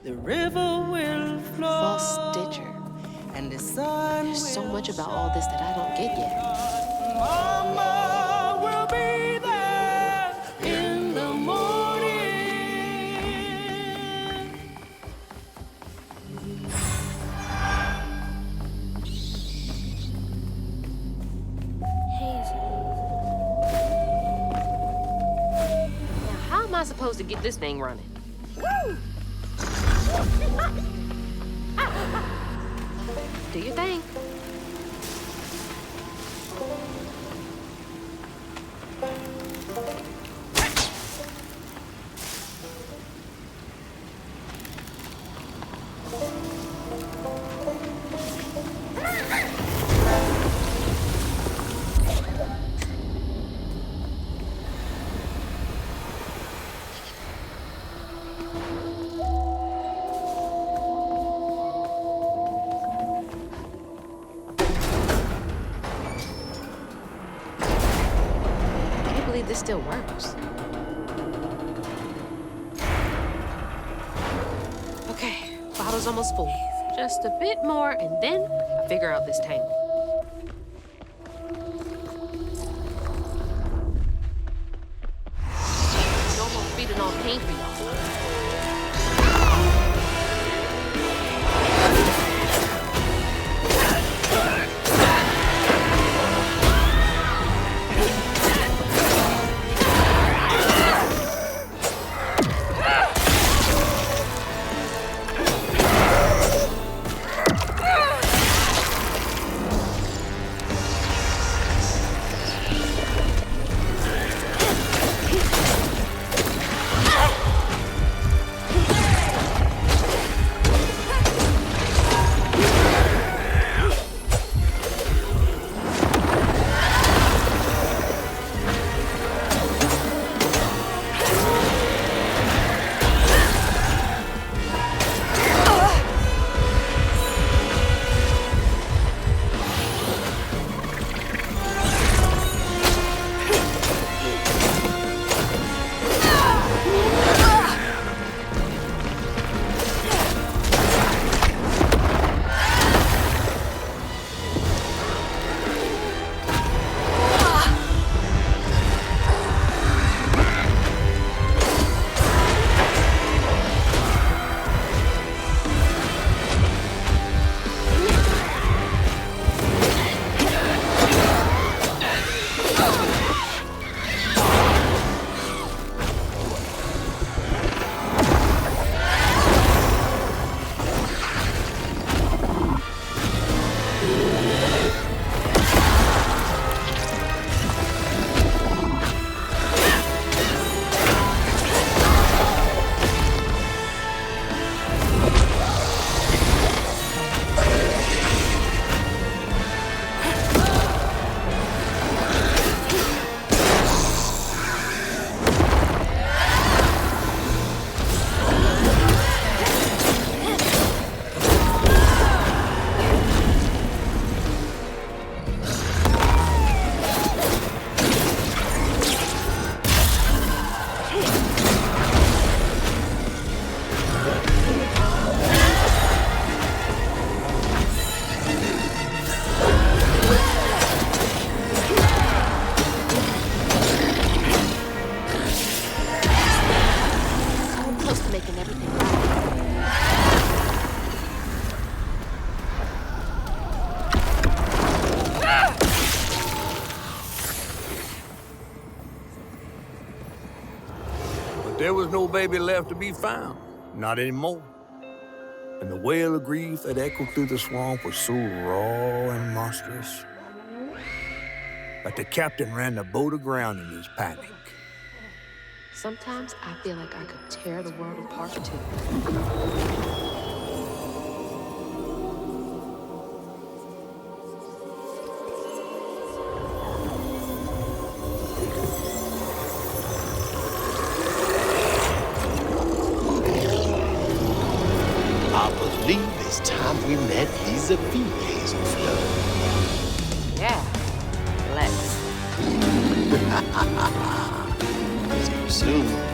The river will flow. False stitcher. And the sun There's so much about all this that I don't get yet. Mama will be there in the morning. Now, how am I supposed to get this thing running? Woo! Do your thing. This still works. Okay, bottle's almost full. Just a bit more, and then I figure out this tangle. No more feeding on paint for y'all. There was no baby left to be found. Not anymore. And the wail of grief that echoed through the swamp was so raw and monstrous that the captain ran the boat aground in his panic. Sometimes I feel like I could tear the world apart, too. I believe it's time we met vis-a-vis Hazel Flood. soon.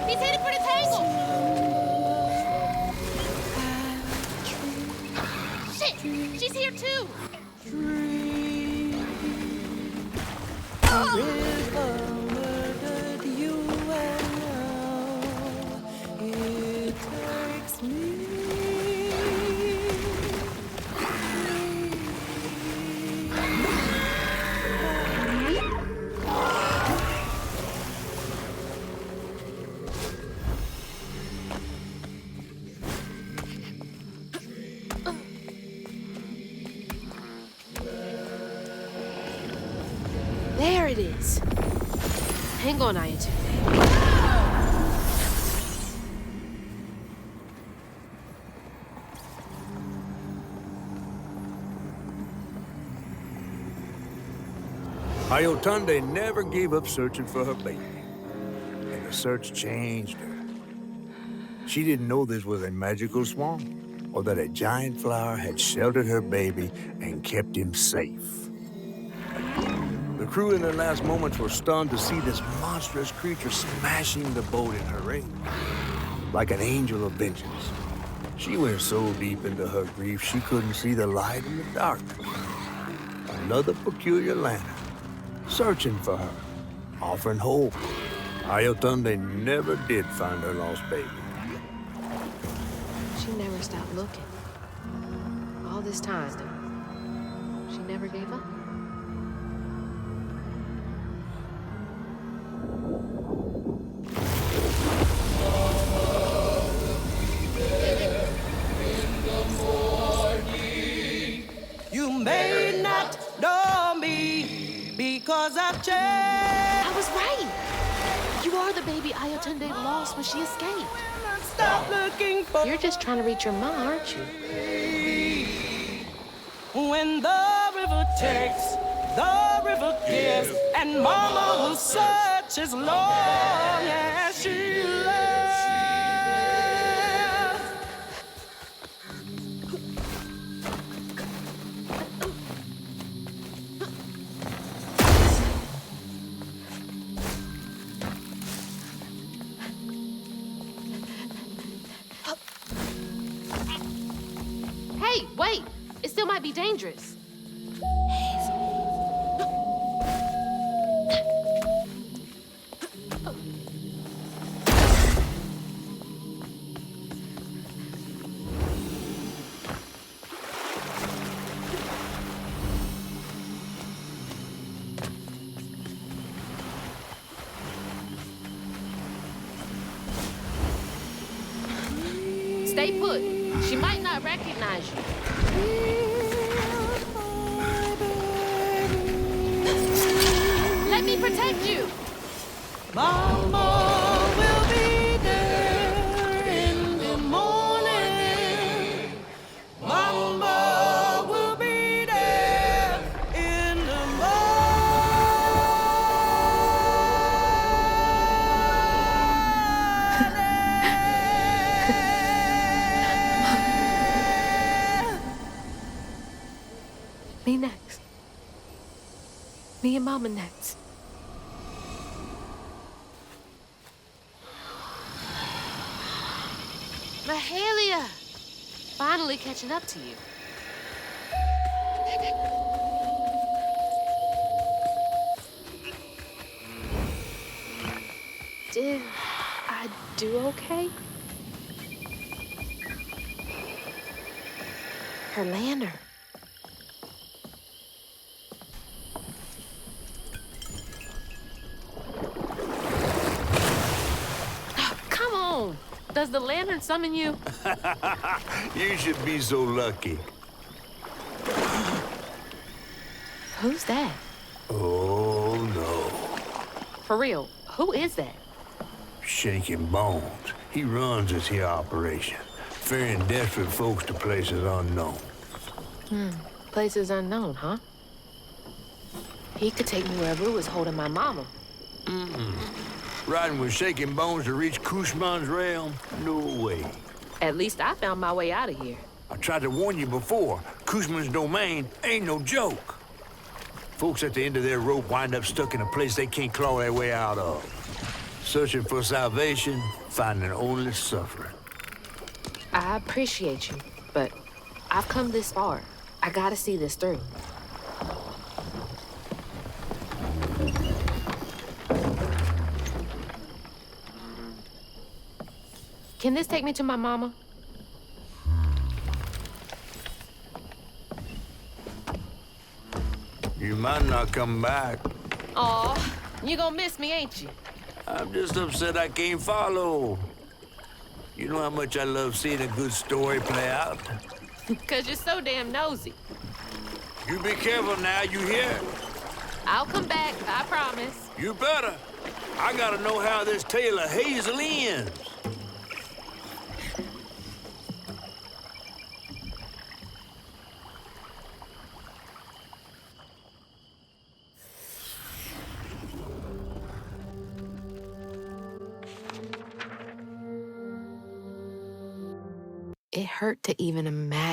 He's headed for the tangle! Shit! She's here too! There it is. Hang on, Ayatu. Ayotunde never gave up searching for her baby. And the search changed her. She didn't know this was a magical swamp, or that a giant flower had sheltered her baby and kept him safe. The crew in their last moments were stunned to see this monstrous creature smashing the boat in her rain, like an angel of vengeance. She went so deep into her grief she couldn't see the light in the dark. Another peculiar lantern, searching for her, offering hope, Ayotunde never did find her lost baby. She never stopped looking. All this time, she never gave up. You may not know me because I've changed. I was right. You are the baby Ayotunde lost when she escaped. Stop looking for. You're just trying to reach your mom, aren't you? When the river takes, the river gives, and Mama will search as long as she loves. Hey, wait! It still might be dangerous. Stay put. She might not recognize you. Let me protect you. Mama will be there in the morning. Mama will be there in the Me next. Me and Mama next. Mahalia! Finally catching up to you. Did I do okay? Her lantern. Come on! Does the lantern summon you? You should be so lucky. Who's that? Oh, no. For real, who is that? Shaking Bones. He runs this here operation, ferrying desperate folks to places unknown. Places unknown, huh? He could take me wherever it was holding my mama. Riding with Shaking Bones to reach Kushman's realm? No way. At least I found my way out of here. I tried to warn you before. Kushman's domain ain't no joke. Folks at the end of their rope wind up stuck in a place they can't claw their way out of. Searching for salvation, finding only suffering. I appreciate you, but I've come this far. I gotta see this through. Can this take me to my mama? You might not come back. Aw, you gonna miss me, ain't you? I'm just upset I can't follow. You know how much I love seeing a good story play out? Cause you're so damn nosy. You be careful now, you hear? I'll come back, I promise. You better. I gotta know how this tale of Hazel ends. It hurt to even imagine